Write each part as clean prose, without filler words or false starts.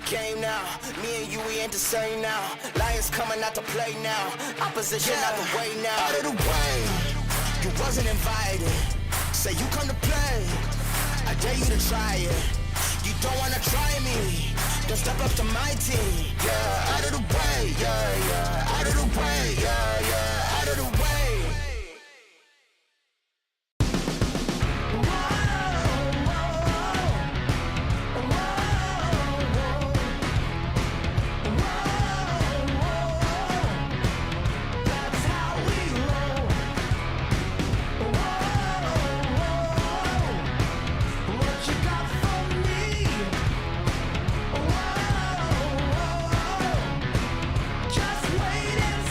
game now. Me and you, we ain't the same now. Lions coming out to play now. Opposition out the way now. Out of the way, you wasn't invited. Say you come to play, I dare you to try it. You don't wanna try me, then step up to my team. Yeah, out of the way, yeah, yeah. Out of the way, yeah, yeah. Out of the way. Just wait and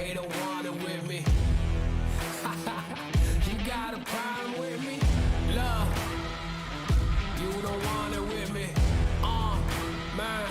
they don't want it with me. You got a problem with me? Love, you don't want it with me. Man,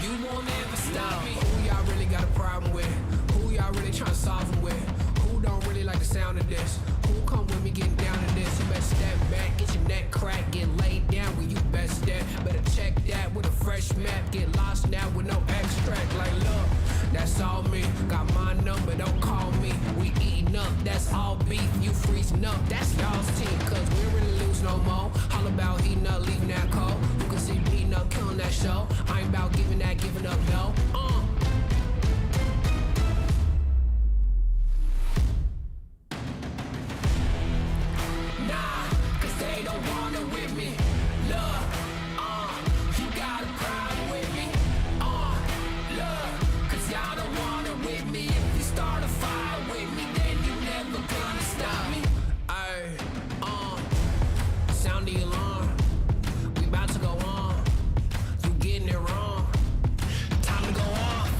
you won't ever stop me. Who y'all really got a problem with? Who y'all really tryna solve them with? Who don't really like the sound of this? Who come with me getting down to this? You better step back, get your neck cracked, get laid down where you best step. Better check that with a fresh map, get lost now with no extract. Like look, that's all me. Got my number, don't call me. We eating up, that's all beef. You freezing up, that's y'all's team. Cause we really lose no more. All about heating up, leaving that cold. You can see me up, killing that show. I ain't about giving up, no. Nah, cause they don't want it with me. Look, you got a problem with me. Look, cause y'all don't want it with me. If you start a fire with me, then you never gonna stop me. Ayy, sound the alarm. We about to go on. You getting it wrong. Time to go off.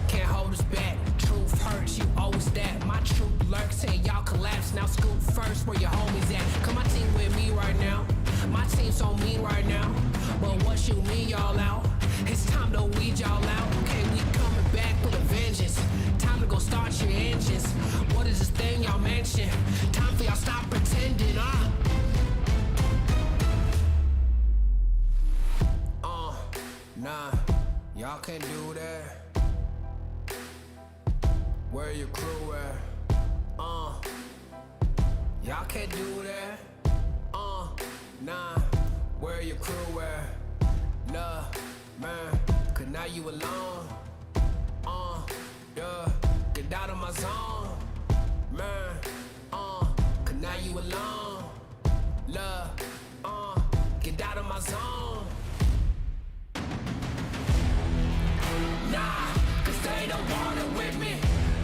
Can't hold us back. Truth hurts, you always that. My truth lurks, say y'all collapse. Now scoop first, where your homies at? Come my team with me right now. My team's on me right now. But what you mean y'all out? It's time to weed y'all out. Okay, we coming back with a vengeance. Time to go start your engines. What is this thing y'all mention? Time for y'all stop pretending, Nah, y'all can't do that. Where your crew at? Y'all can't do that. Nah, where your crew at? Nah, man, cause now you alone. Yeah, get out of my zone. Man, cause now you alone. Love, get out of my zone. Nah, cause they don't want it with me.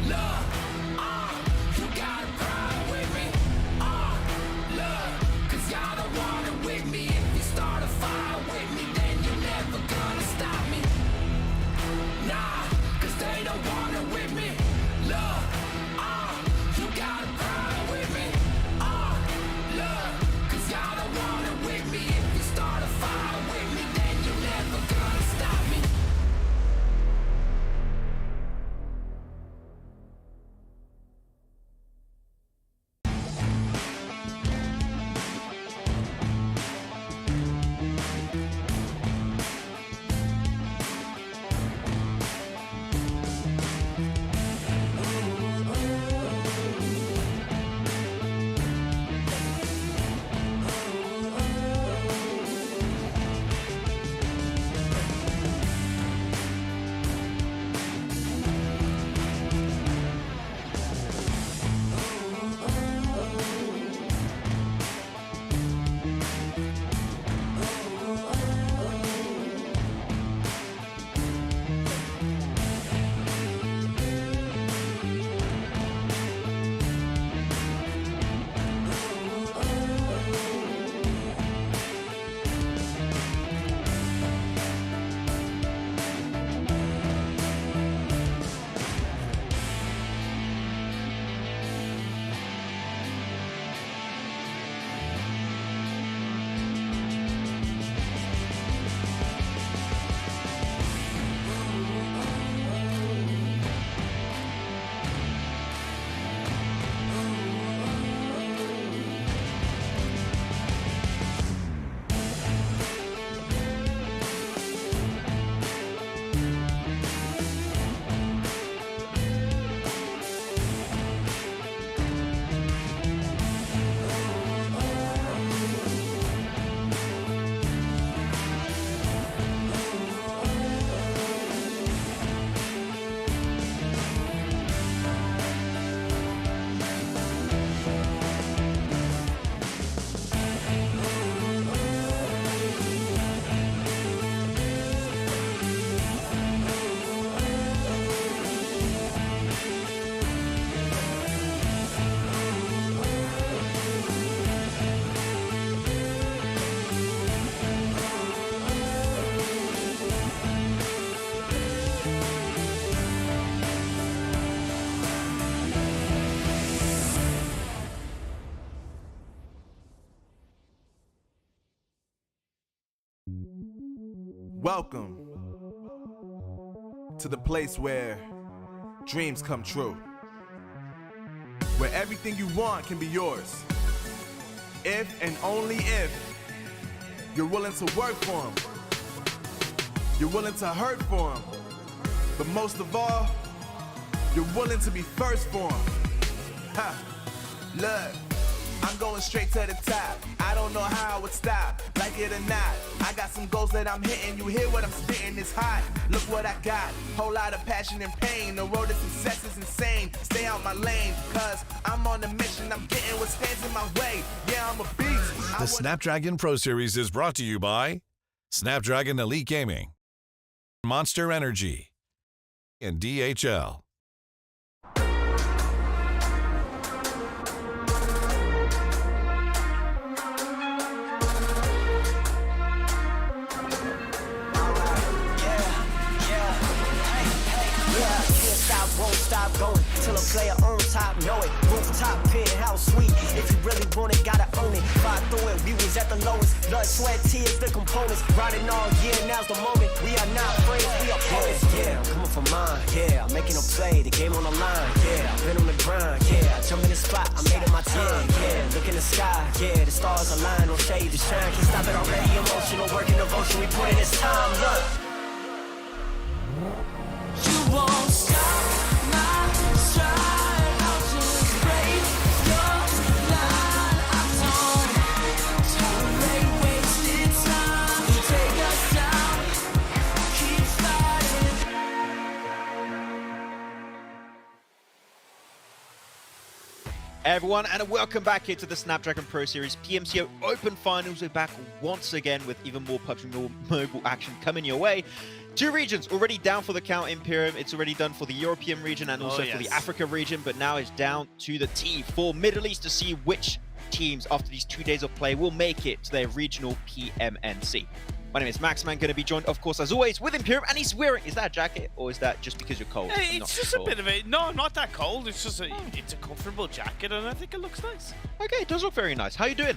Look, you got a problem with me. Look, cause y'all don't want it with me. If you start a fire with me, then you're never gonna stop me. Nah, cause they don't want it with me. Look, you got a problem with me. Look, cause y'all don't want it with me. If you start a fire with me, Welcome to the place where dreams come true. Where everything you want can be yours. If and only if you're willing to work for them. You're willing to hurt for them. But most of all, you're willing to be first for them. Ha! Look, I'm going straight to the top. I don't know how I would stop, like it or not. I got some goals that I'm hitting. You hear what I'm spitting, it's hot. Look what I got, whole lot of passion and pain. The road to success is insane. Stay out my lane, cause I'm on a mission. I'm getting what stands in my way. Yeah, I'm a beast. The Snapdragon Pro Series is brought to you by Snapdragon Elite Gaming, Monster Energy, and DHL. Won't stop going till a player on top know it. Rooftop, penthouse, sweet. If you really want it, gotta own it. Fight through it, we was at the lowest. Blood, sweat, tears, the components. Riding all year, now's the moment. We are not friends, we are opponents. Yeah, I'm coming for mine. Yeah, I'm making a play, the game on the line. Yeah, I've been on the grind. Yeah, I jump in the spot, I made it my time. Yeah, look in the sky. Yeah, the stars align, no shade to shine. Can't stop it already. Emotional work and devotion, we put in this time. Look, you won't stop. Hey everyone, and welcome back here to the Snapdragon Pro Series PMCO Open Finals. We're back once again with even more PUBG Mobile action coming your way. Two regions already down for the count, Imperium. It's already done for the European region and also for the Africa region, but now it's down to the T for Middle East to see which teams after these 2 days of play will make it to their regional PMNC. My name is Maxman, going to be joined, of course, as always, with Imperium, and he's wearing, is that a jacket, or is that just because you're cold? Hey, it's just a bit of a, no, not that cold, it's just it's a comfortable jacket, and I think it looks nice. Okay, it does look very nice. How you doing?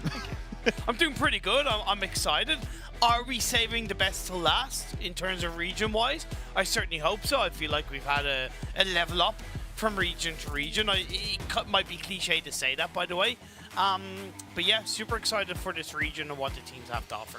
I'm doing pretty good, I'm excited. Are we saving the best to last in terms of region-wise? I certainly hope so. I feel like we've had a level up from region to region. It might be cliche to say that, by the way. But yeah, super excited for this region and what the teams have to offer.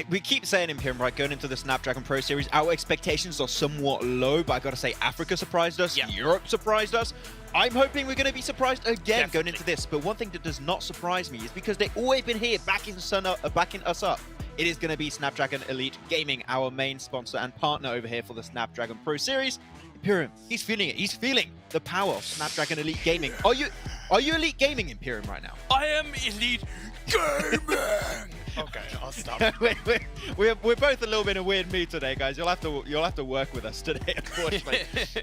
We keep saying Imperium, right, going into the Snapdragon Pro Series, our expectations are somewhat low, but I gotta say, Africa surprised us, Europe surprised us. I'm hoping we're gonna be surprised again going into this, but one thing that does not surprise me is because they've always been here backing us up. It is gonna be Snapdragon Elite Gaming, our main sponsor and partner over here for the Snapdragon Pro Series. Imperium, he's feeling it. He's feeling the power of Snapdragon Elite Gaming. Are you Elite Gaming, Imperium, right now? I am Elite Gaming! Okay, I'll stop. we're both a little bit in a weird mood today, guys. You'll have to work with us today, unfortunately.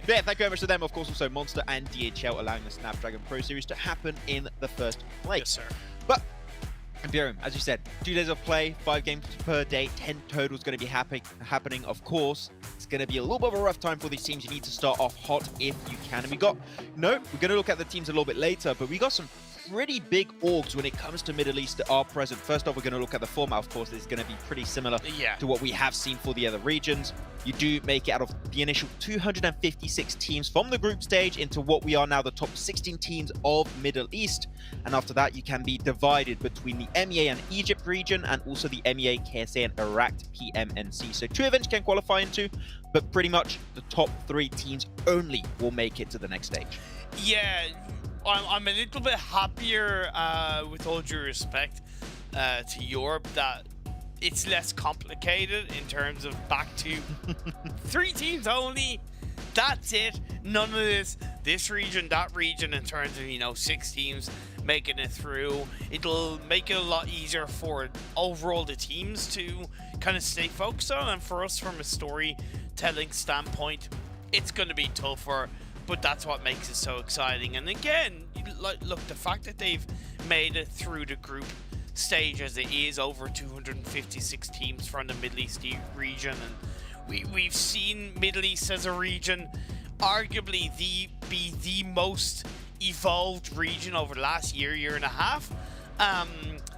Yeah, thank you very much to them. Of course, also Monster and DHL allowing the Snapdragon Pro Series to happen in the first place. Yes, sir. But Imperium, as you said, 2 days of play, 5 games per day, 10 total is going to be happening. Of course, it's going to be a little bit of a rough time for these teams. You need to start off hot if you can. And we're going to look at the teams a little bit later, but we got some pretty big orgs when it comes to Middle East that are present. First off, we're going to look at the format. Of course, it's going to be pretty similar to what we have seen for the other regions. You do make it out of the initial 256 teams from the group stage into what we are now the top 16 teams of Middle East. And after that, you can be divided between the MEA and Egypt region and also the MEA, KSA, and Iraq PMNC. So 2 events you can qualify into, but pretty much the top 3 teams only will make it to the next stage. Yeah, I'm a little bit happier, with all due respect, to Europe, that it's less complicated in terms of back to 3 teams only. That's it. None of this region, that region, in terms of, 6 teams making it through. It'll make it a lot easier for overall the teams to kind of stay focused on, and for us from a storytelling standpoint, it's going to be tougher. But that's what makes it so exciting. And again, look, the fact that they've made it through the group stage as it is, over 256 teams from the Middle East region, and we've seen Middle East as a region arguably be the most evolved region over the last year and a half.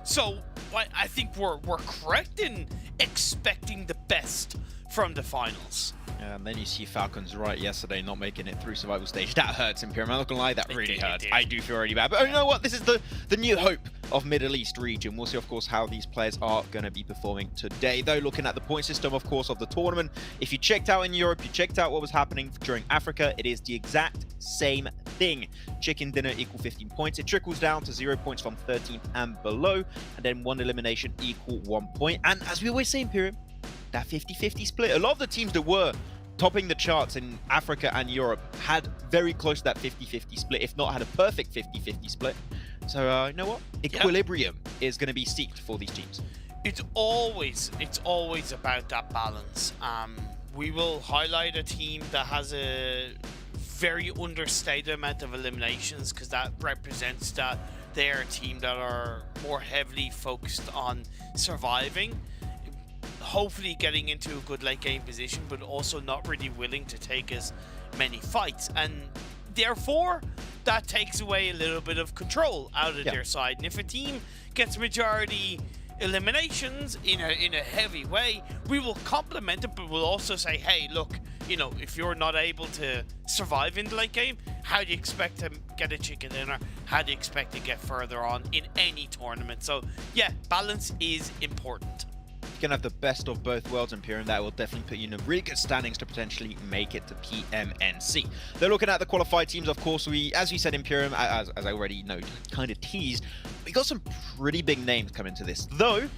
So I think we're correct in expecting the best from the finals. And then you see Falcons right yesterday not making it through survival stage. That hurts, Imperium. I'm not gonna lie, that really hurts. I do feel really bad. But you know what? This is the new hope of Middle East region. We'll see, of course, how these players are going to be performing today. Though, looking at the point system, of course, of the tournament, if you checked out in Europe, you checked out what was happening during Africa, it is the exact same thing. Chicken dinner equal 15 points. It trickles down to 0 points from 13th and below, and then 1 elimination equal 1 point. And as we always say, Imperium, that 50-50 split. A lot of the teams that were topping the charts in Africa and Europe had very close to that 50-50 split, if not had a perfect 50-50 split. So, you know what? Equilibrium is going to be seeked for these teams. It's always about that balance. We will highlight a team that has a very understated amount of eliminations, because that represents that they're a team that are more heavily focused on surviving, hopefully getting into a good late game position, but also not really willing to take as many fights, and therefore that takes away a little bit of control out of their side. And if a team gets majority eliminations in a heavy way, we will compliment it, but we'll also say, hey, look, you know, if you're not able to survive in the late game, how do you expect to get a chicken dinner? How do you expect to get further on in any tournament? So yeah, balance is important. You can have the best of both worlds, Imperium. That will definitely put you in really good standings to potentially make it to PMNC. They're looking at the qualified teams, of course. As we said, Imperium, as I already know, kind of teased, we got some pretty big names coming to this. Though,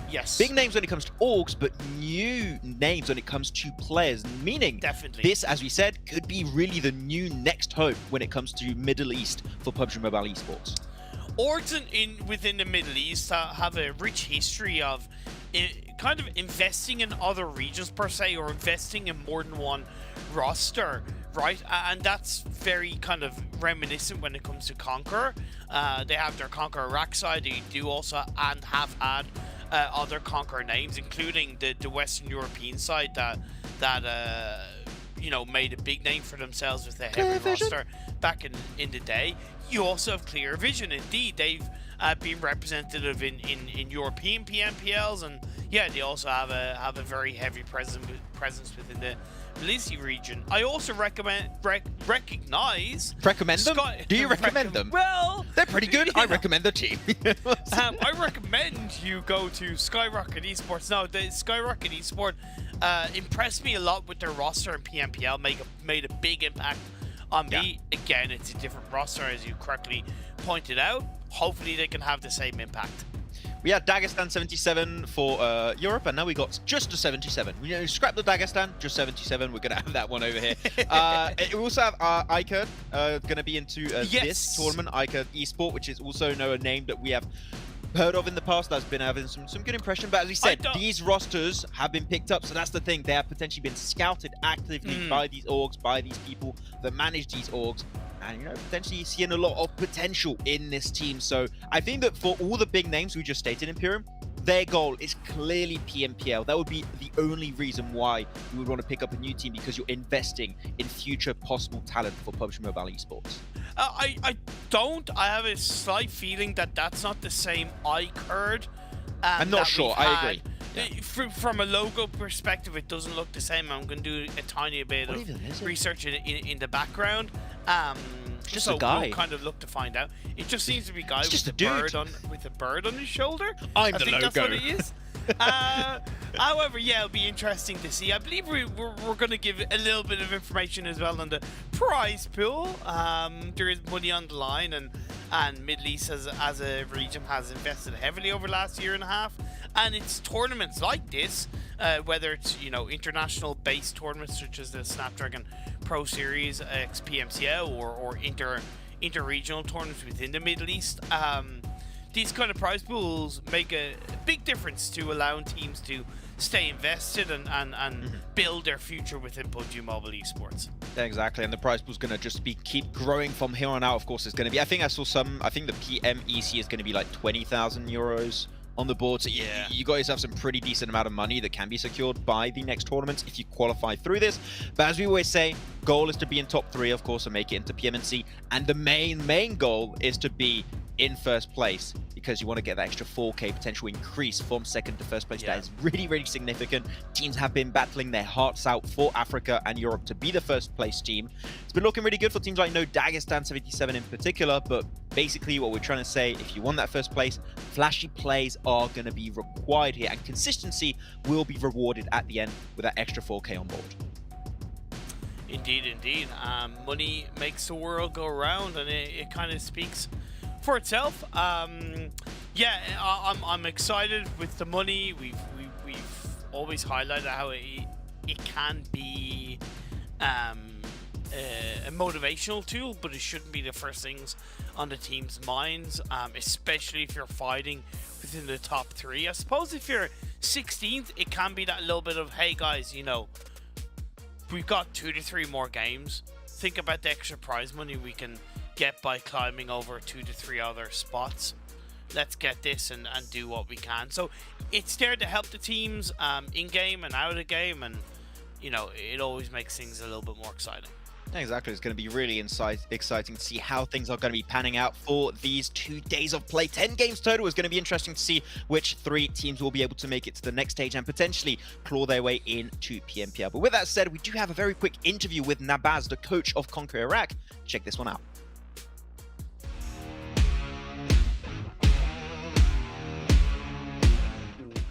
yes, big names when it comes to orgs, but new names when it comes to players. Meaning, definitely, this, as we said, could be really the new next hope when it comes to Middle East for PUBG Mobile Esports. Orgs within the Middle East have a rich history of kind of investing in other regions per se, or investing in more than one roster, right? And that's very kind of reminiscent when it comes to Conqueror. They have their Conqueror Iraq side. They do also and have had other Conqueror names, including the Western European side that you know, made a big name for themselves with a heavy roster back in the day. You also have Clear Vision. Indeed, they've been representative in European PMPLs, and yeah, they also have a very heavy presence within the Malaysia region. I also recognize. Recommend them? Do you recommend them? Well, they're pretty good. I recommend the team. I recommend you go to Skyrocket Esports. No, the Skyrocket Esports impressed me a lot with their roster, and PMPL made a big impact on me. Again, it's a different roster, as you correctly pointed out. Hopefully they can have the same impact. We had Dagestan 77 for Europe, and now we got just a 77. You know, scrap the Dagestan, just 77. We're going to have that one over here. We also have ICAD going to be into this tournament, ICAD Esport, which is also a name that we have heard of in the past, that's been having some good impression. But as we said, these rosters have been picked up, so that's the thing. They have potentially been scouted actively by these orgs, by these people that manage these orgs, and you know, potentially seeing a lot of potential in this team. So I think that for all the big names we just stated, Imperium, their goal is clearly PMPL. That would be the only reason why you would want to pick up a new team, because you're investing in future possible talent for PUBG Mobile Esports. I don't. I have a slight feeling that that's not the same ICAD. I'm not sure. I agree. Yeah. From a logo perspective, it doesn't look the same. I'm going to do a tiny bit of research in the background. Just so a guy. We'll kind of look to find out. It just seems to be a guy with a bird on his shoulder. I think logo. That's what it is. However, yeah, it'll be interesting to see. I believe we're going to give a little bit of information as well on the prize pool. There is money on the line, and Middle East as a region has invested heavily over the last year and a half. And it's tournaments like this, whether it's, you know, international based tournaments such as the Snapdragon Pro Series, PMCO, or inter-regional tournaments within the Middle East. These kind of prize pools make a big difference to allowing teams to stay invested and build their future within PUBG Mobile Esports. Exactly, and the prize pool is going to just keep growing from here on out. Of course, it's going to be, I think the PMEC is going to be like 20,000 euros on the board. So yeah, you guys have some pretty decent amount of money that can be secured by the next tournaments if you qualify through this. But as we always say, goal is to be in top 3, of course, and make it into PMNC. And the main goal is to be in first place because you want to get that extra 4K potential increase from second to first place. That is really, really significant. Teams have been battling their hearts out for Africa and Europe to be the first place team. It's been looking really good for teams like Dagestan 77 in particular, but basically what we're trying to say, if you want that first place, flashy plays are going to be required here, and consistency will be rewarded at the end with that extra 4K on board. Indeed, indeed. Money makes the world go round, and it kind of speaks for itself. Yeah, I'm excited with the money. We've always highlighted how it can be a motivational tool, but it shouldn't be the first things on the team's minds, especially if you're fighting within the top 3. I suppose if you're 16th, it can be that little bit of, hey guys, you know, we've got 2 to 3 more games. Think about the extra prize money we can get by climbing over 2 to 3 other spots. Let's get this and do what we can. So it's there to help the teams in game and out of game, and you know, it always makes things a little bit more exciting. Exactly, it's going to be really exciting to see how things are going to be panning out for these 2 days of play. 10 games total. Is going to be interesting to see which 3 teams will be able to make it to the next stage and potentially claw their way into PMPL. But with that said, we do have a very quick interview with Nabaz, the coach of Conquer Iraq. Check this one out.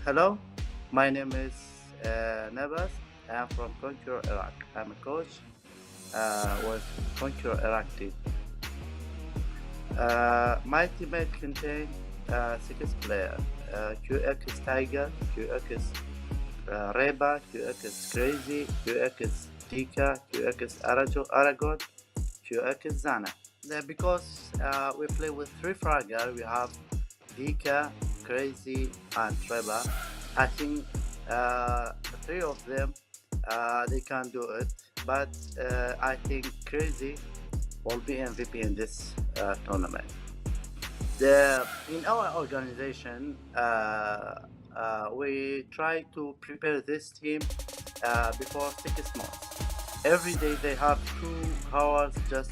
Hello, my name is Nabaz. I am from Conquer Iraq. I'm a coach with Conquer Iraq team. My teammate contain 6 players: QX Tiger, QX Reba, QX Crazy, QX Tika, QX Aragon, QX Zana. Because we play with 3 fragger, we have Dika, Crazy, and Reba. I think 3 of them they can do it, but I think Crazy will be MVP in this tournament. In our organization, we try to prepare this team before 6 months. Every day they have 2 hours just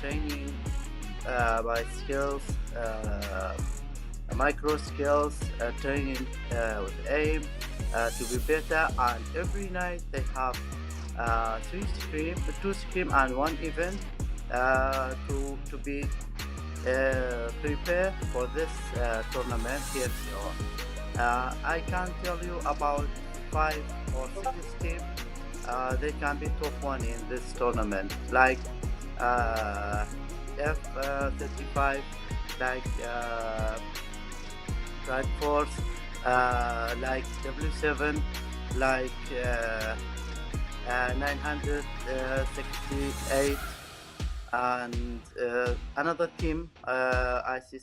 training by skills, micro skills, training with aim to be better, and every night they have 2 scrim and 1 event to be prepared for this tournament here. I can tell you about 5 or 6 teams they can be top 1 in this tournament, like F35, like Strike Force, like W7, like 968, and another team. I see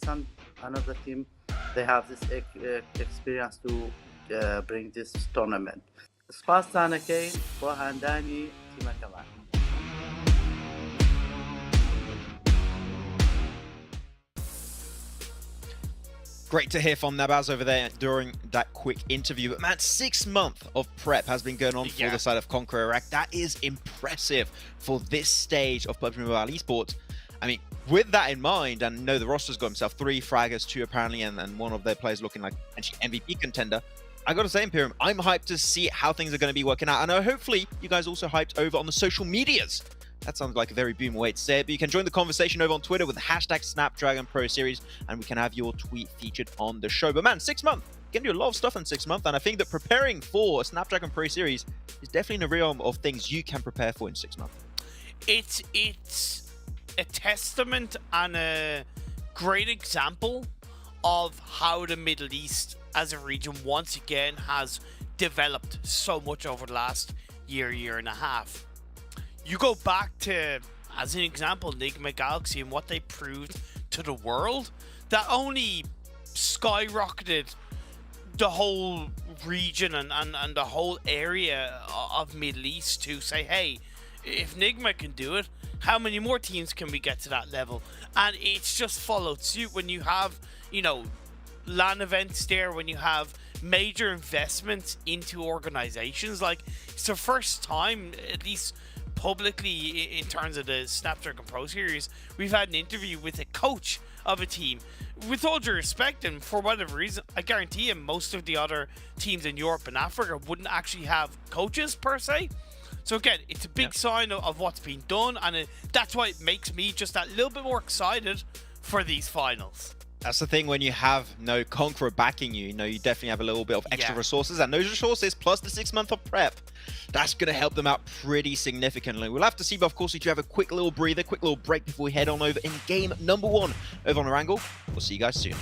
another team. They have this experience to bring this tournament. Spartan Kane, Bohandani, Timakaman. Great to hear from Nabaz over there during that quick interview. But man, 6 months of prep has been going on for the side of Conquer Iraq. That is impressive for this stage of PUBG Mobile Esports. I mean, with that in mind, and know the roster's got himself 3 fraggers, 2 apparently, and one of their players looking like an MVP contender. I gotta say, Imperium, I'm hyped to see how things are going to be working out. And hopefully you guys also hyped over on the social medias. That sounds like a very boom way to say it, but you can join the conversation over on Twitter with the hashtag Snapdragon Pro Series, and we can have your tweet featured on the show. But man, 6 months, you can do a lot of stuff in 6 months, and I think that preparing for a Snapdragon Pro Series is definitely in the realm of things you can prepare for in 6 months. It's a testament and a great example of how the Middle East as a region once again has developed so much over the last year and a half. You go back to, as an example, Enigma Galaxy and what they proved to the world, that only skyrocketed the whole region and the whole area of Middle East to say, hey, if Enigma can do it, how many more teams can we get to that level? And it's just followed suit when you have, you know, LAN events there, when you have major investments into organizations. Like, it's the first time, at least publicly in terms of the Snapdragon Pro Series, we've had an interview with a coach of a team. With all due respect, and for whatever reason, I guarantee you most of the other teams in Europe and Africa wouldn't actually have coaches per se. So again, it's a big sign of what's being done, and that's why it makes me just that little bit more excited for these finals. That's the thing when you have no Conqueror backing you, you definitely have a little bit of extra resources, and those resources plus the 6 month of prep, that's going to help them out pretty significantly. We'll have to see, but of course we do have a quick little breather, quick little break before we head on over in game number 1 over on Erangel. We'll see you guys soon.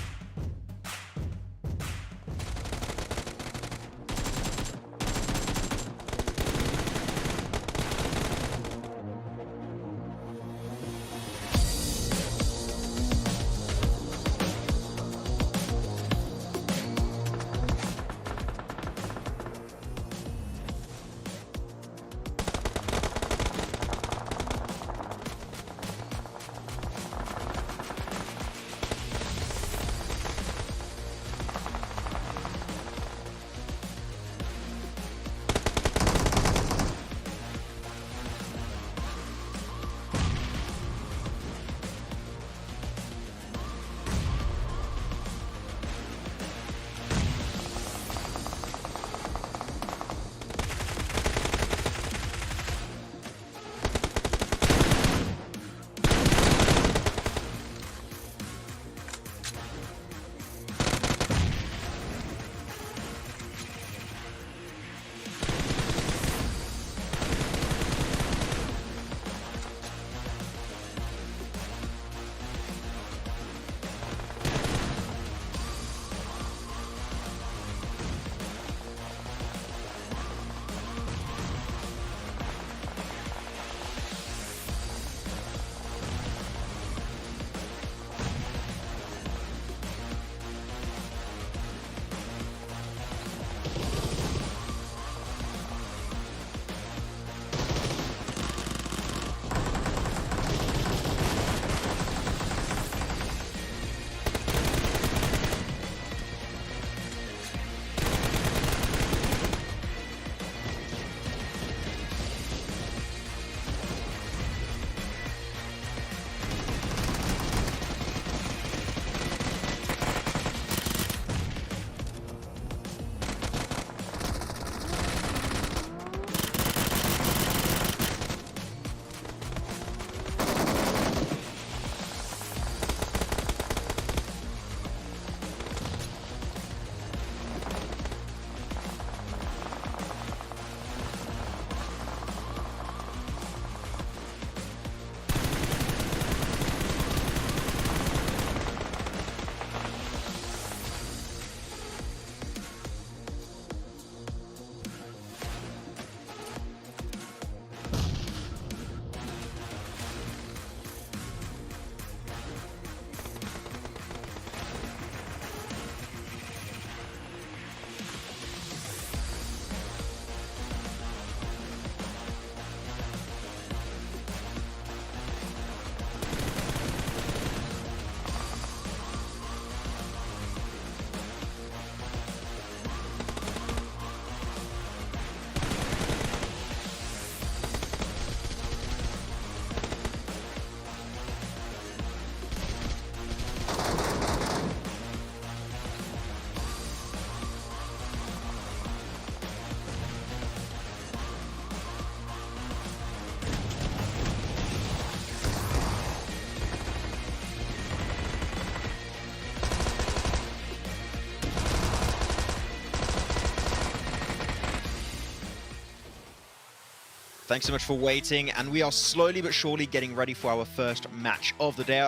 Thanks so much for waiting, and we are slowly but surely getting ready for our first match of the day.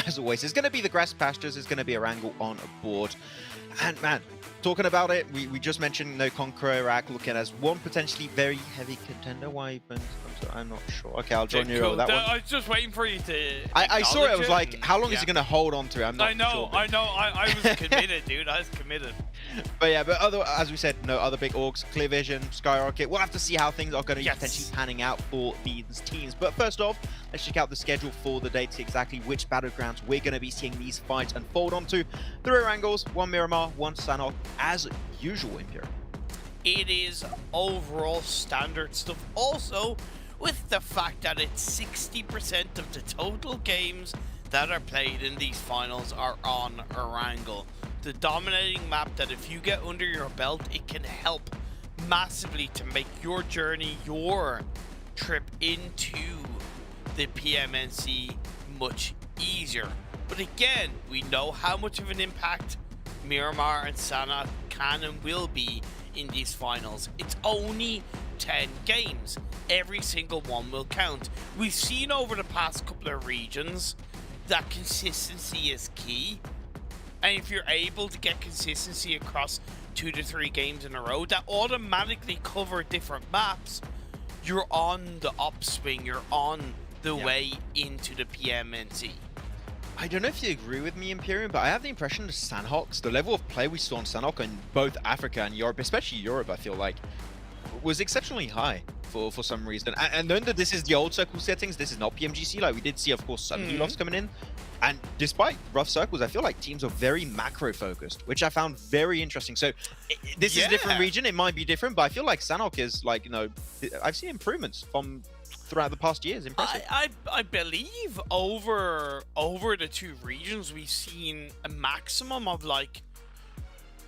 As always, it's going to be the grass pastures, it's going to be Erangel on board. And man, talking about it, we just mentioned No Conqueror Iraq looking as one potentially very heavy contender. Why? I'm not sure. Okay, I'll join you over that one. I was just waiting for you to. I saw it. I was like, how long is he going to hold on to it? I'm not sure. I know. I was committed, dude. I was committed. But yeah, as we said, no other big orgs. Clear Vision, Skyrocket. We'll have to see how things are going to be potentially panning out for these teams. But first off, let's check out the schedule for the day to see exactly which battlegrounds we're going to be seeing these fights unfold onto. 3 Erangels, 1 Miramar, 1 Sanhok, as usual, Imperial. It is overall standard stuff. Also, with the fact that it's 60% of the total games that are played in these finals are on Erangel. The dominating map that if you get under your belt, it can help massively to make your journey, your trip into the PMNC much easier. But again, we know how much of an impact Miramar and Sana can and will be in these finals. It's only 10 games. Every single one will count. We've seen over the past couple of regions that consistency is key. And if you're able to get consistency across 2 to 3 games in a row that automatically cover different maps, you're on the upswing, you're on the way into the PMNC. I don't know if you agree with me, Imperium, but I have the impression that Sandhawks, the level of play we saw on Sandhawk in both Africa and Europe, especially Europe, I feel like, was exceptionally high for some reason. And then that this is the old circle settings, this is not PMGC. Like, we did see, of course, some Helos coming in. And despite rough circles, I feel like teams are very macro-focused, which I found very interesting. So this is a different region. It might be different, but I feel like Sandhawk is, like, you know, I've seen improvements from throughout the past years. Impressive. I believe over the 2 regions, we've seen a maximum of, like,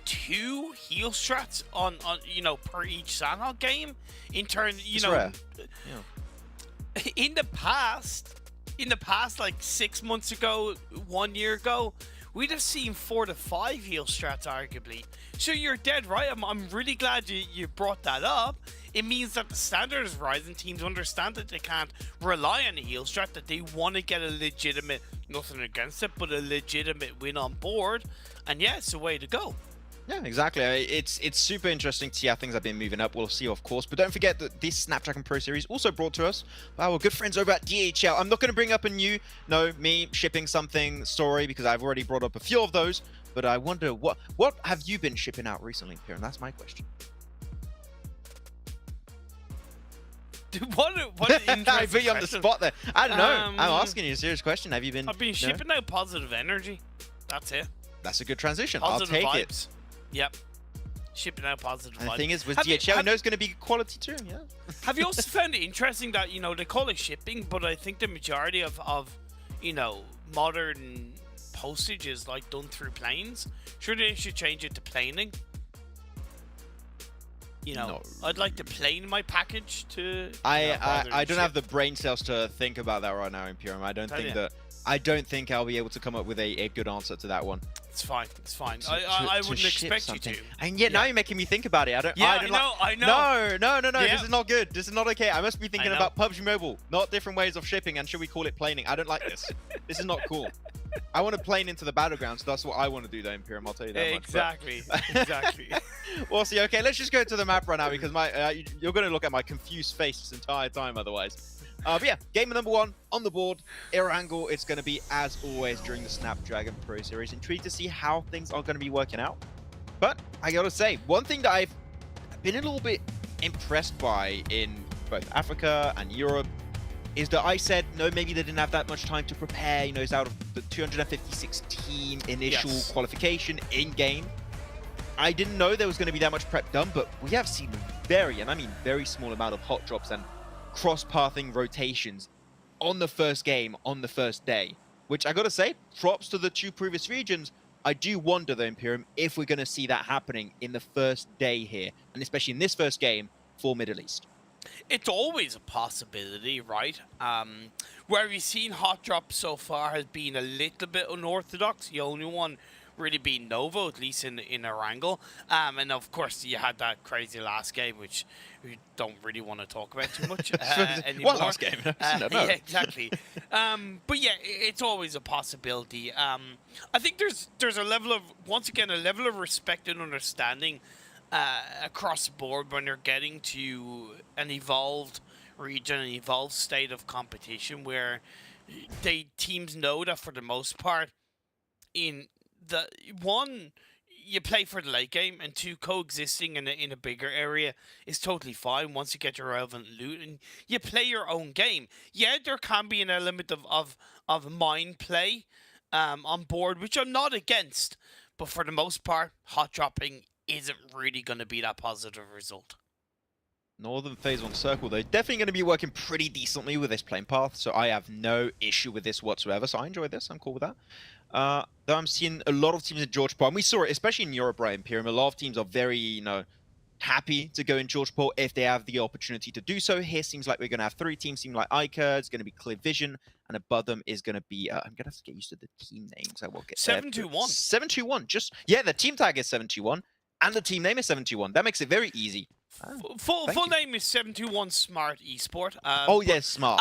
2 heal strats on you know, per each Sandhawk game. In turn, you know, rare. in the past, like 6 months ago, 1 year ago, we'd have seen 4 to 5 heal strats, arguably. So you're dead right. I'm really glad you brought that up. It means that the standard is rising. Teams understand that they can't rely on a heal strat, that they want to get a legitimate, nothing against it, but a legitimate win on board. And yeah, it's the way to go. Yeah, exactly. It's super interesting to see how things have been moving up. We'll see, of course. But don't forget that this Snapdragon Pro Series also brought to us by our good friends over at DHL. I'm not going to bring up a new, me shipping something story because I've already brought up a few of those. But I wonder, what have you been shipping out recently, Pierre? And that's my question. Dude, what an interesting I put you on the question. spot there. I don't know. I'm asking you a serious question. Have you been... I've been shipping out positive energy. That's it. That's a good transition. Positive I'll take vibes. it. Yep. Shipping out positive And vibes. the thing is, with DHL, I know it's going to be quality too. Yeah. Have you also found it interesting that, you know, they call it shipping, but I think the majority of you know, modern postage is like done through planes? Sure, they should change it to planing. You know, No. I'd like to plane my package to. I don't have the brain cells to think about that right now, Imperium. I don't think I'll be able to come up with a good answer to that one. It's fine. It's fine. I wouldn't expect you to. And yet now you're making me think about it. I know. No. Yeah. This is not good. This is not okay. I must be thinking about PUBG Mobile, not different ways of shipping. And should we call it planing? I don't like this. This is not cool. I want to plane into the battlegrounds. That's what I want to do, though, Imperium. I'll tell you that much. Exactly. We'll see. Okay, let's just go to the map right now because you're going to look at my confused face this entire time otherwise. But yeah, game number 1 on the board. Erangel. It's going to be, as always, during the Snapdragon Pro Series. Intrigued to see how things are going to be working out. But I got to say, one thing that I've been a little bit impressed by in both Africa and Europe is that I said, no, maybe they didn't have that much time to prepare. You know, it's out of the 256 team initial qualification in-game. I didn't know there was going to be that much prep done, but we have seen very, and I mean very small amount of hot drops and cross-pathing rotations on the first game, on the first day. Which I got to say, props to the 2 previous regions. I do wonder, though, Imperium, if we're going to see that happening in the first day here, and especially in this first game for Middle East. It's always a possibility, right? Where we've seen hot drops so far has been a little bit unorthodox. The only one really being Novo, at least in Erangel. And of course, you had that crazy last game, which we don't really want to talk about too much anymore. What last game? No. Yeah, exactly. But yeah, it's always a possibility. I think there's a level of, once again, a level of respect and understanding across the board when you're getting to an evolved region, an evolved state of competition where teams know that for the most part, in the one, you play for the late game, and 2, coexisting in a bigger area is totally fine once you get your relevant loot and you play your own game. Yeah, there can be an element of mind play on board, which I'm not against, but for the most part, hot dropping isn't really going to be that positive result. Northern Phase 1 Circle, though, definitely going to be working pretty decently with this playing path, so I have no issue with this whatsoever, so I enjoy this, I'm cool with that. Though I'm seeing a lot of teams in George Paul, and we saw it, especially in Europe, right, Imperium, a lot of teams are very, happy to go in George Paul if they have the opportunity to do so. Here seems like we're going to have 3 teams, seem like Ica, it's going to be Clear Vision, and above them is going to be, I'm going to have to get used to the team names, I will get 721. 721, just, yeah, the team tag is 721, and the team name is 721, that makes it very easy. Full name is 721 Smart Esport. Oh yes, smart.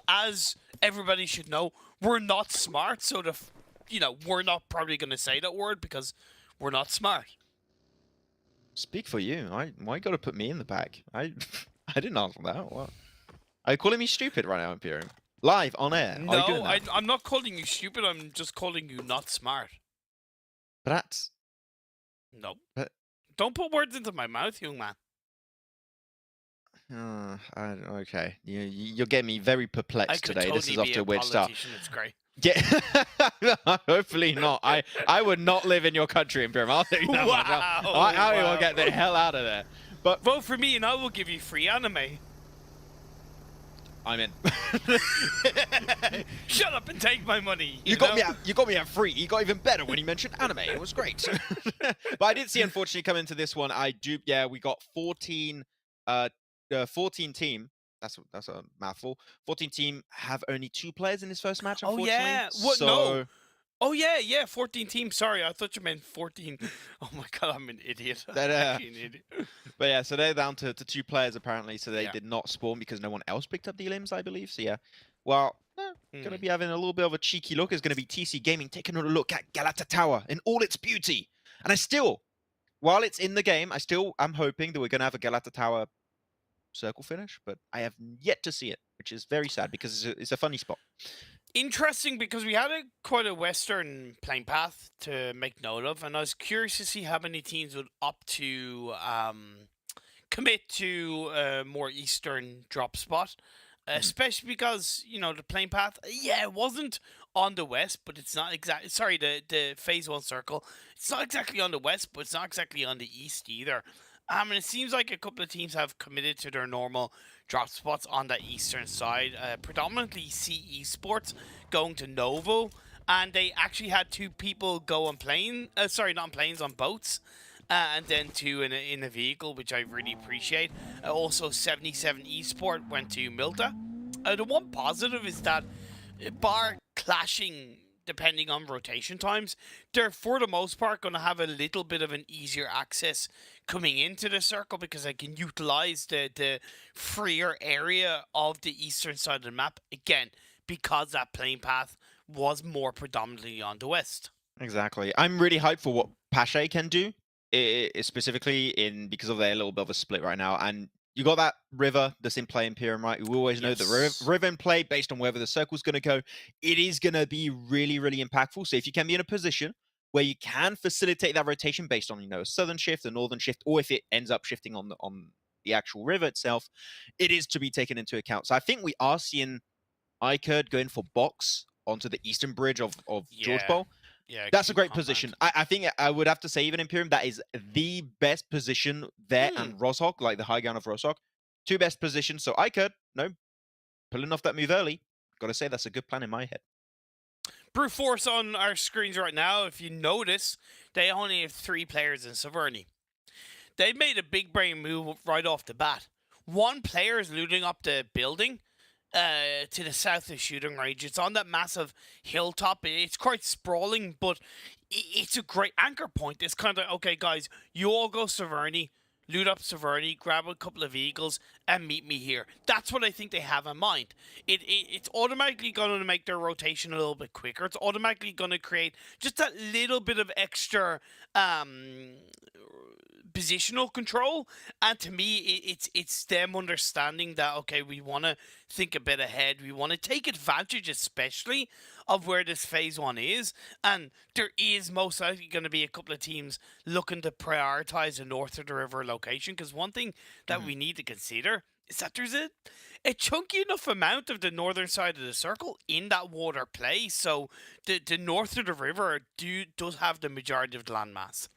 As everybody should know, we're not smart, so we're not probably going to say that word because we're not smart. Speak for you. Why you got to put me in the back? I didn't answer that. What? Are you calling me stupid right now, Imperium? Live on air. No, Are you doing that? I'm not calling you stupid. I'm just calling you not smart. But that's No. But Don't put words into my mouth, young man. okay. You're getting me very perplexed today. Totally this is off to a weird start. It's great. Yeah, hopefully not. I would not live in your country, Imperium. I'll tell you that much. I will get the hell out of there. But vote for me, and I will give you free anime. I'm in. Shut up and take my money. You got me at free. You got even better when you mentioned anime. It was great. But I did see, unfortunately, come into this one. We got 14 team. That's a mouthful. 14 team have only 2 players in this first match, unfortunately. Oh yeah. What? So... No. Oh yeah. 14 team. Sorry, I thought you meant 14. Oh my god, I'm an idiot. But yeah, so they're down to 2 players apparently. So they did not spawn because no one else picked up the limbs, I believe. So yeah. Well, going to be having a little bit of a cheeky look. Is going to be TC Gaming taking a look at Galata Tower in all its beauty. And while it's in the game, I'm hoping that we're going to have a Galata Tower circle finish, but I have yet to see it, which is very sad because it's a funny spot. Interesting, because we had quite a Western playing path to make note of, and I was curious to see how many teams would opt to commit to a more Eastern drop spot, especially because, the playing path, it wasn't on the West, but it's not exactly, sorry, the Phase 1 circle, it's not exactly on the West, but it's not exactly on the East either. And it seems like a couple of teams have committed to their normal drop spots on the eastern side. Predominantly see Esports going to Novo. And they actually had 2 people go on plane. Sorry, not on planes, on boats. And then 2 in a vehicle, which I really appreciate. Also, 77 Esport went to Milta. The one positive is that, bar clashing depending on rotation times, they're for the most part going to have a little bit of an easier access coming into the circle because they can utilize the freer area of the eastern side of the map, again, because that playing path was more predominantly on the west. Exactly. I'm really hyped for what Pache can do, specifically because of their little bit of a split right now. And you got that river that's in play, Imperium, right? We always know the river in play based on whether the circle's going to go. It is going to be really, really impactful. So if you can be in a position where you can facilitate that rotation based on, a southern shift, a northern shift, or if it ends up shifting on the actual river itself, it is to be taken into account. So I think we are seeing Ica going for box onto the eastern bridge of George Bowl. Yeah, that's a great position. I think I would have to say, even Imperium, that is the best position there, and Roshok, like the high ground of Roshok. 2 best positions. So Ica, pulling off that move early. Got to say, that's a good plan in my head. Brute Force on our screens right now, if you notice, they only have 3 players in Severny. They made a big brain move right off the bat. 1 player is looting up the building to the south of shooting range. It's on that massive hilltop. It's quite sprawling, but it's a great anchor point. It's kind of, okay, guys, you all go Severny, loot up Severny, grab a couple of eagles, and meet me here. That's what I think they have in mind. It's automatically going to make their rotation a little bit quicker. It's automatically going to create just that little bit of extra positional control, and to me it's them understanding that, okay, we want to think a bit ahead, we want to take advantage especially of where this Phase 1 is, and there is most likely going to be a couple of teams looking to prioritize the north of the river location, because one thing that we need to consider is that there's a chunky enough amount of the northern side of the circle in that water play, so the north of the river does have the majority of the landmass.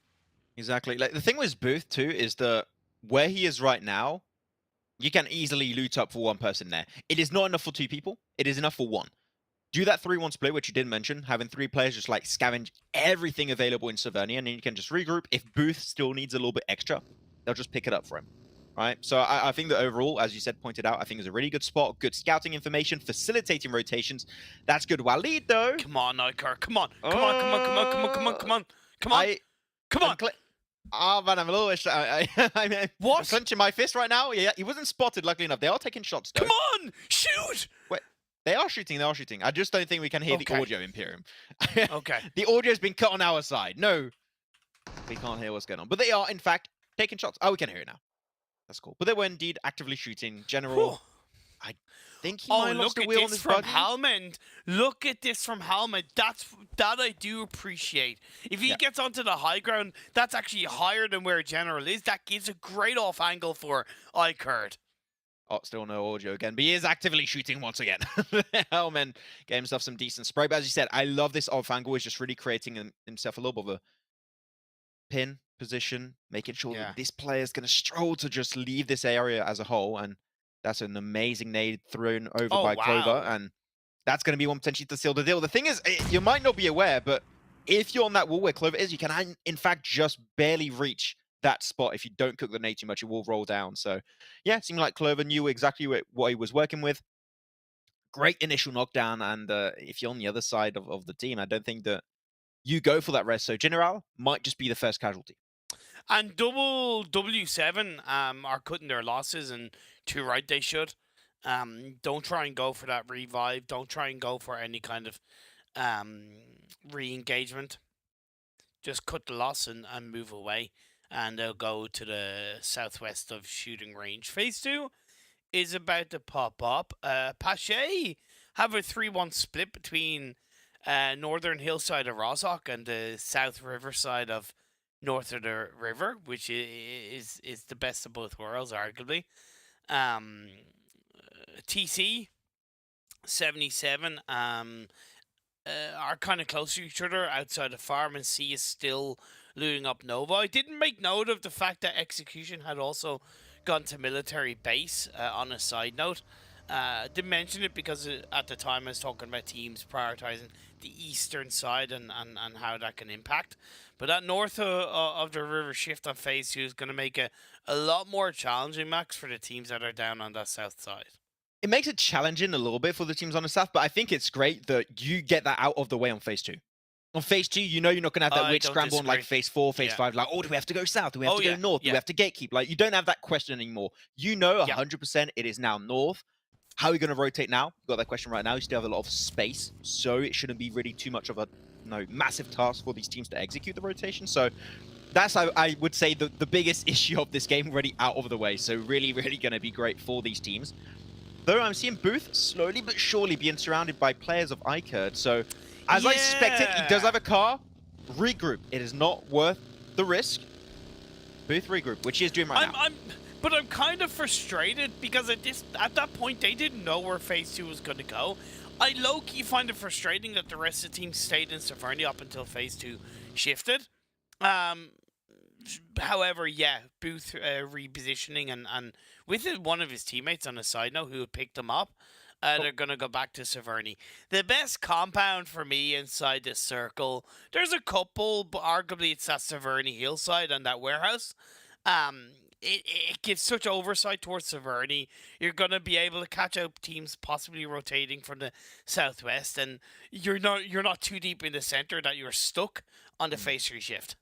Exactly. Like, the thing with Booth too is that where he is right now, You can easily loot up for one person there. It is not enough for 2 people. It is enough for 1. Do that 3-1 split, which you did mention, having 3 players just like scavenge everything available in Savernia, and then you can just regroup. If Booth still needs a little bit extra, they'll just pick it up for him. Right? So I think that overall, as you said, pointed out, I think it's a really good spot, good scouting information, facilitating rotations. That's good. Waleed, though. Come on, Icar. Come on. Come on, come on, come on, come on, come on, come on. Come on. Come on. Oh, man, I'm a little... I'm What? clenching my fist right now. Yeah, he wasn't spotted, luckily enough. They are taking shots, though. Come on! Shoot! Wait, they are shooting, they are shooting. I just don't think we can hear the audio, Imperium. Okay. The audio's been cut on our side. No, we can't hear what's going on. But they are, in fact, taking shots. Oh, we can hear it now. That's cool. But they were indeed actively shooting. General... I think he might have lost the wheel on this from buggy. Helmand. Look at this from Helmand. That I do appreciate. If he gets onto the high ground, that's actually higher than where General is. That gives a great off angle for Icard. Oh, still no audio again, but he is actively shooting once again. Helmand gave himself some decent spray. But as you said, I love this off angle. He's just really creating himself a little bit of a pin position, making sure that this player is going to struggle to just leave this area as a whole. And that's an amazing nade thrown over by Clover, and that's going to be one potentially to seal the deal. The thing is, you might not be aware, but if you're on that wall where Clover is, you can, in fact, just barely reach that spot. If you don't cook the nade too much, it will roll down. So, yeah, it seemed like Clover knew exactly what he was working with. Great initial knockdown, and if you're on the other side of the team, I don't think that you go for that rest. So, General might just be the first casualty. And double W7 are cutting their losses, and too right they should. Don't try and go for that revive. Don't try and go for any kind of re-engagement. Just cut the loss and move away. And they'll go to the southwest of shooting range. Phase 2 is about to pop up. Pache have a 3-1 split between northern hillside of Rozhok and the south riverside of north of the river, which is the best of both worlds, arguably. TC 77 are kind of close to each other outside of farm, and C is still looting up Nova. I didn't make note of the fact that Execution had also gone to military base on a side note. Didn't mention it because at the time I was talking about teams prioritizing the eastern side and how that can impact. But that north of the river shift on phase 2 is going to make a lot more challenging, Max, for the teams that are down on that south side. It makes it challenging a little bit for the teams on the south, but I think it's great that you get that out of the way on phase 2. On phase 2, you know you're not going to have that witch scramble on like phase 4, phase 5. Like, oh, do we have to go south? Do we have to go north? Do we have to gatekeep? Like, you don't have that question anymore. You know 100% it is now north. How are we going to rotate now? We've got that question right now. You still have a lot of space, so it shouldn't be really too much of a massive task for these teams to execute the rotation. So that's, I would say, the biggest issue of this game already out of the way. So really, really going to be great for these teams. Though I'm seeing Booth slowly but surely being surrounded by players of Icard. So as I suspected, he does have a car. Regroup. It is not worth the risk. Booth regroup, which he is doing right now. But I'm kind of frustrated because at that point, they didn't know where phase 2 was going to go. I low-key find it frustrating that the rest of the team stayed in Savernia up until phase 2 shifted. However, yeah, Booth repositioning and with one of his teammates on the side note who had picked him up, they're going to go back to Saverny. The best compound for me inside this circle, there's a couple, but arguably it's that Saverny hillside and that warehouse. It gives such oversight towards Saverny. You're going to be able to catch out teams possibly rotating from the southwest, and you're not too deep in the center that you're stuck on the phase 3 shift.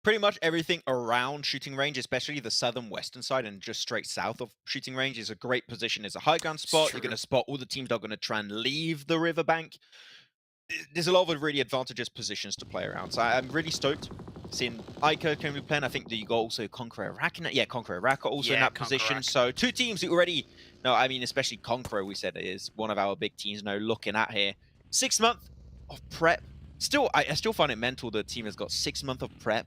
Pretty much everything around shooting range, especially the southern western side and just straight south of shooting range, is a great position. It's a high ground spot. You're going to spot all the teams that are going to try and leave the riverbank. There's a lot of really advantageous positions to play around. So I'm really stoked seeing Iker can be playing. I think that you got also Conqueror Iraq in it. Yeah, Conqueror Iraq are also in that position. So two teams who already, especially Conqueror, we said is one of our big teams looking at here. 6 months of prep. Still, I still find it mental that the team has got 6 months of prep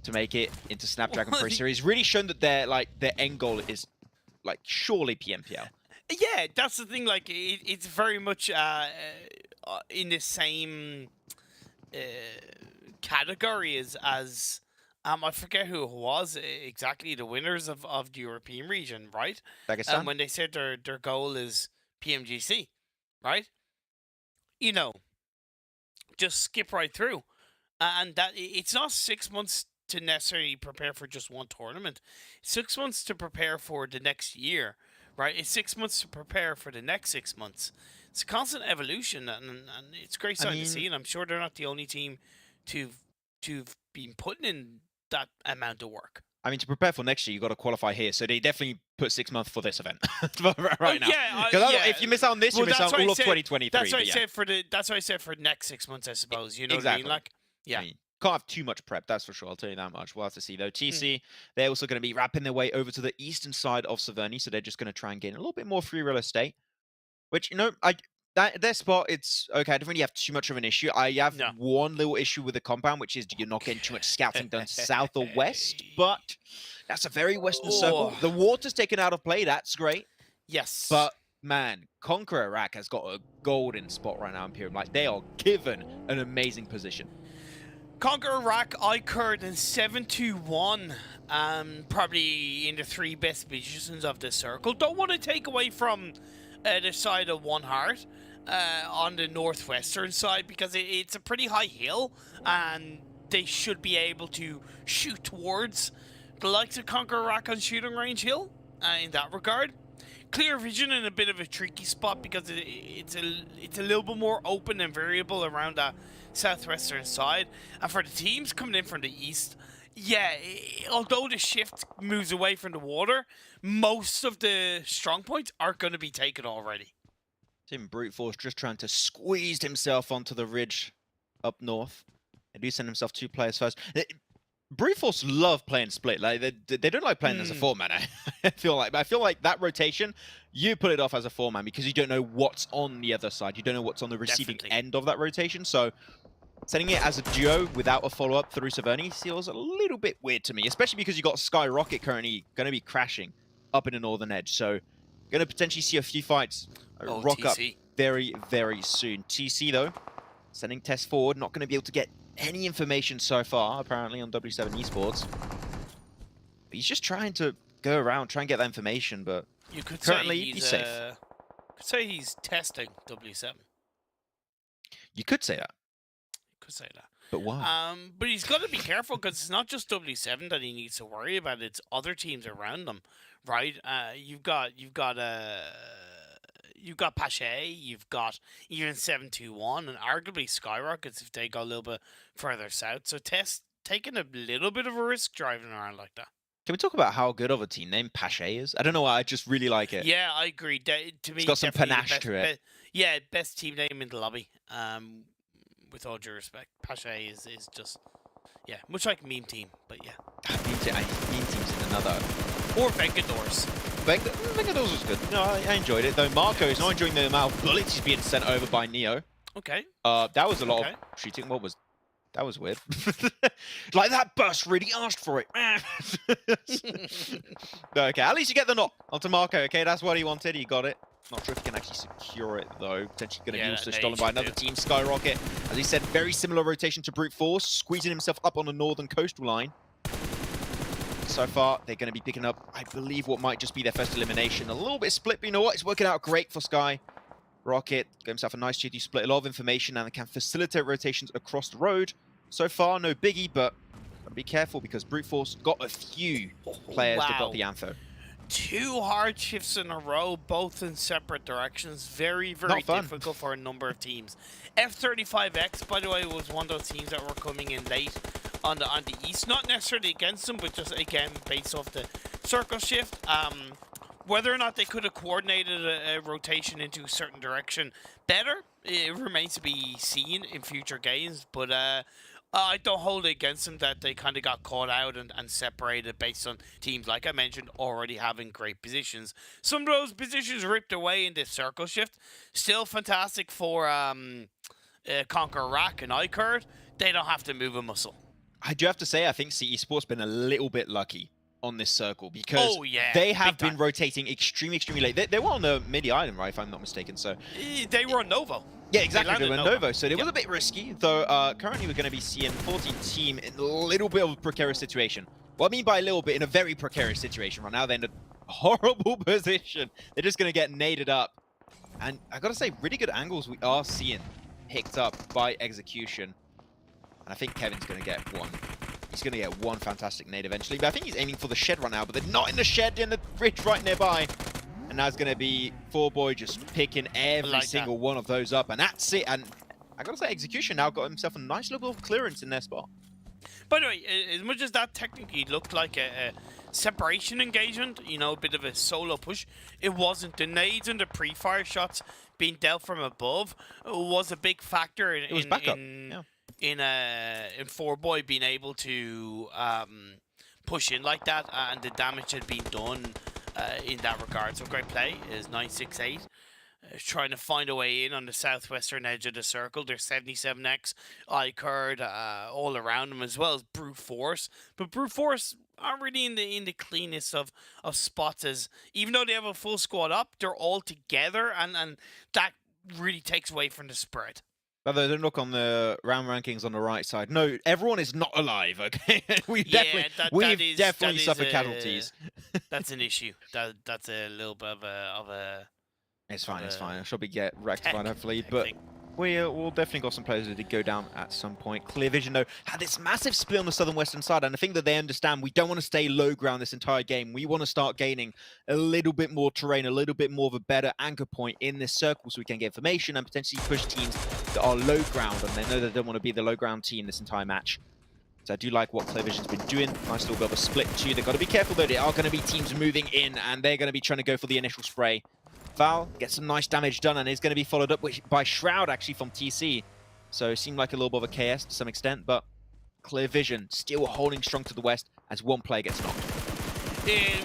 to make it into Snapdragon Pro Series. Really shown that their end goal is surely PMPL. Yeah, that's the thing. It's very much in the same category as I forget who it was exactly, the winners of the European region, right? Pakistan. When they said their goal is PMGC, right? You know, just skip right through. And that it's not 6 months to necessarily prepare for just one tournament. 6 months to prepare for the next year, right? It's 6 months to prepare for the next 6 months. It's a constant evolution, and it's great sight to see. And I'm sure they're not the only team to been putting in that amount of work. I mean, to prepare for next year, you got to qualify here. So they definitely put 6 months for this event right now. Because if you miss out on this, you miss out all of 2023. That's what I said for the. That's what I said for the next 6 months, I suppose. You know exactly. what I mean? Like, yeah. I mean, can't have too much prep, that's for sure. I'll tell you that much. We'll have to see though. TC, they're also going to be wrapping their way over to the eastern side of Severny, so they're just going to try and gain a little bit more free real estate. Which, you know, their spot, it's okay. I don't really have too much of an issue. I have one little issue with the compound, which is you're not getting too much scouting done south or west, but that's a very western circle. The water's taken out of play. That's great. Yes. But, man, Conquer Iraq has got a golden spot right now in Imperium. Like, they are given an amazing position. Conquer Iraq, Icard, and 7-2-1. Probably in the 3 best positions of the circle. Don't want to take away from the side of One Heart on the northwestern side, because it's a pretty high hill, and they should be able to shoot towards the likes of Conquer Iraq on Shooting Range Hill in that regard. Clear vision in a bit of a tricky spot because it's a little bit more open and variable around that southwestern side. And for the teams coming in from the east, yeah, although the shift moves away from the water, most of the strong points are going to be taken already. Team Brute Force just trying to squeeze himself onto the ridge up north. They do send himself 2 players first. Brute Force love playing split. Like they don't like playing as a 4-man. I feel like that rotation, you put it off as a 4-man because you don't know what's on the other side. You don't know what's on the receiving end of that rotation. So sending it as a duo without a follow-up through Severny feels a little bit weird to me, especially because you got Skyrocket currently going to be crashing up in the northern edge. So going to potentially see a few fights rock TC. Up very, very soon. TC, though, sending Tess forward, not going to be able to get any information so far, apparently, on W7 Esports. But he's just trying to go around, try and get that information, but you could currently say he's safe. Could say he's testing W7. You could say that. Could say that. But why? But he's got to be careful because it's not just W7 that he needs to worry about. It's other teams around them, right? You've got Pache, you've got even 7-2-1, and arguably Skyrockets if they go a little bit further south. So Tess taking a little bit of a risk driving around like that. Can we talk about how good of a team name Pache is? I don't know why, I just really like it. Yeah, I agree. To me, it's got some panache to it. Yeah, best team name in the lobby. With all due respect, Pache is just, yeah, much like Meme Team, but yeah. Meme Team's in another. Or Vengadors. Vengadors was good. No, I enjoyed it, though. Marco is not enjoying the amount of bullets he's being sent over by Neo. Okay. That was a lot of shooting. That was weird. Like, that burst really asked for it. Okay, at least you get the knock onto Marco, okay? That's what he wanted. He got it. Not sure if he can actually secure it, though. Potentially going to be also stolen by another team, Skyrocket. As he said, very similar rotation to Brute Force, squeezing himself up on the northern coastal line. So far, they're going to be picking up, I believe, what might just be their first elimination. A little bit split, but you know what? It's working out great for Sky. Rocket got himself a nice GT split, a lot of information, and they can facilitate rotations across the road. So far, no biggie, but gotta be careful because Brute Force got a few players that got the Antho. 2 hard shifts in a row, both in separate directions. Very, very difficult for a number of teams. F35X, by the way, was one of those teams that were coming in late on the east. Not necessarily against them, but just, again, based off the circle shift. Whether or not they could have coordinated a rotation into a certain direction better, it remains to be seen in future games. But I don't hold it against them that they kind of got caught out and separated based on teams, like I mentioned, already having great positions. Some of those positions ripped away in this circle shift. Still fantastic for Conquer Iraq and iCard. They don't have to move a muscle. I do have to say, I think CE Sports been a little bit lucky on this circle because they have been rotating extremely late. They were on the Midi Island, right, if I'm not mistaken. So they were on Novo. Yeah, exactly, landed they were Nova. Novo, so it was a bit risky, though currently we're going to be seeing 14 team in a little bit of a precarious situation. What I mean by a little bit, in a very precarious situation right now. They're in a horrible position. They're just going to get naded up. And I got to say, really good angles we are seeing picked up by Execution. And I think Kevin's going to get one. He's going to get one fantastic nade eventually, but I think he's aiming for the shed right now, but they're not in the shed, in the bridge right nearby. And now it's going to be 4Boy just picking every single one of those up, and that's it. And I got to say, Execution now got himself a nice little bit of clearance in their spot. By the way, as much as that technically looked like a separation engagement, you know, a bit of a solo push, it wasn't. The nades and the pre-fire shots being dealt from above was a big factor in, It was backup. Yeah. in 4Boy being able to push in like that, and the damage had been done in that regard. So great play is 968. Trying to find a way in on the southwestern edge of the circle. There's 77X, iCard, all around them, as well as Brute Force. But Brute Force aren't really in the cleanest of spots, as even though they have a full squad up, they're all together, and that really takes away from the spread. By the way, don't look on the round rankings on the right side. No, everyone is not alive, okay? we've definitely suffered casualties. That's an issue. That's a little bit of a It's fine, it's fine. I shall be get rectified, hopefully. tech But thing. we'll definitely got some players that did go down at some point. Clear Vision, though, had this massive split on the southern-western side, and I think that they understand we don't want to stay low ground this entire game. We want to start gaining a little bit more terrain, a little bit more of a better anchor point in this circle, so we can get information and potentially push teams that are low ground, and they know they don't want to be the low ground team this entire match. So I do like what Clear Vision's been doing. Nice little bit of a split too. They've got to be careful, though. There are going to be teams moving in, and they're going to be trying to go for the initial spray. Val gets some nice damage done, and is going to be followed up by Shroud, actually, from TC. So it seemed like a little bit of a KS to some extent, but Clear Vision still holding strong to the west as one player gets knocked.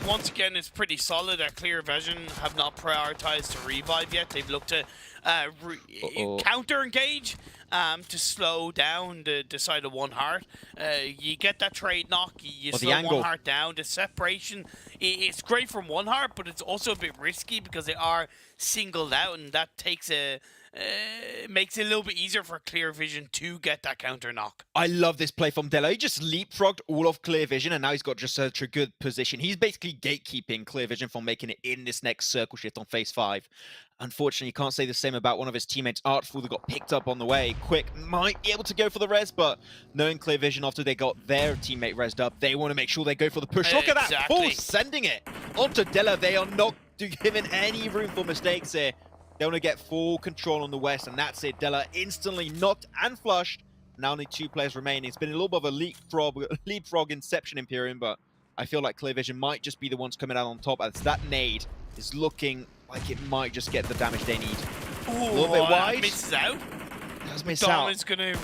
Once again, it's pretty solid. Clear Vision have not prioritized to revive yet. They've looked to counter-engage to slow down the side of One Heart. You get that trade knock, you slow One Heart down. The separation, it's great from One Heart, but it's also a bit risky because they are singled out, and that takes makes it a little bit easier for Clear Vision to get that counter knock. I love this play from Delo. He just leapfrogged all of Clear Vision, and now he's got just such a good position. He's basically gatekeeping Clear Vision from making it in this next circle shift on phase 5. Unfortunately, you can't say the same about one of his teammates, Artful, that got picked up on the way. Quick might be able to go for the res, but knowing Clear Vision after they got their teammate resed up, they want to make sure they go for the push. Look at that, Paul sending it onto Della. They are not given any room for mistakes here. They want to get full control on the west, and that's it. Della instantly knocked and flushed. Now only 2 players remaining. It's been a little bit of a leapfrog inception Imperium, but I feel like Clear Vision might just be the ones coming out on top, as that nade is looking like it might just get the damage they need. Ooh, a little bit wide. Misses out. Does miss Dom out. is going to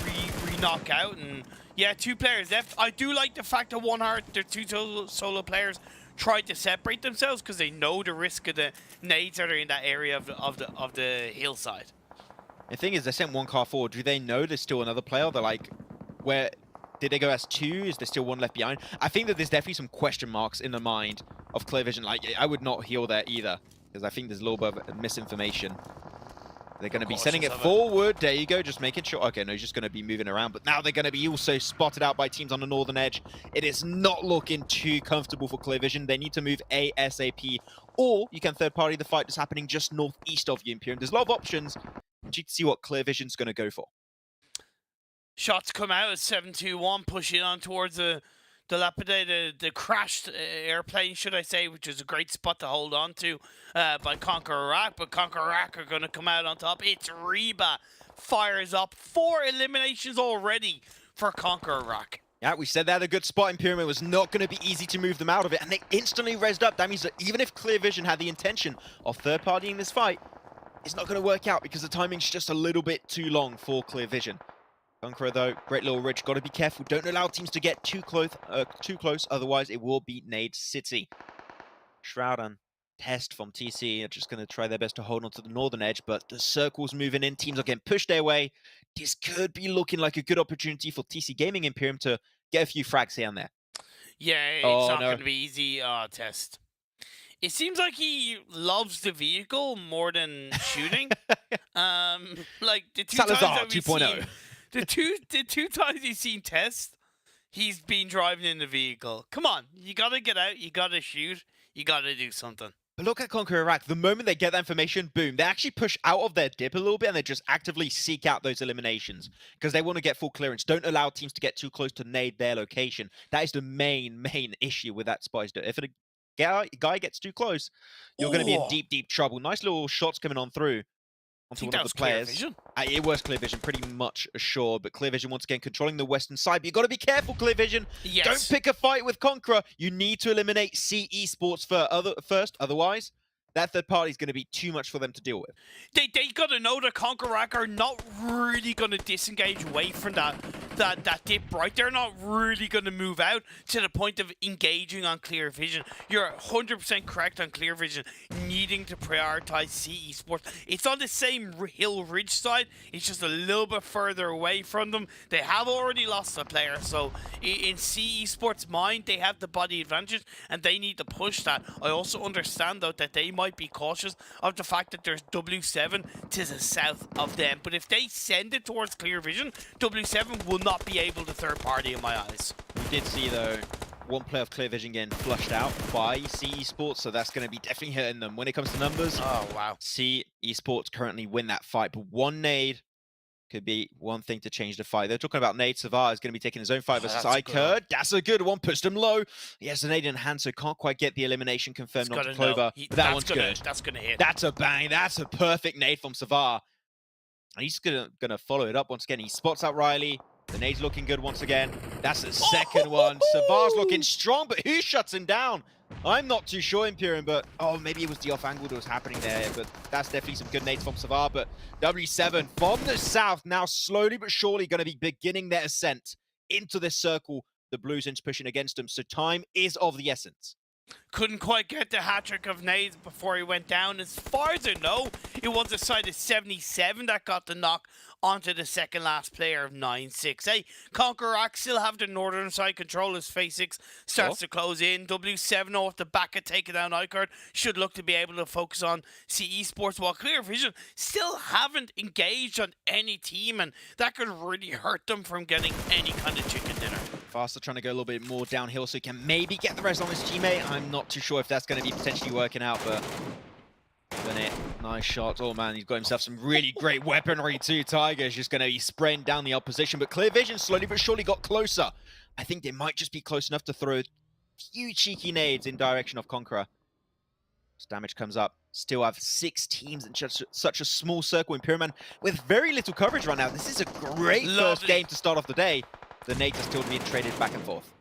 re-knock out, and yeah, 2 players left. I do like the fact that One Heart, their 2 solo players, tried to separate themselves because they know the risk of the nades that are in that area of the hillside. The thing is, they sent 1 car forward. Do they know there's still another player? They're like, where did they go as 2? Is there still 1 left behind? I think that there's definitely some question marks in the mind of Clear Vision. Like, I would not heal there either, because I think there's a little bit of misinformation. They're going to be sending it forward. There you go, just making sure. Okay, no, he's just going to be moving around. But now they're going to be also spotted out by teams on the northern edge. It is not looking too comfortable for Clear Vision. They need to move ASAP. Or you can third party the fight that's happening just northeast of you, Imperium. There's a lot of options. But you can see what Clear Vision's going to go for. Shots come out at 7-2-1, pushing on towards the the crashed airplane, should I say, which is a great spot to hold on to by Conquer Iraq. But Conquer Iraq are going to come out on top. It's Reba. Fires up. 4 eliminations already for Conquer Iraq. Yeah, we said they had a good spot. Imperium. It was not going to be easy to move them out of it, and they instantly rezzed up. That means that even if Clear Vision had the intention of third-partying this fight, it's not going to work out because the timing's just a little bit too long for Clear Vision. Conqueror, though, great little ridge. Got to be careful. Don't allow teams to get too close, otherwise it will be Nade City. Shroud and Test from TC are just going to try their best to hold on to the northern edge, but the circle's moving in. Teams are getting pushed their way. This could be looking like a good opportunity for TC Gaming Imperium to get a few frags here and there. Yeah, it's not going to be easy. Test. It seems like he loves the vehicle more than shooting. Like the two Salazar times that we've 2.0. seen, the two times he's seen Test, he's been driving in the vehicle. Come on, you gotta get out, you gotta shoot, you gotta do something. But look at Conquer Iraq. The moment they get that information, boom, they actually push out of their dip a little bit and they just actively seek out those eliminations because they want to get full clearance. Don't allow teams to get too close to nade their location. That is the main issue with that Spice. If a guy gets too close, you're going to be in deep trouble. Nice little shots coming on through onto one of the players. Vision. It was Clear Vision, pretty much assured, but Clear Vision once again controlling the western side. But you got to be careful, Clear Vision. Yes. Don't pick a fight with Conqueror. You need to eliminate C Esports first. Otherwise, that third party is going to be too much for them to deal with. They got to know that Conquerac are not really going to disengage away from that dip, right? They're not really going to move out to the point of engaging on Clear Vision. You're 100% correct on Clear Vision needing to prioritize C Esports. It's on the same hill ridge side. It's just a little bit further away from them. They have already lost a player, so in C Esports' mind, they have the body advantage, and they need to push that. I also understand, though, that they might be cautious of the fact that there's W7 to the south of them. But if they send it towards Clear Vision, W7 will not be able to third party in my eyes. We did see, though, one player of Clear Vision getting flushed out by C Esports, so that's going to be definitely hurting them. When it comes to numbers, oh wow, C Esports currently win that fight, but one nade could be one thing to change the fight. They're talking about Nade. Savar is going to be taking his own fight versus Iker. That's a good one. Pushed him low. He has the nade in hand, so can't quite get the elimination confirmed onto Clover. That one's good. That's going to hit. That's a bang. That's a perfect nade from Savar. And he's gonna follow it up once again. He spots out Riley. The nade's looking good once again. That's the second one. Savar's looking strong, but who shuts him down? I'm not too sure, Imperium, but maybe it was the off angle that was happening there. But that's definitely some good nades from Savar. But W7 from the south now slowly but surely going to be beginning their ascent into this circle. The Blues Inch pushing against them, so time is of the essence. Couldn't quite get the hat-trick of nades before he went down. As far as I know, it was a side of 77 that got the knock onto the second last player of 9-6. Hey, Conquerac still have the northern side control as Phase 6 starts to close in. W7 off the back of taking down Icard should look to be able to focus on C Esports, while Clear Vision still haven't engaged on any team, and that could really hurt them from getting any kind of chicken dinner. Faster trying to go a little bit more downhill so he can maybe get the rest on his teammate. I'm not too sure if that's going to be potentially working out, but Bennett, nice shot. Oh man, he's got himself some really great weaponry too. Tiger's just going to be spraying down the opposition, but Clear Vision slowly but surely got closer. I think they might just be close enough to throw a few cheeky nades in direction of Conqueror. As damage comes up, still have 6 teams in such a small circle. Imperium with very little coverage right now. This is a great first game to start off the day. The nades are still being traded back and forth.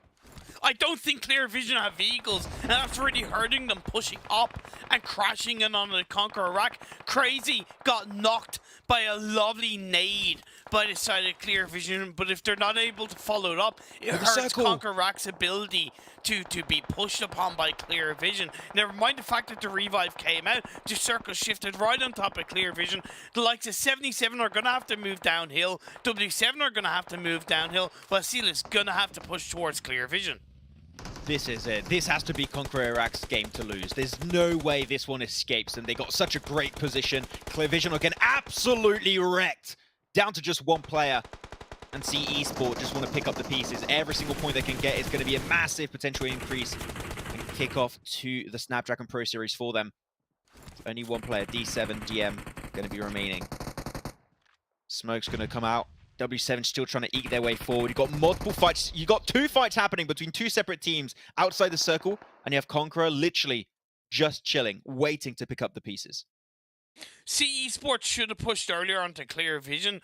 I don't think Clear Vision have vehicles, and that's really hurting them, pushing up and crashing in on the Conqueror rack. Crazy got knocked by a lovely nade by the side of Clear Vision, but if they're not able to follow it up, it hurts Conqueror rack's ability to be pushed upon by Clear Vision. Never mind the fact that the revive came out, the circle shifted right on top of Clear Vision. The likes of 77 are going to have to move downhill, W7 are going to have to move downhill, while Seal is going to have to push towards Clear Vision. This is it. This has to be Conqueror Iraq's game to lose. There's no way this one escapes them. They got such a great position. Clear Vision are getting absolutely wrecked. Down to just one player. And C Esports just want to pick up the pieces. Every single point they can get is going to be a massive potential increase and kick off to the Snapdragon Pro Series for them. Only one player, D7, DM, going to be remaining. Smoke's going to come out. W7 still trying to eke their way forward. You've got multiple fights. You've got 2 fights happening between 2 separate teams outside the circle. And you have Conqueror literally just chilling, waiting to pick up the pieces. C Esports should have pushed earlier onto Clear Vision,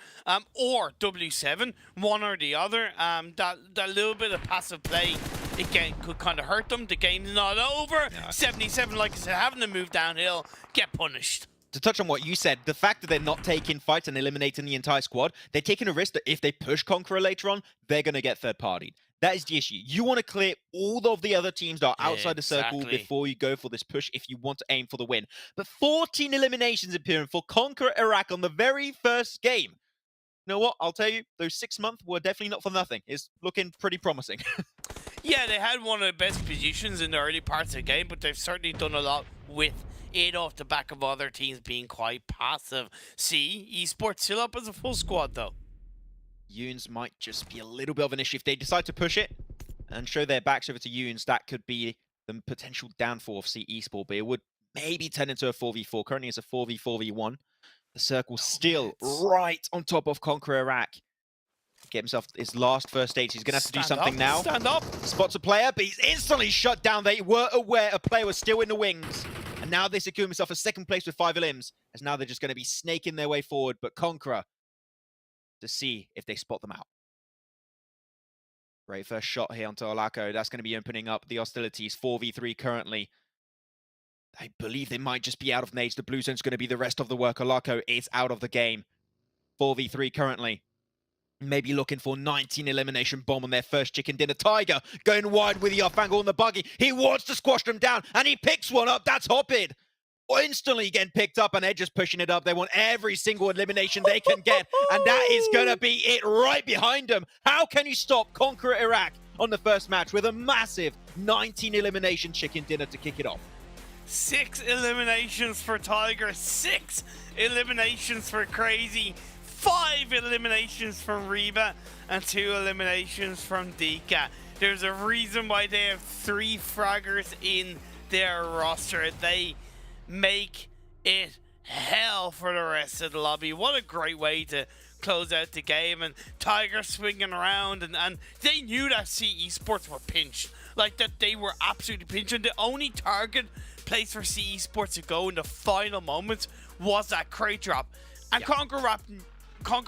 or W7, one or the other. That little bit of passive play, again, could kind of hurt them. The game's not over. Yeah. 77, like I said, having to move downhill, get punished. To touch on what you said, the fact that they're not taking fights and eliminating the entire squad, they're taking a risk that if they push Conqueror later on, they're going to get third-partied. That is the issue. You want to clear all of the other teams that are outside the circle before you go for this push if you want to aim for the win. But 14 eliminations appearing for Conqueror Iraq on the very first game. You know what? I'll tell you, those 6 months were definitely not for nothing. It's looking pretty promising. Yeah, they had one of the best positions in the early parts of the game, but they've certainly done a lot with it off the back of other teams being quite passive. See, Esports still up as a full squad, though. Yuns might just be a little bit of an issue. If they decide to push it and show their backs over to Yuns, that could be the potential downfall of C Esport, but it would maybe turn into a 4v4. Currently, it's a 4v4v1. The Circle still right on top of Conqueror Iraq. Get himself his last first stage. He's going to have to do something now. Stand up. Spots a player, but he's instantly shut down. They were aware a player was still in the wings. And now they secure himself a second place with 5 elims. As now they're just going to be snaking their way forward. But Conqueror to see if they spot them out. Great first shot here onto Olako. That's going to be opening up the hostilities. 4v3 currently. I believe they might just be out of nades. The blue zone's going to be the rest of the work. Olako is out of the game. 4v3 currently. Maybe looking for 19 elimination bomb on their first chicken dinner. Tiger going wide with the off angle on the buggy. He wants to squash them down, and he picks one up. That's Hoppid. Instantly getting picked up, and they're just pushing it up. They want every single elimination they can get, and that is going to be it right behind them. How can you stop Conqueror Iraq on the first match with a massive 19 elimination chicken dinner to kick it off? 6 eliminations for Tiger, 6 eliminations for Crazy, 5 eliminations from Reba, and 2 eliminations from Dika. There's a reason why they have 3 fraggers in their roster. They make it hell for the rest of the lobby. What a great way to close out the game. And Tiger swinging around, and they knew that C Esports were pinched. Like, that they were absolutely pinched. And the only target place for C Esports to go in the final moments was that crate drop. And Conqueror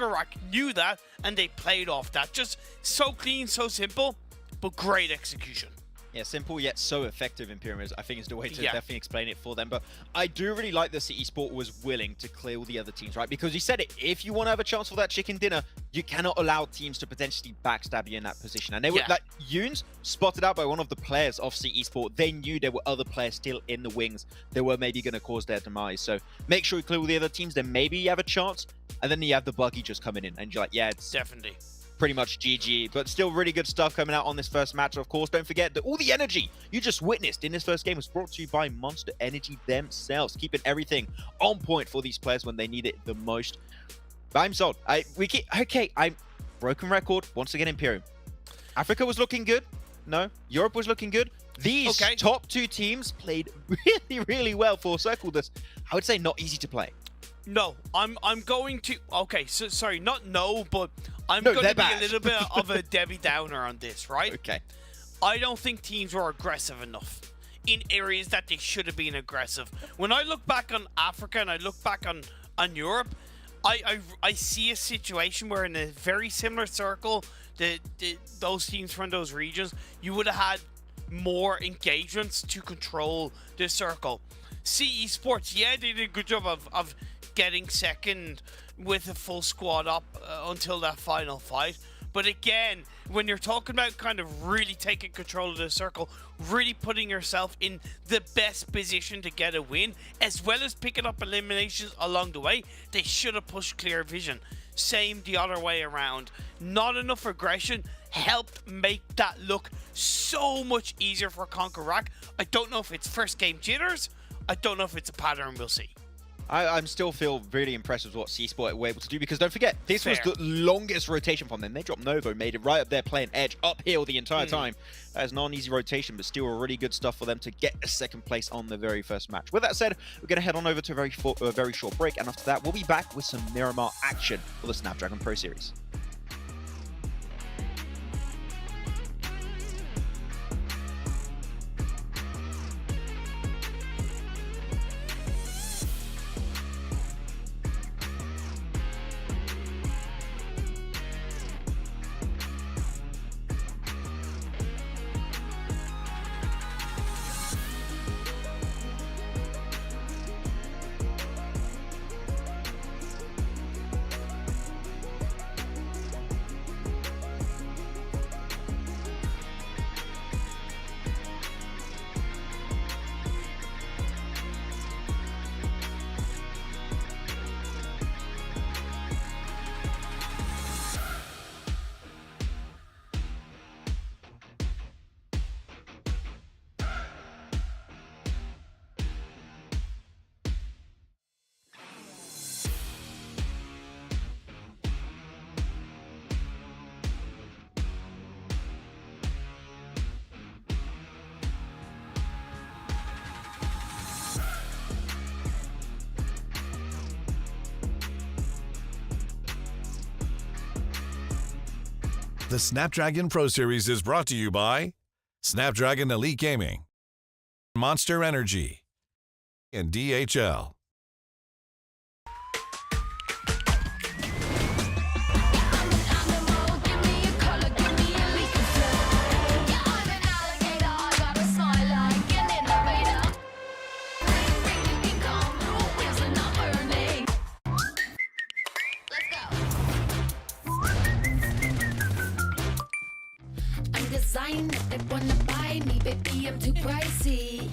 Rock knew that, and they played off that. Just so clean, so simple, but great execution. Yeah, simple yet so effective in Pyramids, I think is the way to definitely explain it for them. But I do really like that City Sport was willing to clear all the other teams, right? Because he said it, if you want to have a chance for that chicken dinner, you cannot allow teams to potentially backstab you in that position. And they were like, Yuns, spotted out by one of the players of City Sport. They knew there were other players still in the wings that were maybe going to cause their demise. So make sure you clear all the other teams, then maybe you have a chance. And then you have the buggy just coming in, and you're like, yeah, it's definitely pretty much GG, but still really good stuff coming out on this first match. Of course, don't forget that all the energy you just witnessed in this first game was brought to you by Monster Energy themselves, keeping everything on point for these players when they need it the most. But I'm sold. I'm broken record once again. Imperium, Africa was looking good. No, Europe was looking good. These top 2 teams played really, really well for Circle. This, I would say, not easy to play. No, I'm going to... Okay, so sorry, not no, but I'm going to be a little bit of a Debbie Downer on this, right? Okay. I don't think teams were aggressive enough in areas that they should have been aggressive. When I look back on Africa and I look back on Europe, I see a situation where in a very similar circle, those teams from those regions, you would have had more engagements to control the circle. CE Sports, yeah, they did a good job of getting second with a full squad up until that final fight. But again, when you're talking about kind of really taking control of the circle, really putting yourself in the best position to get a win, as well as picking up eliminations along the way, they should have pushed clear vision. Same the other way around. Not enough aggression helped make that look so much easier for Conquer Rock. I don't know if it's first game jitters. I don't know if it's a pattern. We'll see. I'm still feel really impressed with what C-Sport were able to do, because don't forget, this was the longest rotation from them. They dropped Novo, made it right up there playing edge, uphill the entire time. That is not an easy rotation, but still really good stuff for them to get a second place on the very first match. With that said, we're going to head on over to a very short break, and after that, we'll be back with some Miramar action for the Snapdragon Pro Series. The Snapdragon Pro Series is brought to you by Snapdragon Elite Gaming, Monster Energy, and DHL. Design if they wanna buy me, baby, I'm too pricey.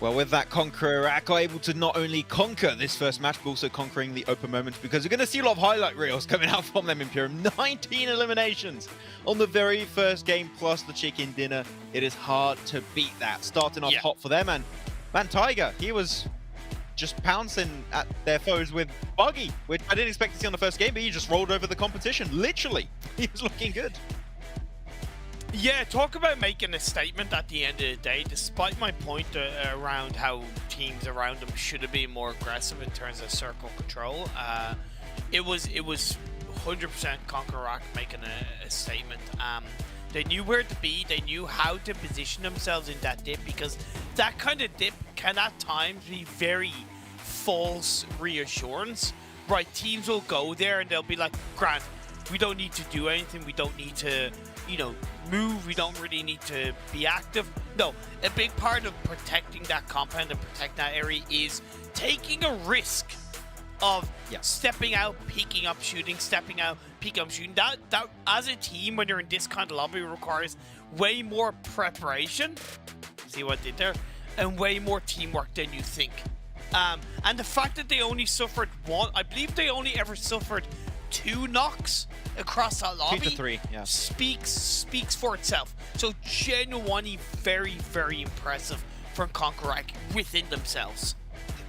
Well, with that Conqueror, Ako able to not only conquer this first match, but also conquering the open moments, because we're going to see a lot of highlight reels coming out from them, Imperium. 19 eliminations on the very first game, plus the chicken dinner. It is hard to beat that. Starting off hot for them, and man, Tiger, he was just pouncing at their foes with Buggy, which I didn't expect to see on the first game, but he just rolled over the competition, literally. He was looking good. Yeah, talk about making a statement at the end of the day. Despite my point around how teams around them should have been more aggressive in terms of circle control, it was 100% Conquer Rock making a statement. They knew where to be. They knew how to position themselves in that dip, because that kind of dip can at times be very false reassurance. Right, teams will go there and they'll be like, Grant, we don't need to do anything. We don't need to, move. We don't really need to be active. No, a big part of protecting that compound and protect that area is taking a risk of stepping out, peeking up, shooting, stepping out, peeking up, shooting. That as a team, when you're in this kind of lobby, requires way more preparation. See what I did there? And way more teamwork than you think. And the fact that they only suffered one, I believe they only ever suffered 2 knocks across that lobby. 2 to 3, yeah. Speaks for itself. So genuinely very, very impressive from Conquerac within themselves.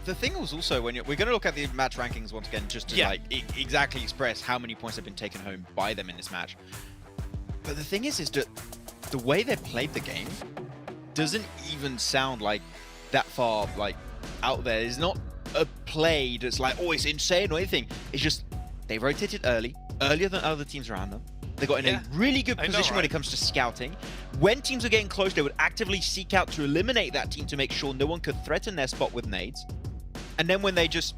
The thing was also, when we're going to look at the match rankings once again, just to exactly express how many points have been taken home by them in this match. But the thing is that the way they played the game doesn't even sound like that far out there. It's not a play that's like, oh, it's insane or anything. It's just they rotated earlier than other teams around them. They got in a really good position when it comes to scouting. When teams were getting close, they would actively seek out to eliminate that team to make sure no one could threaten their spot with nades. And then when they just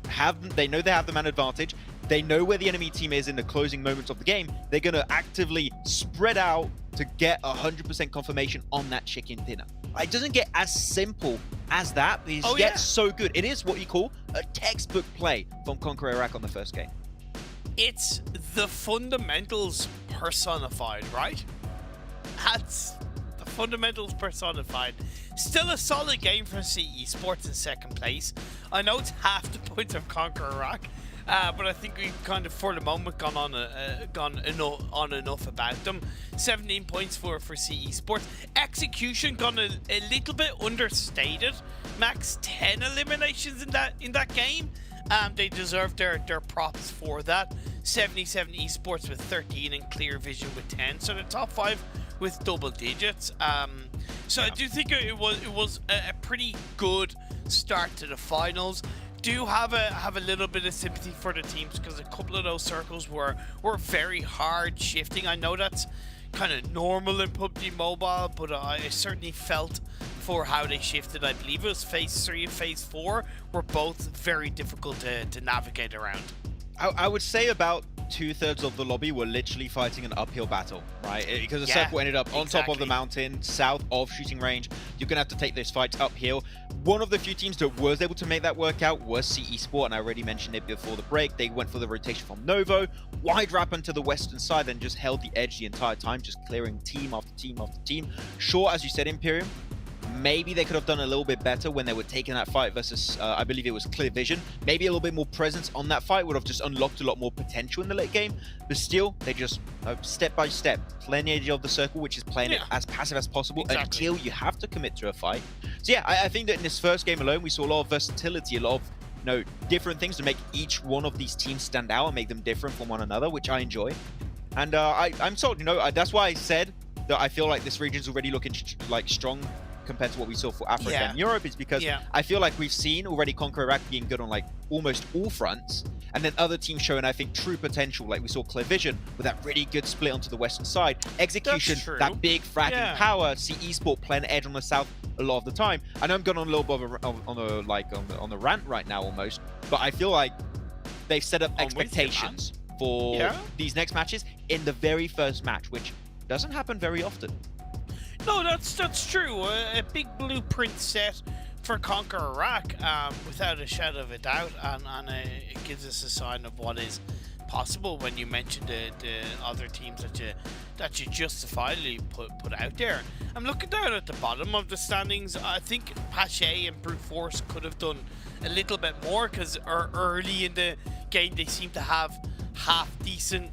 they know they have the man advantage, they know where the enemy team is in the closing moments of the game, they're going to actively spread out to get 100% confirmation on that chicken dinner. It doesn't get as simple as that, but it gets so good. It is what you call a textbook play from Conquer Iraq on the first game. It's the fundamentals personified, right? That's the fundamentals personified. Still a solid game from CE Esports in second place. I know it's half the points of Conquer Iraq, but I think we've kind of, for the moment, gone on enough about them. 17 points for CE Esports. Execution gone a little bit understated. Max 10 eliminations in that game. They deserve their props for that. 77 Esports with 13 and Clear Vision with 10. So the top 5 with double digits. So I do think it was a pretty good start to the finals. Do have a little bit of sympathy for the teams, because a couple of those circles were very hard shifting. I know that's kind of normal in PUBG Mobile, but I certainly felt for how they shifted. I believe it was phase 3 and phase 4 were both very difficult to navigate around. I would say about 2/3 of the lobby were literally fighting an uphill battle, right? Because the circle ended up on top of the mountain, south of shooting range. You're gonna have to take those fights uphill. One of the few teams that was able to make that work out was CE Sport, and I already mentioned it before the break. They went for the rotation from Novo, wide wrap into the western side, and just held the edge the entire time, just clearing team after team after team. Sure, as you said, Imperium, maybe they could have done a little bit better when they were taking that fight versus, I believe it was Clear Vision. Maybe a little bit more presence on that fight would have just unlocked a lot more potential in the late game. But still, they just, step by step, playing the edge of the circle, which is playing it as passive as possible until you have to commit to a fight. So yeah, I think that in this first game alone, we saw a lot of versatility, a lot of different things to make each one of these teams stand out and make them different from one another, which I enjoy. And I'm sold, that's why I said that I feel like this region's already looking strong compared to what we saw for Africa and Europe, is because I feel like we've seen already Conquer Iraq being good on almost all fronts, and then other teams showing, I think, true potential. Like we saw Clear Vision with that really good split onto the western side. Execution, that big fracking power. CE Sport playing edge on the south a lot of the time. I know I'm going on a little bit on the rant right now almost, but I feel like they've set up expectations for these next matches in the very first match, which doesn't happen very often. No, that's true. A big blueprint set for Conquer Iraq, without a shadow of a doubt, and it gives us a sign of what is possible when you mention the other teams that you justifiably put out there. I'm looking down at the bottom of the standings. I think Pache and Brute Force could have done a little bit more, because early in the game they seem to have half decent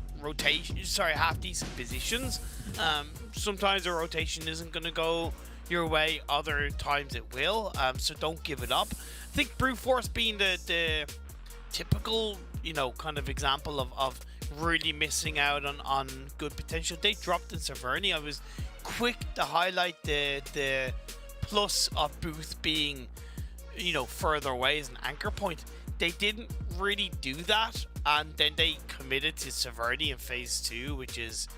positions. Sometimes a rotation isn't going to go your way, other times it will, so don't give it up. I think Brute Force being the typical, kind of example of really missing out on good potential. They dropped in Severny. I was quick to highlight the plus of Booth being, you know, further away as an anchor point. They didn't really do that, and then they committed to Severny in phase 2, which is,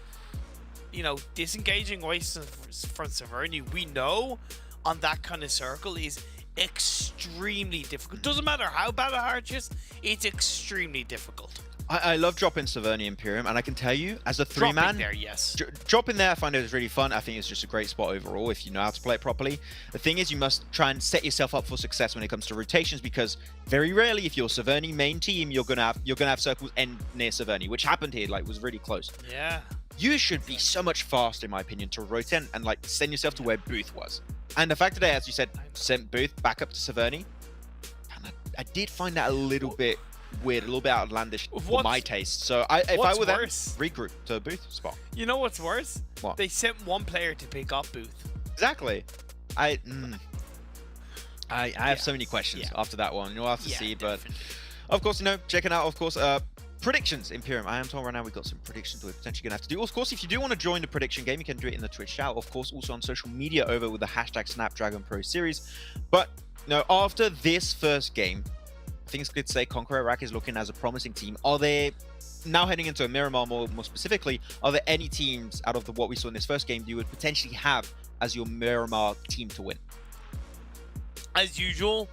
you know, disengaging away from Severny. We know on that kind of circle is extremely difficult. Doesn't matter how bad a heart is, it's extremely difficult. I love dropping Severny Imperium, and I can tell you, as a 3-man, there, yes. Dropping there, I find it is really fun. I think it's just a great spot overall if you know how to play it properly. The thing is, you must try and set yourself up for success when it comes to rotations, because very rarely, if you're Severny main team, you're gonna have circles end near Severny, which happened here. Like, was really close. Yeah. You should be so much faster, in my opinion, to rotate and like send yourself to where Booth was. And the fact that, as you said, sent Booth back up to Severny, and I did find that a little bit weird, a little bit outlandish for my taste. So if I were them, regroup to a Booth spot. You know what's worse? What? They sent one player to pick up Booth. Exactly. I have so many questions after that one. You'll have to see, but of course, you know, checking out, of course, predictions, Imperium. I am told right now we've got some predictions we're potentially going to have to do. Of course, if you do want to join the prediction game, you can do it in the Twitch chat. Of course, also on social media over with the hashtag Snapdragon Pro Series. But, you know, after this first game, I think it's good to say Conquer Iraq is looking as a promising team. Are there, now heading into Miramar more specifically, are there any teams out of what we saw in this first game you would potentially have as your Miramar team to win? As usual,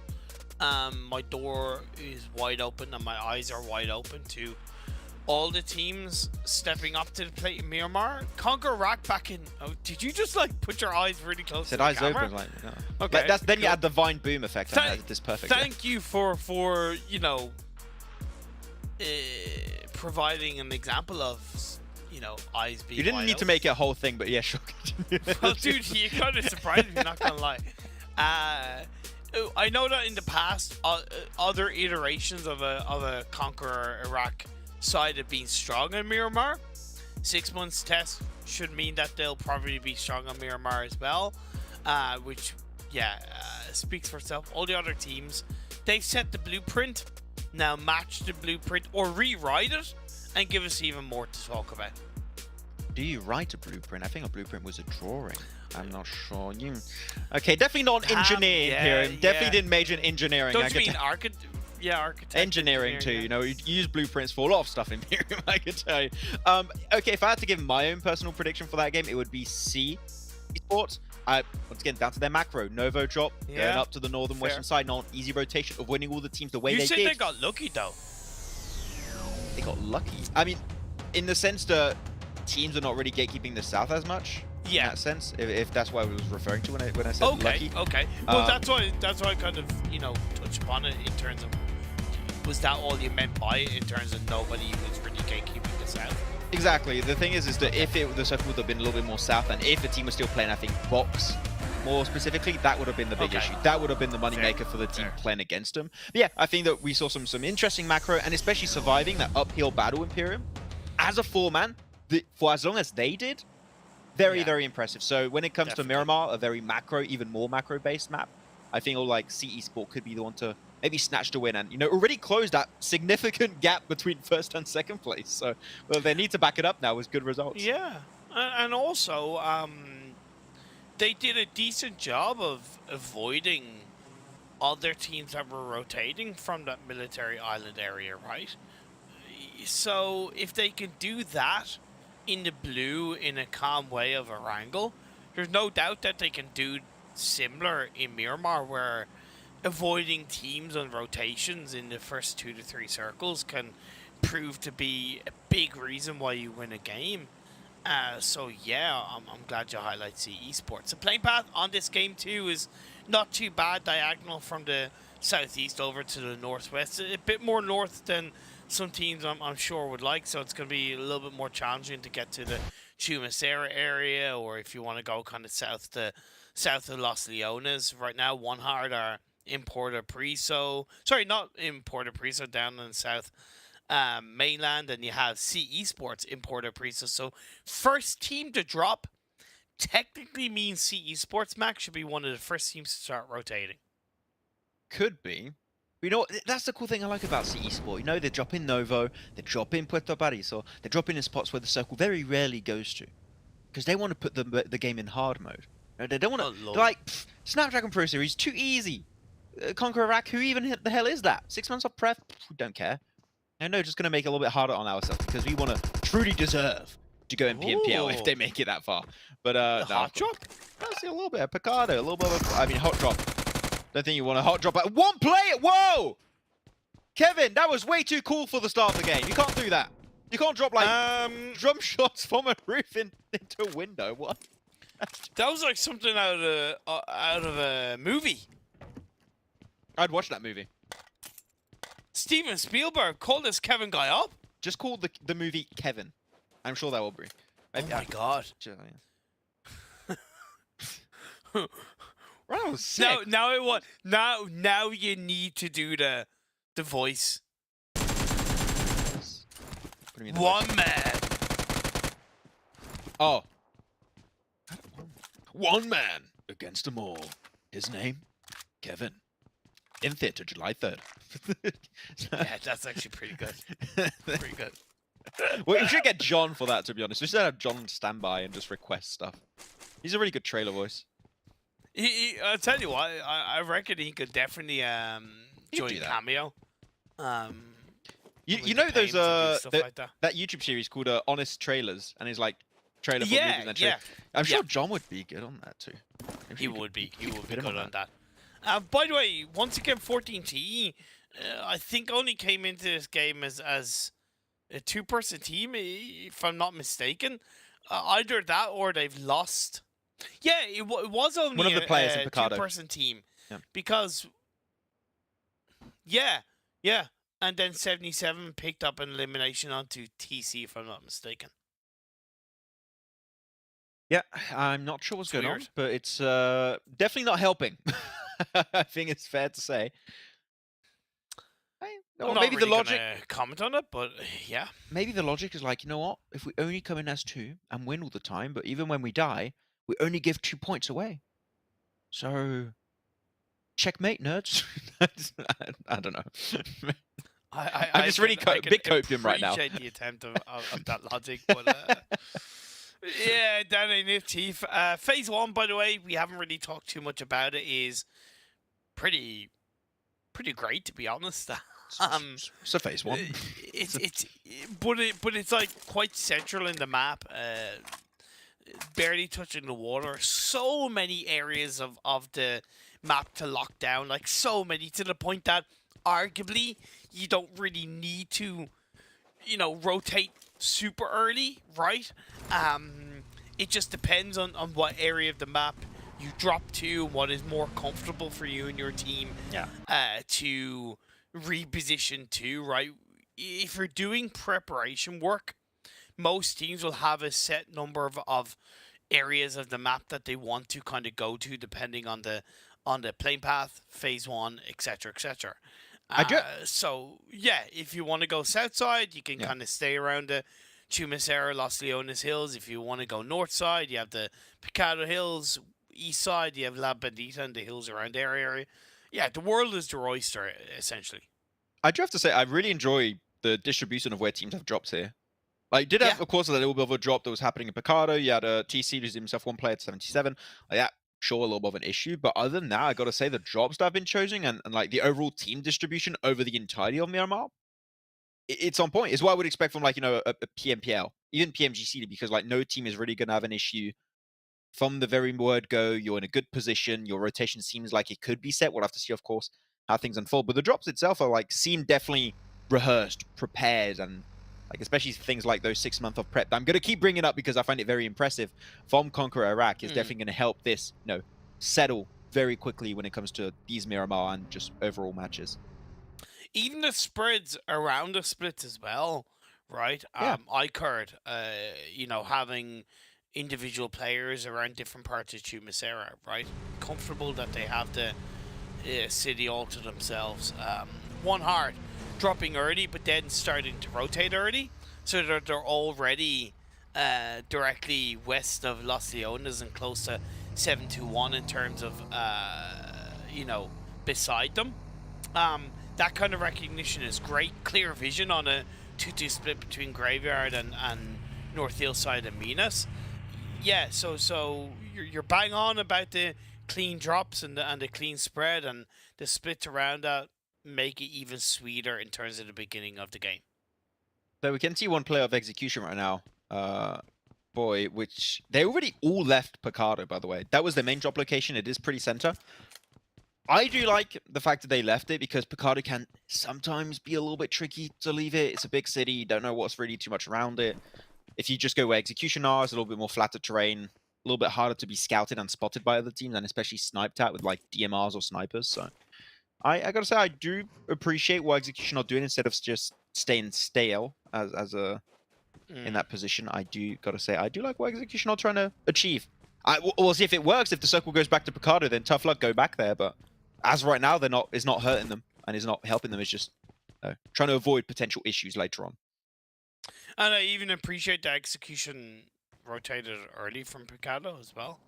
my door is wide open and my eyes are wide open to all the teams stepping up to the plate in Miramar. Conquer Iraq back in... Oh, did you just like put your eyes really close to the eyes camera? open, like, no. Okay. Like, then you add the Vine Boom effect and this perfect. Thank you for you know, providing an example of, you know, eyes being. You didn't need to make it a whole thing, but yeah, sure. Well, dude, you kind of surprised me, not gonna lie. I know that in the past, other iterations of a Conqueror Iraq side have been strong in Miramar. 6 months test should mean that they'll probably be strong on Miramar as well, which speaks for itself. All the other teams, they've set the blueprint. Now match the blueprint or rewrite it and give us even more to talk about. Do you write a blueprint? I think a blueprint was a drawing. I'm not sure. Okay, definitely not an engineer here. Definitely didn't major in engineering. Don't you mean architect? Engineering too. You know, you use blueprints for a lot of stuff in Imperium, I can tell you. Okay, if I had to give my own personal prediction for that game, it would be C Esports. Once again, down to their macro. Novo drop, going up to the northern western side, not an easy rotation of winning all the teams the way they did. You said they got lucky though. They got lucky. I mean, in the sense that teams are not really gatekeeping the south as much. Yeah. In that sense, if that's what I was referring to when I said lucky. Okay. Well, that's why I kind of, you know, touched upon it in terms of, was that all you meant by it in terms of nobody was really gatekeeping the south? Exactly. The thing is that if the circle would have been a little bit more south, and if the team was still playing, I think, box more specifically, that would have been the big issue. That would have been the moneymaker for the team playing against them. But yeah, I think that we saw some interesting macro, and especially surviving that uphill battle Imperium as a 4-man for as long as they did. Very impressive. So when it comes to Miramar, a very macro, even more macro-based map, I think all like CE Sport could be the one to maybe snatch the win and, you know, already close that significant gap between first and second place. So, well, they need to back it up now with good results. Yeah, and also, they did a decent job of avoiding other teams that were rotating from that military island area, right? So if they can do that in the blue in a calm way of a wrangle, there's no doubt that they can do similar in Miramar, where avoiding teams on rotations in the first 2 to 3 circles can prove to be a big reason why you win a game. So yeah, I'm glad you highlight CE Esports. The playing path on this game too is not too bad, diagonal from the southeast over to the northwest, a bit more north than some teams I'm sure would like, so it's going to be a little bit more challenging to get to the Chumacera area, or if you want to go kind of south of Los Leones. Right now, One Heart are in Puerto Priso. Sorry, not in Puerto Priso, down in the south mainland, and you have CE Sports in Puerto Priso. So first team to drop technically means CE Sports Max should be one of the first teams to start rotating. Could be. You know, that's the cool thing I like about CE Sport. You know, they drop in Novo, they drop in Puerto Pariso, they drop in spots where the circle very rarely goes to. because they want to put the game in hard mode. They don't want to. Oh, Lord. They're like, Snapdragon Pro Series, too easy. Conquer Iraq, who even the hell is that? 6 months off prep? We don't care. I know, just going to make it a little bit harder on ourselves because we want to truly deserve to go in PMPL if they make it that far. But The hot drop? I see a little bit of Picado, a little bit of, hot drop. Don't think you want a hot drop at one player. Whoa! Kevin, that was way too cool for the start of the game. You can't do that. You can't drop like drum shots from a roof into a window. What? That was like something out of a movie. I'd watch that movie. Steven Spielberg called this Kevin guy up. Just call the movie Kevin. I'm sure that will be. Oh my god. Round sick. Now you need to do the voice. What do you mean the One voice? man. Oh. One man against them all. His name, Kevin. In theater, July 3rd. Yeah, that's actually pretty good. Pretty good. Well, we should get John for that, to be honest. We should have John stand by and just request stuff. He's a really good trailer voice. I'll tell you what, I reckon he could definitely join do that. Cameo. You know those stuff like that. that YouTube series called Honest Trailers, and it's like trailer for Yeah, movies and yeah. I'm sure John would be good on that too. He would be put him good on on that. By the way, once again, 14T, I think only came into this game as a two-person team, if I'm not mistaken. Either that or they've lost. Yeah, it was only One of the players in a Picado. two-person team. Yeah. Because, yeah. And then 77 picked up an elimination onto TC, if I'm not mistaken. Yeah, I'm not sure what's going on, weird. but it's definitely not helping. I think it's fair to say. I'm Or not maybe really the logic. gonna comment on it, but yeah. Maybe the logic is like, you know what? If we only come in as 2 and win all the time, but even when we die, we only give 2 points away. So, checkmate, nerds. I don't know. I'm just really big copium right now. I appreciate the attempt of that logic, but yeah, that ain't it, Chief. Phase 1, by the way, we haven't really talked too much about it. Is pretty great, to be honest. So phase 1. But it's like quite central in the map. Barely touching the water. So many areas of the map to lock down. Like so many, to the point that arguably you don't really need to, rotate super early, right? It just depends on what area of the map you drop to, what is more comfortable for you and your team to reposition to, right? If you're doing preparation work, most teams will have a set number of areas of the map that they want to kind of go to, depending on the playing path, phase 1, etc., etc. So yeah, if you want to go south side, you can kind of stay around the Chumacera, Los Leones Hills. If you want to go north side, you have the Picado Hills. East side, you have La Bandita and the hills around their area. Yeah, the world is their oyster, essentially. I do have to say, I really enjoy the distribution of where teams have drops here. Like, did have, of course, a little bit of a drop that was happening in Picado. You had a TC losing himself 1 player to 77. Yeah, sure, a little bit of an issue. But other than that, I got to say, the drops that have been chosen and like the overall team distribution over the entirety of Miramar, it's on point. It's what I would expect from, like, a PMPL, even PMGC, because, like, no team is really going to have an issue. From the very word go, you're in a good position. Your rotation seems like it could be set. We'll have to see, of course, how things unfold. But the drops itself are seem definitely rehearsed, prepared, and especially things like those 6 months of prep. I'm going to keep bringing it up because I find it very impressive. From Conquer Iraq is definitely going to help this, settle very quickly when it comes to these Miramar and just overall matches. Even the spreads around the splits as well, right? Yeah. ICARD, having individual players around different parts of Chumacera, right? Comfortable that they have the city all to themselves. One hard, dropping early, but then starting to rotate early, so that they're already directly west of Los Leones and close to 721 in terms of, beside them. That kind of recognition is great. Clear vision on a 2-2 split between Graveyard and North Hillside and Minas. yeah, so you're bang on about the clean drops and the clean spread, and the splits around that make it even sweeter in terms of the beginning of the game. So we can see one player of execution right now. Boy, which they already all left Picardo, by the way. That was their main drop location. It is pretty center. I do like the fact that they left it because Picardo can sometimes be a little bit tricky to leave it. It's a big city. You don't know what's really too much around it. If you just go where execution are, it's a little bit more flatter terrain, a little bit harder to be scouted and spotted by other teams, and especially sniped at with like DMRs or snipers. So I gotta say, I do appreciate what execution are doing instead of just staying stale as a in that position. I do gotta say, I do like what execution are trying to achieve. We'll see if it works. If the circle goes back to Picardo, then tough luck, go back there. But as right now, it's not hurting them and is not helping them. It's just trying to avoid potential issues later on. And I even appreciate the execution rotated early from Picardo as well.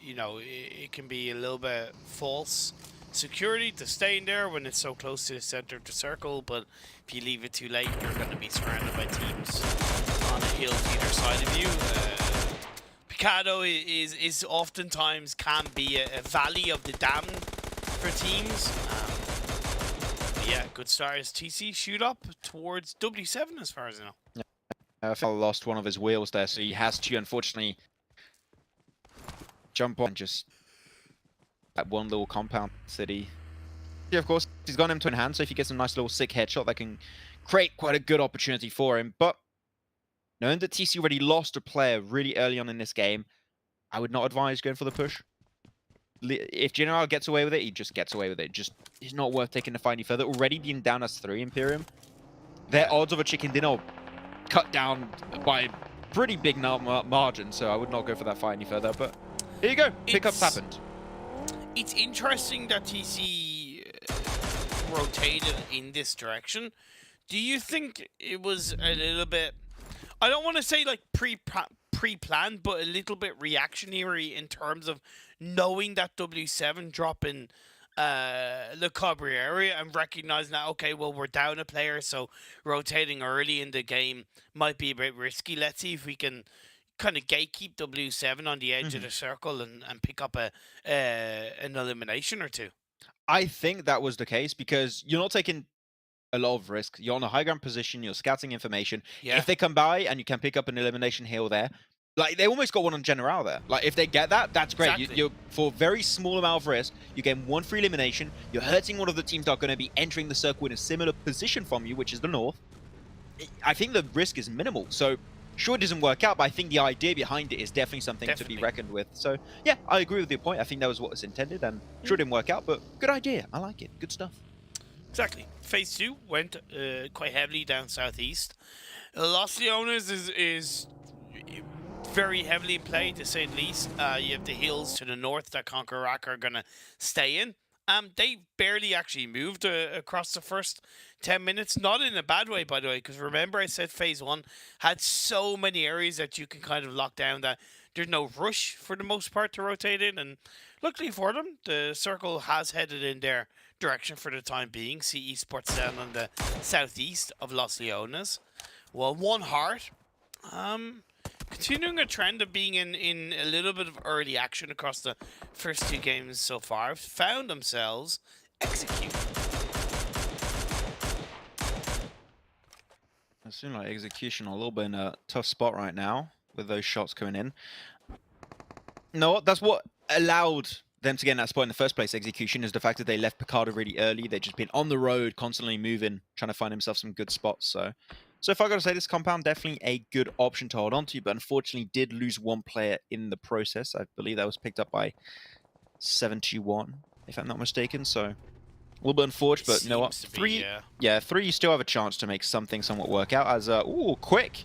You know, it can be a little bit false security to staying there when it's so close to the center of the circle, but if you leave it too late, you're going to be surrounded by teams on the hill either side of you. Picardo is oftentimes can be a valley of the damned for teams. Yeah, good start as TC shoot up towards W7 as far as I know. Yeah, Fell lost one of his wheels there, so he has to unfortunately jump on and just that one little compound city. Yeah, of course, he's got him to in hand, so if he gets a nice little sick headshot, that can create quite a good opportunity for him. But knowing that TC already lost a player really early on in this game, I would not advise going for the push. If General gets away with it, he just gets away with it. Just it's not worth taking the fight any further. Already being down as 3 Imperium, their odds of a chicken dinner cut down by a pretty big margin, so I would not go for that fight any further. But here you go, pickups happened. It's interesting that TC rotated in this direction. Do you think it was a little bit, I don't want to say like pre-planned, but a little bit reactionary in terms of knowing that W7 drop in Le Cabré area and recognizing that, okay, well, we're down a player, so rotating early in the game might be a bit risky. Let's see if we can kind of gatekeep W7 on the edge of the circle and pick up an elimination or two. I think that was the case because you're not taking a lot of risk. You're on a high ground position, you're scouting information. Yeah. If they come by and you can pick up an elimination here or there, like they almost got one on General there. Like if they get that, that's great. Exactly. You're for a very small amount of risk, you get one free elimination. You're hurting one of the teams that are going to be entering the circle in a similar position from you, which is the north. I think the risk is minimal. So sure, it doesn't work out, but I think the idea behind it is definitely something to be reckoned with. So yeah, I agree with your point. I think that was what was intended, and sure, it didn't work out, but good idea. I like it. Good stuff. Exactly. Phase 2 went quite heavily down southeast. Los Leones is very heavily in play, to say the least. You have the hills to the north that Conquer Rack are going to stay in. They barely actually moved across the first 10 minutes. Not in a bad way, by the way, because remember I said Phase 1 had so many areas that you can kind of lock down that there's no rush for the most part to rotate in. And luckily for them, the circle has headed in their direction for the time being. See Esports down on the southeast of Los Leones. Well, One Heart, continuing a trend of being in a little bit of early action across the first 2 games so far, found themselves executed. It seems like execution a little bit in a tough spot right now with those shots coming in. No, that's what allowed them to get in that spot in the first place. Execution is the fact that they left Picardo really early. They've just been on the road, constantly moving, trying to find themselves some good spots. So if I got to say, this compound definitely a good option to hold on to, but unfortunately did lose one player in the process. I believe that was picked up by 71, if I'm not mistaken. So a little bit unfortunate, but you know what? 3, you still have a chance to make something somewhat work out. As ooh, quick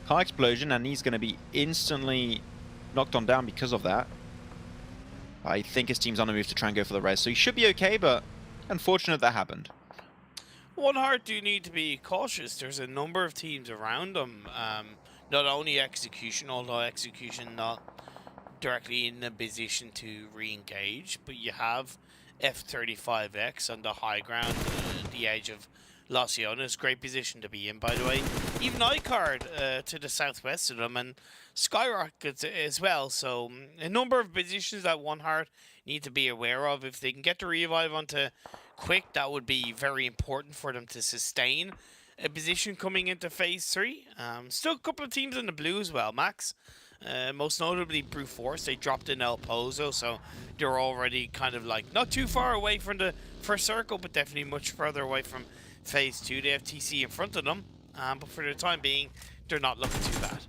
car explosion, and he's going to be instantly knocked on down because of that. I think his team's on the move to try and go for the res, so he should be okay, but unfortunate that happened. One Heart do need to be cautious. There's a number of teams around them. Not only Execution, although Execution not directly in a position to re-engage, but you have F-35X on the high ground, the edge of Los Leones. Great position to be in, by the way. Even iCard to the southwest of them, and Skyrockets as well. So a number of positions that One Heart need to be aware of. If they can get the revive onto quick, that would be very important for them to sustain a position coming into phase 3. Still a couple of teams in the blue as well, Max. Most notably Brute Force. They dropped in El Pozo, so they're already kind of like not too far away from the first circle, but definitely much further away from phase 2. They have TC in front of them, but for the time being, they're not looking too bad.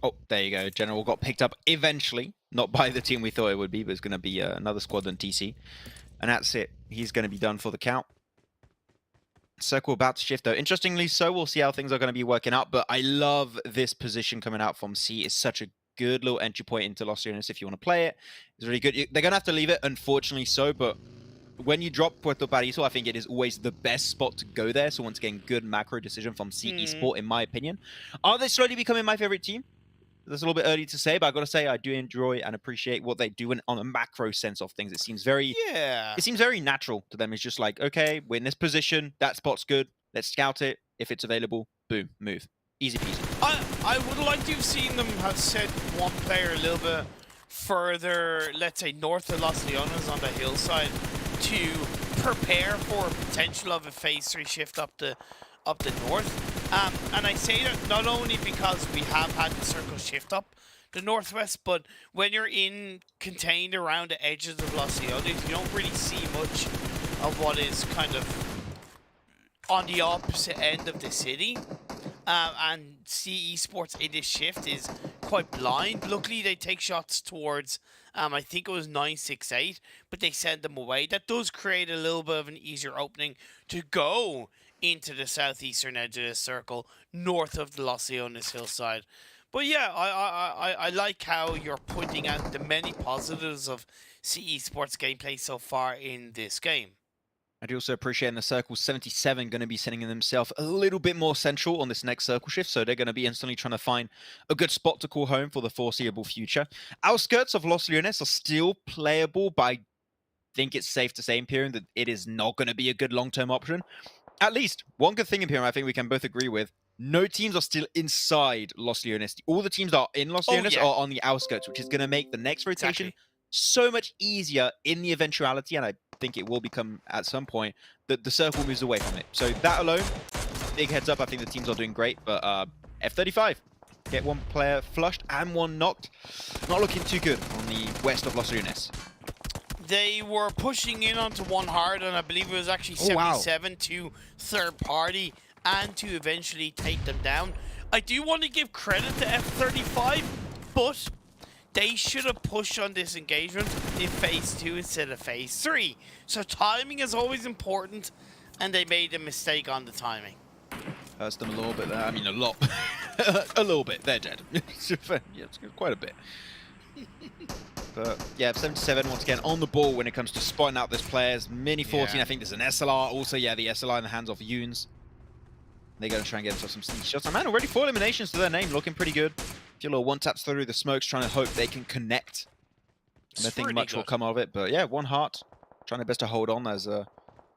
Oh, there you go. General got picked up eventually. Not by the team we thought it would be, but it's going to be another squad than TC. And that's it. He's going to be done for the count. Circle about to shift though. Interestingly so, we'll see how things are going to be working out, but I love this position coming out from C. It's such a good little entry point into Los Leones if you want to play it. It's really good. They're going to have to leave it, unfortunately so, but when you drop Puerto Paraiso, I think it is always the best spot to go there. So once again, good macro decision from C Esports, in my opinion. Are they slowly becoming my favorite team? That's a little bit early to say, but I got to say I do enjoy and appreciate what they do on a macro sense of things. It seems very, it seems very natural to them. It's just like, okay, we're in this position, that spot's good, let's scout it. If it's available, boom, move, easy peasy. I would like to have seen them have sent one player a little bit further, let's say north of Los Leones on the hillside, to prepare for potential of a phase 3 shift up the north. And I say that not only because we have had the circle shift up the northwest, but when you're contained around the edges of Los Leones, you don't really see much of what is kind of on the opposite end of the city. And C Esports in this shift is quite blind. Luckily, they take shots towards, I think it was 968, but they send them away. That does create a little bit of an easier opening to go into the southeastern edge of the circle, north of the Los Leones hillside. But yeah, I like how you're pointing out the many positives of C Esports gameplay so far in this game. I do also appreciate in the circle 77 going to be sending themselves a little bit more central on this next circle shift, so they're going to be instantly trying to find a good spot to call home for the foreseeable future. Outskirts of Los Leones are still playable, but I think it's safe to say, Imperium, that it is not going to be a good long-term option. At least, one good thing, Imperium, I think we can both agree with, no teams are still inside Los Leones. All the teams that are in Los Leones are on the outskirts, which is going to make the next rotation so much easier in the eventuality, and I think it will become, at some point, that the circle moves away from it. So that alone, big heads up. I think the teams are doing great, but F35, get one player flushed and one knocked. Not looking too good on the west of Los Leones. They were pushing in onto One Heart, and I believe it was actually 77 to third party, and to eventually take them down. I do want to give credit to F35, but they should have pushed on this engagement in phase 2 instead of phase 3. So timing is always important, and they made a mistake on the timing. Hurts them a little bit there. I mean, a lot. A little bit. They're dead. Yeah, it's quite a bit. But yeah, 77 once again on the ball when it comes to spotting out those players. Mini 14, I think there's an SLR. Also, yeah, the SLR in the hands of Yoons. They're going to try and get themselves some sneaky shots. And man, already 4 eliminations to their name, looking pretty good. A few little one-taps through the smokes, trying to hope they can connect. I don't think much will come out of it, but yeah, One Heart trying their best to hold on as the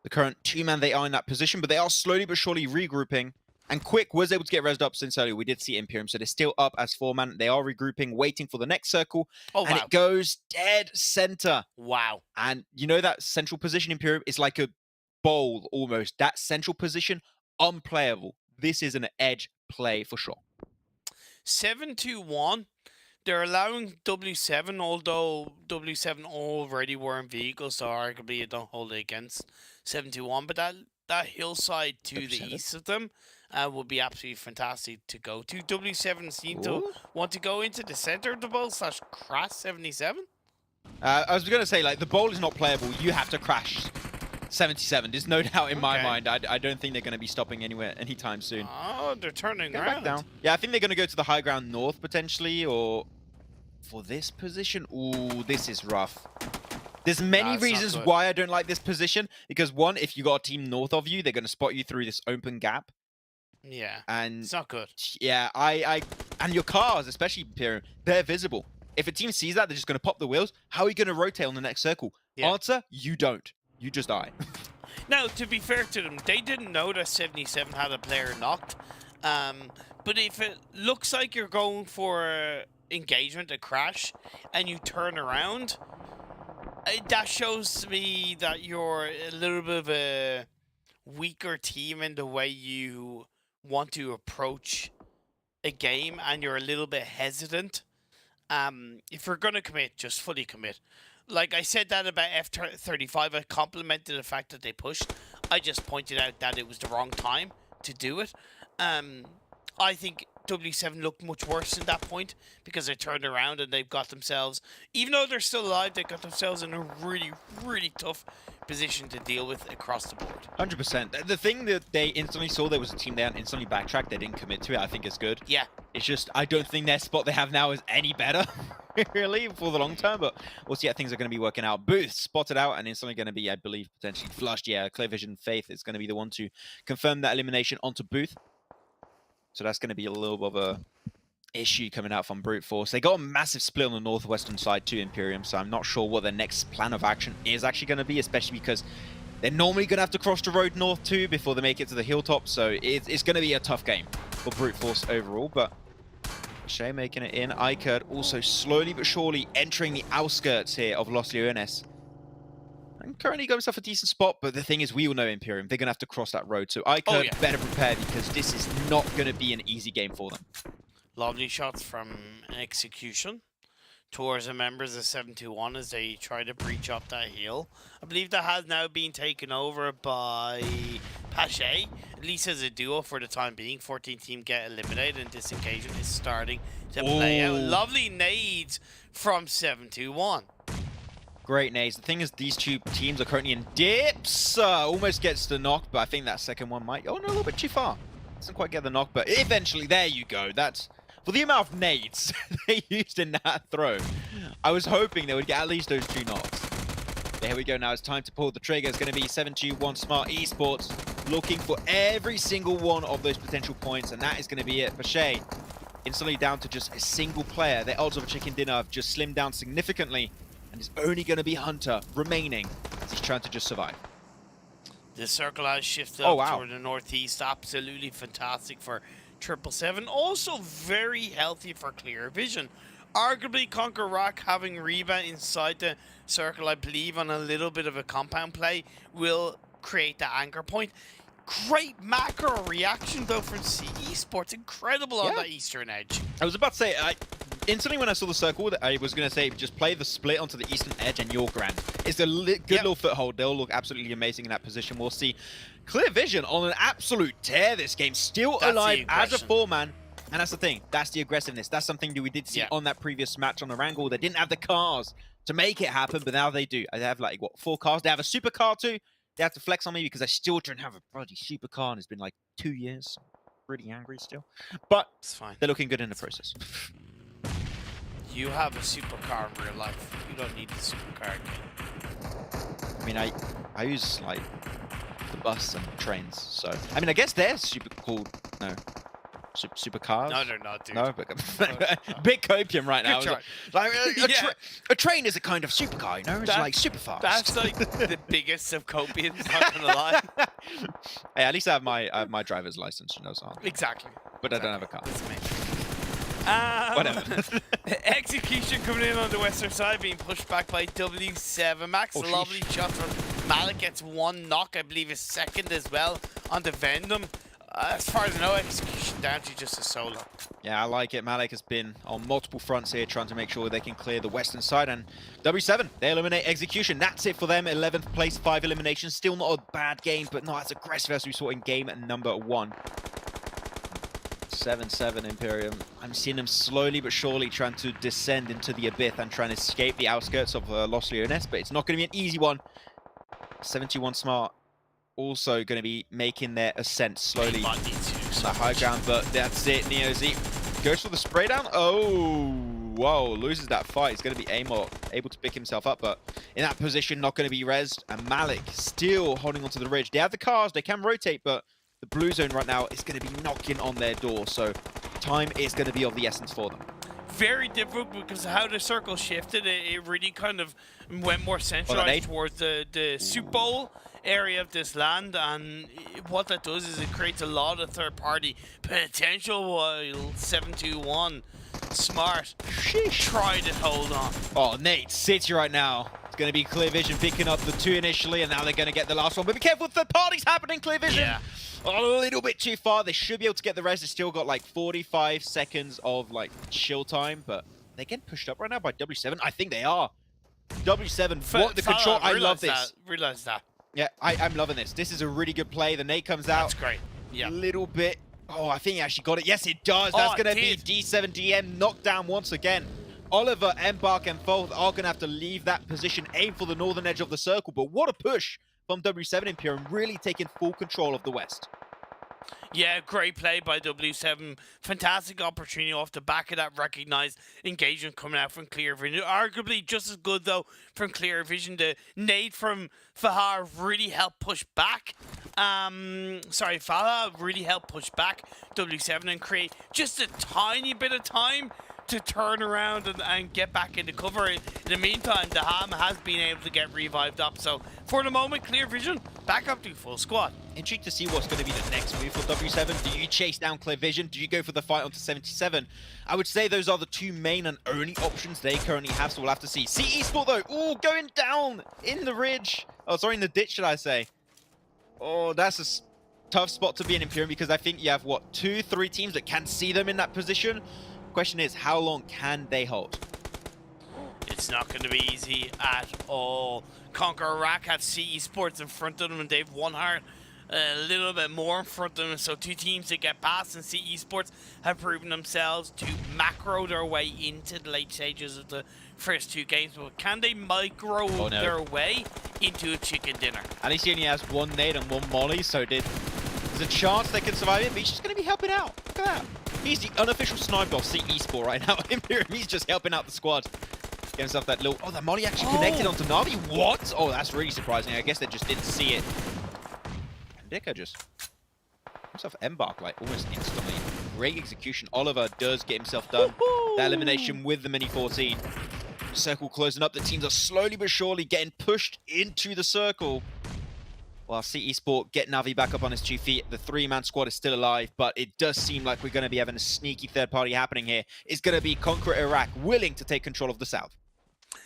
current 2-man they are in that position, but they are slowly but surely regrouping. And Quick was able to get rezzed up since earlier. We did see Imperium, so they're still up as 4-man. They are regrouping, waiting for the next circle. And it goes dead center. Wow. And you know that central position, Imperium, is like a bowl almost. That central position, unplayable. This is an edge play for sure. 7-2-1. They're allowing W7, although W7 already were in vehicles, so arguably you don't hold it against 7-2-1. But that hillside to W7? The east of them would be absolutely fantastic to go to. W7 seem to want to go into the center of the bowl / crash 77. I was going to say, like, the bowl is not playable. You have to crash 77. There's no doubt in my mind. I don't think they're going to be stopping anywhere anytime soon. Oh, they're turning around. Back down. Yeah, I think they're going to go to the high ground north potentially, or for this position. Ooh, this is rough. There's many reasons why I don't like this position. Because one, if you got a team north of you, they're going to spot you through this open gap. Yeah, and it's not good. Yeah, and your cars, especially Imperium, they're visible. If a team sees that, they're just going to pop the wheels. How are you going to rotate on the next circle? Answer, you don't. You just die. Now, to be fair to them, they didn't know that 77 had a player knocked. But if it looks like you're going for engagement, a crash, and you turn around, that shows to me that you're a little bit of a weaker team in the way you want to approach a game, and you're a little bit hesitant. If you're going to commit, just fully commit. Like I said that about F-35, I complimented the fact that they pushed. I just pointed out that it was the wrong time to do it. I think W7 looked much worse at that point because they turned around and they've got themselves, even though they're still alive, they got themselves in a really, really tough position to deal with across the board. 100%. The thing that they instantly saw, there was a team there and instantly backtracked. They didn't commit to it. I think it's good. Yeah. It's just, I don't think their spot they have now is any better, really, for the long term. But we'll see how things are going to be working out. Booth spotted out and instantly going to be, I believe, potentially flushed. Yeah, Clear Vision Faith is going to be the one to confirm that elimination onto Booth. So that's going to be a little bit of a issue coming out from Brute Force. They got a massive split on the northwestern side too, Imperium, so I'm not sure what their next plan of action is actually going to be, especially because they're normally going to have to cross the road north too before they make it to the hilltop, so it's going to be a tough game for Brute Force overall, but Shay making it in. Ikerd also slowly but surely entering the outskirts here of Los Leones. And currently got himself a decent spot, but the thing is, we all know Imperium, they're going to have to cross that road, so Ikerd better prepare because this is not going to be an easy game for them. Lovely shots from Execution towards the members of 721 as they try to breach up that hill. I believe that has now been taken over by Pache, at least as a duo for the time being. 14 team get eliminated and this engagement is starting to play out. Lovely nades from 721. Great nades. The thing is, these two teams are currently in dips. Almost gets the knock, but I think that second one might... Oh, no, a little bit too far. Doesn't quite get the knock, but eventually, there you go. That's... For the amount of nades they used in that throw, I was hoping they would get at least those 2 knocks. There we go now. It's time to pull the trigger. It's going to be 721 Smart Esports looking for every single one of those potential points, and that is going to be it for Shay. Instantly down to just a single player. Their odds of a chicken dinner have just slimmed down significantly. And it's only going to be Hunter remaining as he's trying to just survive. The circle has shifted up toward the northeast. Absolutely fantastic for 777. Also very healthy for Clear Vision. Arguably, Conquer Rock having Reba inside the circle, I believe, on a little bit of a compound play, will create that anchor point. Great macro reaction, though, from C Esports. Incredible on that eastern edge. I was about to say, instantly when I saw the circle, I was going to say, just play the split onto the eastern edge and you're grand. It's a good little foothold. They'll look absolutely amazing in that position. We'll see Clear Vision on an absolute tear this game. Still alive as a 4-man. And that's the thing. That's the aggressiveness. That's something that we did see on that previous match on the Wrangle. They didn't have the cars to make it happen, but now they do. They have, like, what, 4 cars? They have a supercar too. They have to flex on me because I still don't have a bloody supercar and it's been like 2 years. I'm pretty angry still. But it's fine. They're looking good in the process. You have a supercar in real life. You don't need the supercar again. I mean, I use, like, the bus and trains, so... I mean, I guess they're super cool. No. Supercars? No, they're not, dude. No, but big copium right now. Like, a train is a kind of supercar, you know? It's like super fast. That's like the biggest of copiums, not gonna lie. Hey, at least I have my driver's license, you know, so. Exactly. But I don't have a car. That's me. Whatever. Execution coming in on the western side, being pushed back by W7. Max, lovely shot from Malik, gets 1 knock, I believe his second as well on the Vendom. As far as I know, Execution down to just a solo. Yeah, I like it. Malik has been on multiple fronts here, trying to make sure they can clear the western side. And W7, they eliminate Execution. That's it for them. 11th place, 5 eliminations. Still not a bad game, but not as aggressive as we saw in game number 1. 7-7 Imperium. I'm seeing them slowly but surely trying to descend into the abyss and trying to escape the outskirts of Los Leones, but it's not going to be an easy one. 71 Smart also going to be making their ascent slowly. The high ground, but that's it. Neo Z goes for the spray down. Oh, whoa, loses that fight. He's going to be able to pick himself up, but in that position, not going to be rezzed. And Malik still holding onto the ridge. They have the cars, they can rotate, but the blue zone right now is going to be knocking on their door. So time is going to be of the essence for them. very difficult because how the circle shifted, it really kind of went more centralized towards the soup bowl area of this land, and what that does is it creates a lot of third-party potential while 721 Smart tried to hold on. Oh, Nate, City right now. It's going to be Clear Vision picking up the 2 initially, and now they're going to get the last one. But be careful, third parties happening, Clear Vision. Yeah. A little bit too far. They should be able to get the rest. They've still got like 45 seconds of like chill time, but they're getting pushed up right now by W7. I think they are. W7, what the control. I love this. Realize that. Yeah, I'm loving this. This is a really good play. The nade comes out. That's great. Yeah. A little bit. Oh, I think he actually got it. Yes, it does. That's going to be D7DM knocked down once again. Oliver, Embark, and Fold are going to have to leave that position, aim for the northern edge of the circle. But what a push from W7 Imperium, really taking full control of the West. Yeah, great play by W7. Fantastic opportunity off the back of that recognized engagement coming out from Clear Vision. Arguably just as good, though, from Clear Vision. The nade from Fahar really helped push back. Fahar really helped push back W7 and create just a tiny bit of time to turn around and get back into cover. In the meantime, the Ham has been able to get revived up. So for the moment, Clear Vision back up to full squad. Intrigued to see what's going to be the next move for W7. Do you chase down Clear Vision? Do you go for the fight onto 77? I would say those are the 2 main and only options they currently have, so we'll have to see. See Esport though, oh, going down in the ridge. Oh, sorry, in the ditch, should I say. Oh, that's a tough spot to be in Imperium because I think you have, what, 2-3 teams that can see them in that position. Question is, how long can they hold? It's not going to be easy at all. Conquer Iraq have CE Sports in front of them, and they've 1 heart a little bit more in front of them. So 2 teams that get past, and CE Sports have proven themselves to macro their way into the late stages of the first 2 games. But can they micro their way into a chicken dinner? At least he only has 1 nade and 1 molly, so there's a chance they can survive it, but he's just going to be helping out. Look at that. He's the unofficial sniper of CE Sport right now. Imperium, he's just helping out the squad. Get himself that little... Oh, that molly actually connected onto Na'Vi. What? Oh, that's really surprising. I guess they just didn't see it. And Dicko just... himself embark, like, almost instantly. Great execution. Oliver does get himself done. That elimination with the Mini 14. Circle closing up. The teams are slowly but surely getting pushed into the circle. While CE Sport get Navi back up on his 2 feet, the 3-man squad is still alive, but it does seem like we're going to be having a sneaky third party happening here. It's going to be Conquer Iraq willing to take control of the South.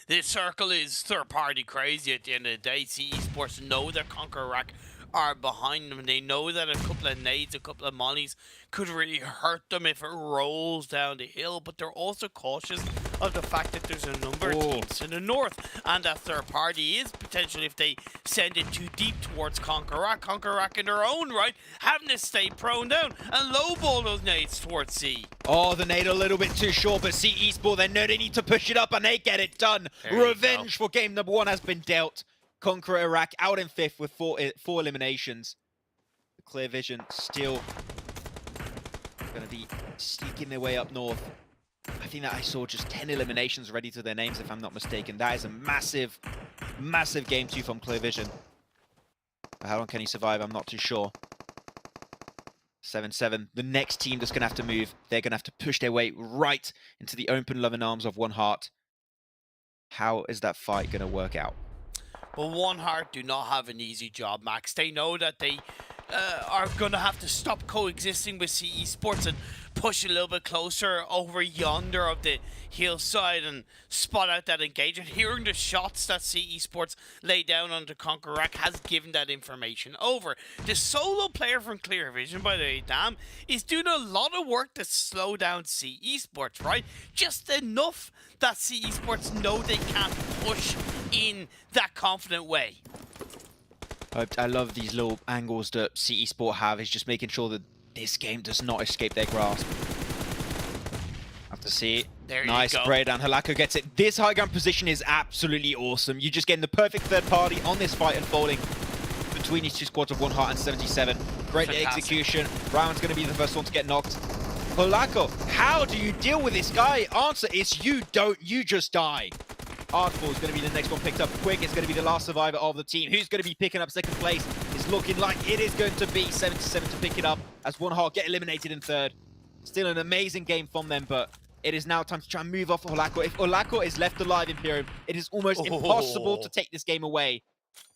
This circle is third party crazy at the end of the day. CE Sports know that Conquer Iraq are behind them. They know that a couple of nades, a couple of mollies could really hurt them if it rolls down the hill, but they're also cautious of the fact that there's a number of teams in the north, and that third party is potentially, if they send it too deep towards Conquer Iraq in their own right, having to stay prone down and lowball those nades towards C. Oh, the nade a little bit too short, but CE Sport, they know they need to push it up, and they get it done. Revenge for game number 1 has been dealt. Conquer Iraq out in 5th with 4 eliminations. Clear Vision still going to be sneaking their way up north. I think that I saw just 10 eliminations ready to their names, if I'm not mistaken. That is a massive, massive game 2 from Clear Vision. But how long can he survive? I'm not too sure. 7-7. The next team that's going to have to move, they're going to have to push their way right into the open loving arms of 1 heart. How is that fight going to work out? Well, 1 heart do not have an easy job, Max. They know that they are going to have to stop coexisting with CE Sports and push a little bit closer over yonder of the hillside and spot out that engagement. Hearing the shots that CE Sports lay down onto Conquer Iraq has given that information over. The solo player from Clear Vision, by the way, Dam, is doing a lot of work to slow down CE Sports, right? Just enough that CE Sports know they can't push in that confident way. I love these little angles that CE Sport have. Is just making sure that this game does not escape their grasp. Have to see it. There nice you go. spray down. Halako gets it. This high ground position is absolutely awesome. You're just getting the perfect third party on this fight unfolding between these 2 squads of 1 heart and 77. Great execution. Brown's going to be the first one to get knocked. Halako, how do you deal with this guy? Answer is you don't. You just die. Artful is going to be the next one picked up quick. It's going to be the last survivor of the team. Who's going to be picking up 2nd place? It's looking like it is going to be 77 to pick it up as 1 heart get eliminated in 3rd. Still an amazing game from them, but it is now time to try and move off Olako. If Olako is left alive, Imperium, it is almost impossible to take this game away.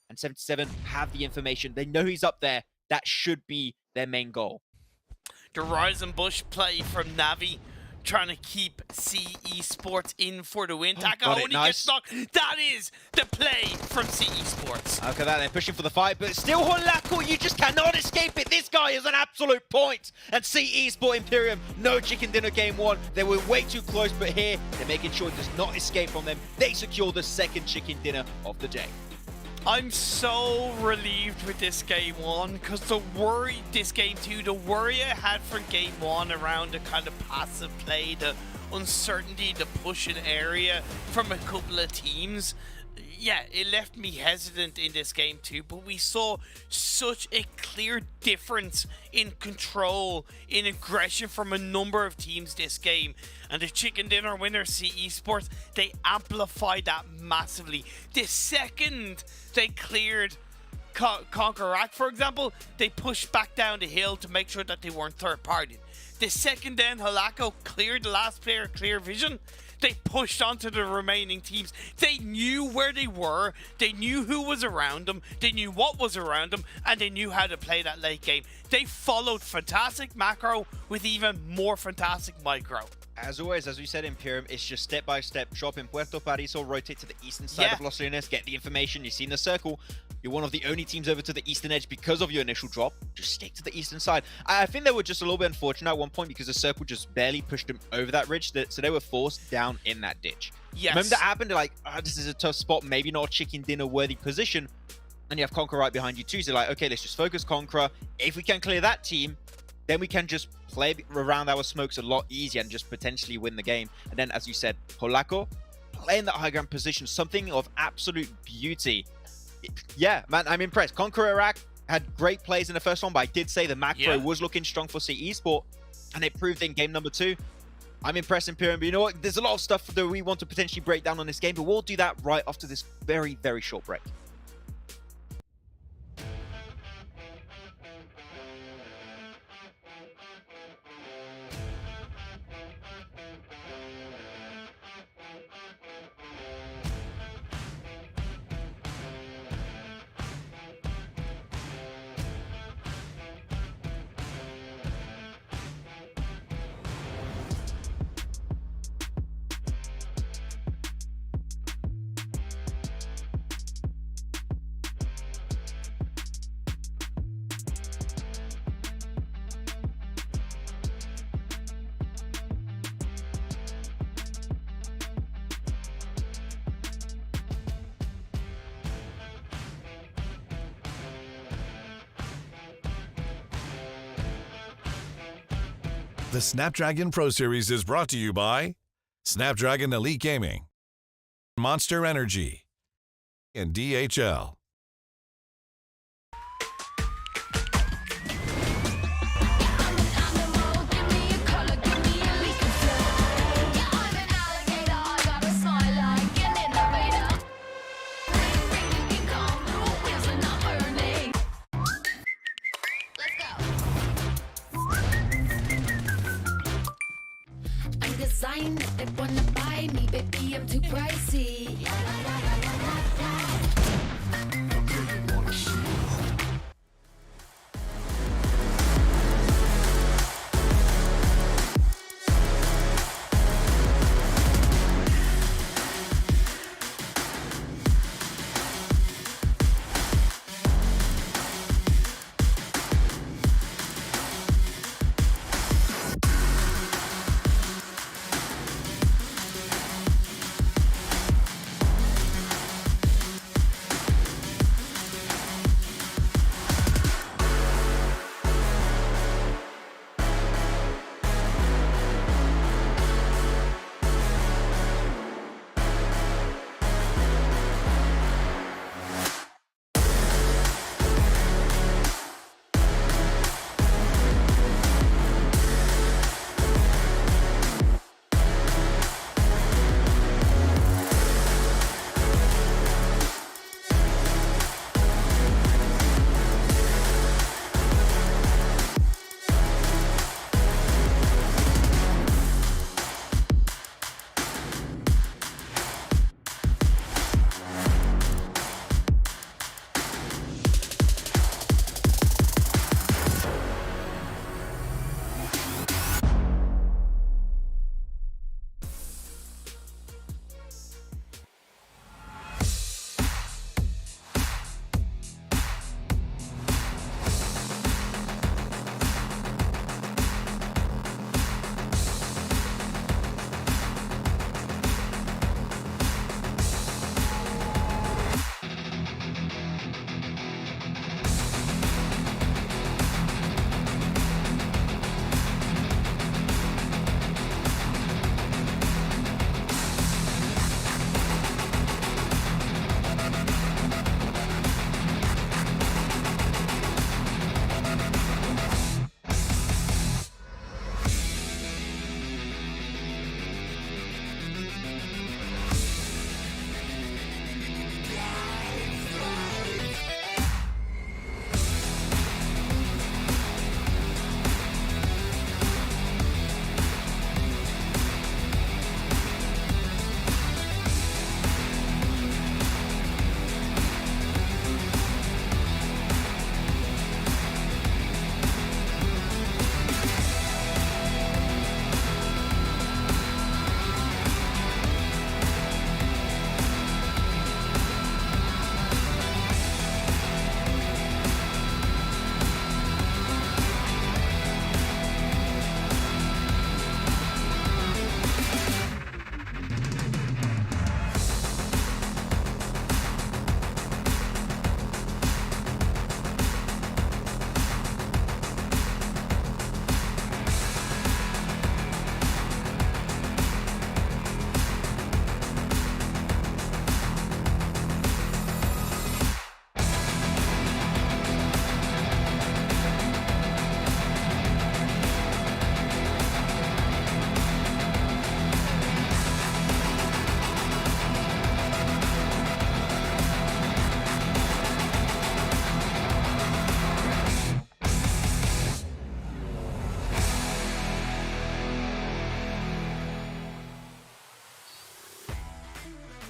And 77 have the information. They know he's up there. That should be their main goal. The Rise and Bush play from Navi, trying to keep Esports in for the win. Taka only gets knocked. That is the play from Esports. Look at that, they're pushing for the fight, but still Holako, you just cannot escape it. This guy is an absolute point. And Esport Imperium, no chicken dinner game one. They were way too close, but here, they're making sure it does not escape from them. They secure the second chicken dinner of the day. I'm so relieved with this game one, because the worry, this game two, the worry I had for game one around the kind of passive play, the uncertainty, the push in area from a couple of teams, yeah, it left me hesitant in this game too, but we saw such a clear difference in control, in aggression from a number of teams this game. And the chicken dinner winner, Esports, they amplified that massively. The second they cleared Conquerac, for example, they pushed back down the hill to make sure that they weren't third party. The second then Holako cleared the last player, clear vision, they pushed onto the remaining teams. They knew where they were, they knew who was around them, they knew what was around them, and they knew how to play that late game. They followed fantastic macro with even more fantastic micro. As always, as we said, Imperium, it's just step by step. Shop in Puerto Paraiso, rotate to the eastern side of Los Leones, get the information. You've seen the circle. You're one of the only teams over to the eastern edge because of your initial drop. Just stick to the eastern side. I think they were just a little bit unfortunate at one point because the circle just barely pushed them over that ridge, so they were forced down in that ditch. Yes. Remember that happened? They're like, this is a tough spot, maybe not a chicken dinner worthy position. And you have Conqueror right behind you too. So they're like, okay, let's just focus Conqueror. If we can clear that team, then we can just play around our smokes a lot easier and just potentially win the game. And then, as you said, Holako playing that high ground position, something of absolute beauty. Yeah, man, I'm impressed. Conqueror Iraq had great plays in the first one, but I did say the macro was looking strong for Esport, and it proved in game number 2. I'm impressed, Imperium, but you know what? There's a lot of stuff that we want to potentially break down on this game, but we'll do that right after this very, very short break. The Snapdragon Pro Series is brought to you by Snapdragon Elite Gaming, Monster Energy, and DHL. They wanna buy me, baby, I'm too pricey.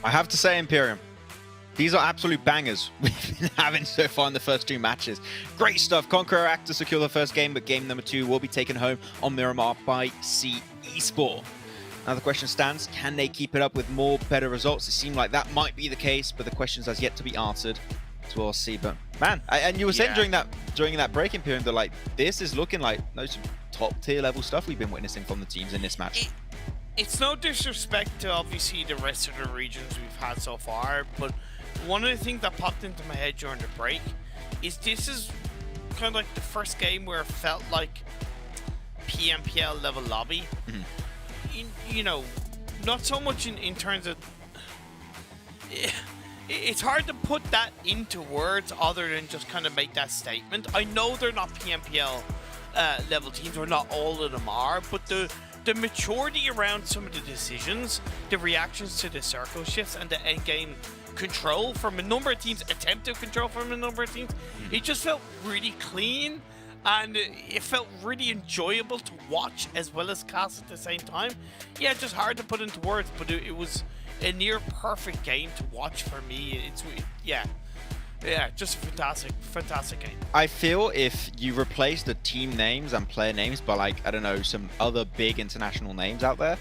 I have to say, Imperium, these are absolute bangers we've been having so far in the first 2 matches. Great stuff. Conqueror Act to secure the first game, but game number 2 will be taken home on Miramar by C Esports. Now the question stands, can they keep it up with more better results? It seemed like that might be the case, but the questions has yet to be answered. So we'll see. But man, and you were saying during that break, Imperium, that like this is looking like some top tier level stuff we've been witnessing from the teams in this match. It's no disrespect to obviously the rest of the regions we've had so far, but one of the things that popped into my head during the break is this is kind of like the first game where it felt like PMPL level lobby. You know, not so much in terms of... It's hard to put that into words other than just kind of make that statement. I know they're not PMPL level teams, or not all of them are, but the maturity around some of the decisions, the reactions to the circle shifts, and the end game control from a number of teams, attempted control from a number of teams, it just felt really clean, and it felt really enjoyable to watch as well as cast at the same time. Yeah, just hard to put into words, but it was a near perfect game to watch for me. It's just a fantastic game. I feel if you replace the team names and player names by, like, I don't know, some other big international names out there,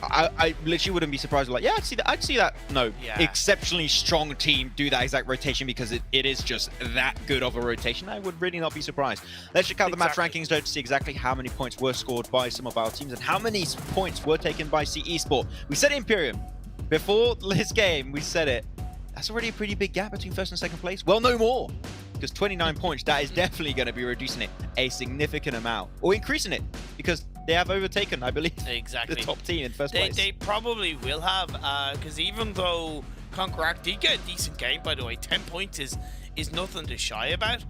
I literally wouldn't be surprised. Like, yeah, I'd see that. No, exceptionally strong team do that exact rotation because it is just that good of a rotation. I would really not be surprised. Let's check out the match rankings though to see exactly how many points were scored by some of our teams and how many points were taken by C Esports. We said Imperium before this game. We said it. That's already a pretty big gap between first and second place. Well, no more, because 29 points, that is definitely going to be reducing it a significant amount, or increasing it, because they have overtaken, I believe, the top team in first place. They probably will have, because even though Conqueror Act did get a decent game, by the way, 10 points is nothing to shy about.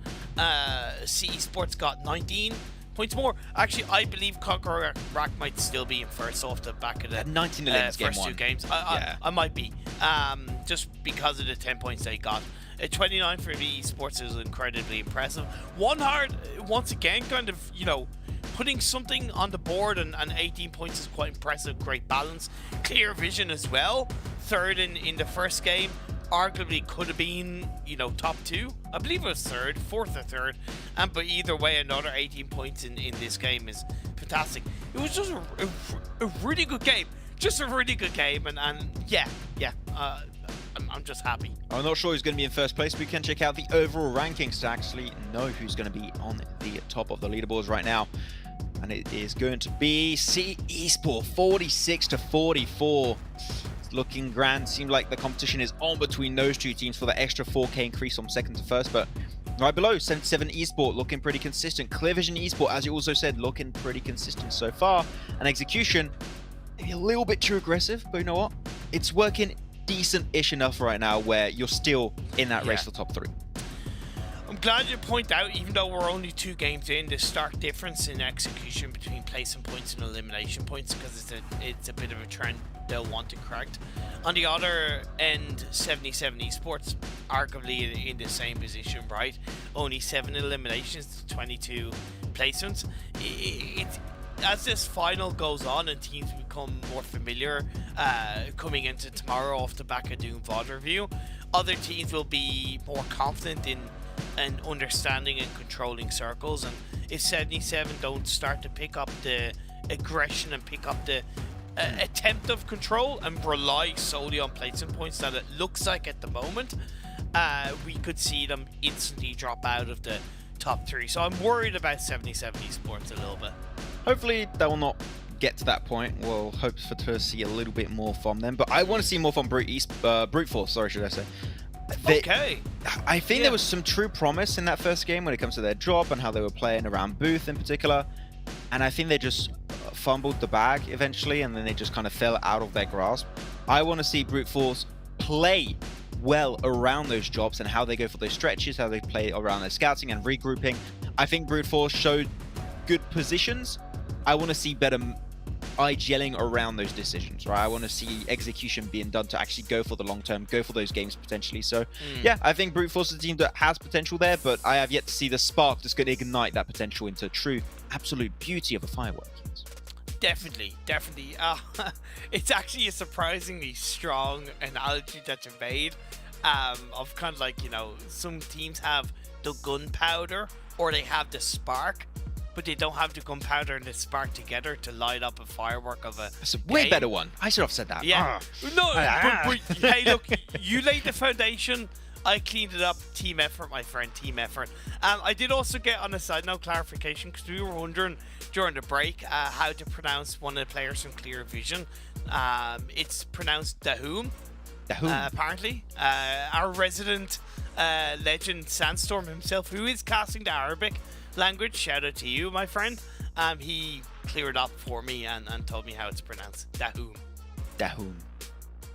C Esports got 19 points more. Actually, I believe Conqueror Act might still be in first off the back of the 19 first 2 games. I might be, just because of the 10 points they got. 29 for the Esports is incredibly impressive. Once again, kind of, you know, putting something on the board, and 18 points is quite impressive. Great balance, clear vision as well. Third in the first game, arguably could have been, you know, top 2. I believe it was fourth or third. But either way, another 18 points in this game is fantastic. It was just a really good game. Just a really good game, and I'm just happy. I'm not sure who's going to be in first place, but we can check out the overall rankings to actually know who's going to be on the top of the leaderboards right now. And it is going to be C Esports, 46 to 44. It's looking grand. Seems like the competition is on between those 2 teams for the extra 4K increase from second to first, but right below, 77 Esports looking pretty consistent. Clear Vision Esports, as you also said, looking pretty consistent so far. And Execution, maybe a little bit too aggressive, but you know what? It's working decent-ish enough right now where you're still in that race for top 3. I'm glad you point out, even though we're only 2 games in, the stark difference in execution between placing points and elimination points, because it's a bit of a trend they'll want to correct. On the other end, 77 Esports, arguably in the same position, right? Only 7 eliminations to 22 placements. As this final goes on and teams become more familiar coming into tomorrow off the back of Doom VOD review, other teams will be more confident in understanding and controlling circles. And if 77 don't start to pick up the aggression and pick up the attempt of control and rely solely on placement points that it looks like at the moment, we could see them instantly drop out of the top 3. So I'm worried about 77 Esports a little bit. Hopefully that will not get to that point. We'll hope to see a little bit more from them, but I want to see more from Brute Force, sorry, should I say. I think there was some true promise in that first game when it comes to their drop and how they were playing around Booth in particular, and I think they just fumbled the bag eventually, and then they just kind of fell out of their grasp. I want to see Brute Force play well around those drops and how they go for those stretches, how they play around their scouting and regrouping. I think Brute Force showed good positions. I want to see better IGLing around those decisions, right? I want to see execution being done to actually go for the long term, go for those games potentially. So yeah, I think Brute Force is a team that has potential there, but I have yet to see the spark that's going to ignite that potential into true absolute beauty of a firework. Definitely. It's actually a surprisingly strong analogy that you made. Of kind of like, you know, some teams have the gunpowder or they have the spark, but they don't have the gunpowder and the spark together to light up a firework of a It's a way game. better one. I should have said that. Yeah. No, but hey, look, you laid the foundation. I cleaned it up. Team effort, my friend. Team effort. I did also get, on a side note, clarification, because we were wondering during the break how to pronounce one of the players from Clear Vision. It's pronounced Dahoom. Apparently. Our resident legend, Sandstorm himself, who is casting the Arabic language, shout out to you, my friend. He cleared up for me and told me how it's pronounced. Dahoom. Dahoom.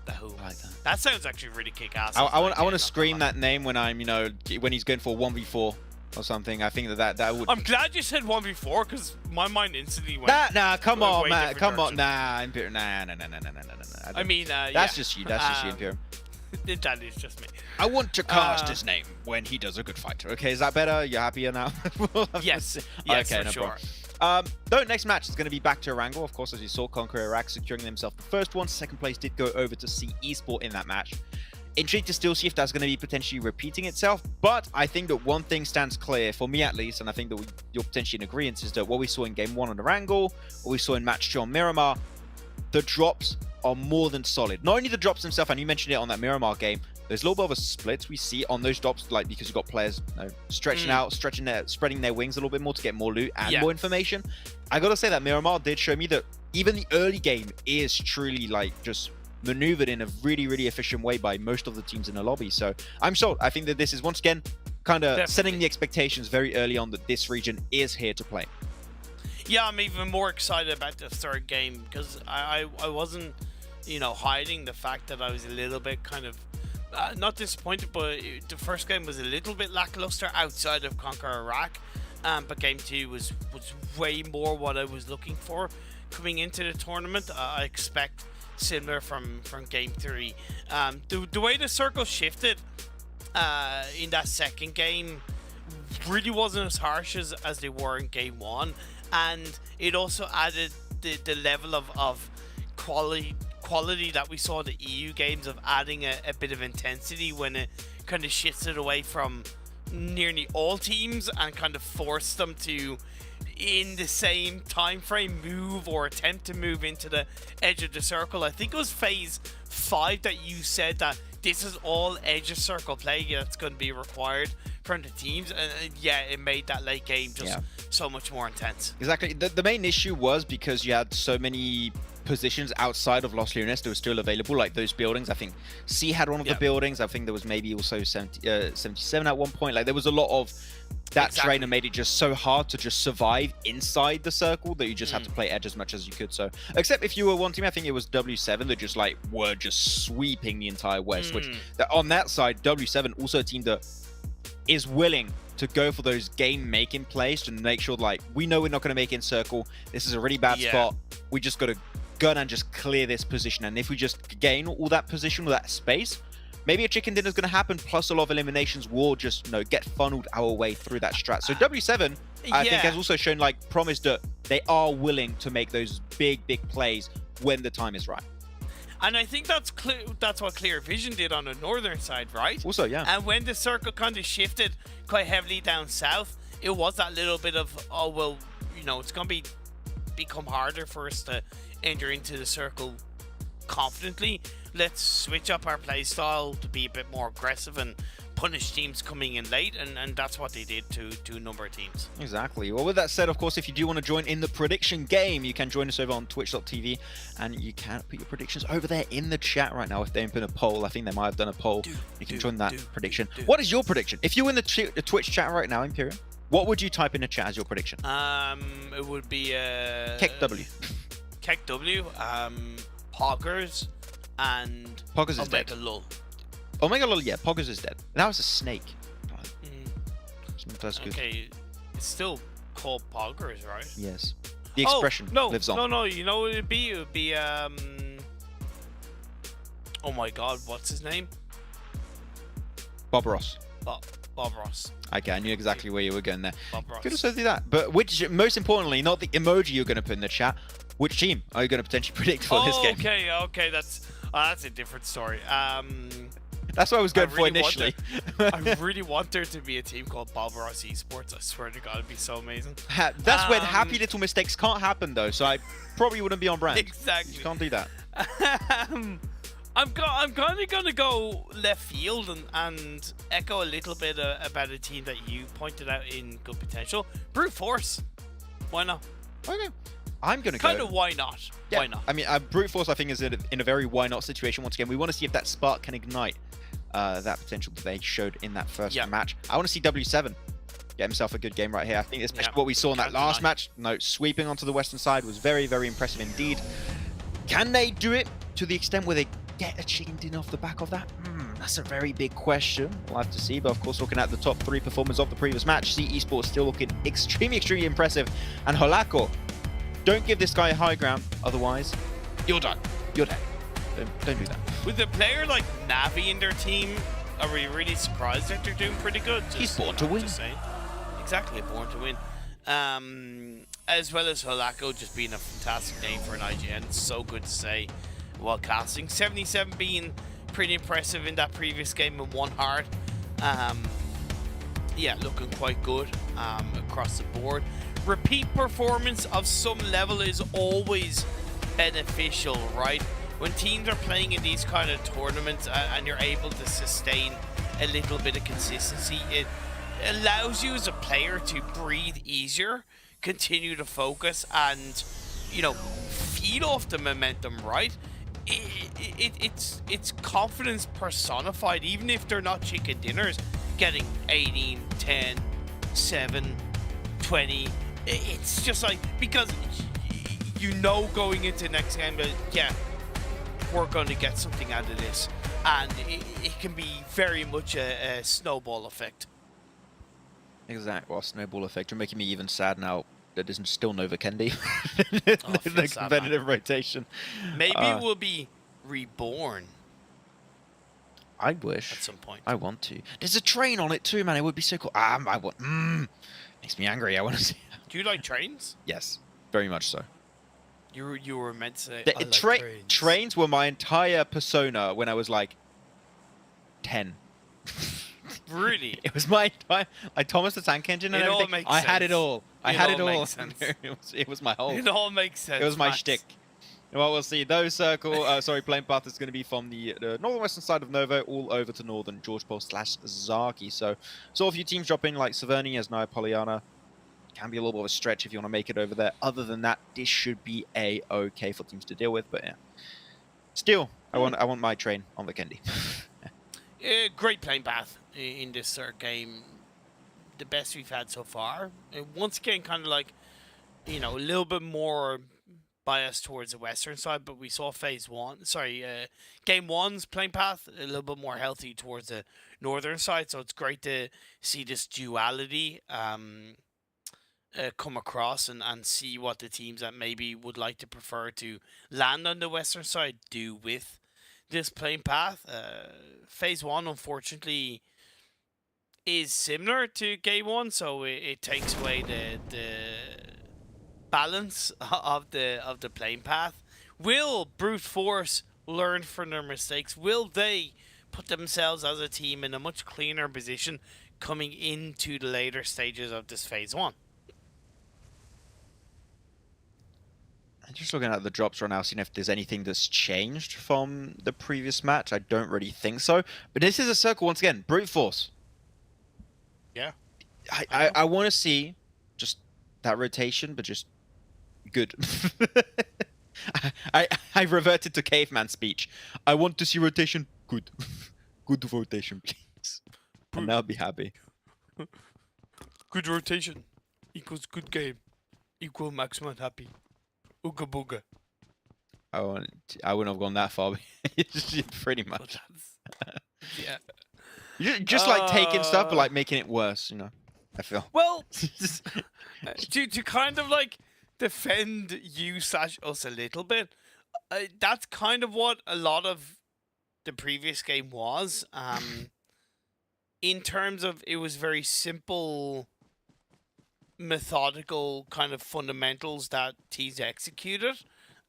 Dahoom. I like that. That sounds actually really kick-ass. I want to scream that name when I'm, you know, when he's going for 1v4 or something. I think that would. I'm glad you said 1v4 because my mind instantly went. Nah, come on, way man, different come on, direction. nah. I mean, That's just you. That's just you, Imperium. That is just me. I want to cast his name when he does a good fighter. Okay, is that better? You're happier now? Yes, okay, for no sure. problem. Though next match is going to be back to Erangel, of course, as you saw, Conquer Iraq securing themselves the first one. Second place did go over to see Esports in that match. Intrigued to still see if that's going to be potentially repeating itself, but I think that one thing stands clear, for me at least, and I think that you're potentially in agreement, is that what we saw in Game 1 on Erangel, what we saw in Match 2 on Miramar, the drops are more than solid. Not only the drops themselves, and you mentioned it on that Miramar game, there's a little bit of a split we see on those drops, like because you've got players, you know, stretching out, spreading their wings a little bit more to get more loot and more information. I gotta say that Miramar did show me that even the early game is truly like just maneuvered in a really, really efficient way by most of the teams in the lobby. So I'm sold. I think that this is once again kind of setting the expectations very early on that this region is here to play. Yeah, I'm even more excited about the third game because I wasn't, you know, hiding the fact that I was a little bit kind of not disappointed, but the first game was a little bit lackluster outside of Conquer Iraq, but game 2 was way more what I was looking for coming into the tournament. I expect similar from game 3. The way the circle shifted in that second game really wasn't as harsh as they were in game 1, and it also added the level of quality that we saw in the EU games of adding a bit of intensity when it kind of shifted away from nearly all teams and kind of forced them to, in the same time frame, move or attempt to move into the edge of the circle. I think it was phase 5 that you said that this is all edge of circle play that's going to be required from the teams, and yeah, it made that late game just so much more intense. Exactly. The main issue was because you had so many positions outside of Los Leones that were still available, like those buildings. I think C had one of the buildings. I think there was maybe also 77 at one point. Like there was a lot of that terrain that made it just so hard to just survive inside the circle that you just had to play edge as much as you could. So except if you were one team, I think it was W7 that just like were just sweeping the entire West, which on that side, W7 also a team that is willing to go for those game-making plays to make sure, like, we know we're not going to make it in circle. This is a really bad spot. We just got to gun and just clear this position. And if we just gain all that position, all that space, maybe a chicken dinner is going to happen. Plus, a lot of eliminations will just, you know, get funneled our way through that strat. So W7, I think, has also shown, like, promised that they are willing to make those big plays when the time is right. And I think that's what Clear Vision did on the northern side, right? Also, yeah. And when the circle kind of shifted quite heavily down south, it was that little bit of, oh, well, you know, it's going to become harder for us to enter into the circle confidently. Let's switch up our play style to be a bit more aggressive and punish teams coming in late, and that's what they did to a number of teams. Exactly. Well, with that said, of course, if you do want to join in the prediction game, you can join us over on twitch.tv, and you can put your predictions over there in the chat right now. If they open a poll, I think they might have done a poll. You can join that prediction. What is your prediction? If you're in the Twitch chat right now, Imperium, what would you type in the chat as your prediction? It would be Keck W. Keck W, Poggers, and Poggers is dead. Lull. Omega Lol, yeah, Poggers is dead. That was a snake. That's good. Okay, it's still called Poggers, right? Yes. The expression lives on. No, you know what it'd be? It would be, oh my god, what's his name? Bob Ross. Bob Ross. Okay, I knew exactly where you were going there. Bob Ross. Could also do that. But which, most importantly, not the emoji you're going to put in the chat. Which team are you going to potentially predict for this game? Okay, that's a different story. That's what I was going for initially. I really want there to be a team called Bob Ross Esports. I swear to God, it'd be so amazing. That's when happy little mistakes can't happen, though. So I probably wouldn't be on brand. Exactly. You can't do that. I'm kind of gonna go left field and echo a little bit about a team that you pointed out in good potential. Brute Force. Why not? Okay. I'm going to go... Kind of why not? Yeah. Why not? I mean, Brute Force, I think, is in a very why not situation once again. We want to see if that spark can ignite that potential that they showed in that first match. I want to see W7 get himself a good game right here. I think especially what we saw in that last match, sweeping onto the western side was very, very impressive indeed. Can they do it to the extent where they get a chicken dinner off the back of that? That's a very big question. We'll have to see. But of course, looking at the top 3 performers of the previous match, see Esports still looking extremely, extremely impressive. And Holako, don't give this guy a high ground, otherwise you're done. You're dead. Don't do that. With a player like Navi in their team, are we really surprised that they're doing pretty good? He's born to win. Exactly, born to win. As well as Holako just being a fantastic name for an IGN. It's so good to say while casting. 77 being pretty impressive in that previous game and 1 hard. Yeah, looking quite good across the board. Repeat performance of some level is always beneficial, right? When teams are playing in these kind of tournaments and you're able to sustain a little bit of consistency, it allows you as a player to breathe easier, continue to focus, and, you know, feed off the momentum, right? It's confidence personified, even if they're not chicken dinners. Getting 18, 10, 7, 20, it's just like, because you know going into next game that, yeah, we're going to get something out of this, and it can be very much a snowball effect. Exactly. Well, snowball effect. You're making me even sad now that there's still no Vikendi in the competitive rotation. Maybe it will be reborn. I wish. At some point. I want to. There's a train on it too, man. It would be so cool. I want. Makes me angry. I want to see. Do you like trains? Yes, very much so. You were meant to say. Trains were my entire persona when I was like 10. Really? It was my entire, like Thomas the Tank Engine and everything. All makes I sense. had it all. I had it all. Sense. It was my whole. It all makes sense. It was my Max. shtick. Well, we'll see. Those playing path is going to be from the northern western side of Novo all over to northern George Paul / Zaki. So saw a few teams drop in like Saverni, Esnai, Pollyanna. Can be a little bit of a stretch if you want to make it over there. Other than that, this should be okay for teams to deal with. But yeah, still, I want my train on the Kendi. Great playing path in this third game. The best we've had so far. Once again, kind of like, you know, a little bit more biased towards the western side, but we saw game one's playing path a little bit more healthy towards the northern side. So it's great to see this duality come across and see what the teams that maybe would like to prefer to land on the western side do with this playing path. Phase 1, unfortunately, is similar to game 1, so it takes away the balance of the playing path. Will Brute Force learn from their mistakes? Will they put themselves as a team in a much cleaner position coming into the later stages of this Phase 1? I'm just looking at the drops right now, seeing if there's anything that's changed from the previous match. I don't really think so. But this is a circle once again. Brute Force. Yeah. I want to see just that rotation, but just good. I reverted to caveman speech. I want to see rotation good. Good rotation, please. And I'll be happy. Good rotation equals good game equal maximum happy. Ooga booga. I wouldn't have gone that far. Pretty much. Yeah. Just like taking stuff, but like making it worse, you know. I feel. Well, to kind of like defend you / us a little bit, that's kind of what a lot of the previous game was. In terms of, it was very simple methodical kind of fundamentals that teams executed,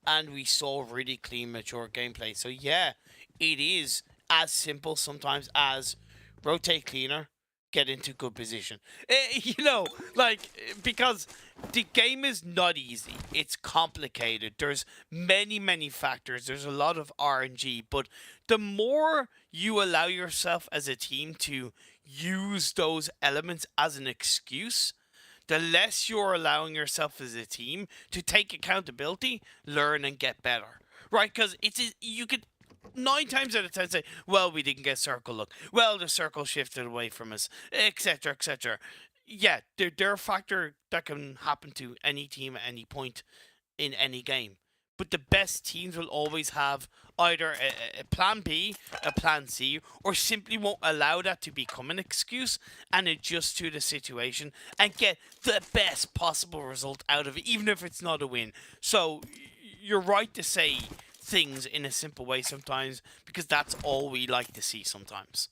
and we saw really clean, mature gameplay. So yeah, it is as simple sometimes as rotate cleaner, get into good position. You know, like, because the game is not easy. It's complicated. There's many factors. There's a lot of RNG, but the more you allow yourself as a team to use those elements as an excuse, the less you're allowing yourself as a team to take accountability, learn, and get better. Right? Because you could 9 times out of 10 say, well, we didn't get circle look. Well, the circle shifted away from us, etc., etc. Yeah, they're a factor that can happen to any team at any point in any game. But the best teams will always have either a plan B, a plan C, or simply won't allow that to become an excuse and adjust to the situation and get the best possible result out of it, even if it's not a win. So you're right to say things in a simple way sometimes, because that's all we like to see sometimes.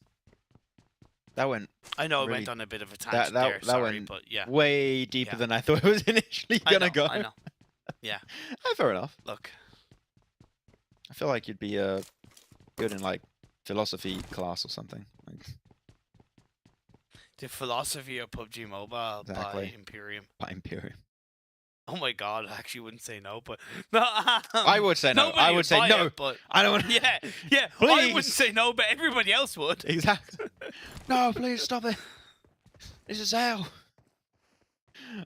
That went. I know really, I went on a bit of a tangent that there, sorry, went but yeah. way deeper than I thought it was initially gonna go. I know. Yeah. Fair enough. Look, I feel like you'd be good in like philosophy class or something. Like, the philosophy of PUBG Mobile by Exactly. Imperium. by Imperium. Oh my god, I actually wouldn't say no, but no, I would say no. nobody I would say buy no. it, but I don't want to. yeah, I Please. wouldn't say no, but everybody else would. Exactly. No, please stop it. This is hell.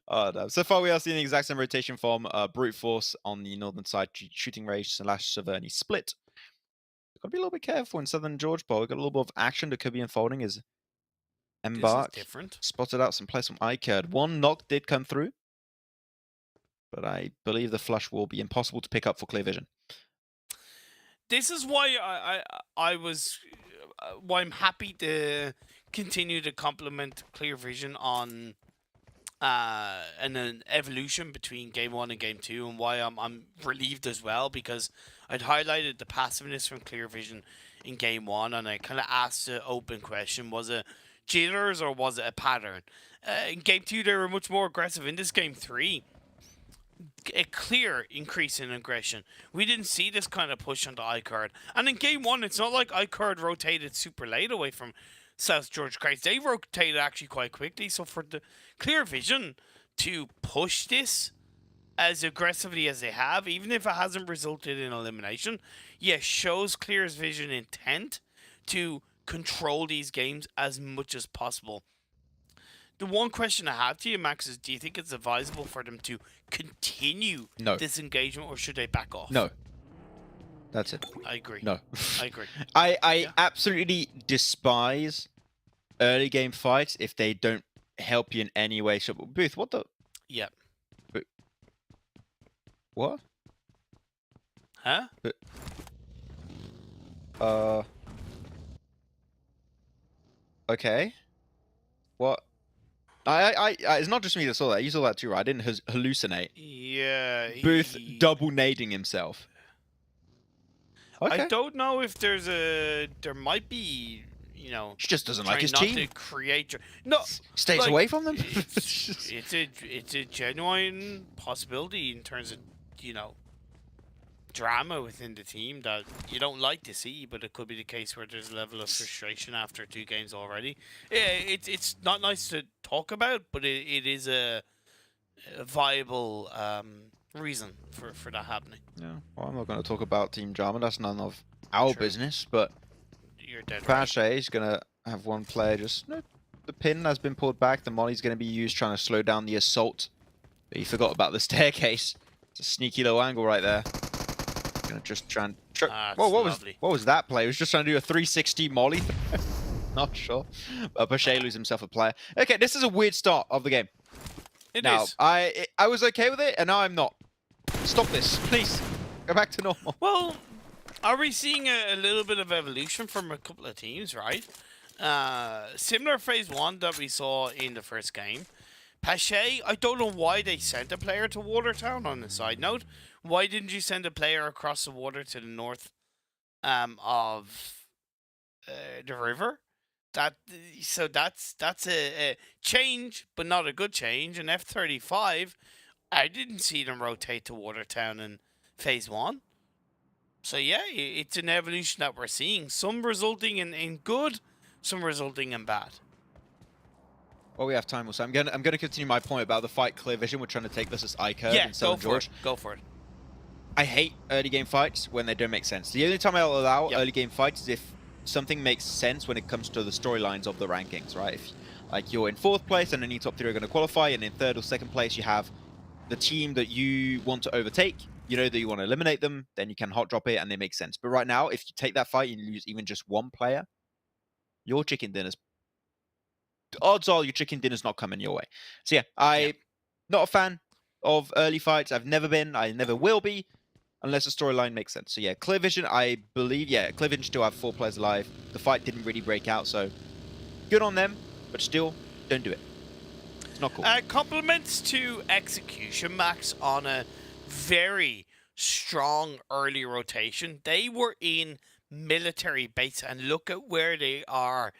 Oh, no. So far, we are seeing the exact same rotation from Brute Force on the northern side, shooting range / Saverny split. Got to be a little bit careful in Southern George Bowl. We've got a little bit of action that could be unfolding as Embark This is different. spotted out some plays from ICAD. One knock did come through, but I believe the flush will be impossible to pick up for clear vision. This is why why I'm happy to continue to compliment Clear Vision on an evolution between game 1 and game 2, and why I'm relieved as well, because I'd highlighted the passiveness from Clear Vision in game 1, and I kind of asked the open question: was it jitters or was it a pattern? In game 2, they were much more aggressive. In this game 3, a clear increase in aggression. We didn't see this kind of push onto iCard. And in game 1, it's not like iCard rotated super late away from South George Christ. They rotated actually quite quickly. So for the Clear Vision to push this as aggressively as they have, even if it hasn't resulted in elimination, shows Clear's Vision intent to control these games as much as possible. The one question I have to you, Max, is: do you think it's advisable for them to continue this engagement, or should they back off? No. That's it. I agree. No. I agree. I absolutely despise early game fights if they don't help you in any way. So, Booth, what the? Yeah. What? Huh? Okay. What? It's not just me that saw that. You saw that too, right? I didn't hallucinate. Yeah. Booth double nading himself. Okay. I don't know if there might be, you know. He just doesn't like his trying not team. to create. No. Stays like, away from them. it's a genuine possibility in terms of, you know, drama within the team that you don't like to see, but it could be the case where there's a level of frustration after 2 games already. Yeah, it's not nice to talk about, but it is a viable reason for that happening. Yeah. Well, I'm not going to talk about team drama. That's none of our business. But you're dead right. Pache is going to have one player just. No, the pin has been pulled back. The molly's going to be used trying to slow down the assault. But he forgot about the staircase. It's a sneaky little angle right there. Gonna just try and. Whoa, what was that play? He was just trying to do a 360 molly. Not sure. Pache loses himself a player. Okay, this is a weird start of the game. It now, is. I was okay with it, and now I'm not. Stop this, please. Go back to normal. Well, are we seeing a little bit of evolution from a couple of teams, right? Similar phase 1 that we saw in the first game. Pache, I don't know why they sent a player to Watertown. On a side note, why didn't you send a player across the water to the north of the river? That's a change, but not a good change. And F-35, I didn't see them rotate to Watertown in phase 1. So yeah, it's an evolution that we're seeing. Some resulting in good, some resulting in bad. Well, we have time also. I'm gonna continue my point about the fight clear vision. We're trying to take versus iCurve Yeah, and Southern George. Go for it. I hate early game fights when they don't make sense. The only time I'll allow early game fights is if something makes sense when it comes to the storylines of the rankings, right? If like you're in 4th place and any top 3 are going to qualify, and in 3rd or 2nd place you have the team that you want to overtake, you know that you want to eliminate them, then you can hot drop it and they make sense. But right now, if you take that fight and you lose even just 1 player, your chicken dinner's... odds are your chicken dinner's not coming your way. So yeah, I'm not a fan of early fights. I've never been, I never will be, unless the storyline makes sense. So yeah, clear vision, I believe, clear vision still have 4 players alive. The fight didn't really break out, so good on them, but still, don't do it. It's not cool. Compliments to Execution Max on a very strong early rotation. They were in military base, and look at where they are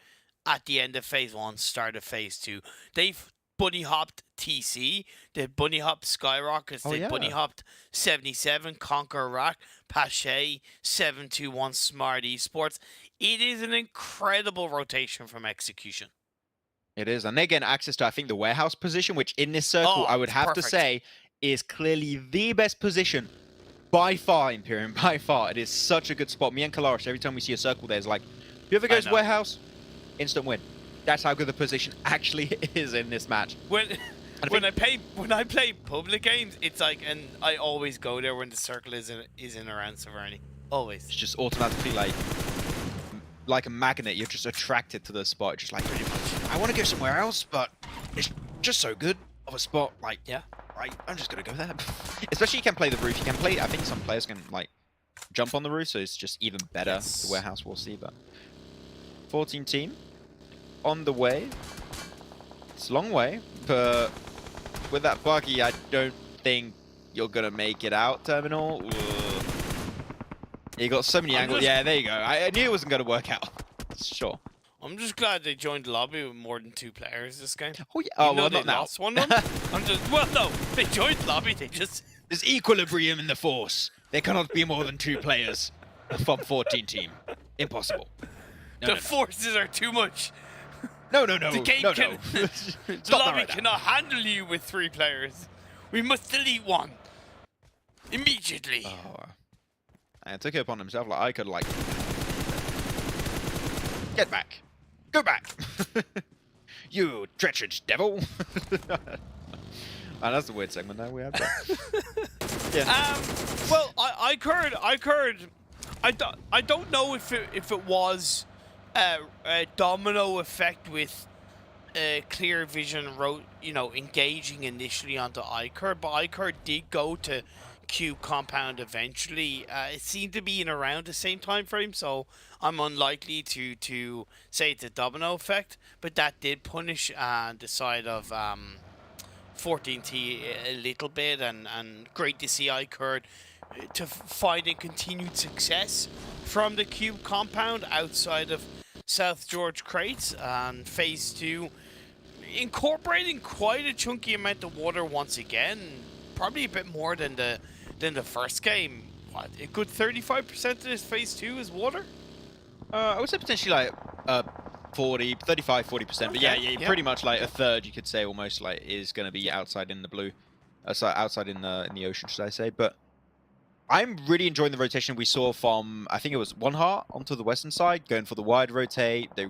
at the end of phase 1, start of phase 2. They've bunny hopped TC, they bunny hopped Skyrockets, they bunny hopped 77, Conquer Rack, Pache, 721 Smart Esports. It is an incredible rotation from Execution. It is, and they get access to, I think, the warehouse position, which in this circle, I would have to say, is clearly the best position by far, Imperium, by far. It is such a good spot. Me and Kalaris, every time we see a circle there, it's like, whoever goes warehouse, instant win. That's how good the position actually is in this match. When I play public games, it's like, and I always go there when the circle is in around Severny. Always. It's just automatically like a magnet. You're just attracted to the spot. Just like, I want to go somewhere else, but it's just so good of a spot. Like, right, I'm just gonna go there. Especially you can play the roof. You can play. I think some players can like jump on the roof, so it's just even better. The warehouse, we'll see, but 14 team on the way. It's a long way, but with that buggy, I don't think you're gonna make it out, Terminal. Ugh. You got so many angles. Yeah, there you go. I knew it wasn't gonna work out. Sure. I'm just glad they joined the lobby with more than 2 players this game. Oh yeah. Oh well, they not lost one of them. No, they joined the lobby. They just... There's equilibrium in the force. There cannot be more than 2 players from 14 team. Impossible. The forces are too much. No. The game the lobby cannot handle you with 3 players. We must delete one immediately. Oh, and took it upon himself. Like I could like get back, go back, you treacherous devil. And that's a weird segment now we have. Yeah. Well, I heard. I don't know if it was a domino effect with clear vision engaging initially onto iCurve, but iCurve did go to Cube Compound eventually. It seemed to be in around the same time frame, so I'm unlikely to say it's a domino effect, but that did punish the side of 14T a little bit, and great to see iCurve to finding continued success from the Cube Compound outside of South George crates, and phase 2 incorporating quite a chunky amount of water once again, probably a bit more than the first game. What, a good 35% of this phase 2 is water? I would say potentially like 35-40%, but yeah, pretty much like a third, you could say, almost like is going to be outside in the blue, outside in the ocean, should I say? But I'm really enjoying the rotation we saw from, I think it was One Heart onto the western side, going for the wide rotate. They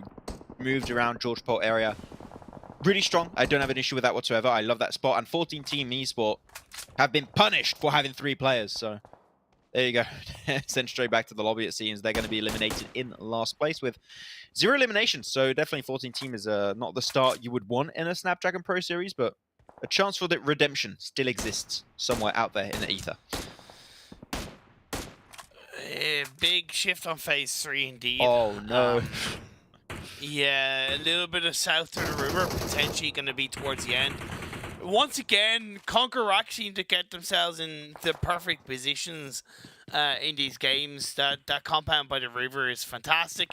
moved around George Port area. Really strong. I don't have an issue with that whatsoever. I love that spot. And 14 Team Esport have been punished for having 3 players. So there you go. Sent straight back to the lobby, it seems. They're going to be eliminated in last place with 0 eliminations. So definitely 14 Team is not the start you would want in a Snapdragon Pro Series, but a chance for the redemption still exists somewhere out there in the ether. A big shift on phase 3 indeed. Oh no. Yeah, a little bit of south to the river, potentially going to be towards the end. once again, Conquer Rack seem to get themselves in the perfect positions in these games. That compound by the river is fantastic.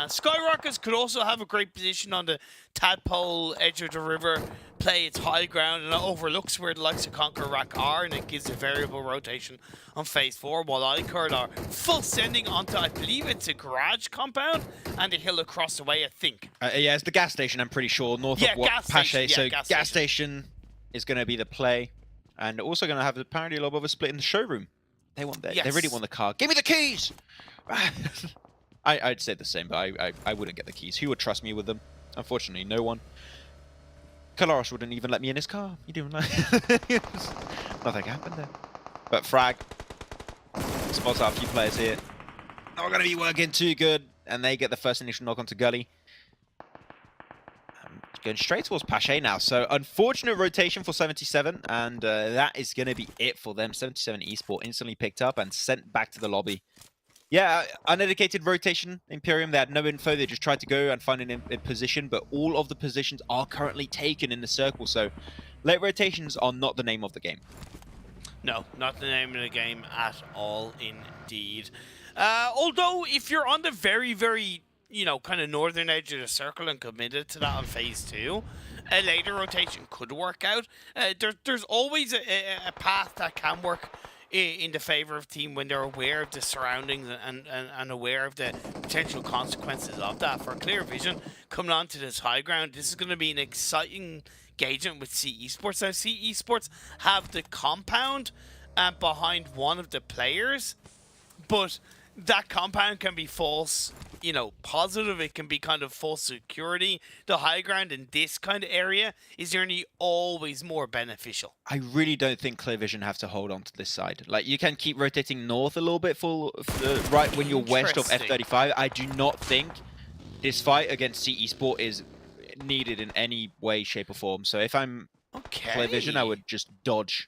Skyrockets could also have a great position on the tadpole edge of the river, play its high ground, and it overlooks where the likes of Conquer Rack are, and it gives a variable rotation on phase 4, while Icard are full sending onto, I believe it's a garage compound, and a hill across the way, I think. Yeah, it's the gas station, I'm pretty sure, north of what, Pache. So gas station is going to be the play, and also going to have apparently a lot of a split in the showroom. They want that. They really want the car. Give me the keys! I'd say the same, but I wouldn't get the keys. Who would trust me with them? Unfortunately, no one. Kalaros wouldn't even let me in his car. You didn't like nothing happened there. But Frag spots out a few players here. Not going to be working too good, and they get the first initial knock onto Gully. Going straight towards Pache now. So unfortunate rotation for 77, and that is going to be it for them. 77 Esport instantly picked up and sent back to the lobby. Yeah, uneducated rotation, Imperium. They had no info. They just tried to go and find an position, but all of the positions are currently taken in the circle. So late rotations are not the name of the game. No, not the name of the game at all, indeed. Although, if you're on the very, very, you know, kind of northern edge of the circle and committed to that on phase 2, a later rotation could work out. There's always a path that can work in the favor of team when they're aware of the surroundings and aware of the potential consequences of that. For Clear Vision coming onto this high ground, this is going to be an exciting engagement with C Esports. Now, C Esports have the compound behind one of the players, but that compound can be false, you know, positive. It can be kind of false security. The high ground in this kind of area is generally always more beneficial. I really don't think Clear Vision have to hold on to this side. Like, you can keep rotating north a little bit for right when you're west of F35. I do not think this fight against C Esport is needed in any way, shape, or form. So if I'm Clear Vision, I would just dodge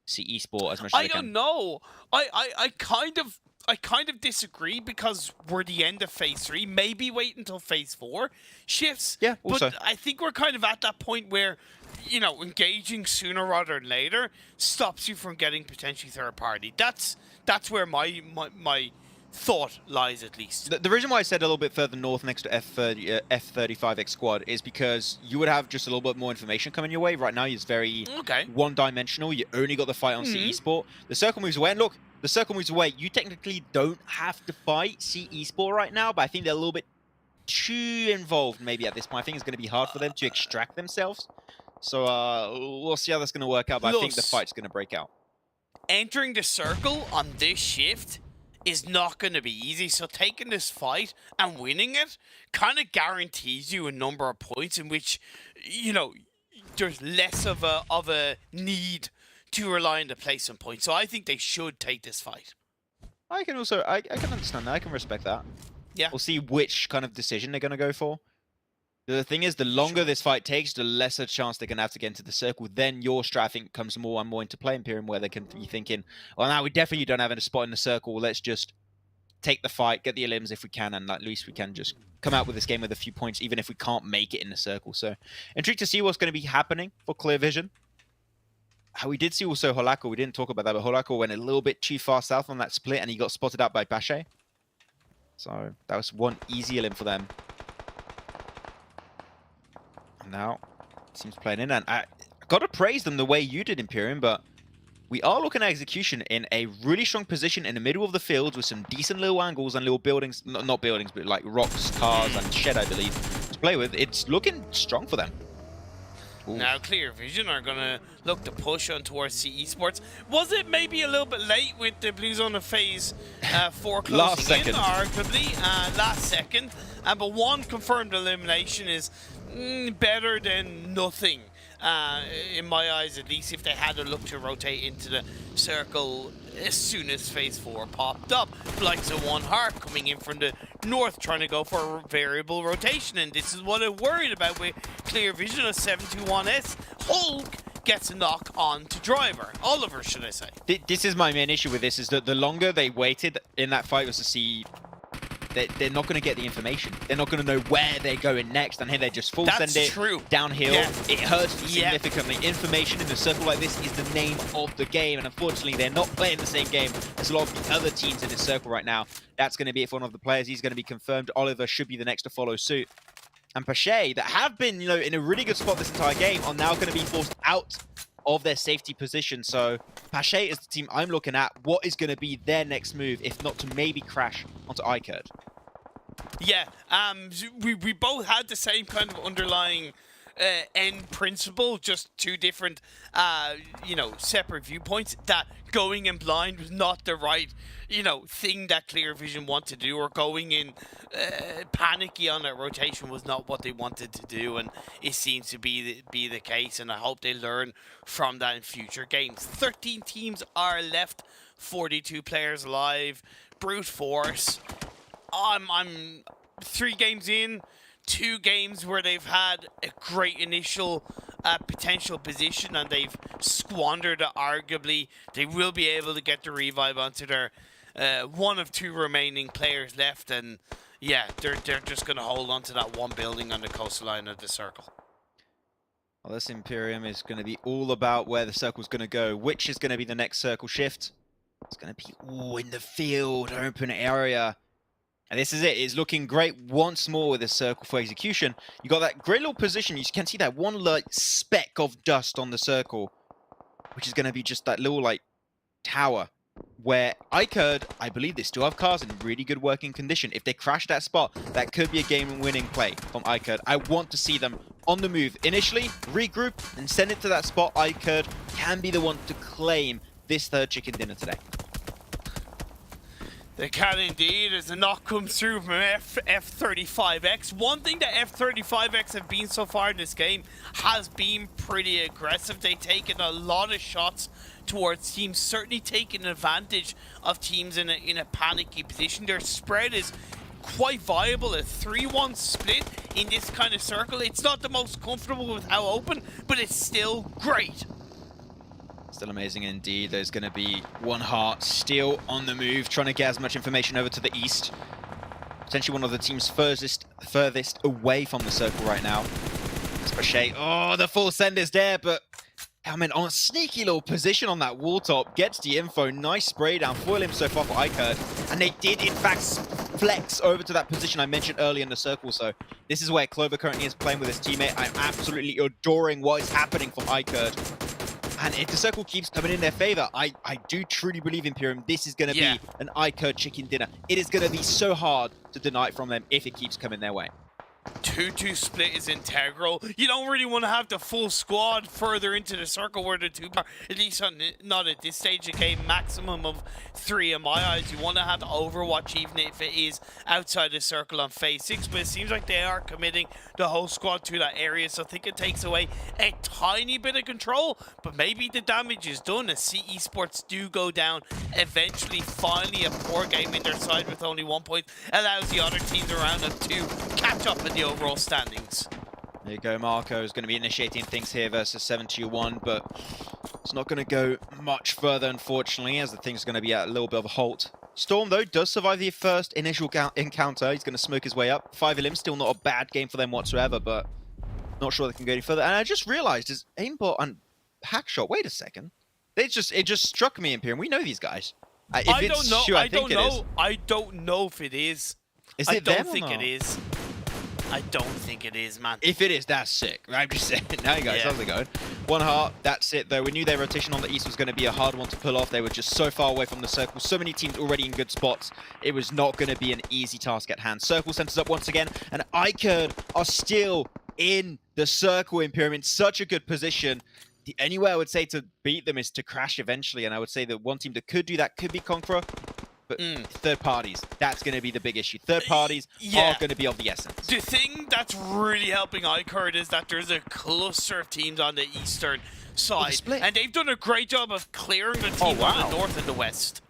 C Esport as much as I can. I don't know. I kind of disagree, because we're the end of phase 3. Maybe wait until phase 4 shifts. Yeah, also. But I think we're kind of at that point where, you know, engaging sooner rather than later stops you from getting potentially third party. That's where my thought lies, at least. The reason why I said a little bit further north next to F35X squad is because you would have just a little bit more information coming your way. Right now, it's very one-dimensional. You only got the fight on C Esport. The circle moves away, and look, the circle moves away. You technically don't have to fight C Esport right now, but I think they're a little bit too involved maybe at this point. I think it's going to be hard for them to extract themselves. So we'll see how that's going to work out, but I think the fight's going to break out. Entering the circle on this shift is not going to be easy, so taking this fight and winning it kind of guarantees you a number of points in which, you know, there's less of a need to rely on the placement point. So I think they should take this fight. I can understand that. I can respect that. Yeah. We'll see which kind of decision they're going to go for. The thing is, the longer this fight takes, the lesser chance they're going to have to get into the circle. Then your strat, I think, comes more and more into play, Imperium, where they can be thinking, well, now we definitely don't have a spot in the circle. Let's just take the fight, get the elims if we can, and at least we can just come out with this game with a few points, even if we can't make it in the circle. So, intrigued to see what's going to be happening for Clear Vision. We did see also Holako. We didn't talk about that, but Holako went a little bit too far south on that split, and he got spotted out by Pache. So, that was one easy elim for them. Now, seems playing in, and I got to praise them the way you did, Imperium, but we are looking at execution in a really strong position in the middle of the field with some decent little angles and little buildings, not buildings, but like rocks, cars, and shed, I believe, to play with. It's looking strong for them. Ooh. Now, Clear Vision are going to look to push on towards C Esports. Was it maybe a little bit late with the Blue Zone of phase 4 closing last second. in, arguably, last second? But one confirmed elimination is better than nothing, in my eyes, at least, if they had to look to rotate into the circle as soon as phase 4 popped up. Likes of One Heart coming in from the north, trying to go for a variable rotation, and this is what I'm worried about with Clear Vision of 721S. Hulk gets a knock on to Driver. Oliver, should I say. This is my main issue with this, is that the longer they waited in that fight was to see they're not going to get the information. They're not going to know where they're going next, and here they just full send it downhill. Yeah. It hurts significantly. Information in a circle like this is the name of the game, and unfortunately, they're not playing the same game as a lot of the other teams in this circle right now. That's going to be it for one of the players. He's going to be confirmed. Oliver should be the next to follow suit. And Pache, that have been, in a really good spot this entire game, are now going to be forced out of their safety position. So Pache is the team I'm looking at. What is going to be their next move, if not to maybe crash onto iCurd? Yeah, we both had the same kind of underlying end principle, just two different, separate viewpoints, that going in blind was not the right, thing that Clear Vision want to do, or going in panicky on a rotation was not what they wanted to do, and it seems to be the case, and I hope they learn from that in future games. 13 teams are left, 42 players alive, brute force. I'm 3 games in, 2 games where they've had a great initial potential position and they've squandered it arguably. They will be able to get the revive onto their 1 of 2 remaining players left, and yeah, they're just going to hold on to that one building on the coastline of the circle. Well, this Imperium is going to be all about where the circle's going to go. Which is going to be the next circle shift? It's going to be in the field, open area. And this is it. It's looking great once more with this circle for execution. You got that great little position. You can see that one speck of dust on the circle, which is going to be just that little tower where iCurd, I believe they still have cars in really good working condition. If they crash that spot, that could be a game-winning play from iCurd. I want to see them on the move. Initially, regroup and send it to that spot. iCurd can be the one to claim this third chicken dinner today. They can indeed, as the knock comes through from F35X. One thing that F35X have been so far in this game has been pretty aggressive. They've taken a lot of shots towards teams, certainly taking advantage of teams in a panicky position. Their spread is quite viable, a 3-1 split in this kind of circle. It's not the most comfortable with how open, but it's still great. Still amazing indeed. There's going to be one heart still on the move, trying to get as much information over to the east. Potentially one of the teams furthest away from the circle right now. Pache, the full send is there, but Helmet on a sneaky little position on that wall top, gets the info, nice spray down, foil him so far for iCurd, and they did in fact flex over to that position I mentioned earlier in the circle. So this is where Clover currently is playing with his teammate. I'm absolutely adoring what is happening from iCurd. And if the circle keeps coming in their favor, I do truly believe, Imperium, this is going to be an iCurd chicken dinner. It is going to be so hard to deny it from them if it keeps coming their way. 2-2 split is integral. You don't really want to have the full squad further into the circle where the 2 are, at least not at this stage of the game, maximum of 3 in my eyes. You want to have the Overwatch even if it is outside the circle on phase 6, but it seems like they are committing the whole squad to that area, so I think it takes away a tiny bit of control, but maybe the damage is done as Esports do go down eventually. Finally a poor game in their side with only 1 point allows the other teams around them to catch up in the overall standings. There you go, Marco is going to be initiating things here versus 7-2-1, but it's not going to go much further, unfortunately, as the thing's going to be at a little bit of a halt. Storm, though, does survive the first initial encounter. He's going to smoke his way up. 5 Elim, still not a bad game for them whatsoever, but not sure they can go any further. And I just realized, is aimbot and Hackshot, wait a second. It just struck me, Imperium. We know these guys. I don't know. I don't know if it is. Is it them? I don't think it is. I don't think it is, man. If it is, that's sick. I'm just saying. Now you guys, how's it going? 1 heart, that's it though. We knew their rotation on the east was going to be a hard one to pull off. They were just so far away from the circle. So many teams already in good spots. It was not going to be an easy task at hand. Circle centers up once again, and iCurd are still in the circle, Imperium, in such a good position. The only way I would say to beat them is to crash eventually, and I would say that one team that could do that could be Conqueror. But third parties, that's going to be the big issue. Third parties are going to be of the essence. The thing that's really helping iCurd is that there's a cluster of teams on the eastern side. And they've done a great job of clearing the teams on the north and the west.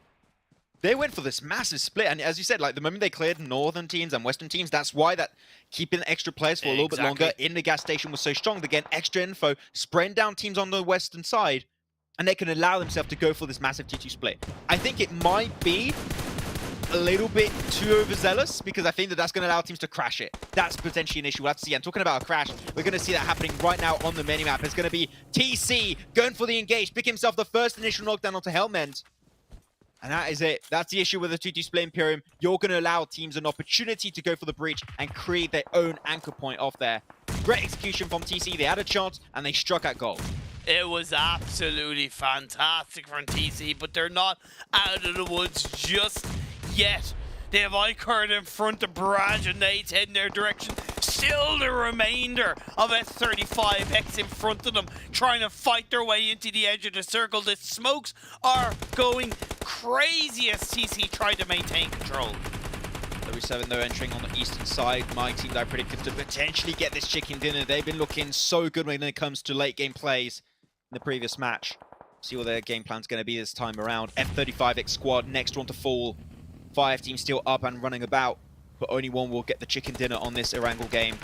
They went for this massive split. And as you said, like the moment they cleared northern teams and western teams, that's why that keeping extra players for a little bit longer in the gas station was so strong. They get extra info, spraying down teams on the western side, and they can allow themselves to go for this massive T2 split. I think it might be a little bit too overzealous, because I think that that's going to allow teams to crash it. That's potentially an issue. We'll have to see. I'm talking about a crash. We're going to see that happening right now on the minimap. It's going to be TC going for the engage, pick himself the first initial knockdown onto Helmend. And that is it. That's the issue with the 2-2 split Imperium. You're going to allow teams an opportunity to go for the breach and create their own anchor point off there. Great execution from TC. They had a chance and they struck at goal. It was absolutely fantastic from TC, but they're not out of the woods just yet. They have iCard in front of Barrage and Nades heading their direction. Still the remainder of S35X in front of them, trying to fight their way into the edge of the circle. The smokes are going crazy as TC try to maintain control. W7 though entering on the eastern side. My team that I predicted to potentially get this chicken dinner. They've been looking so good when it comes to late game plays in the previous match. See what their game plan's going to be this time around. F35X squad next one to fall. 5 teams still up and running about, but only one will get the chicken dinner on this Erangel game.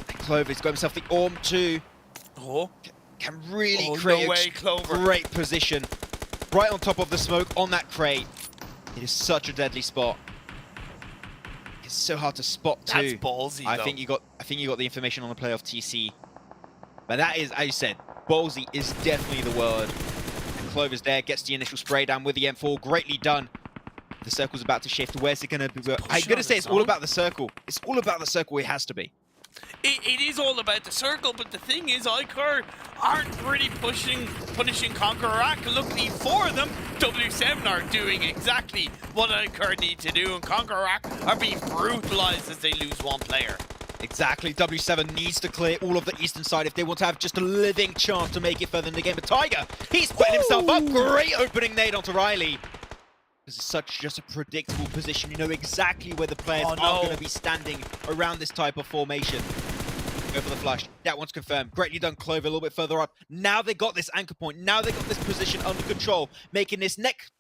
And Clover's got himself the Orm too. Oh, can really create no a great position. Right on top of the smoke on that crate. It is such a deadly spot. It's so hard to spot too. That's ballsy, I think you got the information on the play of TC. But that is, as you said, ballsy is definitely the word. And Clover's there, gets the initial spray down with the M4. Greatly done. The circle's about to shift. Where's it going to be? I'm going to say it's all about the circle. It's all about the circle. It has to be. It is all about the circle, but the thing is, iCar aren't really punishing Conqueror. Luckily for them, W7 are doing exactly what iCar need to do, and Conqueror are being brutalized as they lose one player. Exactly. W7 needs to clear all of the eastern side if they want to have just a living chance to make it further in the game. But Tiger, he's putting himself up. Great opening nade onto Riley. This is such just a predictable position. You know exactly where the players are going to be standing around this type of formation. Go for the flush. That one's confirmed. Greatly done, Clover, a little bit further up. Now they got this anchor point. Now they got this position under control, making this next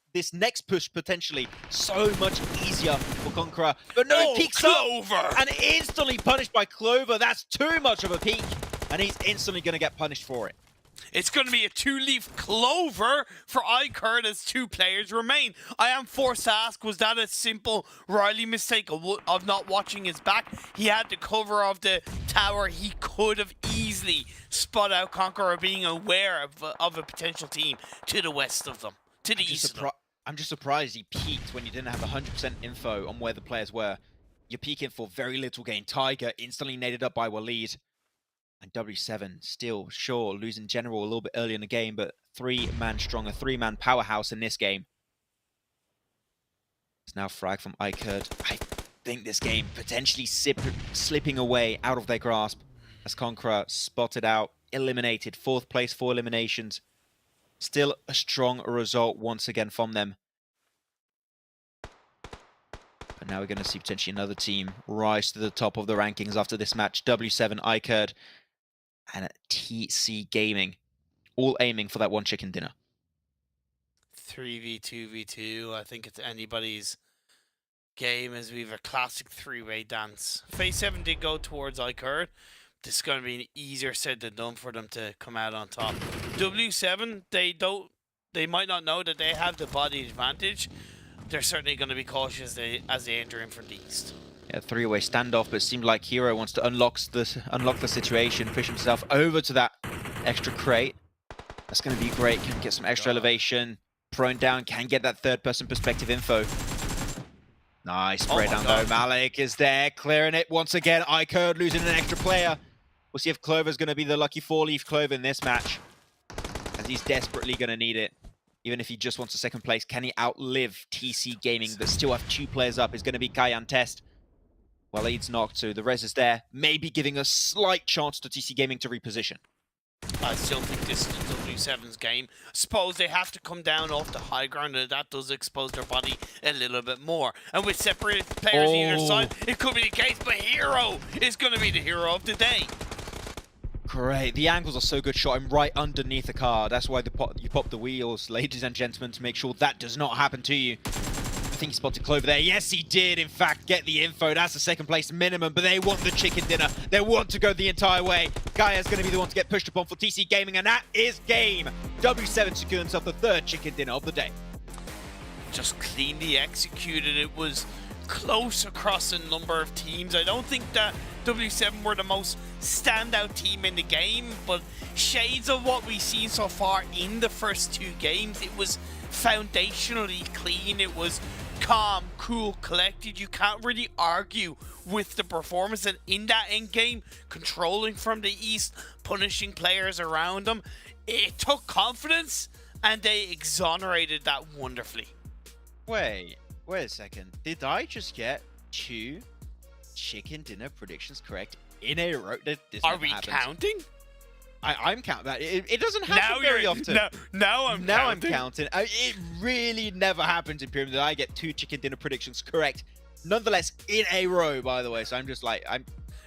push potentially so much easier for Conqueror. But no, he peeks up and instantly punished by Clover. That's too much of a peek, and he's instantly going to get punished for it. It's going to be a 2-leaf clover for iCard as 2 players remain. I am forced to ask, was that a simple Riley mistake of not watching his back? He had the cover of the tower. He could have easily spot out Conqueror being aware of a potential team to the west of them, to the east of them. I'm just surprised he peaked when you didn't have 100% info on where the players were. You're peeking for very little gain. Tiger instantly naded up by Waleed. And W7 still, sure, losing general a little bit early in the game, but 3-man strong, a 3-man powerhouse in this game. It's now frag from iCurd. I think this game potentially slipping away out of their grasp as Conqueror spotted out, eliminated, 4th place, 4 eliminations. Still a strong result once again from them. But now we're going to see potentially another team rise to the top of the rankings after this match. W7, iCurd, and TC Gaming, all aiming for that one chicken dinner. 3v2v2. I think it's anybody's game as we have a classic 3-way dance. Phase 7 did go towards iCurd. This is going to be an easier said than done for them to come out on top. W7, they might not know that they have the body advantage. They're certainly going to be cautious as they enter in from the east. Yeah, 3-way standoff, but it seemed like Hero wants to unlock the situation, push himself over to that extra crate. That's going to be great. Can get some extra elevation. Prone down, can get that third-person perspective info. Nice spray down though. Malik is there, clearing it once again. iCurd losing an extra player. We'll see if Clover's going to be the lucky 4-leaf Clover in this match, as he's desperately going to need it. Even if he just wants a 2nd place, can he outlive TC Gaming that still have 2 players up? Is going to be Kayan Test. Waleed's knocked, so the res is there, maybe giving a slight chance to TC Gaming to reposition. I still think this is W7's game. Suppose they have to come down off the high ground, and that does expose their body a little bit more. And with separated players either side, it could be the case, but Hero is going to be the hero of the day. Great. The angles are so good. Shot him right underneath the car. That's why you pop the wheels, ladies and gentlemen, to make sure that does not happen to you. I think he spotted Clover there. Yes, he did, in fact, get the info. That's the 2nd place minimum, but they want the chicken dinner. They want to go the entire way. Gaia's going to be the one to get pushed upon for TC Gaming, and that is game. W7 secure himself the 3rd chicken dinner of the day. just cleanly executed. It was close across a number of teams. I don't think that W7 were the most standout team in the game, but shades of what we've seen so far in the first 2 games. It was foundationally clean. It was calm, cool, collected. You can't really argue with the performance, and in that end game, controlling from the east, punishing players around them, it took confidence and they exonerated that wonderfully. Wait a second. Did I just get 2 chicken dinner predictions correct in a row? Are we counting? I'm counting that. It doesn't happen very often. Now I'm counting. It really never happens in Pyramid that I get 2 chicken dinner predictions correct. Nonetheless, in a row, by the way. So I'm just like,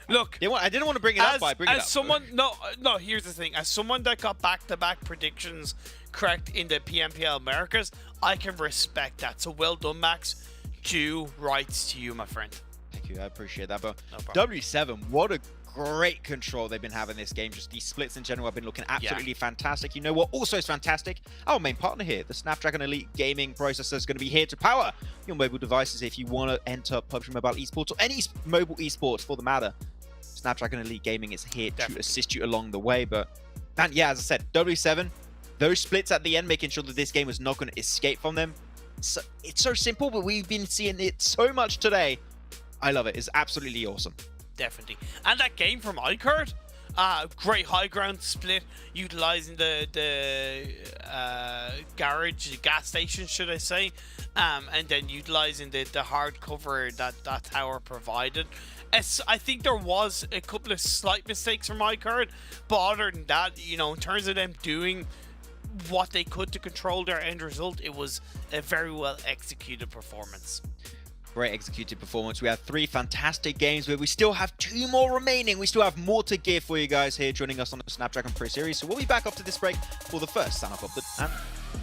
look. I didn't want to bring it up, but I bring it up. As someone, no. Here's the thing. As someone that got back-to-back predictions correct in the PMPL Americas, I can respect that. So well done, Max. Due rights to you, my friend. Thank you. I appreciate that. But No problem. W7, what a great control they've been having this game. Just these splits in general have been looking absolutely fantastic. You know what also is fantastic? Our main partner here, the Snapdragon Elite Gaming processor, is going to be here to power your mobile devices if you want to enter PUBG Mobile Esports or any mobile esports for the matter. Snapdragon Elite Gaming is here to assist you along the way. But man, yeah, as I said, W7, those splits at the end, making sure that this game was not going to escape from them. So, it's so simple, but we've been seeing it so much today. I love it. It's absolutely awesome. Definitely. And that game from iCard, great high ground split, utilizing the gas station, should I say, and then utilizing the hard cover that tower provided. I think there was a couple of slight mistakes from iCard, but other than that, you know, in terms of them doing what they could to control their end result, it was a very well executed performance. Great executed performance. We have 3 fantastic games where we still have 2 more remaining. We still have more to give for you guys here joining us on the Snapdragon Pro Series. So we'll be back after this break for the first Sandhawk of the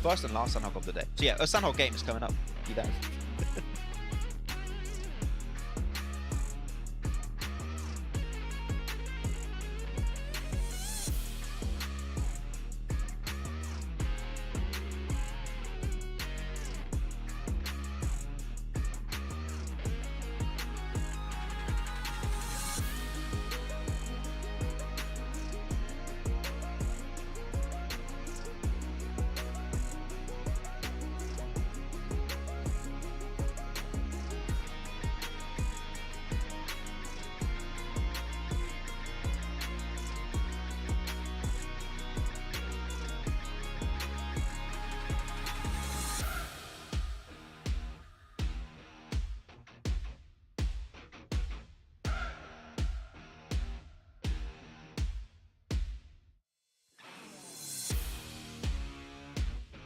first and last Sandhawk of the day. So yeah, a Sandhawk game is coming up. Be there.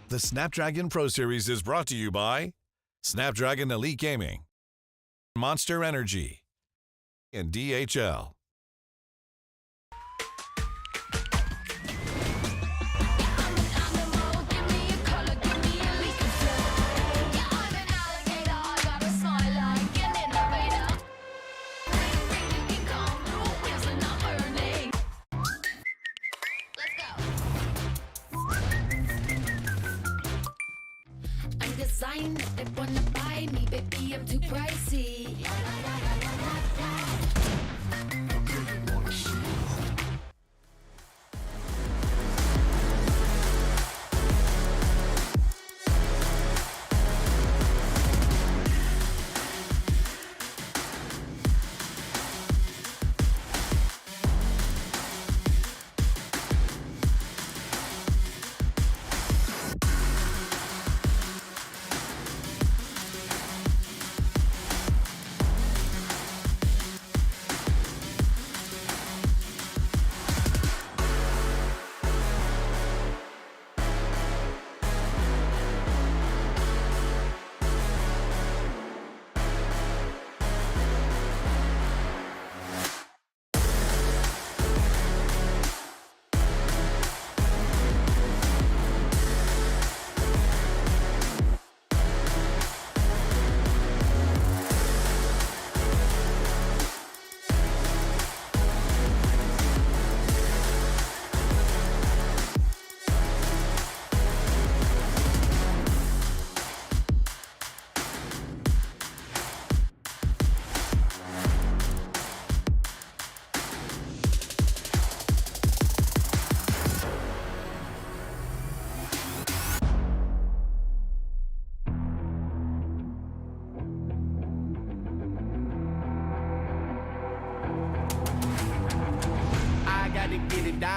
The Snapdragon Pro Series is brought to you by Snapdragon Elite Gaming, Monster Energy, and DHL. Designer, they wanna buy me, baby, I'm too pricey.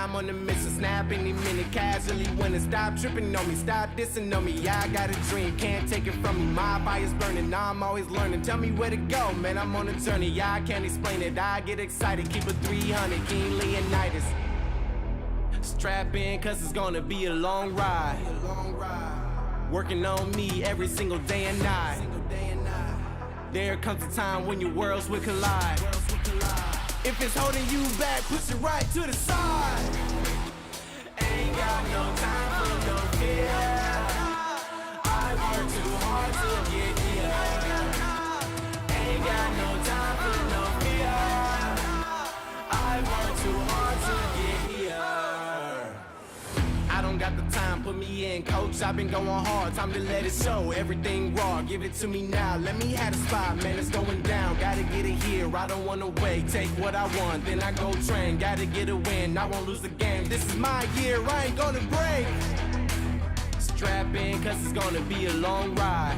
I'm on the mission, snap any minute, casually winning. Stop tripping on me, stop dissing on me. Yeah, I got a dream, can't take it from me. My fire's burning, now I'm always learning. Tell me where to go, man, I'm on a journey. Yeah, I can't explain it, I get excited. Keep it 300, King Leonidas. Strap in, cause it's gonna be a long ride. Working on me every single day and night. There comes a time when your worlds will collide. If it's holding you back, push it right to the side. Ain't got no time for no fear. I work too hard to get here. Ain't got no time for no fear. I work too hard to get here. I don't got the time, put me in, coach. I've been going hard, time to let it show. Everything raw, give it to me now. Let me have the spot, man, it's going down. Gotta get it here, I don't wanna wait. Take what I want, then I go train. Gotta get a win, I won't lose the game. This is my year, I ain't gonna break. Strap in, cause it's gonna be a long ride.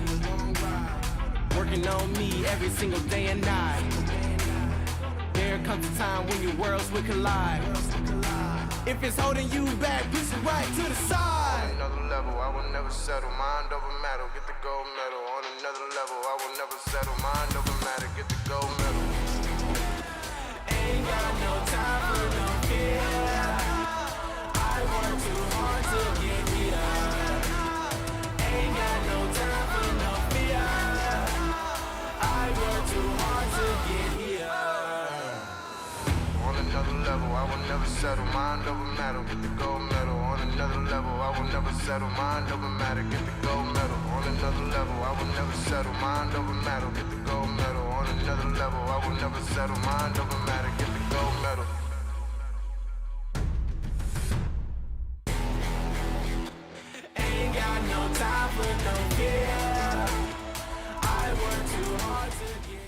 Working on me every single day and night. There comes a time when your worlds will collide. If it's holding you back, push it right to the side. On another level, I will never settle. Mind over matter, get the gold medal. On another level, I will never settle. Mind over matter, get the gold medal. Ain't got no time for no fear. I work too hard to get here. Ain't got no time for no fear. I work too hard to get here. On another level, I will never settle. Mind over matter, get the gold medal. On another level, I will never settle. Mind over matter, get the gold medal. On another level, I will never settle. Mind over matter, get the gold medal. On another level, I will never settle. Mind over matter, get the gold medal. Ain't got no time for no fear. I work too hard to get.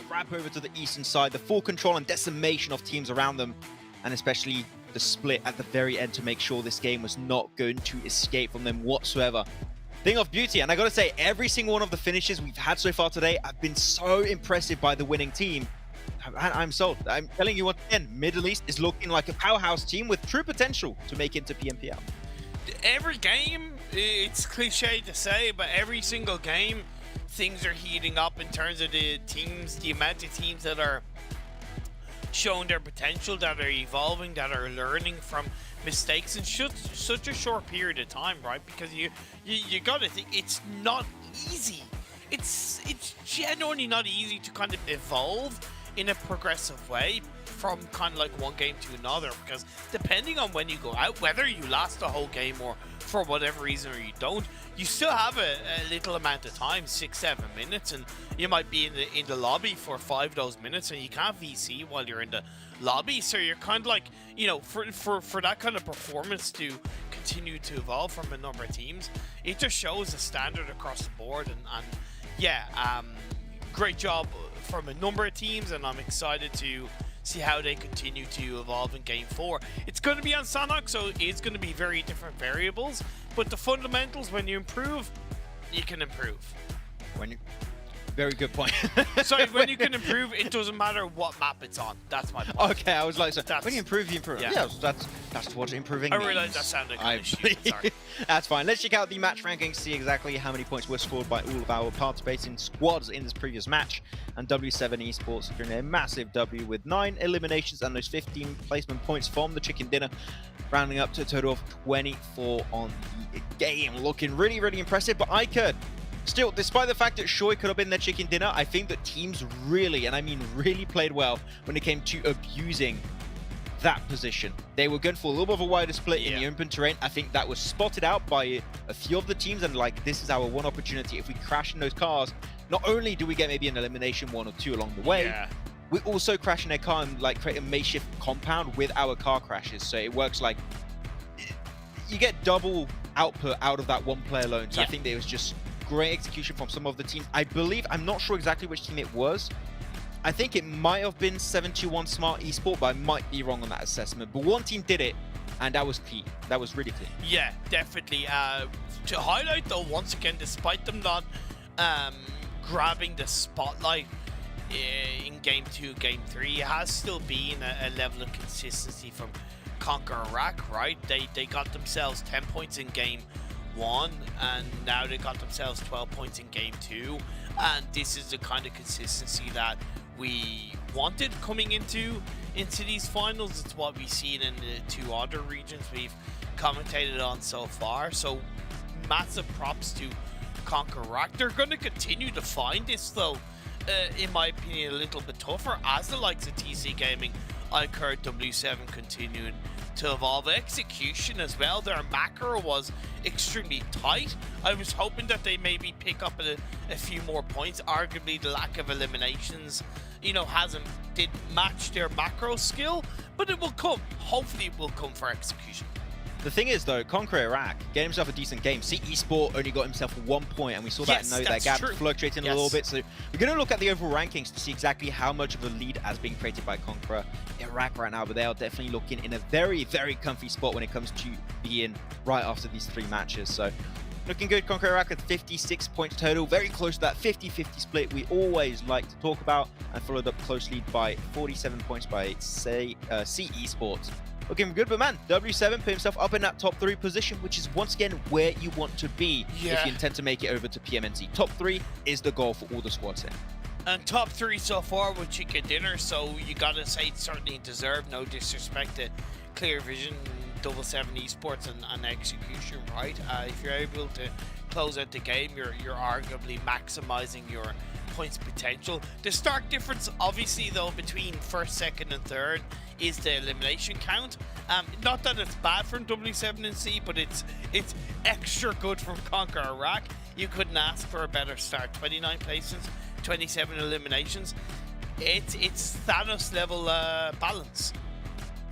Wrap over to the eastern side, the full control and decimation of teams around them, and especially the split at the very end to make sure this game was not going to escape from them whatsoever. Thing of beauty, and I gotta say, every single one of the finishes we've had so far today have been so impressive by the winning team. I'm sold. I'm telling you once again, Middle East is looking like a powerhouse team with true potential to make it to PMPL. Every game, it's cliche to say, but every single game, things are heating up in terms of the teams, the amount of teams that are showing their potential, that are evolving, that are learning from mistakes in such a short period of time, right? Because you gotta think it's not easy. It's genuinely not easy to kind of evolve in a progressive way from kind of like one game to another, because depending on when you go out, whether you last the whole game or for whatever reason or you don't, you still have a little amount of time, 6-7 minutes, and you might be in the lobby for 5 of those minutes, and you can't VC while you're in the lobby. So you're kind of like, you know, for that kind of performance to continue to evolve from a number of teams, it just shows a standard across the board. And yeah, great job from a number of teams, and I'm excited to see how they continue to evolve in Game 4. It's going to be on Sanhok, so it's going to be very different variables, but the fundamentals, when you improve, you can improve. Very good point. Sorry, when you can improve, it doesn't matter what map it's on. That's my point. Okay, I was like, so when you improve, you improve. Yeah, so that's what improving means. I realised that sounded kind of shit. Sorry. That's fine. Let's check out the match rankings, see exactly how many points were scored by all of our participating squads in this previous match. And W7 Esports during a massive W with 9 eliminations and those 15 placement points from the chicken dinner, rounding up to a total of 24 on the game. Looking really, really impressive, but I could. Still, despite the fact that Shoy could have been their chicken dinner, I think that teams really, and I mean really, played well when it came to abusing that position. They were going for a little bit of a wider split in the open terrain. I think that was spotted out by a few of the teams, and like, this is our one opportunity. If we crash in those cars, not only do we get maybe an elimination 1 or 2 along the way, we also crash in their car and like create a makeshift compound with our car crashes. So it works like, you get double output out of that one player alone. So I think there was just great execution from some of the teams. I believe, I'm not sure exactly which team it was. I think it might have been 721 Smart Esport, but I might be wrong on that assessment. But one team did it, and that was clean. That was really clean. Yeah, definitely. To highlight though, once again, despite them not grabbing the spotlight in Game 2, Game 3. It has still been a level of consistency from Conquer Iraq, right? They got themselves 10 points in Game 1, and now they got themselves 12 points in Game 2. And this is the kind of consistency that we wanted coming into these finals. It's what we've seen in the 2 other regions we've commentated on so far. So massive props to Conquer Iraq. They're going to continue to find this, though, in my opinion, a little bit tougher as the likes of TC Gaming, iCurd, W7 continuing to evolve. Execution as well, their macro was extremely tight. I was hoping that they maybe pick up a few more points. Arguably the lack of eliminations, you know, did match their macro skill, but it will come. Hopefully it will come for execution. The thing is, though, Conquer Iraq getting himself a decent game. See, Esport only got himself 1 point, and we saw that that gap fluctuating a little bit. So we're going to look at the overall rankings to see exactly how much of a lead has been created by Conquer Iraq right now. But they are definitely looking in a very, very comfy spot when it comes to being right after these 3 matches. So looking good. Conquer Iraq with 56 points total, very close to that 50-50 split we always like to talk about, and followed up closely by 47 points by C Esports. Looking good, but man, W7 put himself up in that top 3 position, which is once again where you want to be if you intend to make it over to PMNC. Top 3 is the goal for all the squads here. And top 3 so far with Chicken Dinner, so you gotta say it certainly deserved. No disrespect to Clear Vision, 7 Esports and Execution, right? If you're able to close out the game, you're arguably maximizing your points potential. The stark difference, obviously, though, between first, second, and third is the elimination count. Not that it's bad from W7 and C, but it's extra good from Conquer Iraq. You couldn't ask for a better start. 29 placements, 27 eliminations. It's Thanos level balance.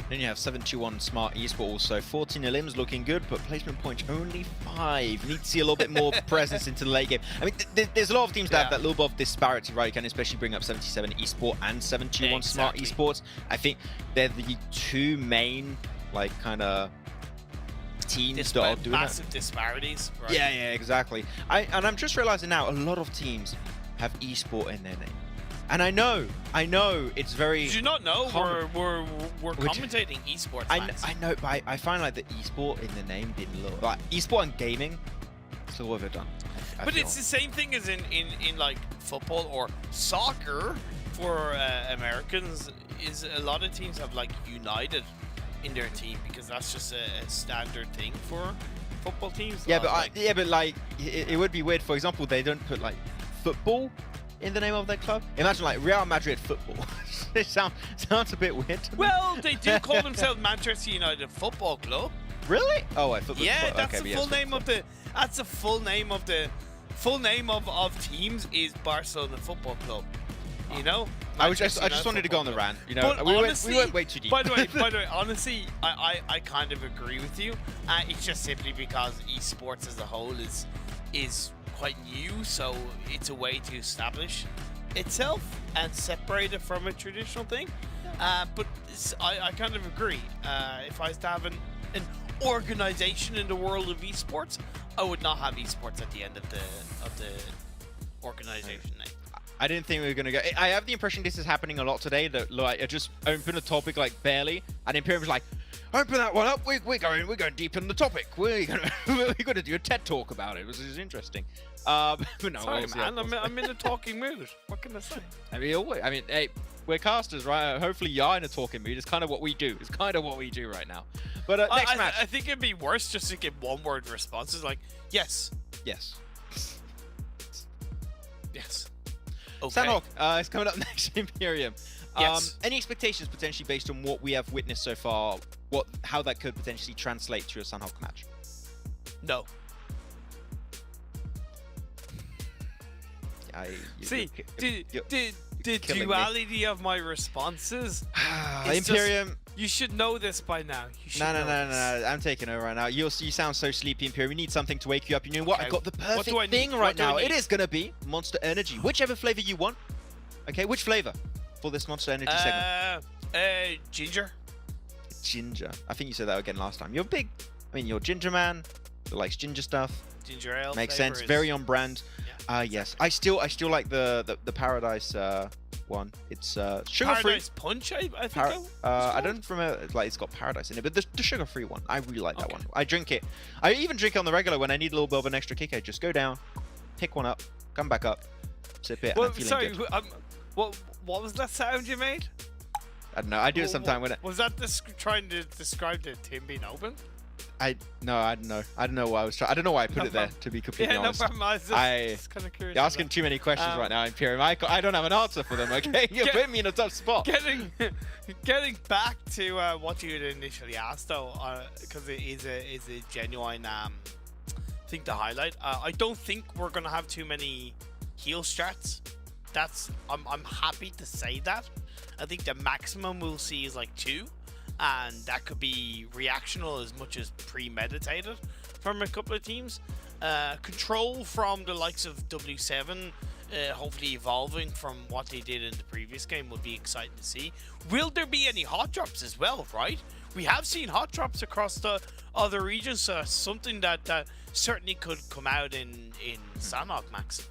Then you have 721 Smart Esport also. 14 elims looking good, but placement points only 5. Need to see a little bit more presence into the late game. I mean, there's a lot of teams that have that little bit of disparity, right? You can especially bring up 77 Esport and 721 Smart Esports. I think they're the 2 main, like, kind of teams that are doing massive disparities, right? Yeah, exactly. And I'm just realizing now, a lot of teams have Esport in their name. And I know, it's very. Did you not know we're commentating esports? I know, but I find like the esport in the name didn't look like esport and gaming. So what have they done? But it's the same thing as in like football or soccer for Americans. Is a lot of teams have like United in their team because that's just a standard thing for football teams. Yeah, but it would be weird. For example, they don't put like football in the name of their club. Imagine like Real Madrid football. It sounds a bit weird. Well, they do call themselves Manchester United Football Club. Really? Oh, football. Yeah, that's the full name of the. That's the full name of the. Full name of teams is Barcelona Football Club. You know. I just wanted to go on the rant. You know, we went way too deep. By the way, honestly, I kind of agree with you. It's just simply because esports as a whole is quite new, so it's a way to establish itself and separate it from a traditional thing. But I kind of agree. If I was to have an organization in the world of esports, I would not have esports at the end of the organization name. I didn't think we were gonna go. I have the impression this is happening a lot today. That like I just opened a topic like barely, and Imperium was like, "Open that one up. We're going deep in the topic. We're gonna do a TED talk about it." Which is interesting. But no, sorry, man. I'm in a talking mood. What can I say? I mean, hey, we're casters, right? Hopefully, you're in a talking mood. It's kind of what we do. It's kind of what we do right now. But next match, I think it'd be worse just to give one-word responses like yes, yes, yes. Okay. Sandhawk is coming up next. Imperium. Yes. Any expectations potentially based on what we have witnessed so far? How that could potentially translate to a Sandhawk match? No. The duality of my responses. Imperium. Just, you should know this by now. No. I'm taking over right now. You sound so sleepy, Imperium. We need something to wake you up. You know what? Okay. I got the perfect thing right now. It is gonna be Monster Energy, whichever flavor you want. Okay, which flavor for this Monster Energy segment? Ginger. Ginger. I think you said that again last time. You're big. I mean, you're ginger man that likes ginger stuff. Ginger ale. Makes sense. Very on brand. Yeah. Yes. I still like the Paradise one. It's sugar-free. Paradise Punch, I think. I don't remember, like, it's got Paradise in it, but the sugar-free one, I really like that one. I drink it. I even drink it on the regular when I need a little bit of an extra kick. I just go down, pick one up, come back up, sip it, and I'm feeling good. What was that sound you made? I don't know. I do it sometime when was that trying to describe the tin being open? I don't know. I don't know why I was trying. I don't know why I put it there. To be completely honest, no problem. I was just kind of curious. You're asking too many questions right now, Imperium. I don't have an answer for them. Okay, you put me in a tough spot. Getting back to what you had initially asked, though, because it is a genuine thing to highlight. I don't think we're gonna have too many heal strats. I'm happy to say that. I think the maximum we'll see is like 2. And that could be reactional as much as premeditated from a couple of teams. Control from the likes of W7, hopefully evolving from what they did in the previous game, would be exciting to see. Will there be any hot drops as well, right? We have seen hot drops across the other regions, so that's something that certainly could come out in Sanhok, Max.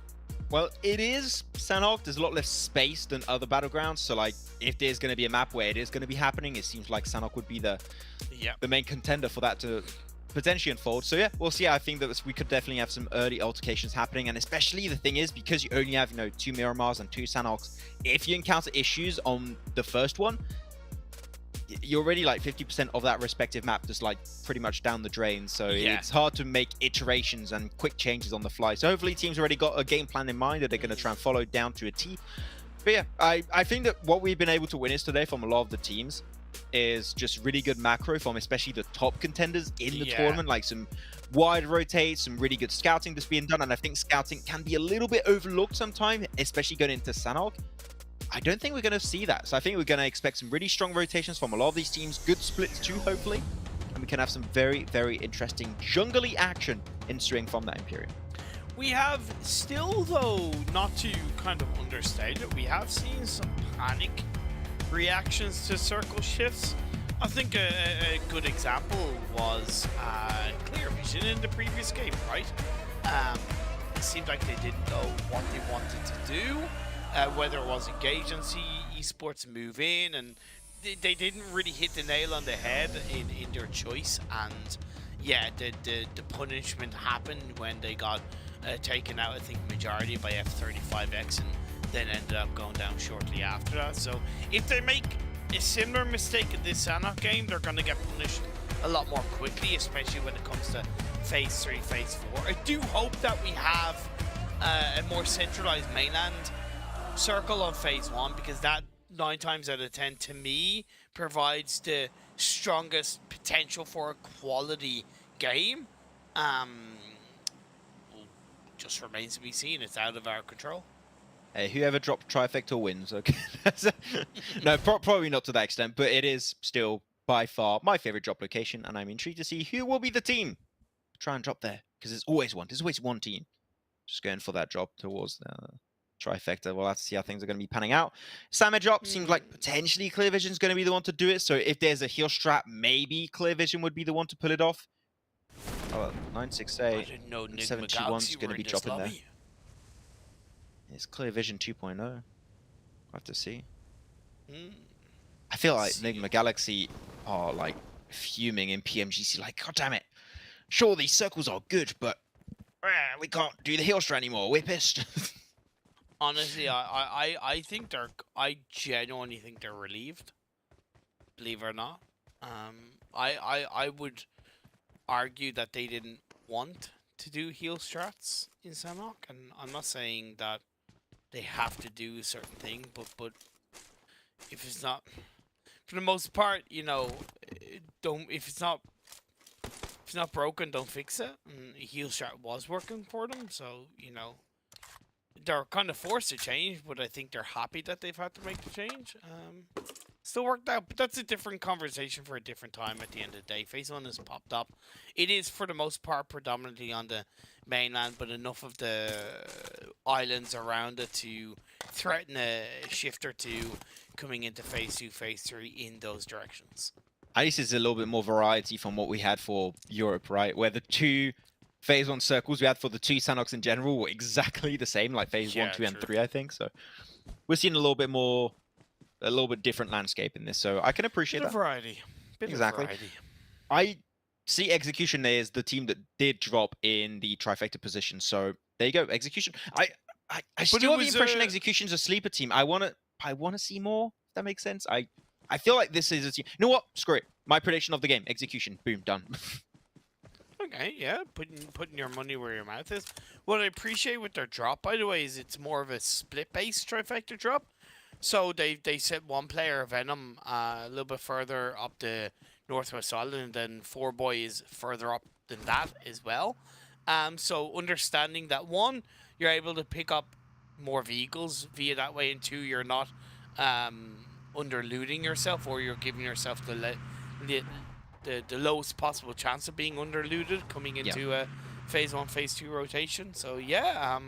Well, it is Sanhok. There's a lot less space than other battlegrounds. So, like, if there's going to be a map where it is going to be happening, it seems like Sanhok would be the main contender for that to potentially unfold. So, yeah, we'll see. I think that we could definitely have some early altercations happening. And especially the thing is, because you only have, 2 Miramars and 2 Sanhoks, if you encounter issues on the first one, you're already like 50% of that respective map just like pretty much down the drain. So it's hard to make iterations and quick changes on the fly. So hopefully teams already got a game plan in mind that they're going to try and follow down to a T. But yeah, I think that what we've been able to witness today from a lot of the teams is just really good macro from especially the top contenders in the tournament, like some wide rotates, some really good scouting that's being done. And I think scouting can be a little bit overlooked sometimes, especially going into Sanhok. I don't think we're going to see that. So I think we're going to expect some really strong rotations from a lot of these teams. Good splits too, hopefully. And we can have some very, very interesting jungle-y action ensuing from that Imperium. We have still, though, not to kind of understate it, we have seen some panic reactions to circle shifts. I think a good example was Clear Vision in the previous game, right? It seemed like they didn't know what they wanted to do. Whether it was engage and see Esports move in, and they didn't really hit the nail on the head in their choice. And yeah, the punishment happened when they got taken out, I think majority by F35X, and then ended up going down shortly after that. So if they make a similar mistake in this Sanhok game, they're going to get punished a lot more quickly, especially when it comes to Phase 3, Phase 4. I do hope that we have a more centralized mainland circle on Phase 1, because that 9 times out of 10 to me provides the strongest potential for a quality game. Just remains to be seen. It's out of our control. Hey, whoever dropped Trifecta wins. Okay, no, probably not to that extent, but it is still by far my favorite drop location, and I'm intrigued to see who will be the team to try and drop there, because there's always one team just going for that drop towards the Trifecta. We'll have to see how things are going to be panning out. Samet drop seems like potentially Clear Vision's going to be the one to do it. So if there's a heal strat, maybe Clear Vision would be the one to pull it off. Oh, 968 and 721's going to be dropping there. It's Clear Vision 2.0. We'll have to see. I feel like Enigma Galaxy are like fuming in PMGC, like, God damn it. Sure, these circles are good, but we can't do the heal strat anymore. We're pissed. Honestly, I genuinely think they're relieved. Believe it or not. I would argue that they didn't want to do heal strats in Sanhok, and I'm not saying that they have to do a certain thing, but if it's not, for the most part, if it's not broken, don't fix it. And heal strat was working for them, so they're kind of forced to change, but I think they're happy that they've had to make the change. Still worked out, but that's a different conversation for a different time at the end of the day. Phase 1 has popped up. It is, for the most part, predominantly on the mainland, but enough of the islands around it to threaten a shift or two coming into Phase 2, Phase 3 in those directions. At least it's a little bit more variety from what we had for Europe, right? Where the two Phase 1 circles we had for the 2 Sanoks in general were exactly the same, like Phase 1, 2, and 3, I think. So we're seeing a little bit different landscape in this. So I can appreciate Bit of that. variety. Bit Exactly. of variety. I see Execution as the team that did drop in the trifecta position. So there you go, Execution. I still have the impression Execution's a sleeper team. I wanna see more. If that makes sense. I feel like this is a team. You know what? Screw it. My prediction of the game: Execution. Boom, done. Okay, yeah, putting your money where your mouth is. What I appreciate with their drop, by the way, is it's more of a split-based trifecta drop. So they set one player, Venom, a little bit further up the Northwest Island, and then 4Boy is further up than that as well. So understanding that, one, you're able to pick up more vehicles via that way, and two, you're not under-looting yourself, or you're giving yourself the lowest possible chance of being under-looted coming into a Phase 1, Phase 2 rotation. So yeah,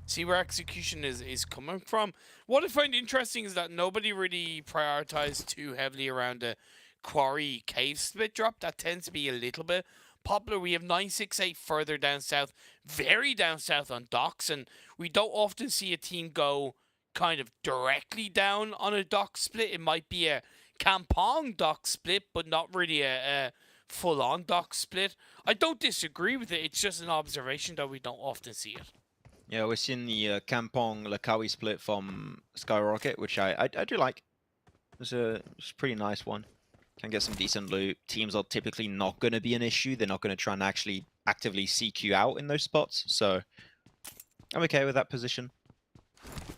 see where Execution is coming from. What I find interesting is that nobody really prioritized too heavily around the Quarry Cave split drop. That tends to be a little bit popular. We have 968 further down south, very down south on docks, and we don't often see a team go kind of directly down on a dock split. It might be a Kampong dock split, but not really a full-on dock split. I don't disagree with it. It's just an observation that we don't often see it. Yeah, we're seeing the Kampong Lakawi split from Skyrocket, which I do like. It's a pretty nice one. Can get some decent loot. Teams are typically not going to be an issue. They're not going to try and actually actively seek you out in those spots. So I'm okay with that position.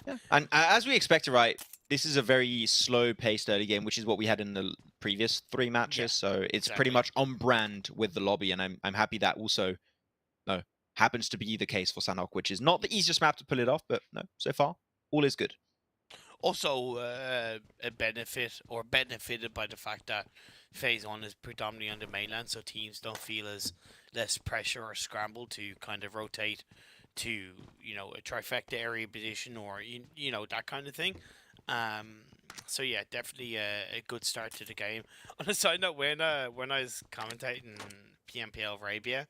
Yeah, and as we expected, right, this is a very slow-paced early game, which is what we had in the previous 3 matches. Yeah, so it's pretty much on brand with the lobby, and I'm happy that also happens to be the case for Sanhok, which is not the easiest map to pull it off, but no, so far all is good. Also, a benefit or benefited by the fact that Phase 1 is predominantly on the mainland, so teams don't feel as less pressure or scramble to kind of rotate to, you know, a trifecta area position or, you know, that kind of thing. So yeah, definitely a good start to the game. On a side note, when I was commentating PMPL Arabia,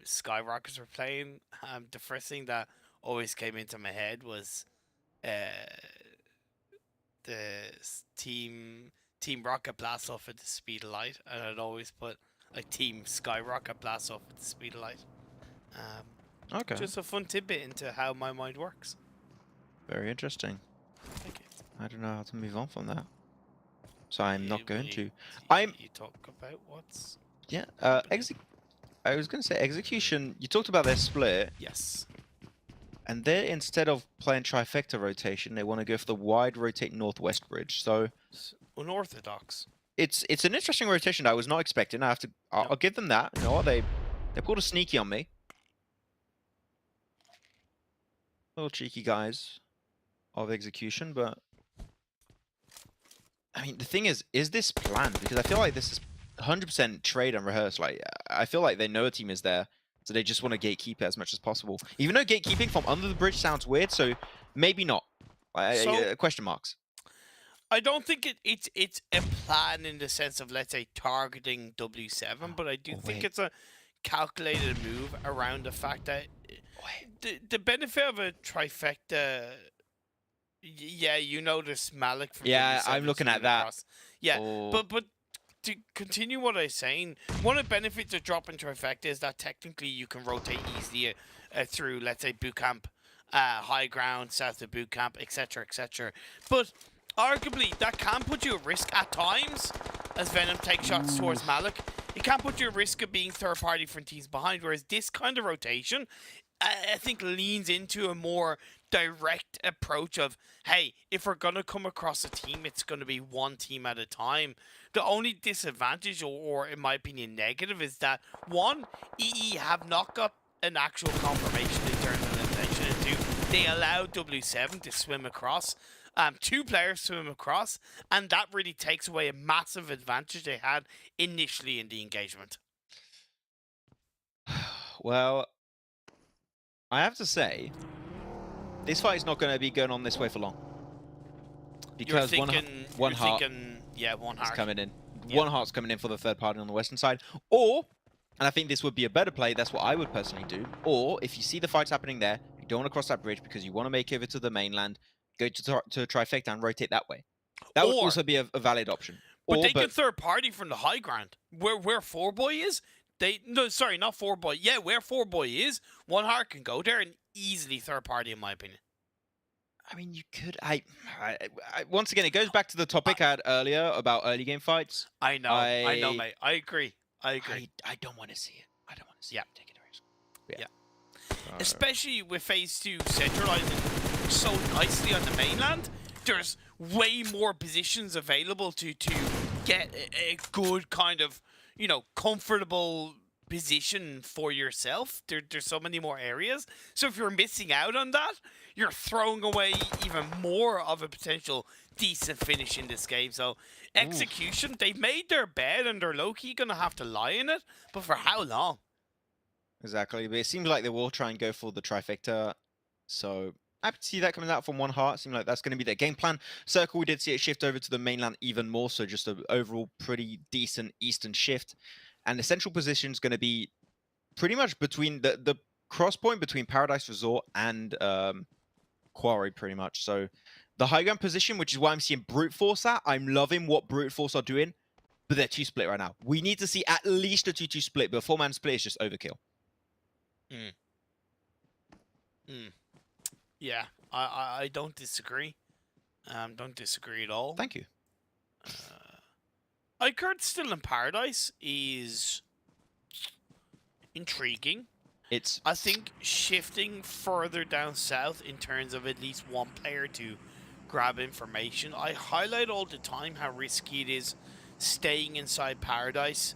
Skyrockets were playing, the first thing that always came into my head was the team Rocket blast off at the speed of light, and I'd always put like Team Skyrocket blast off at the speed of light. Okay. Just a fun tidbit into how my mind works. Very interesting. Thank you. I don't know how to move on from that, so I'm not going to. You talk about what's... Yeah. I was going to say Execution. You talked about their split. Yes. And they, instead of playing trifecta rotation, they want to go for the wide rotate northwest bridge. So unorthodox. It's an interesting rotation that I was not expecting. I'll give them that. You know what, they pulled a sneaky on me. Little cheeky guys of Execution, but I mean the thing is this planned? Because I feel like this is 100% trade and rehearsed. Like I feel like they know a team is there. So they just want to gatekeep it as much as possible. Even though gatekeeping from under the bridge sounds weird, so maybe not. Question marks. I don't think it's a plan in the sense of, let's say, targeting W7, but I do think it's a calculated move around the fact that the benefit of a trifecta. Yeah, you notice Malik from W7 I'm looking at that. Across. Yeah, but to continue what I was saying, one of the benefits of dropping trifecta is that technically you can rotate easily through, let's say, boot camp, high ground, south of boot camp, etc., etc. But arguably, that can put you at risk at times, as Venom takes shots towards Malik. It can put you at risk of being third-party from teams behind, whereas this kind of rotation, I think, leans into a more direct approach of, hey, if we're going to come across a team, it's going to be one team at a time. The only disadvantage, or in my opinion negative, is that, one, EE have not got an actual confirmation in terms of intention, and two, they allow W7 to swim across. 2 players swim across, and that really takes away a massive advantage they had initially in the engagement. Well, I have to say, this fight is not going to be going on this way for long. Because one heart is coming in. Yeah. One heart's coming in for the third party on the western side. Or And I think this would be a better play. That's what I would personally do. Or if you see the fights happening there, you don't want to cross that bridge because you want to make it over to the mainland, go to Trifecta and rotate that way. That would also be a valid option. But they can third party from the high ground. Where 4boy is, sorry, not 4boy. Yeah, where 4boy is, One Heart can go there and easily third party, in my opinion. I mean, you could. Once again, it goes back to the topic I had earlier about early game fights. I know, mate. I agree. I don't want to see it. I don't want to see it. Take it away. Yeah. Especially with Phase 2 centralizing so nicely on the mainland, there's way more positions available to get a good kind of, comfortable position for yourself. There's so many more areas. So if you're missing out on that, you're throwing away even more of a potential decent finish in this game. So execution, they've made their bed and they're low-key going to have to lie in it. But for how long? Exactly. But it seems like they will try and go for the Trifecta. So happy to see that coming out from One Heart. Seems like that's going to be their game plan. Circle, we did see it shift over to the mainland even more. So just an overall pretty decent eastern shift. And the central position is going to be pretty much between the cross point between Paradise Resort and Quarry, pretty much. So the high ground position, which is why I'm seeing Brute Force at. I'm loving what Brute Force are doing, but they're 2 split right now. We need to see at least a 2-2 split, but a 4-man split is just overkill. Yeah, I don't disagree. Don't disagree at all. Thank you. Icard still in Paradise is intriguing. I think shifting further down south in terms of at least one player to grab information. I highlight all the time how risky it is staying inside Paradise,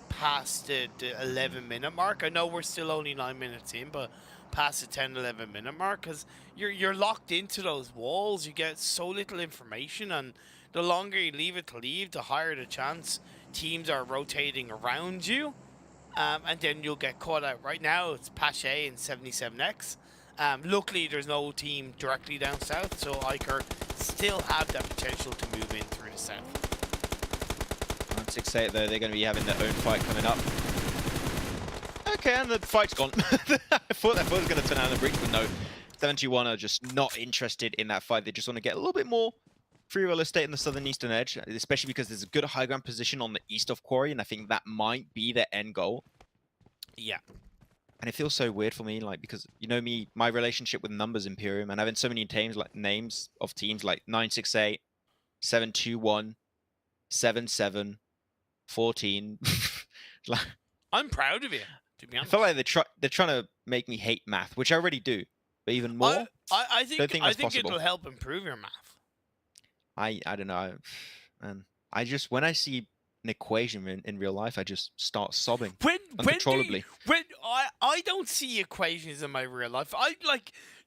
past the 11-minute mark. I know we're still only 9 minutes in, but past the 10-11-minute mark, because you're locked into those walls. You get so little information, and the longer you leave it to leave, the higher the chance teams are rotating around you. And then you'll get caught out. Right now, it's Pache and 77X. Luckily, there's no team directly down south, so Iker still have that potential to move in through the south. On 6-8, though, they're going to be having their own fight coming up. Okay, and the fight's gone. I thought that was going to turn out in the breach, but no. 71 are just not interested in that fight. They just want to get a little bit more free real estate in the southern eastern edge, especially because there's a good high ground position on the east of Quarry, and I think that might be their end goal. Yeah. And it feels so weird for me, because you know me, my relationship with numbers Imperium, and having so many names of teams like 968, 721, 77, 14. I'm proud of you, to be honest. I feel like they're trying to make me hate math, which I already do, but even more. I think it'll help improve your math. I don't know, and when I see an equation in real life, I just start sobbing uncontrollably. I don't see equations in my real life.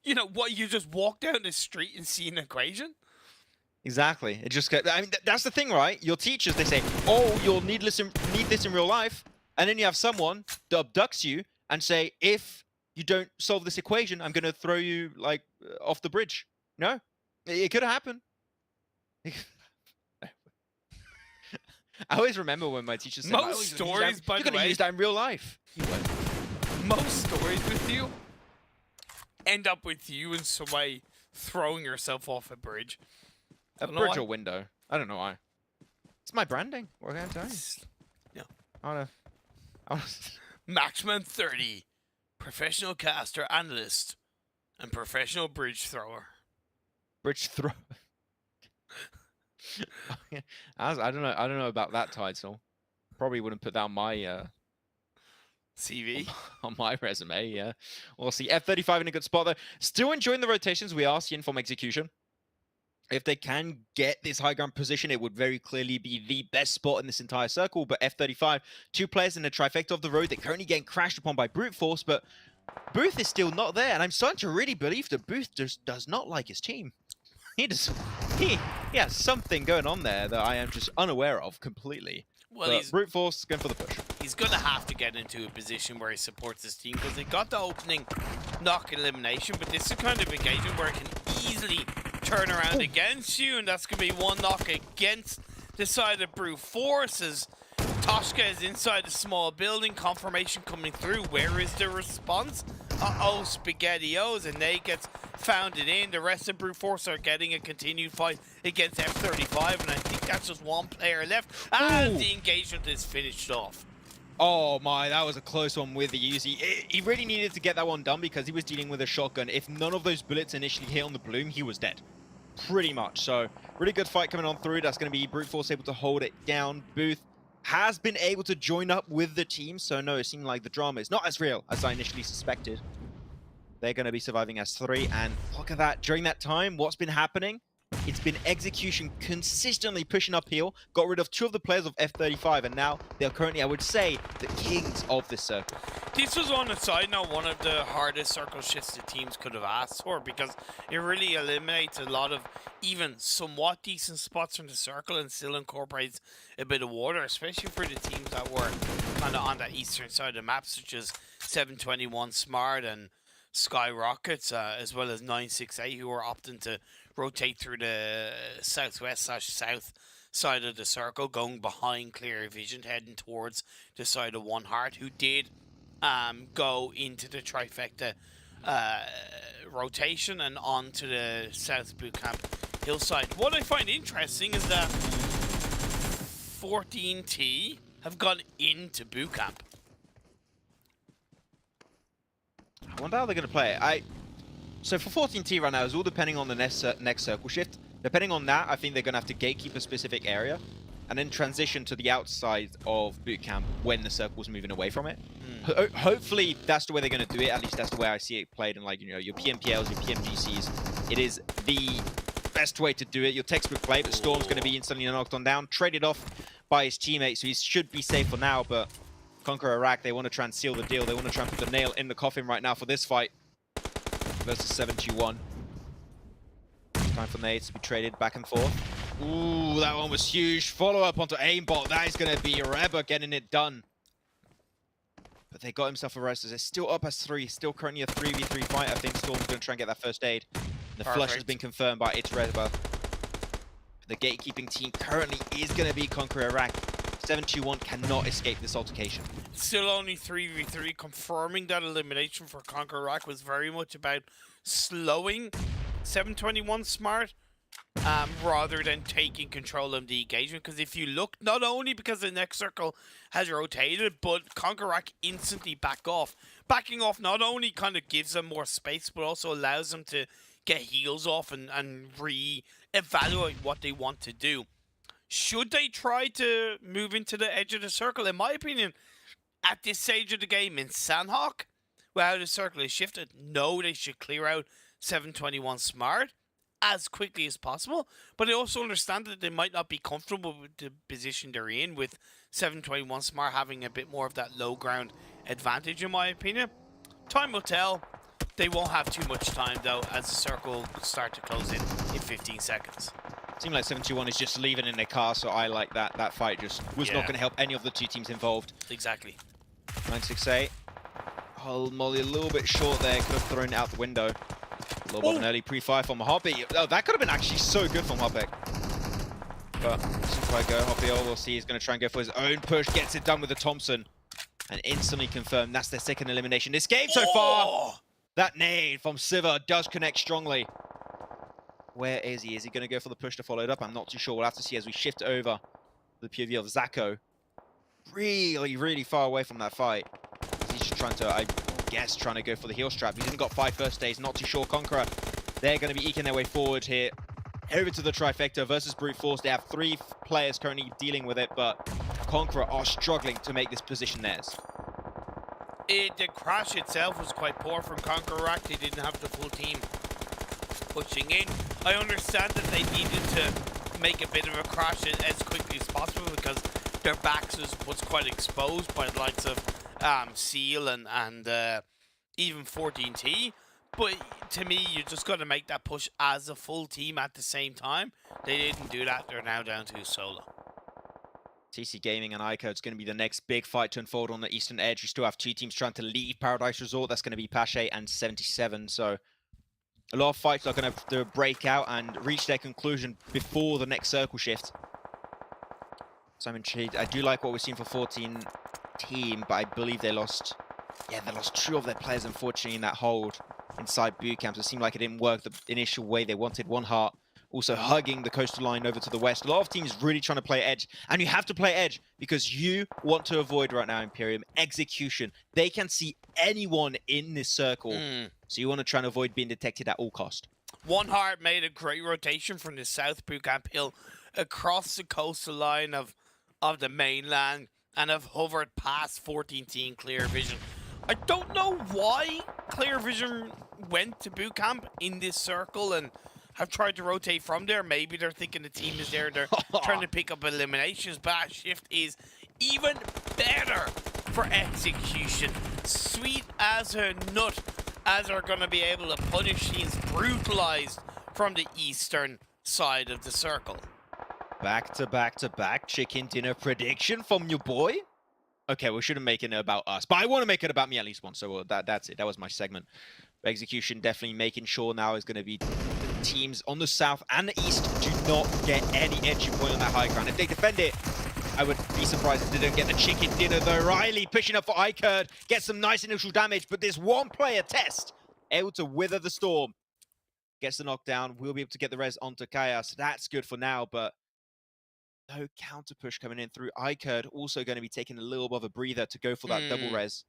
You just walk down the street and see an equation. Exactly. It just that's the thing, right? Your teachers, they say, "Oh, you'll need this in real life," and then you have someone that abducts you and say, "If you don't solve this equation, I'm going to throw you off the bridge." No, it could happen. I always remember when my teacher said, most stories, by the way, you're going to use that in real life. Most stories with you end up with you in some way throwing yourself off a bridge. A bridge or window. I don't know why. It's my branding. What can I tell you? Yeah. I wanna... Maxman 30, professional caster, analyst, and professional bridge thrower. Bridge thrower. I don't know about that title. Probably wouldn't put that on my CV on my resume. Yeah, we'll see. F35 in a good spot though. Still enjoying the rotations we are seeing from execution. If they can get this high ground position, it would very clearly be the best spot in this entire circle. But F35, 2 players in the trifecta of the road. They're currently getting crashed upon by Brute Force, but Booth is still not there, and I'm starting to really believe that Booth just does not like his team. He has something going on there that I am just unaware of completely. Well, but Brute Force going for the push. He's going to have to get into a position where he supports his team, because they got the opening knock elimination, but this is kind of engagement where it can easily turn around against you, and that's going to be one knock against the side of Brute Force, as Toshka is inside a small building, confirmation coming through. Where is the response? Uh-oh, SpaghettiOs, and they gets founded in. The rest of Brute Force are getting a continued fight against F35, and I think that's just one player left. And the engagement is finished off. Oh my, that was a close one with the Uzi. He really needed to get that one done because he was dealing with a shotgun. If none of those bullets initially hit on the Bloom, he was dead. Pretty much. So, really good fight coming on through. That's going to be Brute Force able to hold it down. Booth has been able to join up with the team, so no, it seemed like the drama is not as real as I initially suspected. They're going to be surviving as 3, and look at that. During that time, what's been happening? It's been execution consistently pushing uphill, got rid of 2 of the players of F35, and now they're currently, I would say, the kings of this circle. This was, on the side note, one of the hardest circle shifts the teams could have asked for, because it really eliminates a lot of even somewhat decent spots from the circle and still incorporates a bit of water, especially for the teams that were kind of on that eastern side of the map, such as 721 Smart and Sky Rockets, as well as 968, who are opting to rotate through the southwest/south side of the circle, going behind clear vision, heading towards the side of One Heart, who did go into the trifecta rotation and onto the South Boot Camp hillside. What I find interesting is that 14T have gone into Boot Camp. I wonder how they're going to play it. So for 14T right now, it's all depending on the next circle shift. Depending on that, I think they're going to have to gatekeep a specific area and then transition to the outside of boot camp when the circle's moving away from it. Hopefully, that's the way they're going to do it. At least that's the way I see it played in, like, you know, your PMPLs, your PMGCs. It is the best way to do it. Your textbook play, but Storm's going to be instantly knocked on down, traded off by his teammate, so he should be safe for now, but Conquer Iraq, they want to try and seal the deal. They want to try and put the nail in the coffin right now for this fight versus 721. Time for nades to be traded back and forth. Ooh, that one was huge. Follow up onto aimbot. That is going to be Reba getting it done. But they got himself arrested. They're still up as 3. Still currently a 3v3 fight. I think Storm's going to try and get that first aid. The flush has been confirmed by It's Reba. The gatekeeping team currently is going to be Conquer Iraq. 721 cannot escape this altercation. Still only 3v3, confirming that elimination for Conquer Iraq was very much about slowing 721 Smart rather than taking control of the engagement. Because if you look, not only because the next circle has rotated, but Conquer Iraq instantly back off. Backing off not only kind of gives them more space, but also allows them to get heals off and re-evaluate what they want to do. Should they try to move into the edge of the circle? In my opinion, at this stage of the game in Sandhawk, where the circle is shifted, no, they should clear out 721 Smart as quickly as possible. But I also understand that they might not be comfortable with the position they're in, with 721 Smart having a bit more of that low ground advantage, in my opinion. Time will tell. They won't have too much time, though, as the circle start to close in 15 seconds. Seems like 721 is just leaving in their car, so I like that. That fight just was not going to help any of the two teams involved. Exactly. 968. Oh, Molly a little bit short there. Could have thrown it out the window. A little bit of an early pre-fire from Hoppy. Oh, that could have been actually so good from Hoppy. But doesn't quite go. Hoppy, we'll see, he's going to try and go for his own push. Gets it done with the Thompson. And instantly confirmed that's their second elimination this game so far. That nade from Siva does connect strongly. Where is he? Is he going to go for the push to follow it up? I'm not too sure. We'll have to see as we shift over the POV of Zako. Really, really far away from that fight. He's just trying to, I guess, trying to go for the heel strap. He's only got 5 first days. Not too sure. Conqueror, they're going to be eking their way forward here. Over to the trifecta versus Brute Force. They have 3 players currently dealing with it, but Conqueror are struggling to make this position theirs. The crash itself was quite poor from Conquer Iraq. They didn't have the full team pushing in. I understand that they needed to make a bit of a crash as quickly as possible because their backs was quite exposed by the likes of Seal and even 14T. But to me, you just got to make that push as a full team at the same time. They didn't do that. They're now down to solo. TC Gaming and Ico, it's going to be the next big fight to unfold on the Eastern Edge. We still have 2 teams trying to leave Paradise Resort. That's going to be Pache and 77. So a lot of fights are going to break out and reach their conclusion before the next circle shift. So I'm intrigued. I do like what we've seen for 14 team, but I believe they lost. Yeah, they lost 2 of their players, unfortunately, in that hold inside boot camps. It seemed like it didn't work the initial way they wanted. One Heart also hugging the coastal line over to the west. A lot of teams really trying to play edge, and you have to play edge because you want to avoid right now, Imperium, execution. They can see anyone in this circle, so you want to try and avoid being detected at all cost. One Heart made a great rotation from the south boot camp hill across the coastal line of the mainland and have hovered past 14 team Clear Vision. I don't know why Clear Vision went to boot camp in this circle and have tried to rotate from there. Maybe they're thinking the team is there. They're trying to pick up eliminations, but that shift is even better for execution. Sweet as a nut, as they're going to be able to punish teams brutalized from the eastern side of the circle. Back to back to back chicken dinner prediction from your boy. Okay, we shouldn't make it about us, but I want to make it about me at least once. So that's it. That was my segment. Execution definitely making sure now is going to be the teams on the south and the east do not get any entry point on that high ground. If they defend it, I would be surprised if they don't get the chicken dinner though. Riley pushing up for iCurd, gets some nice initial damage, but this one player Test able to wither the storm. Gets the knockdown, we'll be able to get the res onto Kaya, so that's good for now, but no counter push coming in through iCurd. Also going to be taking a little bit of a breather to go for that double res.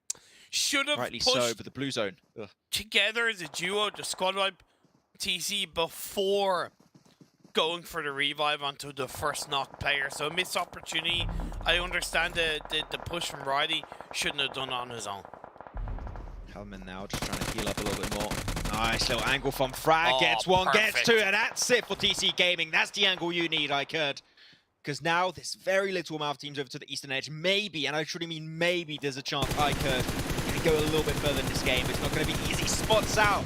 Should have rightly pushed so, but the blue zone. Ugh. Together as a duo, the squad wipe TC before going for the revive onto the first knock player. So a missed opportunity. I understand the push from Riley shouldn't have done on his own. Hellman now just trying to heal up a little bit more. Nice little angle from Frag. Oh, gets one, perfect. gets 2, and that's it for TC Gaming. That's the angle you need, iCurd. Because now there's very little amount of teams over to the eastern edge. Maybe, and I truly mean maybe, there's a chance iCurd can go a little bit further in this game. It's not going to be easy. Spots out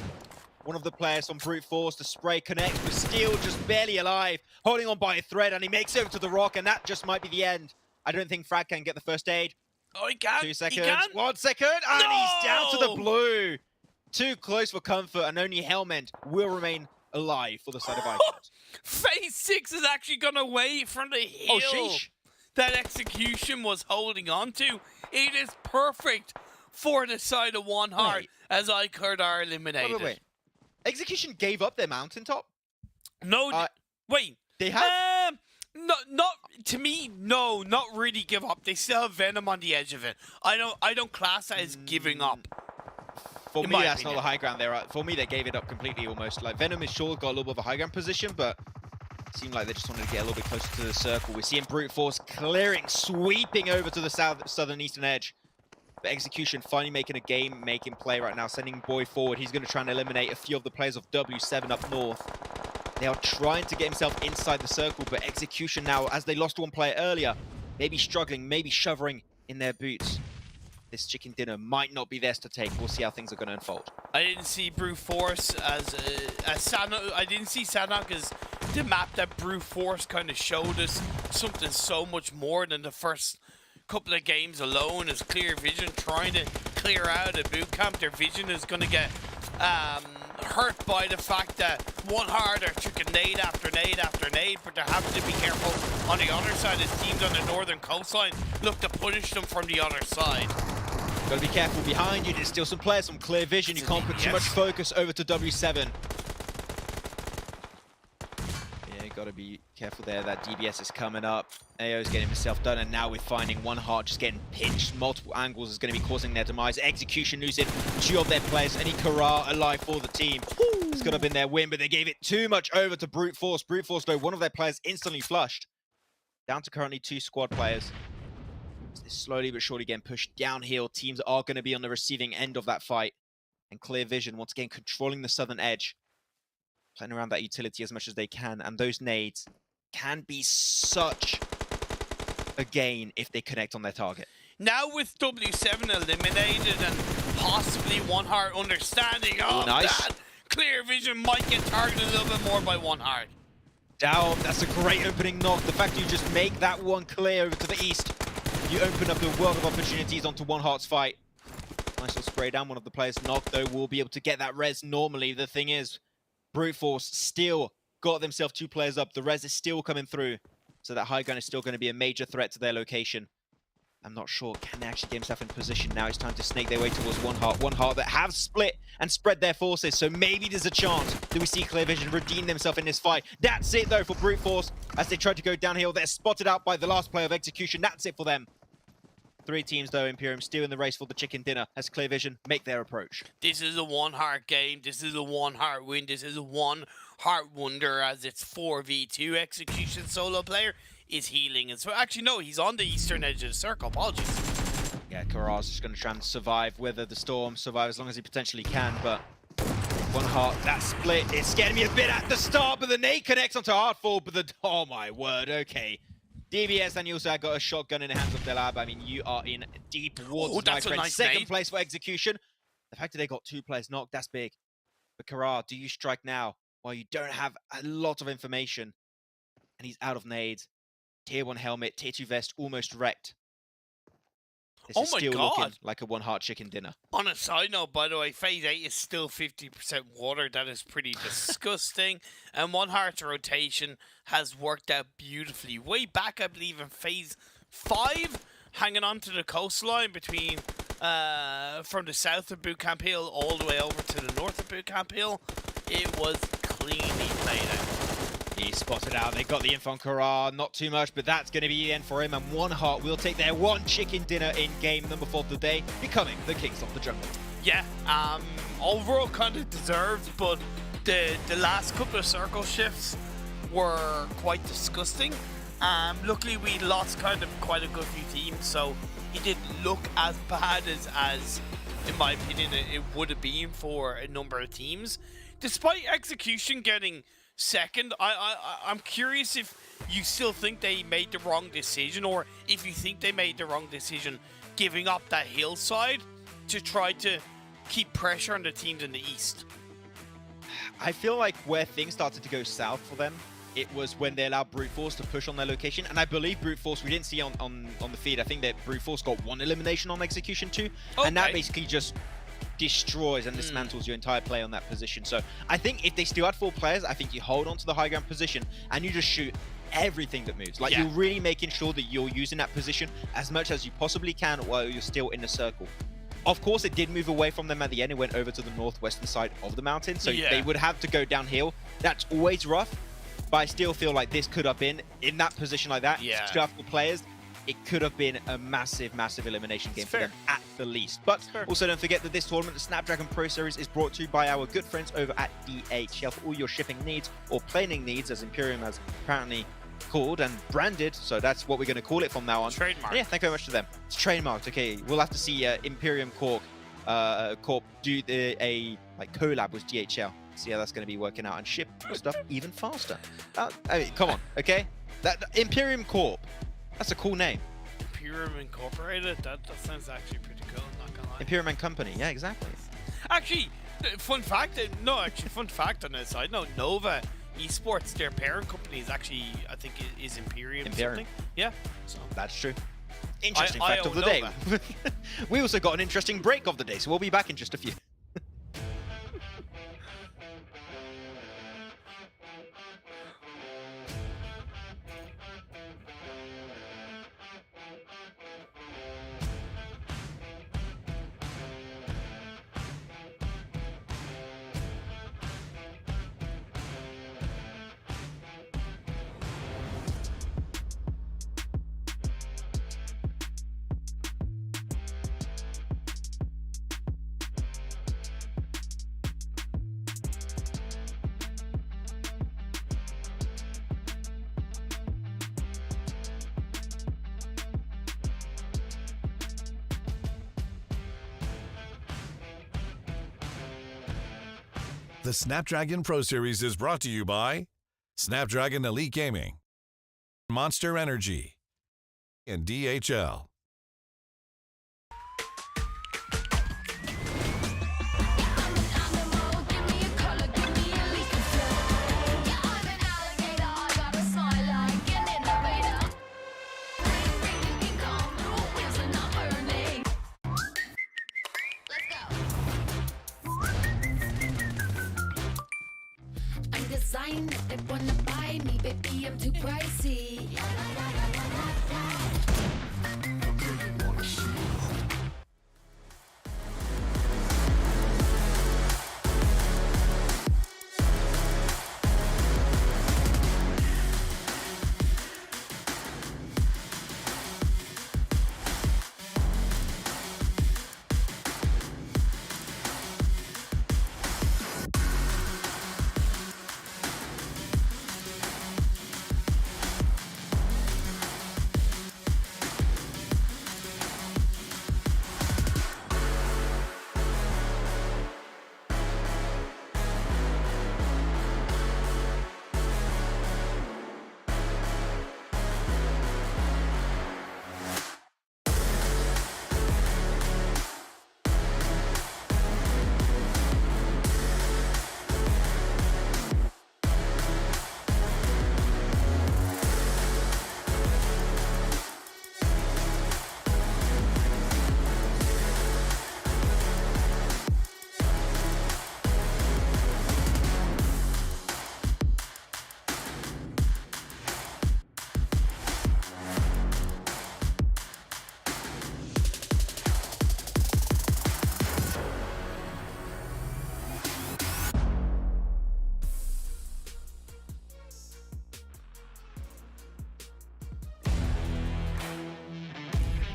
one of the players from Brute Force. The spray connects, but still just barely alive. Holding on by a thread, and he makes it over to the rock, and that just might be the end. I don't think Frag can get the first aid. Oh, he can. 2 seconds. He can. 1 second, and No! he's down to the blue. Too close for comfort, and only Helmet will remain alive for the side of iCurd. Phase 6 is actually going to wait from the hill sheesh. that Execution was holding on to. It is perfect for the side of One Heart as iCurd are eliminated. Wait. Execution gave up their mountaintop? No, wait. They have? Not to me. No, not really give up. They still have Venom on the edge of it. I don't class that as giving up. For In me, my that's opinion. not the high ground there. For me, they gave it up completely almost. Like, Venom is sure got a little bit of a high ground position, but it seemed like they just wanted to get a little bit closer to the circle. We're seeing Brute Force clearing, sweeping over to the southern eastern edge. But Execution finally making a game-making play right now, sending Boy forward. He's going to try and eliminate a few of the players of W7 up north. They are trying to get himself inside the circle, but Execution now, as they lost one player earlier, maybe struggling, maybe shovering in their boots. This chicken dinner might not be theirs to take. We'll see how things are going to unfold. I didn't see Brute Force as Sanok. I didn't see Sanok as the map that Brute Force kind of showed us something so much more than the first couple of games alone. As Clear Vision trying to clear out a boot camp, their vision is going to get hurt by the fact that One Heart are chucking nade after nade after nade, but they're having to be careful on the other side as teams on the northern coastline look to punish them from the other side. Gotta be careful behind you. There's still some players from Clear Vision. You can't put too much focus over to W7. Yeah, you gotta be careful there. That DBS is coming up. AO's getting himself done, and now we're finding One Heart just getting pinched. Multiple angles is gonna be causing their demise. Execution losing 2 of their players. Any Kara alive for the team. It's gonna have been their win, but they gave it too much over to Brute Force. Brute Force, though, one of their players instantly flushed. Down to currently 2 squad players. Slowly but surely getting pushed downhill. Teams are going to be on the receiving end of that fight. And Clear Vision, once again, controlling the southern edge. Playing around that utility as much as they can. And those nades can be such a gain if they connect on their target. Now with W7 eliminated and possibly One Heart understanding of that, Clear Vision might get targeted a little bit more by One Heart. Down, that's a great opening knock. The fact you just make that one clear over to the east, you open up a world of opportunities onto One Heart's fight. Nice little spray down. One of the players knocked, though, will be able to get that res normally. The thing is, Brute Force still got themselves 2 players up. The res is still coming through. So that high ground is still going to be a major threat to their location. I'm not sure. Can they actually get himself in position? Now it's time to snake their way towards One Heart. One Heart that have split and spread their forces. So maybe there's a chance that we see Clear Vision redeem themselves in this fight. That's it, though, for Brute Force. As they try to go downhill, they're spotted out by the last player of Execution. That's it for them. 3 teams, though, Imperium still in the race for the chicken dinner as Clear Vision make their approach. This is a One Heart game. This is a One Heart win. This is a One Heart wonder as it's 4v2. Execution solo player is healing. And so, actually, no, he's on the eastern edge of the circle. Apologies. Yeah, Karaz just going to try and survive, weather the storm, survive as long as he potentially can, but One Heart, that split, it scared me a bit at the start, but the nade connects onto Heartfall, but the, oh my word, okay. DBS, and you also got a shotgun in the hands of Delab. I mean, you are in deep waters, my friend. Nice Second nade. place for Execution. The fact that they got 2 players knocked, that's big. But Karar, do you strike now while you don't have a lot of information? And he's out of nades. Tier 1 helmet, Tier 2 vest, almost wrecked. This is still looking like a One Heart chicken dinner. On a side note, by the way, Phase 8 is still 50% water. That is pretty disgusting. And One Heart's rotation has worked out beautifully. Way back, I believe, in Phase 5, hanging on to the coastline between from the south of Boot Camp Hill all the way over to the north of Boot Camp Hill. It was cleanly played out. He's spotted out. They got the info on Karar. Not too much, but that's going to be the end for him. And One Heart will take their 1 chicken dinner in game number 4 of the day, becoming the kings of the jungle. Yeah, overall kind of deserved, but the last couple of circle shifts were quite disgusting. Luckily, we lost kind of quite a good few teams, so it didn't look as bad as in my opinion, it would have been for a number of teams. Despite Execution getting second, I'm curious if you still think they made the wrong decision, or if you think they made the wrong decision giving up that hillside to try to keep pressure on the teams in the east. I feel like where things started to go south for them, it was when they allowed Brute Force to push on their location. And I believe Brute Force, we didn't see on the feed, I think that Brute Force got 1 elimination on Execution too. Okay. And that basically just destroys and dismantles your entire play on that position. So I think if they still had 4 players, I think you hold on to the high ground position and you just shoot everything that moves. Like, you're really making sure that you're using that position as much as you possibly can while you're still in the circle. Of course, it did move away from them at the end. It went over to the northwestern side of the mountain, so they would have to go downhill. That's always rough, but I still feel like this could have been in that position like that. Yeah. To have 4 players, it could have been a massive, massive elimination game for them at the least. But also don't forget that this tournament, the Snapdragon Pro Series, is brought to you by our good friends over at DHL for all your shipping needs, or planing needs, as Imperium has apparently called and branded. So that's what we're going to call it from now on. Trademark. Yeah, thank you very much to them. It's trademarked. Okay, we'll have to see Imperium Corp do a collab with DHL. See how that's going to be working out and ship stuff even faster. I mean, come on, okay? That Imperium Corp. That's a cool name. Imperium Incorporated? That sounds actually pretty cool, not gonna lie. Imperium and Company, yeah, exactly. Actually, fun fact on the side note, Nova Esports, their parent company is actually, I think, is Imperium something. Yeah. So that's true. Interesting fact of the day. We also got an interesting break of the day, so we'll be back in just a few. The Snapdragon Pro Series is brought to you by Snapdragon Elite Gaming, Monster Energy, and DHL. designer, they wanna buy me, baby, I'm too pricey.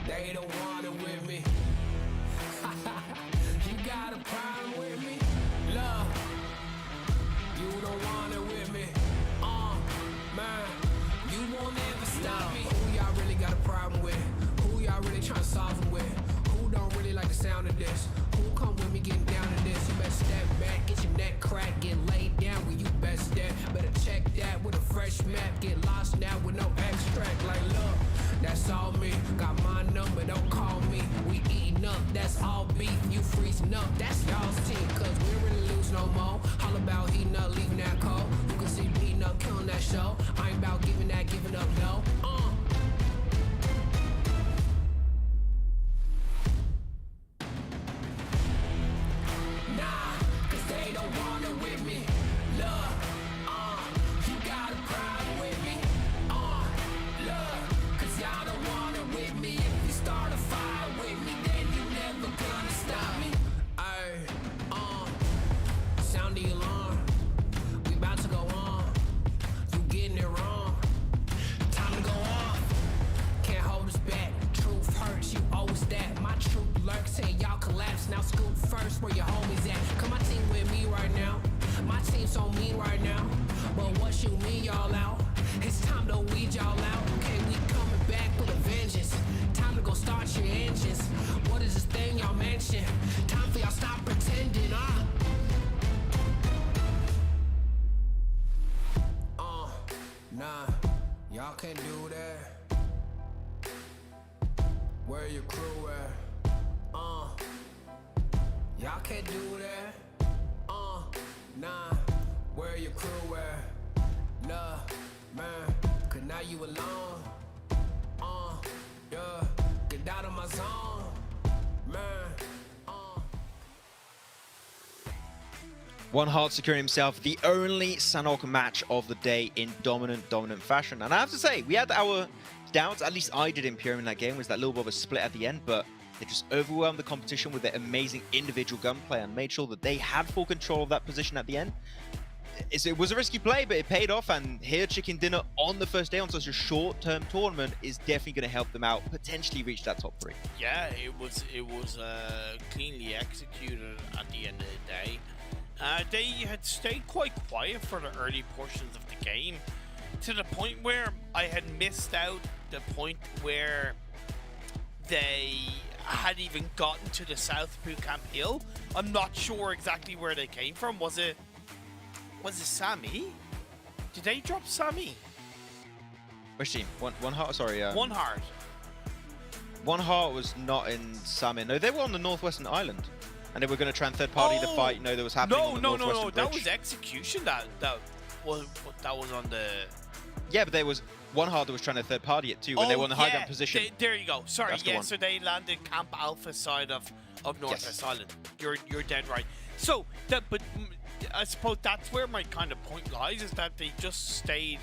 They don't want it with me. You got a problem with me? Love, you don't want it with me. Man, you won't ever stop me. Who y'all really got a problem with? Who y'all really trying to solve them with? Who don't really like the sound of this? Who come with me getting down to this? You better step back, get your neck cracked, get laid down where you best step. Better check that with a fresh map, get lost now with no extract. Like, look, that's all me. Got my number, don't call me. We eating up, that's all beef. You freezing up, that's y'all's team. Cause we don't really lose no more. All about heating up, leaving that cold. You can see beating up, killing that show. I ain't about giving up, no. Nah, cause they don't want it with me. Love, you got a problem with me. Love, cause y'all don't want it with me. If you start a fire with me, then you never gonna stop me. Ayy, sound the alarm. We about to go on. You getting it wrong. Time to go off. Can't hold us back. Truth hurts, you always that. My truth lurks, say y'all collapse. Now scoop first, where your homies at? Come my team with me right now. My team's on me right now. But what you mean y'all out? It's time to weed y'all out. Okay, we coming back with a vengeance. Time to go start your engines. What is this thing y'all mention? Time for y'all stop pretending, Nah, y'all can't do that. Where your crew at? Y'all can't do that. Nah, where your crew at? Love, man, cause now you alone. Yeah, get out of my zone, man. One Heart securing himself the only Sanhok match of the day in dominant fashion. And I have to say, we had our doubts, at least I did in Pure in that game, was that little bit of a split at the end, but they just overwhelmed the competition with their amazing individual gunplay and made sure that they had full control of that position at the end. It was a risky play, but it paid off, and here chicken dinner on the first day on such a short-term tournament is definitely going to help them out, potentially reach that top 3. Yeah, it was cleanly executed at the end of the day. They had stayed quite quiet for the early portions of the game, to the point where I had missed out the point where they had even gotten to the South Boot Camp Hill. I'm not sure exactly where they came from. Was it Sammy? Did they drop Sammy? Which team? One Heart? Sorry. One Heart. One Heart was not in Salmon. No, they were on the Northwestern Island. And they were going to try and third party the fight, you know, that was happening on the Northwestern Bridge. That was Execution that was on the... Yeah, but there was One Heart that was trying to third party it too, when they were on the high ground position. There you go. Sorry, yeah, so they landed Camp Alpha side of Northwest Island. You're dead right. So, but I suppose that's where my kind of point lies, is that they just stayed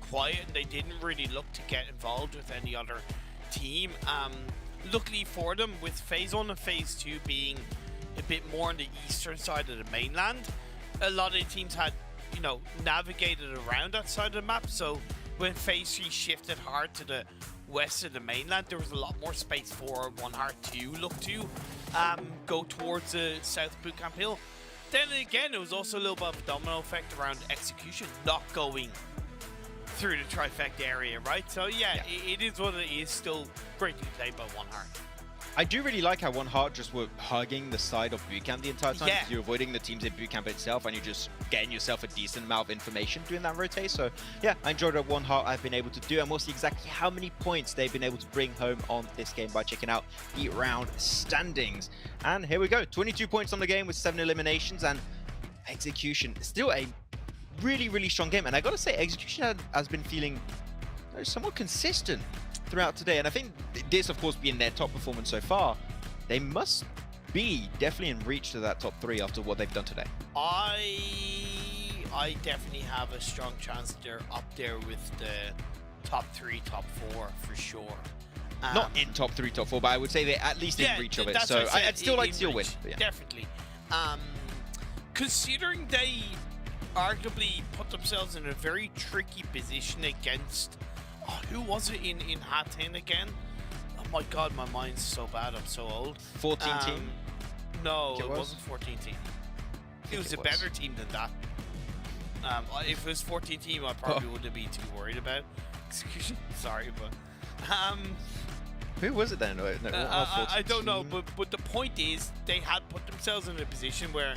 quiet and they didn't really look to get involved with any other team. Luckily for them, with Phase 1 and Phase 2 being a bit more on the eastern side of the mainland, a lot of the teams had, you know, navigated around that side of the map. So when Phase 3 shifted hard to the west of the mainland, there was a lot more space for One Heart to look to go towards the South Bootcamp Hill. Then again, it was also a little bit of a domino effect around execution not going through the trifecta area, right? So yeah. It is what it is. Still greatly played by One Heart. I do really like how One Heart just were hugging the side of bootcamp the entire time. Yeah. You're avoiding the teams in bootcamp itself, and you're just getting yourself a decent amount of information doing that rotate. So yeah, I enjoyed what One Heart I've been able to do, and we'll see exactly how many points they've been able to bring home on this game by checking out the round standings. And here we go, 22 points on the game with 7 eliminations, and execution still a really strong game. And I gotta say, execution has been feeling somewhat consistent throughout today, and I think this, of course, being their top performance so far, they must be definitely in reach to that top 3 after what they've done today. I definitely have a strong chance they're up there with the top 3, top 4 for sure. Not in top 3, top 4, but I would say they're at least in reach of it. So I'd still like to see a win. Yeah. Definitely. Considering they arguably put themselves in a very tricky position against, who was it in Hat 10 again? Oh my god, my mind's so bad, I'm so old. 14 team? No, it wasn't 14 team. It was a better team than that. If it was 14 team, I probably wouldn't be too worried about execution. Sorry, but who was it then? No, I don't know, but the point is they had put themselves in a position where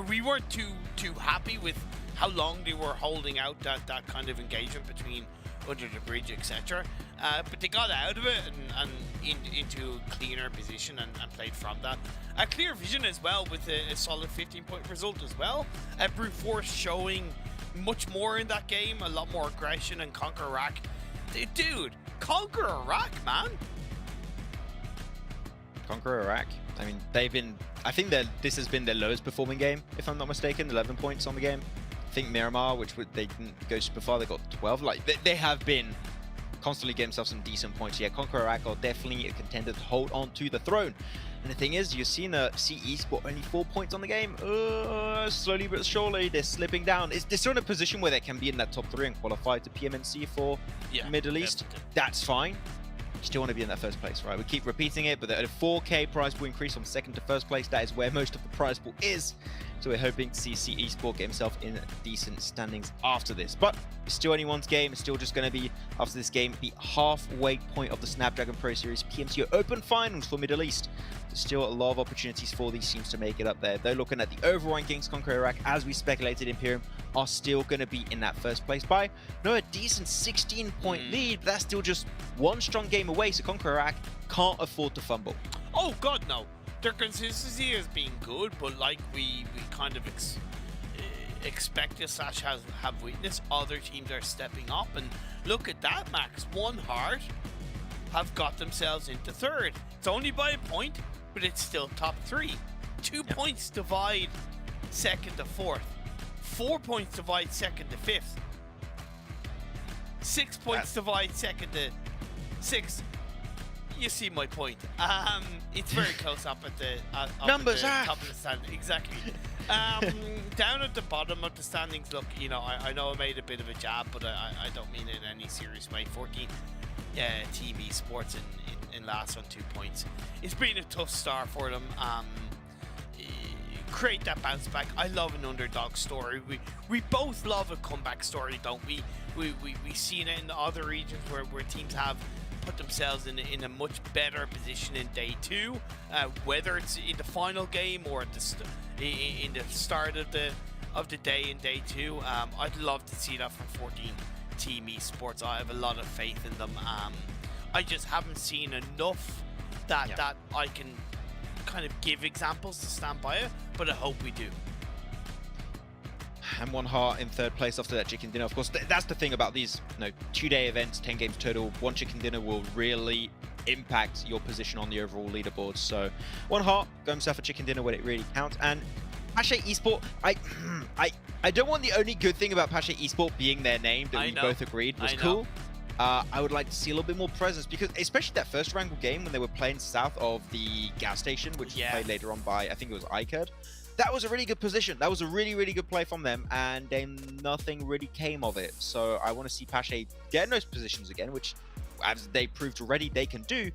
we weren't too happy with how long they were holding out that kind of engagement between under the bridge, etc. But they got out of it and into a cleaner position and played from that. A clear vision as well, with a solid 15-point result as well. Brute Force showing much more in that game, a lot more aggression, and Conquer Iraq. Dude, Conquer Iraq, man. Conquer Iraq. I mean, I think that this has been their lowest performing game, if I'm not mistaken. 11 points on the game. I think Miramar, which they didn't go super far, they got 12. Like, they have been constantly getting themselves some decent points. Yeah, Conquer Iraq are definitely a contender to hold on to the throne. And the thing is, you're seeing see Esports only 4 points on the game. Slowly but surely, they're slipping down. They're still in a position where they can be in that top 3 and qualify to PMNC for Middle East. Definitely. That's fine. You still want to be in that first place, right? We keep repeating it, but the 4K prize pool increase from 2nd to 1st place, that is where most of the prize pool is. So we're hoping to see Esports get himself in decent standings after this. But it's still anyone's game. It's still just going to be, after this game, the halfway point of the Snapdragon Pro Series PMCO Open Finals for Middle East. There's still a lot of opportunities for these teams to make it up there. Though looking at the overall rankings, Conquer Iraq, as we speculated, Imperium are still going to be in that first place by a decent 16-point lead. But that's still just one strong game away, so Conquer Iraq can't afford to fumble. Oh god, no. Their consistency has been good, but like we kind of expected / have witnessed, other teams are stepping up. And look at that, Max. One Heart have got themselves into 3rd. It's only by a point, but it's still top 3. 2 points divide 2nd to 4th. 4 points divide 2nd to 5th. 6 points divide 2nd to 6th. You see my point. It's very close up at the numbers top of the standings. Exactly. Down at the bottom of the standings, look, you know, I know I made a bit of a jab, but I don't mean it in any serious way. 14 Team Esports in last on 2 points. It's been a tough start for them. Create that bounce back. I love an underdog story. We both love a comeback story, don't we? We've seen it in other regions where teams have put themselves in a much better position in day 2, whether it's in the final game or at in the start of the day in day 2. I'd love to see that from 14 Team Esports. I have a lot of faith in them. I just haven't seen enough that I can kind of give examples to stand by it, but I hope we do. And One Heart in 3rd place after that chicken dinner. Of course, that's the thing about these 2-day events, 10 games total. One chicken dinner will really impact your position on the overall leaderboard. So One Heart got himself a chicken dinner when it really counts. And Pache Esport, I don't want the only good thing about Pache Esport being their name that we both agreed was cool. I would like to see a little bit more presence, because especially that first Wrangle game when they were playing south of the gas station, which was played later on by, I think it was ICAD. That was a really good position. That was a really, really good play from them, and then nothing really came of it. So I want to see Pache get in those positions again, which, as they proved already, they can do.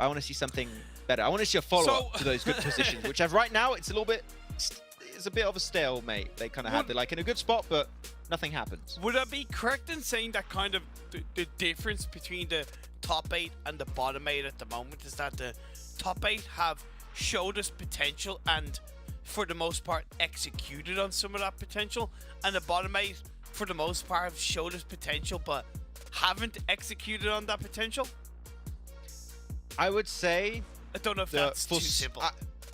I want to see something better. I want to see a follow-up to those good positions, which right now it's a little bit, it's a bit of a stalemate. They kind of had, they're like in a good spot, but nothing happens. Would I be correct in saying that kind of the difference between the top 8 and the bottom 8 at the moment is that the top 8 have showed us potential and, for the most part, executed on some of that potential, and the bottom 8, for the most part, have showed us potential but haven't executed on that potential? I would say... I don't know if that's too simple.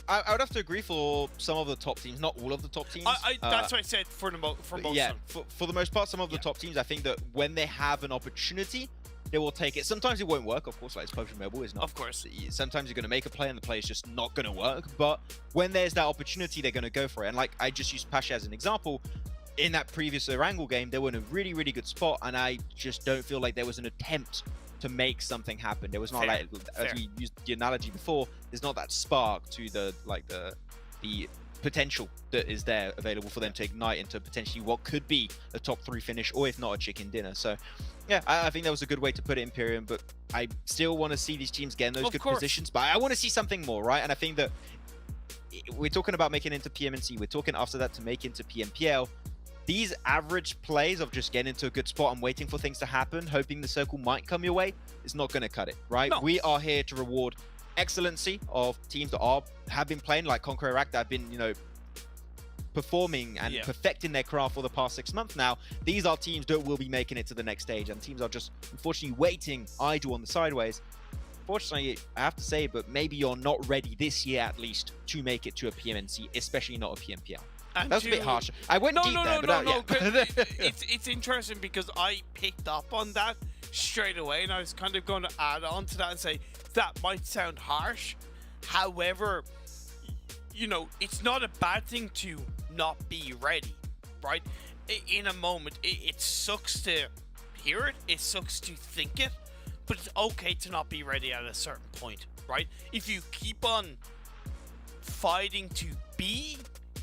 I would have to agree for some of the top teams, not all of the top teams. That's what I said for most of them. For the most part, some of the top teams, I think that when they have an opportunity, they will take it. Sometimes it won't work, of course, like PUBG Mobile is not. Of course. Sometimes you're going to make a play and the play is just not going to work. But when there's that opportunity, they're going to go for it. And like I just used Pache as an example. In that previous Wrangle game, they were in a really, really good spot. And I just don't feel like there was an attempt to make something happen. There was not like, as we used the analogy before, there's not that spark to the potential that is there available for them to ignite into potentially what could be a top 3 finish, or if not a chicken dinner. So yeah, I think that was a good way to put it, Imperium, but I still want to see these teams get in those good positions, but I want to see something more, right? And I think that we're talking about making it into PMNC, we're talking after that to make into PMPL. These average plays of just getting into a good spot and waiting for things to happen, hoping the circle might come your way, is not going to cut it, right? No. We are here to reward excellency of teams that have been playing, like Conquer Iraq, that have been, you know, performing and perfecting their craft for the past 6 months now. These are teams that will be making it to the next stage, and teams are just unfortunately waiting idle on the sideways. Fortunately, I have to say, but maybe you're not ready this year at least to make it to a PMNC, especially not a PMPL. And that was a bit harsh. I went deep there, but it's interesting because I picked up on that straight away, and I was kind of going to add on to that and say that might sound harsh. However, you know, it's not a bad thing to not be ready, right? In a moment, it sucks to hear it, it sucks to think it, but it's okay to not be ready at a certain point, right? If you keep on fighting to be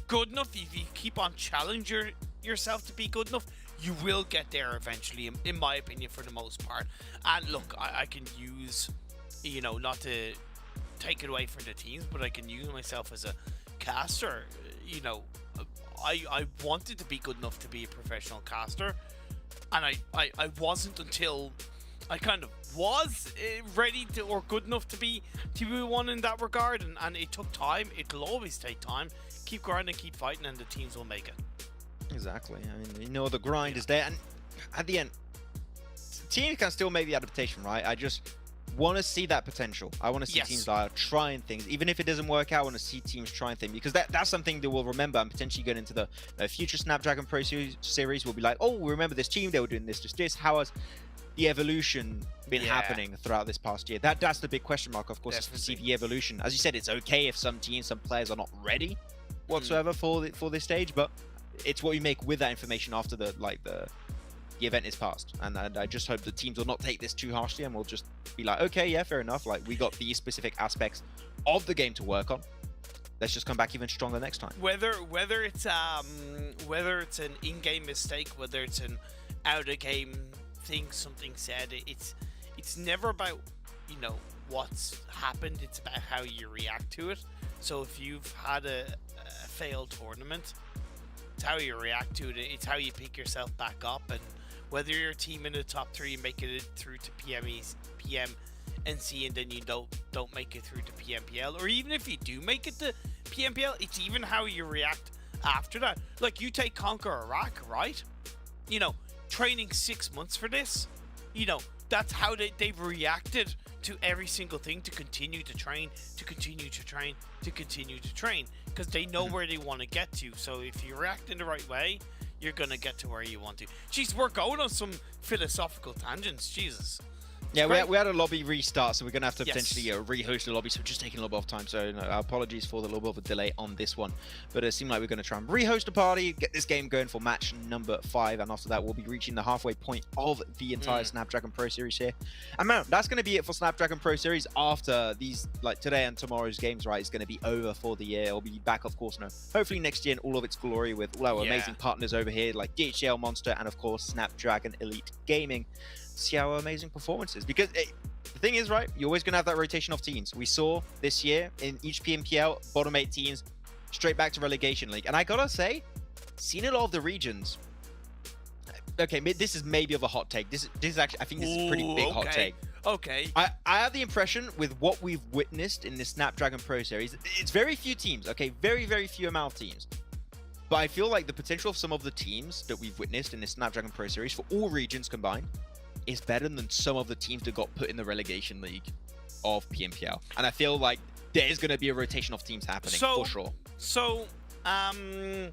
good enough, if you keep on challenging yourself to be good enough, you will get there eventually, in my opinion, for the most part. And look, I can use, you know, not to take it away from the teams, but I can use myself as a caster. You know, I wanted to be good enough to be a professional caster, and I wasn't until I kind of was ready to, or good enough to be one in that regard, and it took time. It'll always take time. Keep grinding, keep fighting, and the teams will make it. Exactly. I mean, you know, the grind is there, and at the end, teams can still make the adaptation, right? I just want to see that potential. I want to see teams that are trying things, even if it doesn't work out. I want to see teams trying things, because that's something that we'll remember, and potentially going into the future Snapdragon Pro Series. We'll be like, oh, we remember this team, they were doing this. How has the evolution been happening throughout this past year? That's the big question mark, of course, is to see the evolution. As you said, it's okay if some teams, some players are not ready whatsoever for this stage, but it's what you make with that information after the event is passed. And I just hope the teams will not take this too harshly, and will just be like, okay, yeah, fair enough, like we got these specific aspects of the game to work on, let's just come back even stronger next time. Whether it's an in-game mistake, whether it's an out-of-game thing, something said, it's never about, you know, what's happened, it's about how you react to it. So if you've had a failed tournament, it's how you react to it, it's how you pick yourself back up, and whether your team in the top 3 make it through to PMNC and then you don't make it through to PMPL, or even if you do make it to PMPL, it's even how you react after that. Like, you take Conquer Iraq, right? You know, training 6 months for this, you know, that's how they've reacted to every single thing, to continue to train, to continue to train, to continue to train, because they know where they want to get to. So if you react in the right way, you're gonna get to where you want to. Jeez, we're going on some philosophical tangents, Jesus. Yeah, Great. we had a lobby restart, so we're going to have to Yes. potentially rehost the lobby, so we're just taking a little bit of time. So our apologies for the little bit of a delay on this one. But it seemed like we're going to try and rehost a party, get this game going for match number 5, and after that, we'll be reaching the halfway point of the entire Snapdragon Pro Series here. And man, that's going to be it for Snapdragon Pro Series after these, like today and tomorrow's games, right? It's going to be over for the year. It'll be back, of course, hopefully next year in all of its glory with all our amazing partners over here, like DHL Monster and, of course, Snapdragon Elite Gaming. See our amazing performances, because the thing is, right, you're always going to have that rotation of teams. We saw this year in each PMPL, bottom 8 teams straight back to relegation league, and I gotta say, seen a lot of the regions. Okay, this is maybe of a hot take. This is actually, I think this is a pretty big hot take. Okay. I have the impression with what we've witnessed in this Snapdragon Pro Series, it's very few teams, okay, very few amount of teams. But I feel like the potential of some of the teams that we've witnessed in this Snapdragon Pro Series for all regions combined is better than some of the teams that got put in the relegation league of PMPL. And I feel like there's going to be a rotation of teams happening for sure. So, that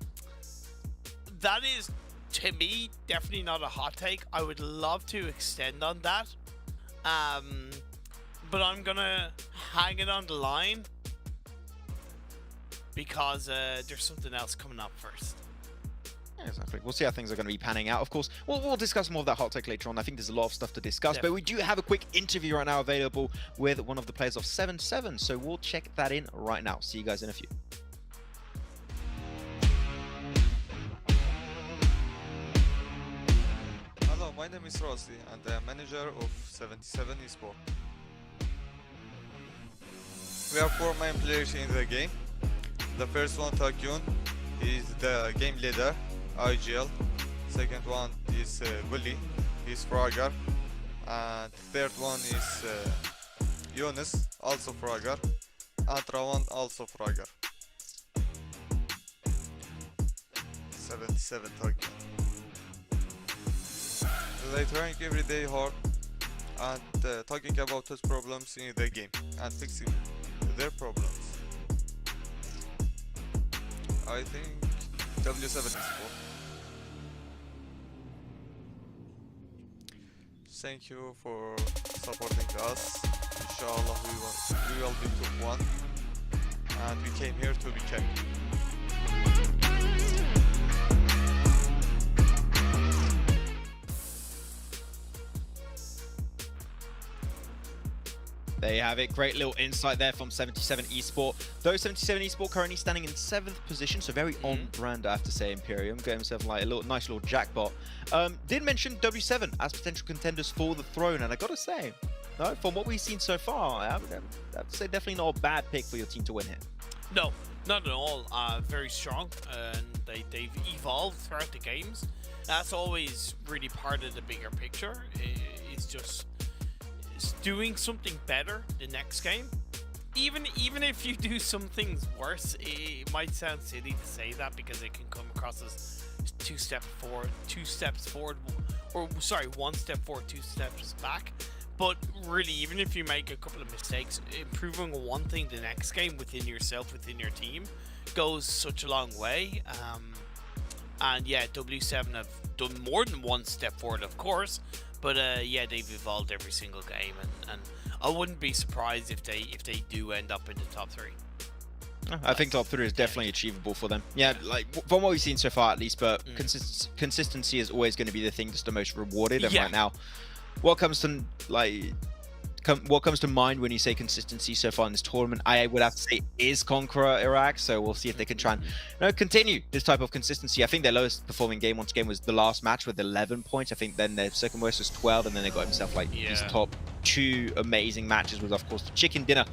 is, to me, definitely not a hot take. I would love to extend on that. But I'm going to hang it on the line because there's something else coming up first. Exactly. We'll see how things are going to be panning out. Of course, we'll discuss more of that hot take later on. I think there's a lot of stuff to discuss, but we do have a quick interview right now available with one of the players of 7-7, so we'll check that in right now. See you guys in a few. Hello, my name is Rossi, and I am manager of 77 Esports. We have 4 main players in the game. The first one, Takyun, is the game leader. IGL. Second one is Willy, he's Frogger. And third one is Yunus, also Frogger. And Rawan, also Frogger. 77 Tokyo. They trying every day hard and talking about his problems in the game and fixing their problems. I think W7 is 4. Thank you for supporting us. Inshallah we will be top 1 and we came here to be champion. There you have it. Great little insight there from 77 Esport. Though 77 Esport currently standing in 7th position, so very on brand, I have to say. Imperium getting himself like a nice little jackpot. Did mention W7 as potential contenders for the throne, and I gotta say, no, from what we've seen so far, I have to say definitely not a bad pick for your team to win here. No, not at all. Very strong, and they've evolved throughout the games. That's always really part of the bigger picture. It's just doing something better the next game. Even if you do some things worse, it might sound silly to say that because it can come across as 2 steps forward, 2 steps forward, or sorry, 1 step forward, 2 steps back. But really, even if you make a couple of mistakes, improving one thing the next game within yourself, within your team, goes such a long way. And yeah, W7 have done more than 1 step forward, of course. But yeah, they've evolved every single game, and I wouldn't be surprised if they do end up in the top 3. I think top 3 is definitely achievable for them. Yeah, like from what we've seen so far at least, but consistency is always going to be the thing that's the most rewarded. And right now, what comes to what comes to mind when you say consistency so far in this tournament, I would have to say is Conqueror Iraq. So we'll see if they can try and continue this type of consistency. I think their lowest performing game once again was the last match with 11 points. I think then their second worst was 12, and then they got himself like these top 2 amazing matches with, of course, the chicken dinner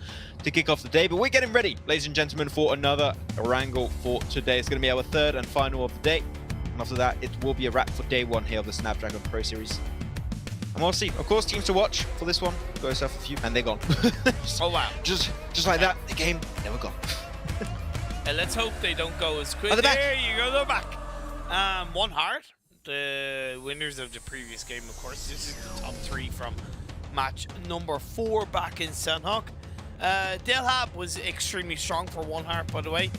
to kick off the day. But we're getting ready, ladies and gentlemen, for another wrangle for today. It's going to be our 3rd and final of the day, and after that it will be a wrap for day 1 here of the Snapdragon Pro Series. And we'll see. Of course, teams to watch for this one. Got yourself a few, and they're gone. Oh wow! Just like that, the game, they were gone. And let's hope they don't go as quick. There you go, they're back. 1 heart. The winners of the previous game, of course. This is the top 3 from match number 4 back in Sunhawk. Delhab was extremely strong for 1 heart, by the way,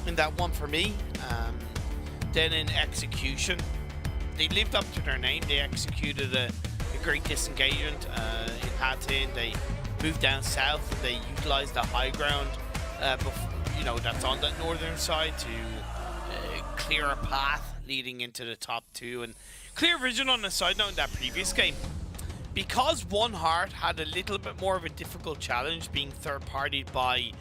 in that one for me. Then in execution, they lived up to their name. They executed a great disengagement in Hatton. They moved down south. They utilized the high ground, that's on that northern side to clear a path leading into the top 2. And clear vision on the side note in that previous game. Because One Heart had a little bit more of a difficult challenge being third-partied by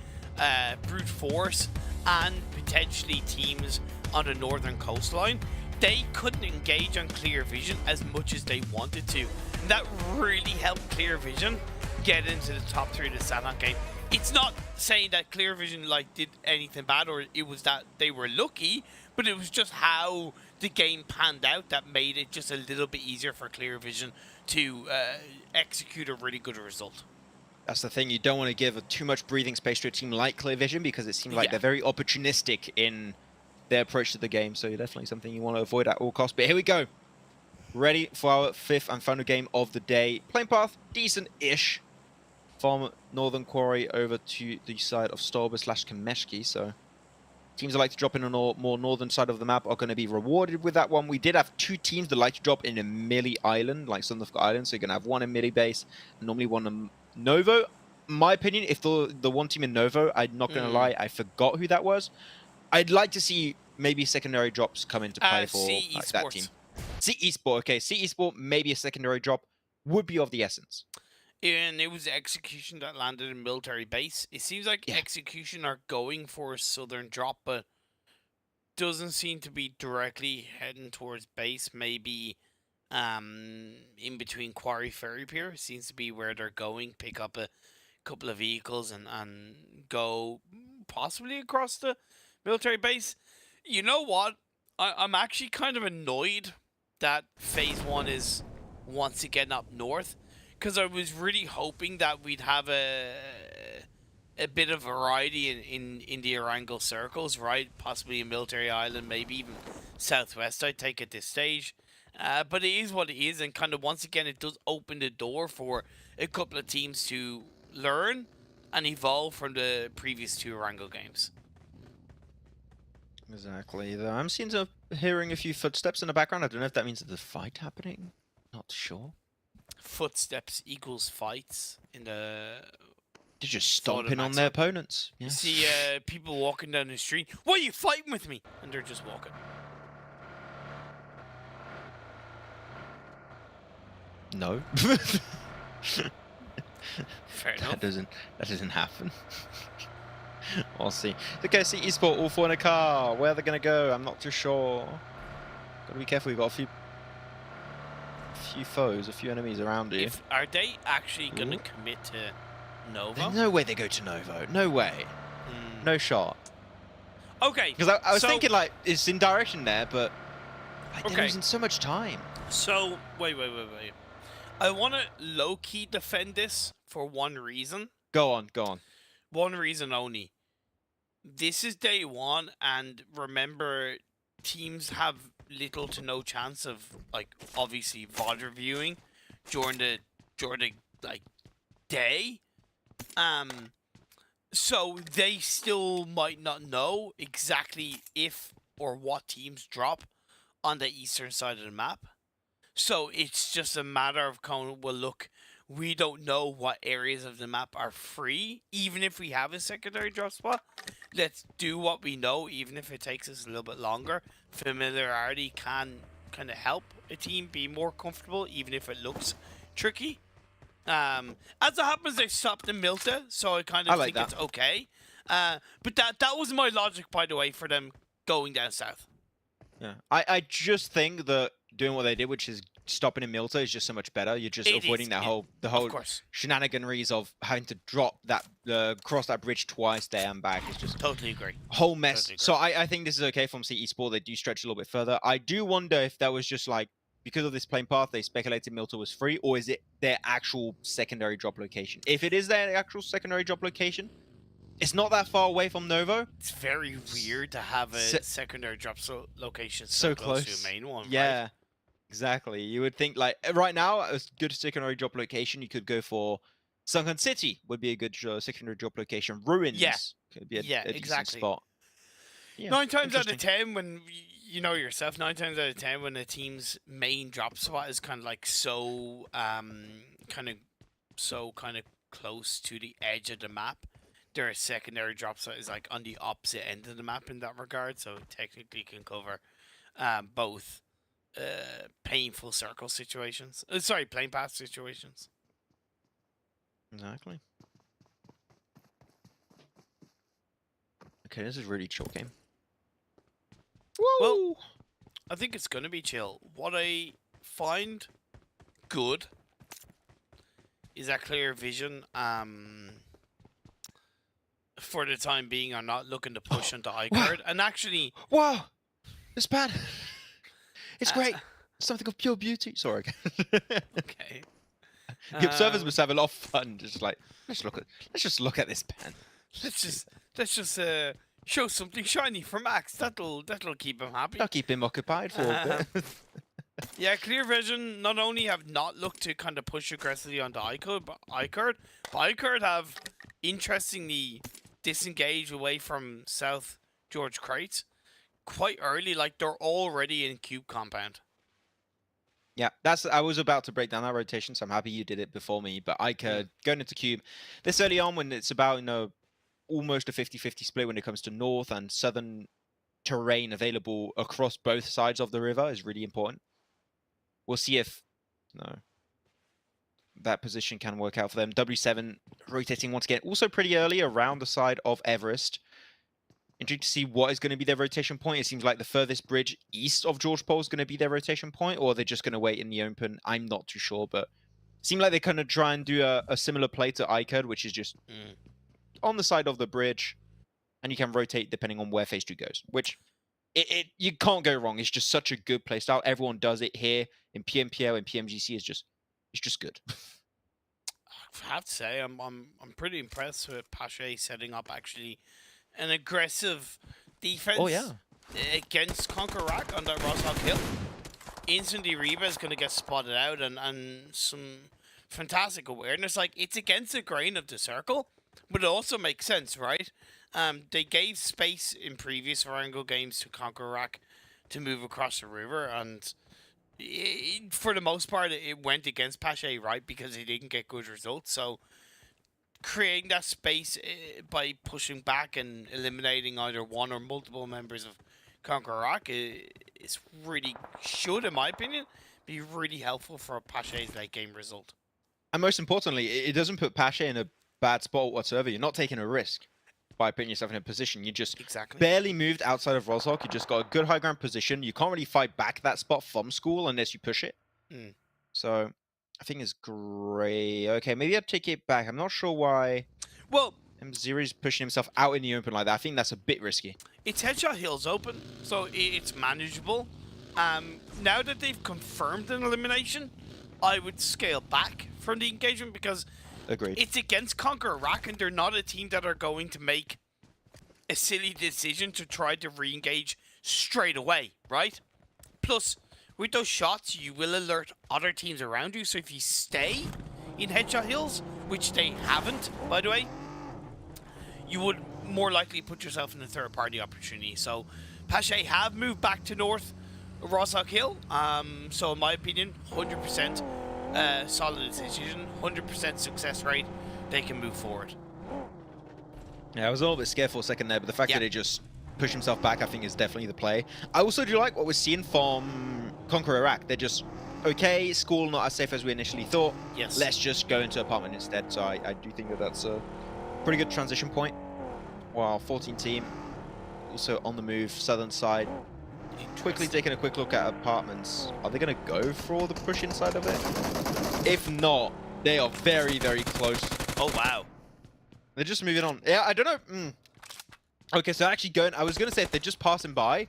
Brute Force and potentially teams on the northern coastline, they couldn't engage on Clear Vision as much as they wanted to. And that really helped Clear Vision get into the top 3 of the Sanon game. It's not saying that Clear Vision did anything bad, or it was that they were lucky, but it was just how the game panned out that made it just a little bit easier for Clear Vision to execute a really good result. That's the thing. You don't want to give too much breathing space to a team like Clear Vision because it seems like they're very opportunistic in their approach to the game. So definitely something you want to avoid at all costs. But here we go. Ready for our 5th and final game of the day. Playing path, decent-ish. From Northern Quarry over to the side of Stolber/Kameshki. So teams that like to drop in on a more northern side of the map are going to be rewarded with that one. We did have 2 teams that like to drop in a Millie Island, like Southern Island. So you're going to have one in Millie base, and normally one in Novo. My opinion, if the one team in Novo, I'm not going to lie, I forgot who that was. I'd like to see maybe secondary drops come into play for that team. C Esports, okay. C Esports, maybe a secondary drop would be of the essence. And it was Execution that landed in military base. It seems like Execution are going for a southern drop, but doesn't seem to be directly heading towards base. Maybe in between Quarry Ferry Pier seems to be where they're going. Pick up a couple of vehicles and go possibly across the military base. You know what? I'm actually kind of annoyed that Phase 1 is once again up north, because I was really hoping that we'd have a bit of variety in the Erangel circles, right? Possibly a military island, maybe even southwest, I'd take at this stage. But it is what it is, and kind of once again, it does open the door for a couple of teams to learn and evolve from the previous 2 Erangel games. Exactly. I'm hearing a few footsteps in the background. I don't know if that means there's a fight happening. Not sure. Footsteps equals fights in the... They're just stomping on their opponents. Yeah. You see people walking down the street. Why are you fighting with me? And they're just walking. No. Fair enough. That doesn't happen. I'll see. Okay, see Esports all 4 in a car. Where are they going to go? I'm not too sure. Gotta be careful. We've got a few foes, a few enemies around here. Are they actually going to commit to Novo? There's no way they go to Novo. No way. No shot. Okay. Because I was thinking, it's in direction there, but they're losing so much time. So, wait. I want to low-key defend this for one reason. Go on. One reason only. This is day 1, and remember, teams have little to no chance of, obviously VOD reviewing during the day. So they still might not know exactly if or what teams drop on the eastern side of the map. So it's just a matter of look, we don't know what areas of the map are free, even if we have a secondary drop spot. Let's do what we know, even if it takes us a little bit longer. Familiarity can kind of help a team be more comfortable, even if it looks tricky. As it happens, they've stopped in Milta, so I kind of think it's okay. But that was my logic, by the way, for them going down south. Yeah, I just think that doing what they did, which is stopping in Milta, is just so much better. You're just avoiding the whole shenaniganries of having to drop that cross that bridge twice there and back. It's just totally agree. Whole mess. So I think this is okay from C Esports. They do stretch a little bit further. I do wonder if that was just because of this plane path, they speculated Milta was free, or is it their actual secondary drop location? If it is their actual secondary drop location, it's not that far away from Novo. It's very weird to have a secondary drop location so close to a main one. Yeah, right? Exactly. You would think right now, a good secondary drop location, you could go for Sunken City would be a good secondary drop location. Ruins could be a decent spot. Yeah, 9 times out of 10, when you know yourself, 9 times out of 10, when a team's main drop spot is kind of like so kind of close to the edge of the map, their secondary drop spot is like on the opposite end of the map in that regard. So it technically can cover both painful circle situations. Sorry, plane path situations. Exactly. Okay, this is really chill game. Woo! Well, I think it's gonna be chill. What I find good is that clear vision. For the time being, are not looking to push onto iCard, and actually, wow, it's bad. It's great. Something of pure beauty. Sorry. okay. The observers must have a lot of fun. Just like let's just look at this pen. Let's just show something shiny for Max. That'll keep him happy. I'll keep him occupied for a bit. Yeah, Clear Vision not only have not looked to kind of push aggressively onto iCard, but iCard have interestingly disengaged away from South George Crates quite early. Like they're already in Cube compound. Yeah, I was about to break down that rotation, so I'm happy you did it before me. But iCard going into Cube this early on, when it's about almost a 50-50 split when it comes to north and southern terrain available across both sides of the river, is really important. We'll see if that position can work out for them. W7 rotating once again, also pretty early around the side of Everest. Intrigued to see what is going to be their rotation point. It seems like the furthest bridge east of George Pole is going to be their rotation point, or they're just going to wait in the open. I'm not too sure, but it seemed like they kind of try and do a similar play to iCard, which is just on the side of the bridge, and you can rotate depending on where phase 2 goes, which you can't go wrong. It's just such a good play style. Everyone does it here in PMPO and PMGC. It's just good. I have to say, I'm pretty impressed with Pache setting up actually an aggressive defense. Oh yeah, against Conquer Rack on that Rosshawk Hill. Instantly, Reba is going to get spotted out, and some fantastic awareness. Like, it's against the grain of the circle, but it also makes sense, right? They gave space in previous Varango games to Conquer Rack to move across the river, and for the most part, it went against Pache, right? Because he didn't get good results. So creating that space by pushing back and eliminating either one or multiple members of Conquer Rack is really, should, in my opinion, be really helpful for Pache's late game result. And most importantly, it doesn't put Pache in a bad spot whatsoever. You're not taking a risk by putting yourself in a position. You just barely moved outside of Rosshawk. You just got a good high ground position. You can't really fight back that spot from school unless you push it. So I think it's great. Okay, maybe I'll take it back. I'm not sure why. Well, M0's pushing himself out in the open like that. I think that's a bit risky. It's Headshot Hills open, so it's manageable. Now that they've confirmed an elimination, I would scale back from the engagement because agreed. It's against Conquer Rack, and they're not a team that are going to make a silly decision to try to re-engage straight away, right? Plus, with those shots, you will alert other teams around you, so if you stay in Headshot Hills, which they haven't, by the way, you would more likely put yourself in a third-party opportunity. So, Pache have moved back to North Rosshawk Hill, so in my opinion, 100% solid decision, 100% success rate, they can move forward. Yeah, I was a little bit scared for a second there, but the fact that they just push himself back, I think, is definitely the play. I also do like what we're seeing from Conquer Iraq. They're just, okay, school not as safe as we initially thought. Yes. Let's just go into apartment instead. So I do think that that's a pretty good transition point. Wow, 14 team, also on the move, southern side. Quickly taking a quick look at apartments. Are they going to go for the push inside of it? If not, they are very, very close. Oh, wow. They're just moving on. Yeah, I don't know. Okay, so actually I was going to say if they're just passing by,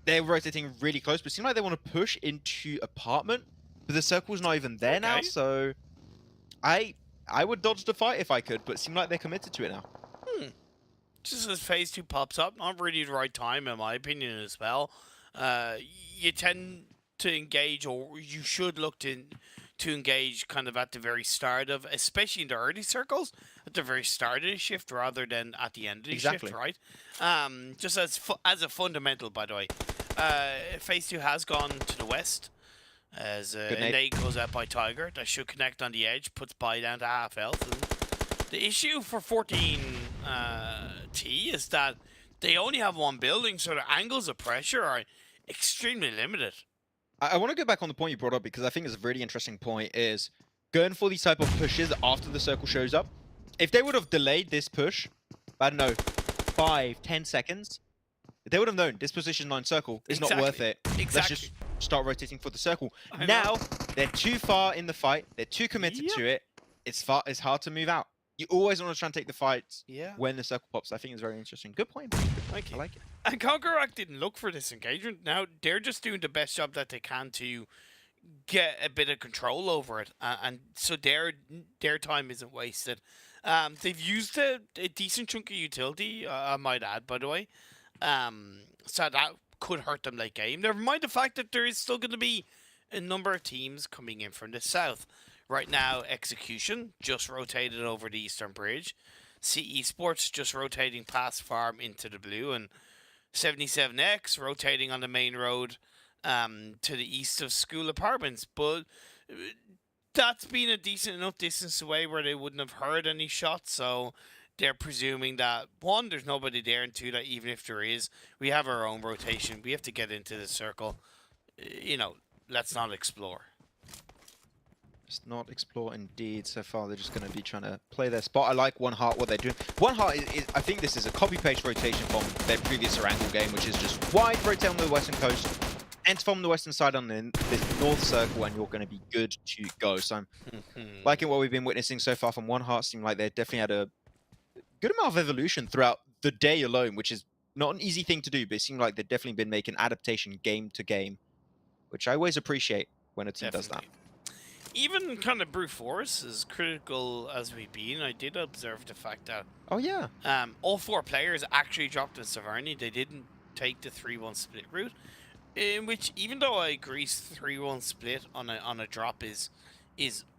they're rotating really close, but it seems like they want to push into apartment, but the circle's not even there now, so I would dodge the fight if I could, but it seems like they're committed to it now. Just as phase 2 pops up, not really the right time, in my opinion, as well. You tend to engage, or you should look to to engage kind of at the very start of, especially in the early circles, at the very start of the shift rather than at the end of the Exactly. shift, right? Just as a fundamental, by the way. Phase 2 has gone to the west. As Nate goes out by Tiger. That should connect on the edge, puts Bai down to half health. And the issue for 14T is that they only have one building, so the angles of pressure are extremely limited. I want to go back on the point you brought up because I think it's a really interesting point is going for these type of pushes after the circle shows up. If they would have delayed this push, I don't know, 5-10 seconds, they would have known this position line circle is not worth it. Let's just start rotating for the circle. Now, they're too far in the fight. They're too committed to it. It's hard to move out. You always want to try and take the fights when the circle pops. I think it's very interesting. Good point. Thank you. I like it. And Conquerac didn't look for this engagement. Now, they're just doing the best job that they can to get a bit of control over it. And so their time isn't wasted. They've used a decent chunk of utility, I might add, by the way. So that could hurt them late game. Never mind the fact that there is still going to be a number of teams coming in from the south. Right now, Execution just rotated over the eastern bridge. Esports just rotating past farm into the blue. And 77X rotating on the main road to the east of school apartments. But that's been a decent enough distance away where they wouldn't have heard any shots. So they're presuming that, one, there's nobody there, and two, that even if there is, we have our own rotation. We have to get into the circle. You know, let's not explore. Let's not explore indeed. So far, they're just going to be trying to play their spot. I like One Heart, what they're doing. One Heart, I think this is a copy-paste rotation from their previous Orangle game, which is just wide, rotate on the western coast, enter from the western side on this north circle, and you're going to be good to go. So I'm liking what we've been witnessing so far from One Heart. Seem like they definitely had a good amount of evolution throughout the day alone, which is not an easy thing to do, but it seemed like they've definitely been making adaptation game to game, which I always appreciate when a team does that. Even kind of brute force, as critical as we've been, I did observe the fact that all four players actually dropped in Severny. They didn't take the 3-1 split route, in which, even though I agree 3-1 split on a drop is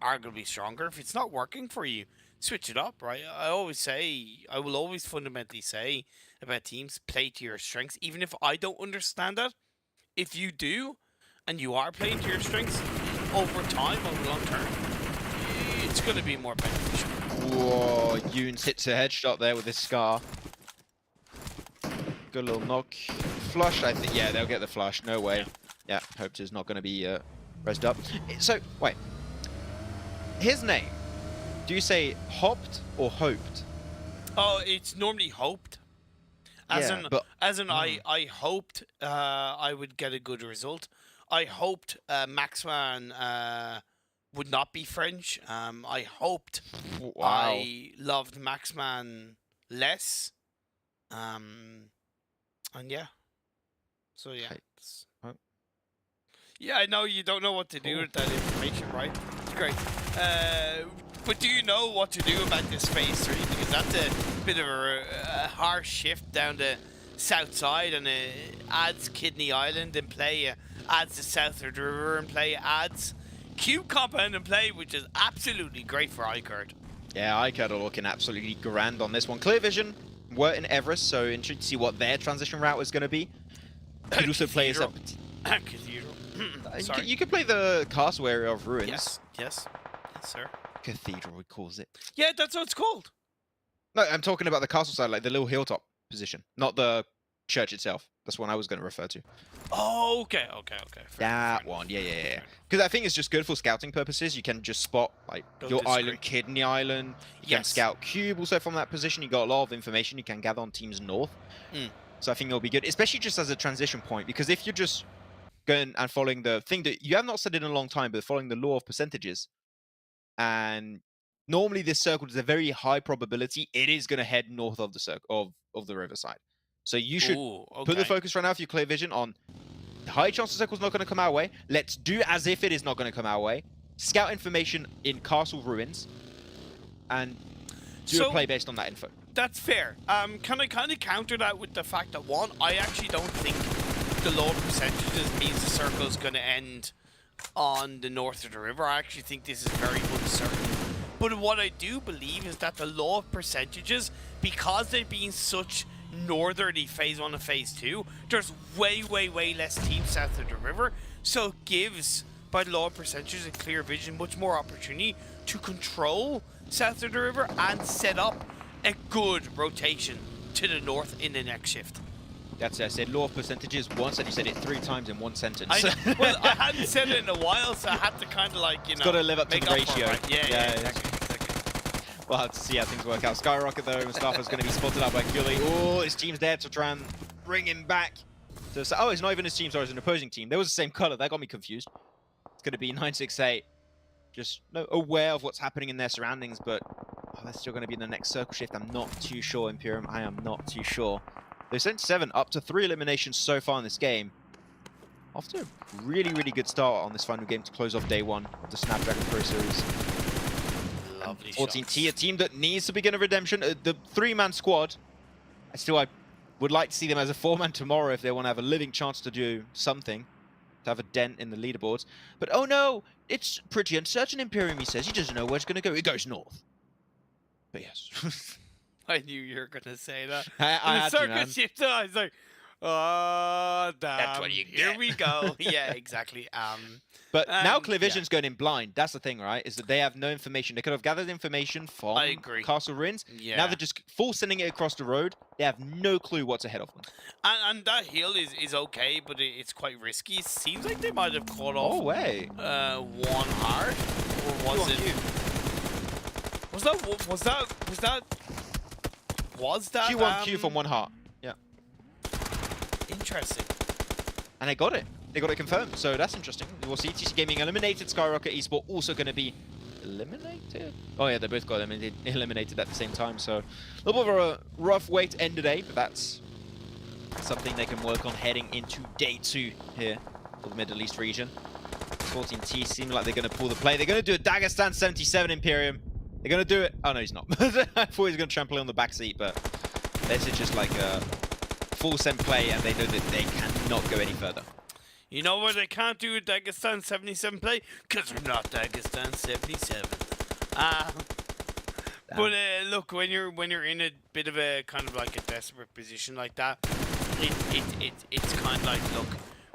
arguably stronger, if it's not working for you, switch it up, right? I will always fundamentally say about teams, play to your strengths, even if I don't understand that. If you do, and you are playing to your strengths, over time, over long term, it's going to be more beneficial. Whoa, Yoons hits a headshot there with his Scar. Good little knock. Flush, I think. Yeah, they'll get the flush. No way. Yeah, Hoped is not going to be rezzed up. So, wait. His name. Do you say hopped or hoped? Oh, it's normally hoped. As in, I hoped I would get a good result. I hoped Maxman would not be French. I hoped I loved Maxman less. And yeah. So yeah. Yeah, I know you don't know what to do with that information, right? It's great. But do you know what to do about this phase 3? Because that's a bit of a harsh shift down the south side, and it adds Kidney Island in play, adds the south of the river in play, adds Cube Compound in play, which is absolutely great for iCard. Yeah, iCard are looking absolutely grand on this one. Clear Vision were in Everest, so interesting to see what their transition route is going to be. Could also play as a Cathedral. Sorry. You could play the castle area of ruins. Yes, sir. Cathedral, he calls it. Yeah, that's what it's called. No, I'm talking about the castle side, like the little hilltop position, not the church itself. That's what I was going to refer to. Oh, okay. That one, yeah. Because I think it's just good for scouting purposes. You can just spot like your island, Kidney Island. You can scout Cube also from that position. You got a lot of information you can gather on teams north. So I think it'll be good, especially just as a transition point. Because if you're just going and following the thing that you have not said in a long time, but following the law of percentages, and normally this circle is a very high probability it is going to head north of the circle of the riverside. So you should put the focus right now, if you clear vision, on the high chance the circle's not going to come our way. Let's do as if it is not going to come our way. Scout information in castle ruins and do a play based on that info. That's fair. Can I kind of counter that with the fact that, one, I actually don't think the low percentages means the circle is going to end on the north of the river. I actually think this is very uncertain. But what I do believe is that the law of percentages, because they've been such northerly phase 1 and phase 2, there's way less teams south of the river. So it gives, by the law of percentages and Clear Vision, much more opportunity to control south of the river and set up a good rotation to the north in the next shift. That's it. I said law of percentages once, and you said it 3 times in one sentence. Well, I hadn't said it in a while, so I had to kind of like, you know, got to live up to the ratio. Right. Yeah, exactly. We'll have to see how things work out. Skyrocket, though, Mustafa's going to be spotted out by Gully. Oh, his team's there to try and bring him back. Oh, it's not even his team, sorry, it's an opposing team. They was the same color. That got me confused. It's going to be 968. Just aware of what's happening in their surroundings, but they're still going to be in the next circle shift. I'm not too sure, Imperium. I am not too sure. They've sent 7 up to 3 eliminations so far in this game. After a really good start on this final game to close off day 1 of the Snapdragon Pro Series. Lovely 14T, a team that needs to begin a redemption. The 3-man squad, I would like to see them as a 4-man tomorrow if they want to have a living chance to do something, to have a dent in the leaderboards. But oh no, it's pretty uncertain, Imperium, he says. He doesn't know where it's going to go. It goes north. But yes. I knew you were going to say that. I had to, man. I was like, oh, damn. That's what you Here get. we go. Yeah, exactly. But now Clear Vision's going in blind. That's the thing, right? Is that they have no information. They could have gathered information from Castle Ruins. Yeah. Now they're just full sending it across the road. They have no clue what's ahead of them. And that hill is okay, but it's quite risky. It seems like they might have caught off. Oh, way. One heart. Or was it? Was that Q1Q from 1 heart. Yeah. Interesting. And they got it. They got it confirmed. So that's interesting. We'll see. TC Gaming eliminated. Skyrocket Esports also going to be eliminated. Oh yeah, they both got eliminated at the same time. So a little bit of a rough way to end the day, but that's something they can work on heading into day 2 here for the Middle East region. 14T seem like they're going to pull the play. They're going to do a Dagestan 77 Imperium. They're going to do it. Oh, no, he's not. I thought he was going to trample on the back seat, but this is just like a full send play, and they know that they cannot go any further. You know where they can't do a Dagestan 77 play? Because they're not Dagestan 77. But look, when you're in a bit of a kind of like a desperate position like that, it's kind of like, look,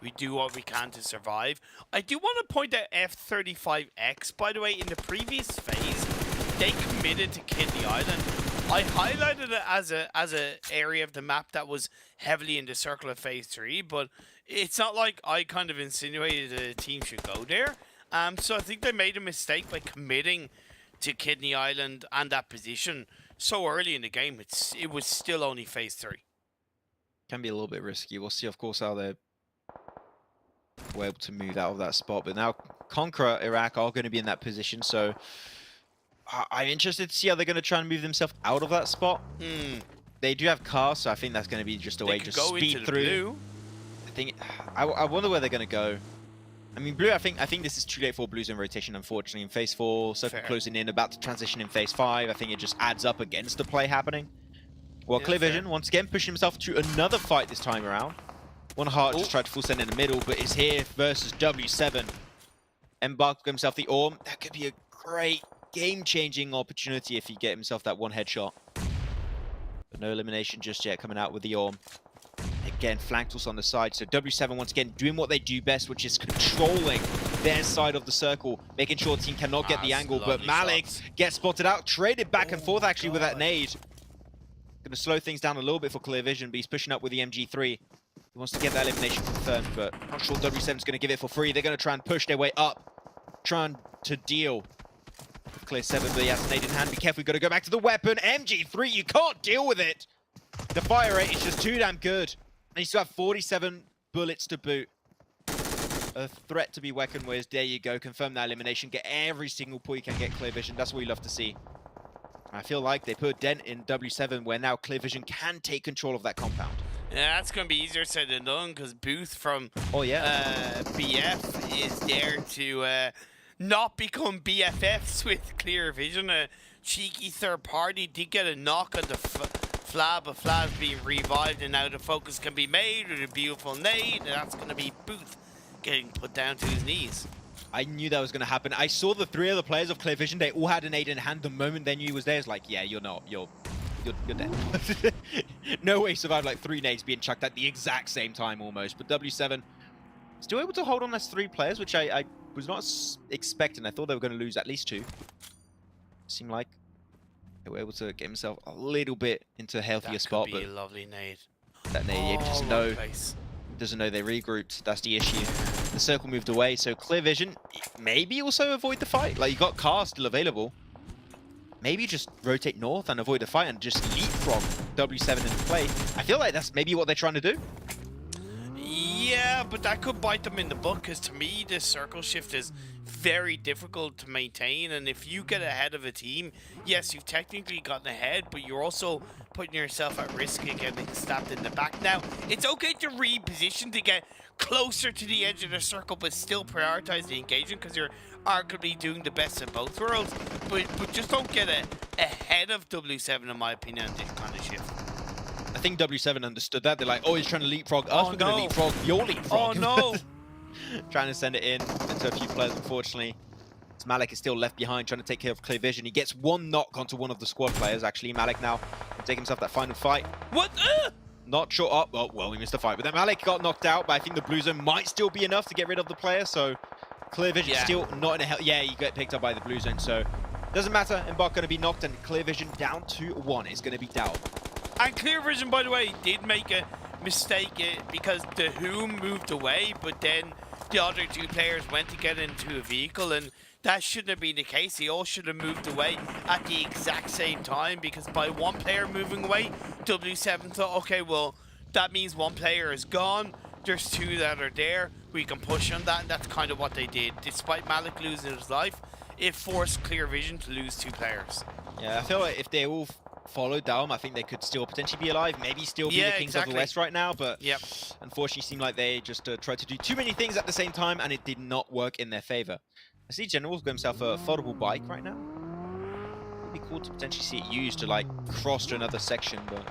we do what we can to survive. I do want to point out F-35X, by the way, in the previous phase, they committed to Kidney Island. I highlighted it as a area of the map that was heavily in the circle of phase 3, but it's not like I kind of insinuated a team should go there. So I think they made a mistake by committing to Kidney Island and that position so early in the game. It was still only phase 3. Can be a little bit risky. We'll see, of course, how they're able to move out of that spot. But now Conqueror Iraq are going to be in that position, so I'm interested to see how they're going to try and move themselves out of that spot. They do have cars, so I think that's going to be just a way to speed through. Blue. I wonder where they're going to go. I mean, Blue, I think this is too late for Blues in rotation, unfortunately. In phase 4, circle closing in, about to transition in phase 5. I think it just adds up against the play happening. Well, Clear Vision, once again, pushing himself to another fight this time around. 1 heart just tried to full send in the middle, but is here versus W7. Embarked himself the Orm. That could be a great game-changing opportunity if he get himself that 1 headshot. But no elimination just yet, coming out with the Orm. Again, flanked also on the side. So W7 once again doing what they do best, which is controlling their side of the circle, making sure the team cannot get the angle. But Malik gets spotted out, traded back and forth actually with that nade. Going to slow things down a little bit for Clear Vision, but he's pushing up with the MG3. He wants to get that elimination confirmed, but not sure W7's going to give it for free. They're going to try and push their way up, trying to deal with Clear 7, but he has a nade in hand. Be careful, you've got to go back to the weapon. MG3, you can't deal with it. The fire rate is just too damn good. And you still have 47 bullets to boot. A threat to be reckoned with. There you go. Confirm that elimination. Get every single point you can get Clear Vision. That's what we love to see. I feel like they put a dent in W7 where now Clear Vision can take control of that compound. Yeah, that's going to be easier said than done because Booth from BF is there to not become BFFs with Clear Vision. A cheeky third party did get a knock on the Flab, but Flab's being revived, and now the focus can be made with a beautiful nade, and that's going to be Booth getting put down to his knees. I knew that was going to happen. I saw the 3 other players of Clear Vision. They all had a nade in hand. The moment they knew he was there, it's like, yeah, you're not. You're dead. No way survived like 3 nades being chucked at the exact same time almost. But W7 still able to hold on as 3 players, which I was not expecting. I thought they were going to lose at least 2. Seemed like they were able to get himself a little bit into a healthier spot. That could be a lovely nade. That nade doesn't know they regrouped. That's the issue. The circle moved away, so Clear Vision maybe also avoid the fight. Like, you got Car still available. Maybe just rotate north and avoid the fight and just leapfrog W7 into play. I feel like that's maybe what they're trying to do. Yeah, but that could bite them in the butt, because to me, this circle shift is very difficult to maintain. And if you get ahead of a team, yes, you've technically gotten ahead, but you're also putting yourself at risk of getting stabbed in the back. Now, it's okay to reposition to get closer to the edge of the circle, but still prioritize the engagement, because you're arguably doing the best in both worlds. But just don't get ahead of W7, in my opinion, on this kind of shift. I think W7 understood that. They're like, oh, he's trying to leapfrog us. We're going to leapfrog your leapfrog. Oh, no. Trying to send it in into a few players, unfortunately. As Malik is still left behind, trying to take care of Clear Vision. He gets 1 knock onto one of the squad players, actually. Malik now can take himself that final fight. What? Not sure. Oh, well, he missed the fight. But then Malik got knocked out, but I think the blue zone might still be enough to get rid of the player. So Clear Vision still not in a hell. Yeah, you get picked up by the blue zone. So doesn't matter. Embark going to be knocked, and Clear Vision down to 1 is going to be down. And Clear Vision, by the way, did make a mistake because the Whom moved away, but then the other 2 players went to get into a vehicle, and that shouldn't have been the case. They all should have moved away at the exact same time, because by 1 player moving away, W7 thought, okay, well, that means 1 player is gone. There's 2 that are there. We can push on that, and that's kind of what they did. Despite Malik losing his life, it forced Clear Vision to lose 2 players. Yeah, I feel like if they all followed down, I think they could still potentially be alive, maybe still be the Kings of the West right now, but unfortunately seemed like they just tried to do too many things at the same time, and it did not work in their favor. I see General's got himself a foldable bike right now. It'd be cool to potentially see it used to like cross to another section, but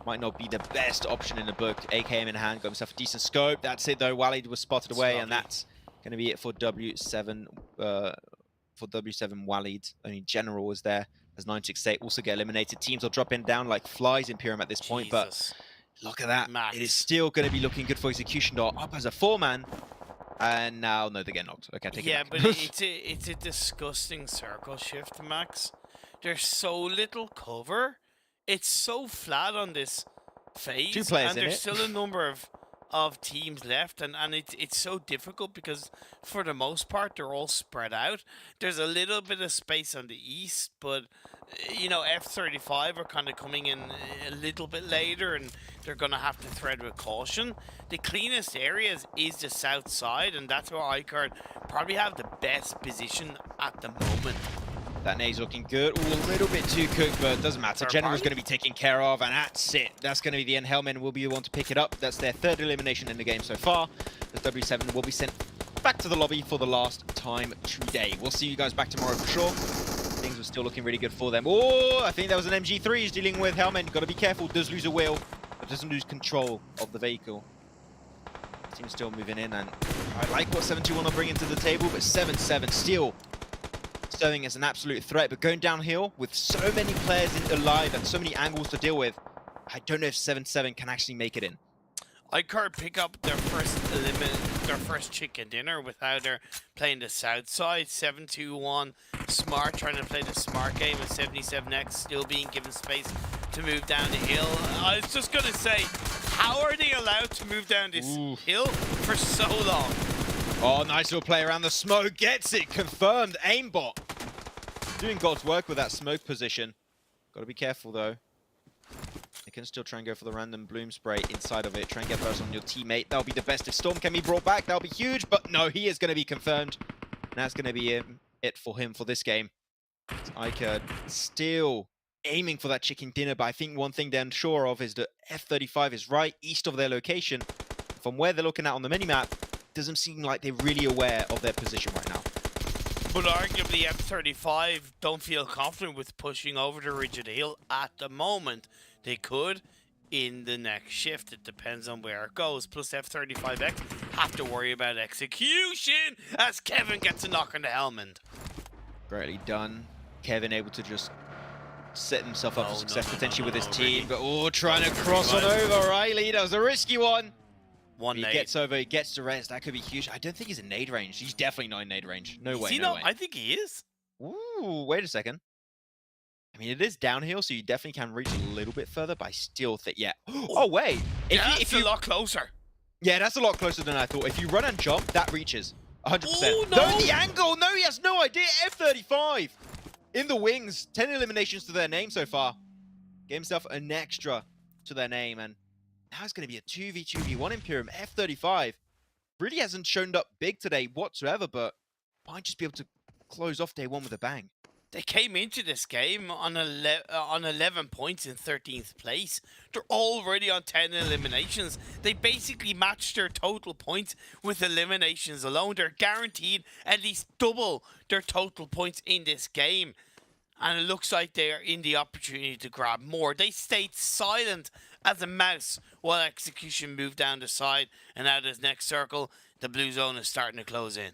might not be the best option in the book. AKM in hand, got himself a decent scope. That's it though. Walid was spotted away, and that's going to be it for W7. For W7 Walid, only General was there. As 968 also get eliminated. Teams are dropping down like flies in Pyram at this point, but look at that. Max. It is still going to be looking good for Execution Door up as a 4-man. And now, no, they get knocked. Okay, take it back. But it's a disgusting circle shift, Max. There's so little cover. It's so flat on this phase. 2 players and in there's it. still a number of teams left, and it's so difficult because for the most part they're all spread out. There's a little bit of space on the east, but you know, F-35 are kind of coming in a little bit later, and they're going to have to tread with caution. The cleanest areas is the south side, and that's where iCard probably have the best position at the moment. That nade's looking good. Ooh, a little bit too cooked, but it doesn't matter. General's going to be taken care of, and that's it. That's going to be the end. Hellmen will be the one to pick it up. That's their 3rd elimination in the game so far. The W7 will be sent back to the lobby for the last time today. We'll see you guys back tomorrow for sure. Things were still looking really good for them. Oh, I think that was an MG3 he's dealing with. Hellmen, got to be careful. Does lose a wheel, but doesn't lose control of the vehicle. Team's still moving in, and I like what 721 are bringing to the table, but 7-7 still serving as an absolute threat, but going downhill with so many players alive and so many angles to deal with, I don't know if 7-7 can actually make it in. iCard pick up their first chicken dinner without their playing the south side. 7-2-1 Smart trying to play the smart game, with 77X still being given space to move down the hill. I was just gonna say, how are they allowed to move down this hill for so long? Oh, nice little play around the smoke. Gets it. Confirmed. Aimbot. Doing God's work with that smoke position. Got to be careful, though. They can still try and go for the random bloom spray inside of it. Try and get those on your teammate. That'll be the best. If Storm can be brought back, that'll be huge. But no, he is going to be confirmed. And that's going to be it for him for this game. Iker still aiming for that chicken dinner. But I think one thing they're unsure of is that F-35 is right east of their location. From where they're looking at on the minimap, doesn't seem like they're really aware of their position right now. But arguably F-35 don't feel confident with pushing over the rigid hill at the moment. They could in the next shift. It depends on where it goes. Plus F35X have to worry about execution as Kevin gets a knock on the helmet. Greatly done. Kevin able to just set himself up for success potentially with his team, but trying to cross on over Riley. That was a risky one. One He nade. gets over, he gets to res. That could be huge. I don't think he's in nade range. He's definitely not in nade range. No way, no way. I think he is. Ooh, wait a second. I mean, it is downhill, so you definitely can reach a little bit further, but I still think, yeah. Oh, wait. If you a lot closer. Yeah, that's a lot closer than I thought. If you run and jump, that reaches 100%. Oh, no. No, the angle. No, he has no idea. F35 in the wings. 10 eliminations to their name so far. Gave himself an extra to their name, and now it's going to be a 2v2v1 Imperium. F35 really hasn't shown up big today whatsoever, but might just be able to close off day one with a bang. They came into this game on 11 points in 13th place. They're already on 10 eliminations. They basically matched their total points with eliminations alone. They're guaranteed at least double their total points in this game. And it looks like they're in the opportunity to grab more. They stayed silent as a mouse while execution moved down the side. And now this next circle, the blue zone is starting to close in.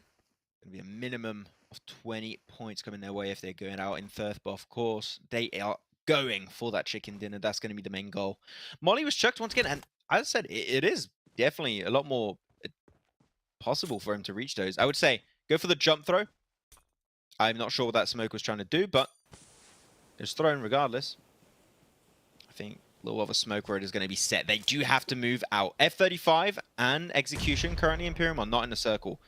Going to be a minimum of 20 points coming their way if they're going out in third, but of course they are going for that chicken dinner. That's going to be the main goal. Molly was chucked once again, and as I said, it is definitely a lot more possible for him to reach those. I would say go for the jump throw. I'm not sure what that smoke was trying to do, but it's thrown regardless. I think a little of a smoke road is going to be set. They do have to move out. F35 and execution currently Imperium are not in the circle.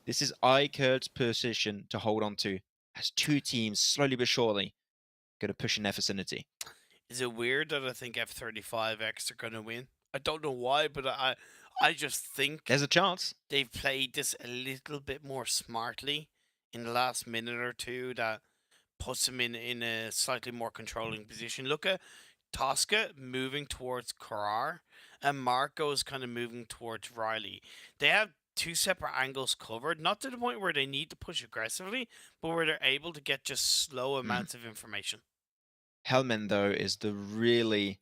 This is iCurd's position to hold on to as two teams, slowly but surely, going to push in their vicinity. Is it weird that I think F35X are going to win? I don't know why, but I just think there's a chance. They've played this a little bit more smartly in the last minute or two that puts them in a slightly more controlling position. Look at Tosca moving towards Karar, and Marco is kind of moving towards Riley. They have two separate angles covered, not to the point where they need to push aggressively, but where they're able to get just slow amounts of information. Hellman, though, is the really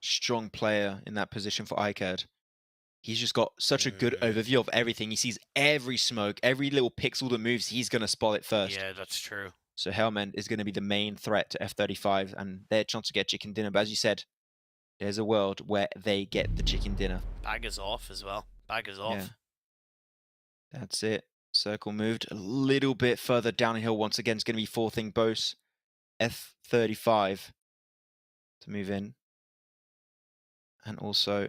strong player in that position for iCurd. He's just got such a good overview of everything. He sees every smoke, every little pixel that moves, he's going to spot it first. Yeah, that's true. So Hellman is going to be the main threat to F35 and their chance to get chicken dinner. But as you said, there's a world where they get the chicken dinner. Bag is off as well. Bag is off. Yeah. That's it. Circle moved a little bit further downhill. Once again, it's going to be fourth thing Bose. F35 to move in. And also,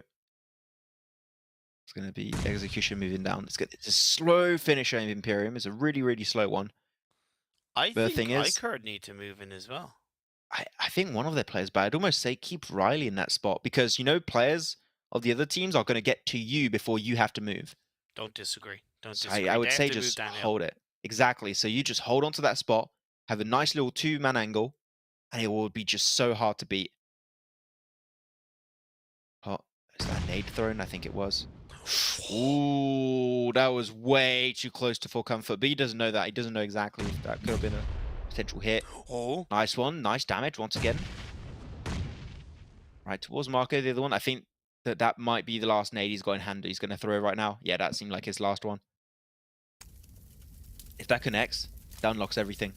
it's going to be execution moving down. It's a slow finisher in Imperium. It's a really, really slow one. I think iCurd need to move in as well. I think one of their players, but I'd almost say keep Riley in that spot because, you know, players of the other teams are going to get to you before you have to move. Don't disagree. Don't disagree. I would say just hold it. Exactly. So you just hold on to that spot, have a nice little two-man angle, and it will be just so hard to beat. Oh, is that a nade thrown? I think it was. Ooh, that was way too close to full comfort. But he doesn't know that. He doesn't know exactly if that could have been a potential hit. Oh. Nice one. Nice damage once again. Right, towards Marco, the other one. I think that might be the last nade he's got in hand. He's going to throw right now. Yeah, that seemed like his last one. If that connects, that unlocks everything.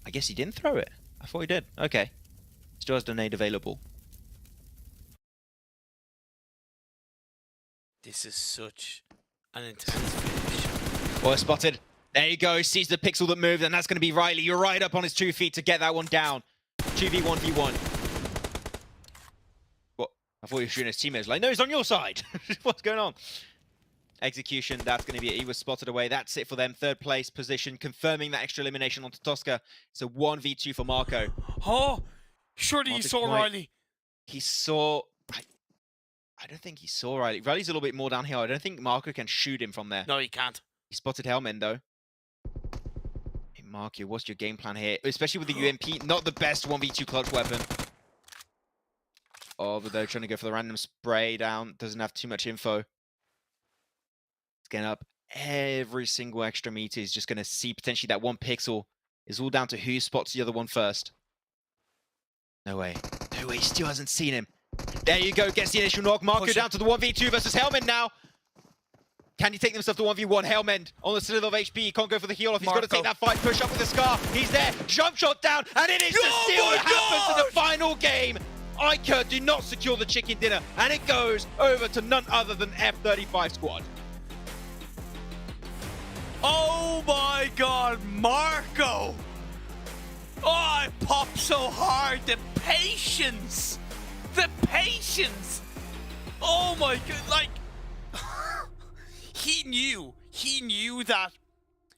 I guess he didn't throw it. I thought he did. Okay. Still has the nade available. This is such an intense finish. Oh, spotted. There you go. He sees the pixel that moved, and that's going to be Riley. You're right up on his 2 feet to get that one down. 2v1v1. What? I thought he was shooting his teammates. Like, no, he's on your side. What's going on? Execution, that's going to be it. He was spotted away. That's it for them. Third place position, confirming that extra elimination onto Tosca. It's a 1v2 for Marco. Oh, surely you saw Riley. He saw... I don't think he saw Riley. Riley's a little bit more downhill. I don't think Marco can shoot him from there. No, he can't. He spotted Hellman, though. Hey, Marco, what's your game plan here? Especially with the UMP, not the best 1v2 clutch weapon. Oh, but they're trying to go for the random spray down. Doesn't have too much info. It's getting up every single extra meter. He's just going to see potentially that one pixel. It's all down to who spots the other one first. No way. No way, still hasn't seen him. There you go, gets the initial knock. Marco down to the 1v2 versus Helmend now. Can he take himself to 1v1? Helmend on the citadel of HP. He can't go for the heal off. He's got to take that fight, push up with the Scar. He's there, jump shot down, and it is the steal that happens in the final game. Iker do not secure the chicken dinner, and it goes over to none other than F35 squad. Oh my god, Marco! Oh, it popped so hard. The patience! The patience! Oh my god, like... he knew that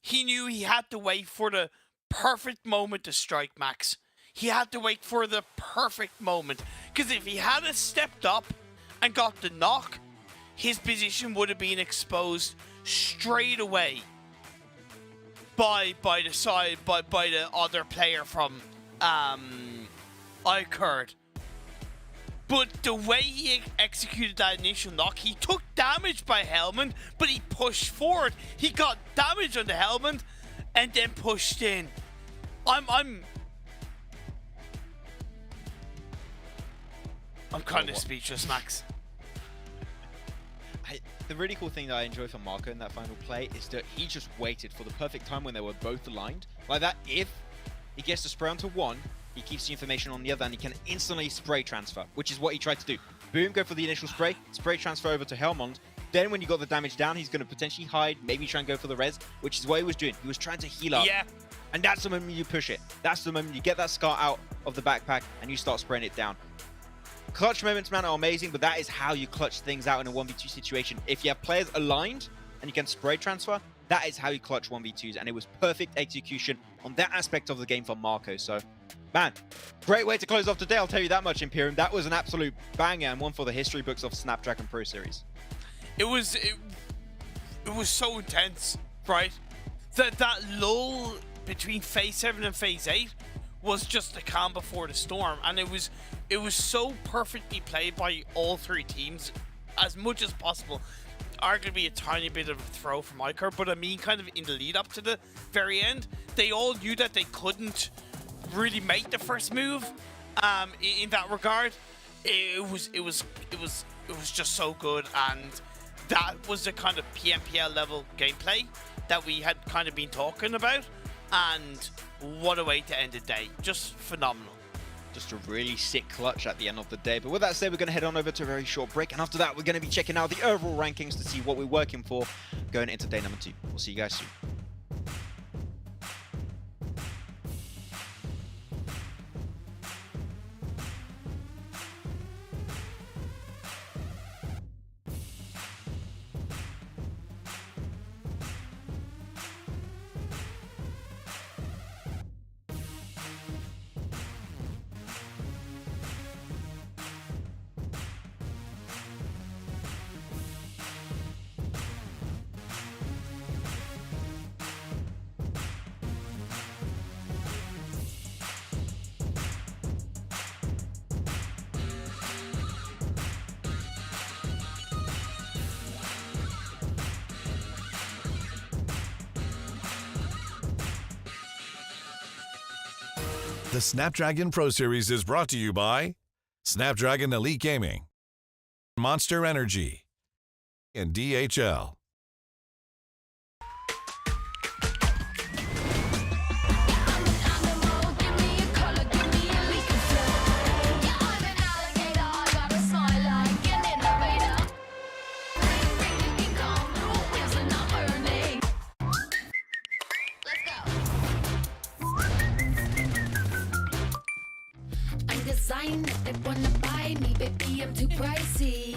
he had to wait for the perfect moment to strike Max. He had to wait for the perfect moment. Because if he had stepped up and got the knock, his position would have been exposed straight away by the other player from Iker. But the way he executed that initial knock, he took damage by Helmend, but he pushed forward. He got damage on the Helmend and then pushed in. I'm kind of speechless, Max. The really cool thing that I enjoy from Marco in that final play is that he just waited for the perfect time when they were both aligned. Like that, if he gets to spray onto one, he keeps the information on the other and he can instantly spray transfer, which is what he tried to do. Boom, go for the initial spray transfer over to Helmond. Then when you got the damage down, he's going to potentially hide, maybe try and go for the res, which is what he was doing. He was trying to heal up. Yeah. And that's the moment you push it. That's the moment you get that Scar out of the backpack and you start spraying it down. Clutch moments, man, are amazing, but that is how you clutch things out in a 1v2 situation. If you have players aligned and you can spray transfer, that is how you clutch 1v2s, and it was perfect execution on that aspect of the game from Marco. So, man, great way to close off today, I'll tell you that much, Imperium. That was an absolute banger and one for the history books of Snapdragon Pro Series. It was so intense, right? That lull between phase 7 and phase 8 was just the calm before the storm, and it was so perfectly played by all three teams as much as possible. Arguably a tiny bit of a throw from Iker, but I mean kind of in the lead up to the very end, they all knew that they couldn't really make the first move in that regard. It was just so good, and that was the kind of PMPL level gameplay that we had kind of been talking about, and what a way to end the day. Just phenomenal. Just a really sick clutch at the end of the day. But with that said, we're going to head on over to a very short break, and after that we're going to be checking out the overall rankings to see what we're working for going into day number 2. We'll see you guys soon. The Snapdragon Pro Series is brought to you by Snapdragon Elite Gaming, Monster Energy, and DHL. Design they wanna buy me, baby, I'm too pricey.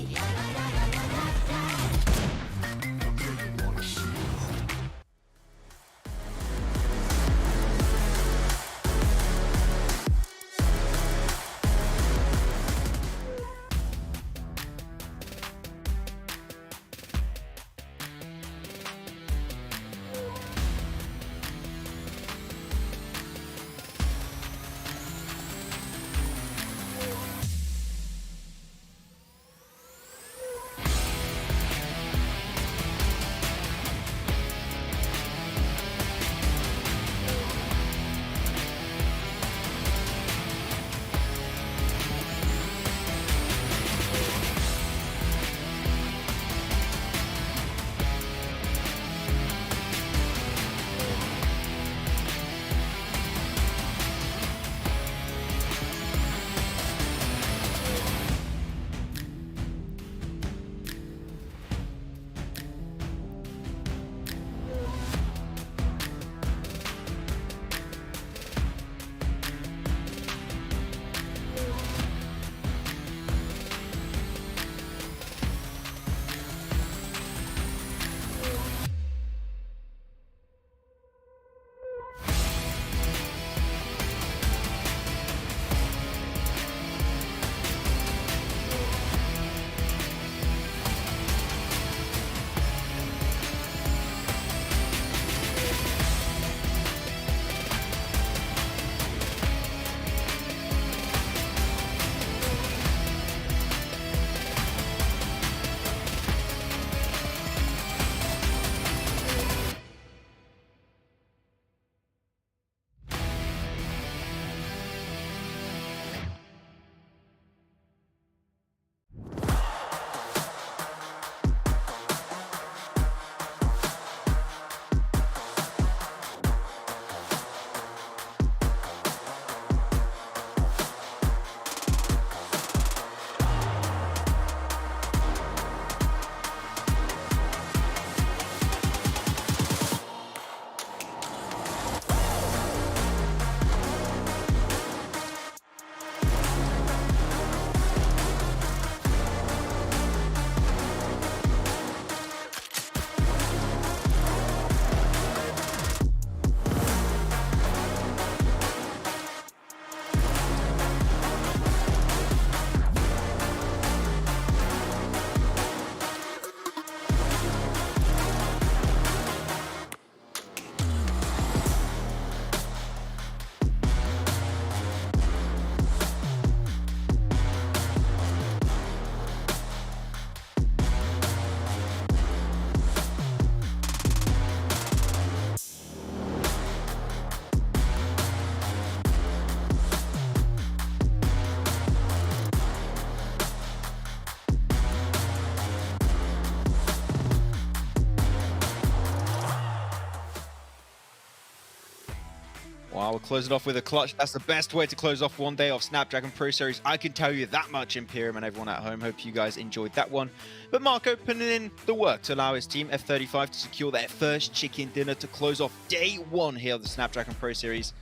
Well, we'll close it off with a clutch. That's the best way to close off one day of Snapdragon Pro Series. I can tell you that much, Imperium and everyone at home. Hope you guys enjoyed that one. But Marco putting in the work to allow his team, F35, to secure their first chicken dinner to close off day one here of the Snapdragon Pro Series.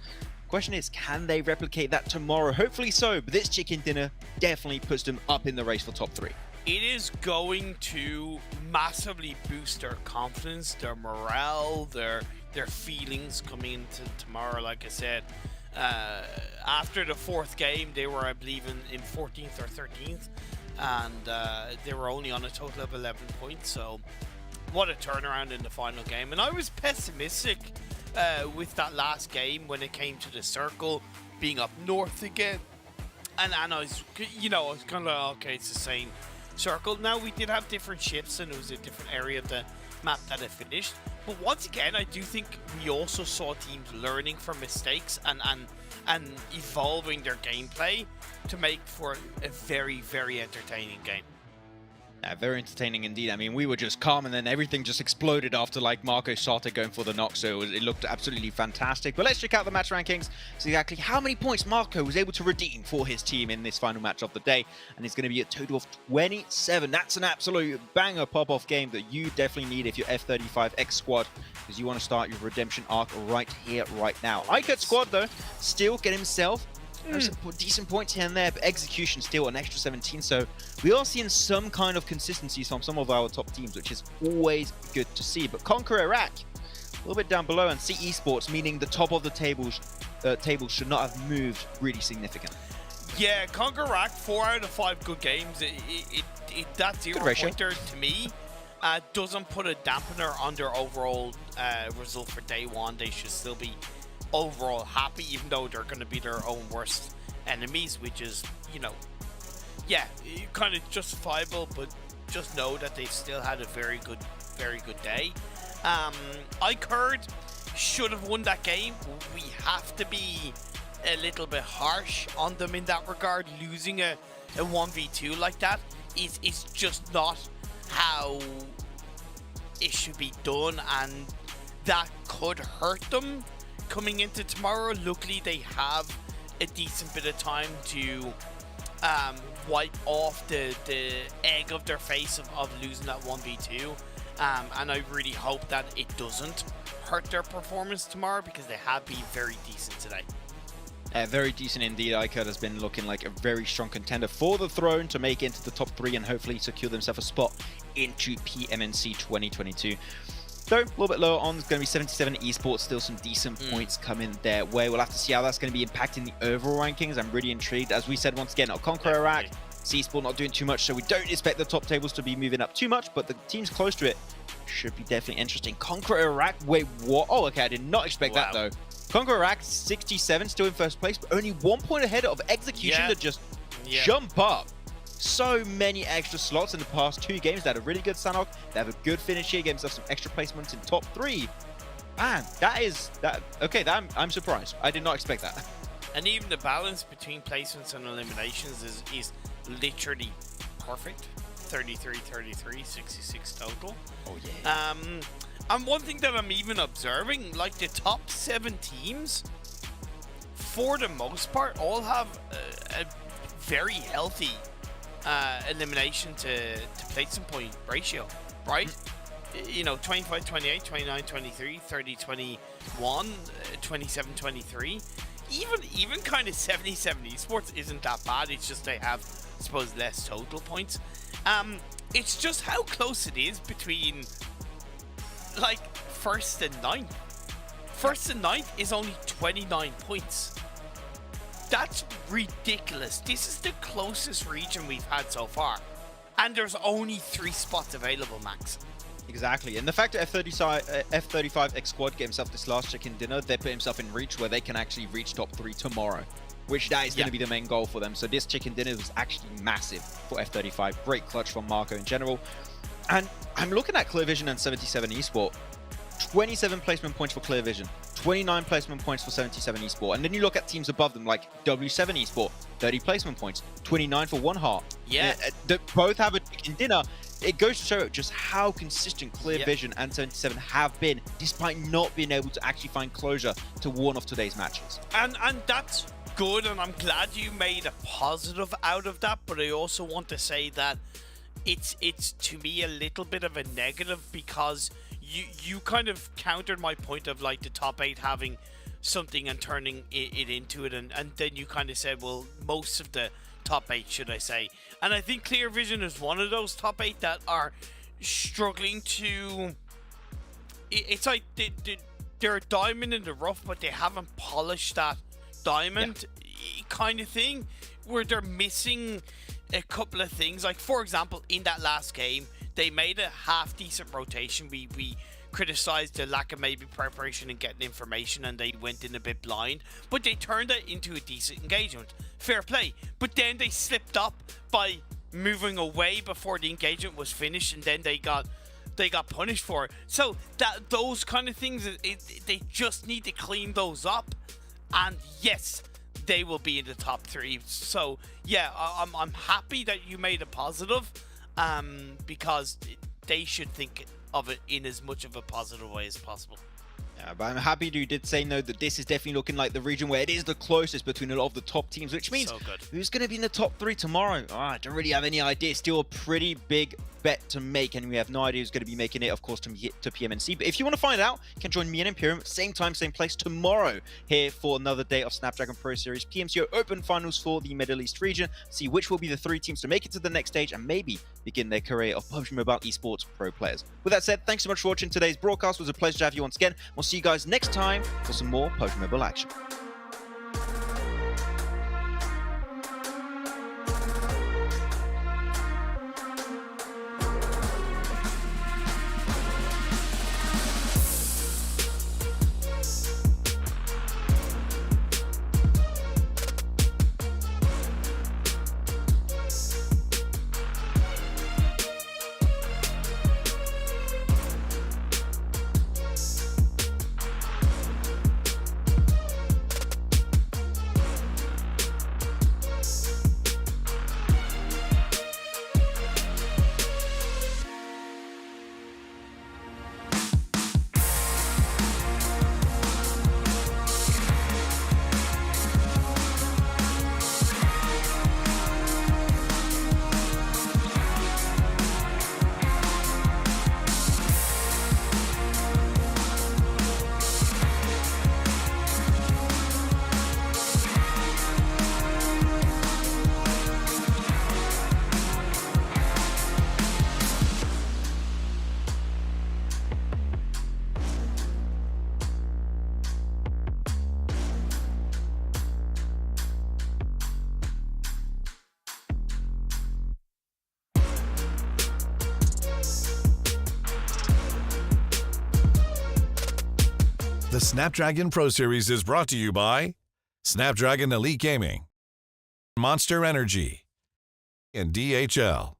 Question is, can they replicate that tomorrow? Hopefully so, but this chicken dinner definitely puts them up in the race for top 3. It is going to massively boost their confidence, their morale, their feelings coming into tomorrow. Like I said, after the 4th game, they were, I believe, in 14th or 13th, and they were only on a total of 11 points. So what a turnaround in the final game. And I was pessimistic with that last game when it came to the circle being up north again, and I was, I was kind of like, okay, it's the same circle. Now we did have different ships, and it was a different area of the map that it finished. But once again, I do think we also saw teams learning from mistakes and evolving their gameplay to make for a very, very entertaining game. Yeah, very entertaining indeed. I mean, we were just calm, and then everything just exploded after Marco started going for the knock, so it looked absolutely fantastic. But let's check out the match rankings, see exactly how many points Marco was able to redeem for his team in this final match of the day, and it's going to be a total of 27. That's an absolute banger pop-off game that you definitely need if you're F35 X Squad, because you want to start your redemption arc right here, right now. iCut Squad, though, still get himself some decent points here and there, but execution still an extra 17, so we are seeing some kind of consistencies from some of our top teams, which is always good to see. But Conquer Iraq, a little bit down below, and see Esports, meaning the top of the table should not have moved really significantly. Yeah, Conquer Iraq, 4 out of 5 good games. That 0-pointer to me doesn't put a dampener on their overall result for day one. They should still be overall happy, even though they're going to be their own worst enemies, which is, yeah, kind of justifiable, but just know that they've still had a very good day. iCurd should have won that game. We have to be a little bit harsh on them in that regard. Losing a 1v2 like that is just not how it should be done, and that could hurt them coming into tomorrow. Luckily, they have a decent bit of time to wipe off the egg of their face of losing that 1v2, and I really hope that it doesn't hurt their performance tomorrow, because they have been very decent today. Very decent indeed. iCurd has been looking like a very strong contender for the throne to make it into the top 3 and hopefully secure themselves a spot into PMNC 2022. So, a little bit lower on, it's going to be 77 Esports, still some decent points coming their way. We'll have to see how that's going to be impacting the overall rankings. I'm really intrigued. As we said, once again, Conquer Iraq, C-Sport not doing too much, so we don't expect the top tables to be moving up too much, but the teams close to it should be definitely interesting. Conquer Iraq, wait, what? Oh, okay, I did not expect that, though. Conquer Iraq, 67, still in first place, but only 1 point ahead of Execution to just jump up. So many extra slots in the past 2 games. They had a really good Sanok. They have a good finish here, gave themselves some extra placements in top 3. Man, I'm surprised. I did not expect that. And even the balance between placements and eliminations is literally perfect. 33, 33, 66 total. Oh yeah. And one thing that I'm even observing, like the top 7 teams, for the most part, all have a very healthy elimination to placement point ratio, right? 25-28, 29-23, 30-21, 27-23. Even kind of 70-70 Esports isn't that bad. It's just they have, I suppose, less total points. It's just how close it is between like 1st and 9th. 1st and 9th is only 29 points. That's ridiculous. This is the closest region we've had so far, and there's only 3 spots available, Max. Exactly, and the fact that F35 X Squad get himself this last chicken dinner, they put himself in reach where they can actually reach top 3 tomorrow, which that is going to be the main goal for them. So this chicken dinner was actually massive for F35. Great clutch from Marco in general. And I'm looking at Clear Vision and 77 Esport. 27 placement points for Clear Vision, 29 placement points for 77 Esport. And then you look at teams above them like W7 Esport, 30 placement points, 29 for One Heart. Yeah. That both have a chicken dinner. it goes to show just how consistent Clear Vision and 77 have been, despite not being able to actually find closure to one of today's matches. And that's good, and I'm glad you made a positive out of that, but I also want to say that it's to me a little bit of a negative, because you kind of countered my point of like the top 8 having something and turning it into it, and then you kind of said, well, most of the top 8, should I say. And I think Clear Vision is one of those top 8 that are struggling to... It's like they're a diamond in the rough, but they haven't polished that diamond kind of thing, where they're missing a couple of things. Like, for example, in that last game, they made a half-decent rotation. We criticized the lack of maybe preparation and getting information, and they went in a bit blind, but they turned that into a decent engagement. Fair play. But then they slipped up by moving away before the engagement was finished, and then they got punished for it. So that those kind of things, they just need to clean those up, and yes, they will be in the top 3. So yeah, I'm happy that you made a positive, because they should think of it in as much of a positive way as possible. Yeah, but I'm happy you did say no, that this is definitely looking like the region where it is the closest between a lot of the top teams, which means who's going to be in the top 3 tomorrow? Oh, I don't really have any idea. Still a pretty big bet to make, and we have no idea who's going to be making it, of course, to PMNC. But if you want to find out, you can join me and Imperium, same time, same place, tomorrow here for another day of Snapdragon Pro Series PMCO Open Finals for the Middle East region. See which will be the 3 teams to make it to the next stage and maybe begin their career of PUBG Mobile Esports pro players. With that said, thanks so much for watching today's broadcast. It was a pleasure to have you once again. We'll see you guys next time for some more PUBG Mobile action. The Snapdragon Pro Series is brought to you by Snapdragon Elite Gaming, Monster Energy, and DHL.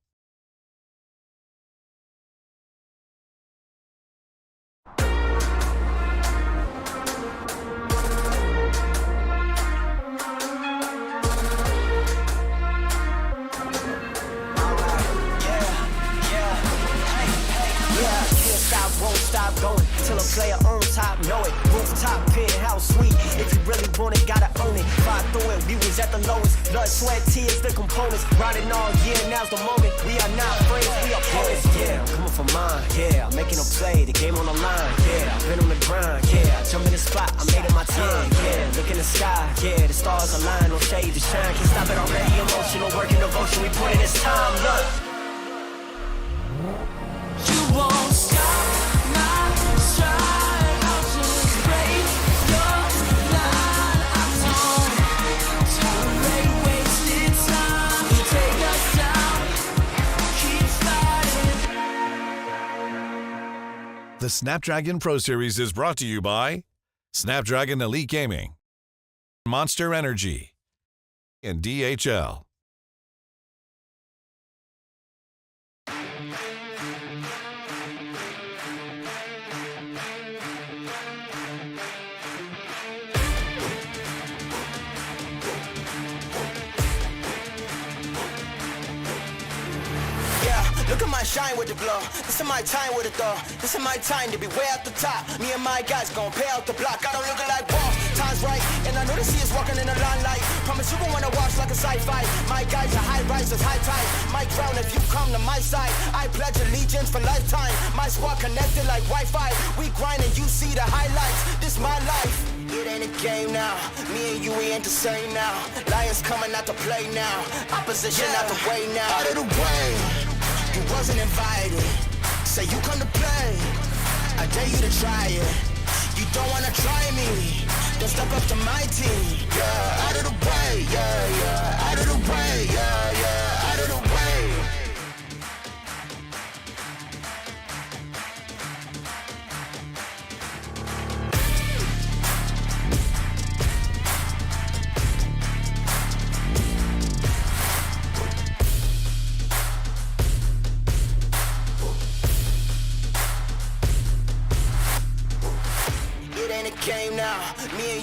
Stop going till a player on top know it. Rooftop, penthouse, suite. If you really want it, gotta own it. Fight through it, we was at the lowest. Blood, sweat, tears, the components. Riding all year, now's the moment. We are not friends, we are opponents. Yeah, I'm coming for mine. Yeah, I'm making a play, the game on the line. Yeah, I've been on the grind. Yeah, I jump in the spot, I made it my time. Yeah, look in the sky. Yeah, the stars align, no shade to shine. Can't stop it already. Emotional work and devotion, we put in this time. Look, you won't stop. The Snapdragon Pro Series is brought to you by Snapdragon Elite Gaming, Monster Energy, and DHL. Look at my shine with the glow. This is my time with it though. This is my time to be way at the top. Me and my guys gon' pay out the block. I don't look like wall. Time's right, and I know the sea is walking in the limelight. Promise you gon' wanna watch like a sci-fi. My guys are high risers, high tide. My crown if you come to my side. I pledge allegiance for lifetime. My squad connected like Wi-Fi. We grind and you see the highlights. This my life. It ain't a game now. Me and you, we ain't the same now. Lions coming out to play now. Opposition out the way now. Out of the way. You wasn't invited. Say you come to play. I dare you to try it. You don't wanna try me. Then step up to my team. Yeah, out of the way. Yeah, yeah. Out of the way. Yeah, yeah. Out of the way. It ain't a game now. Me and you.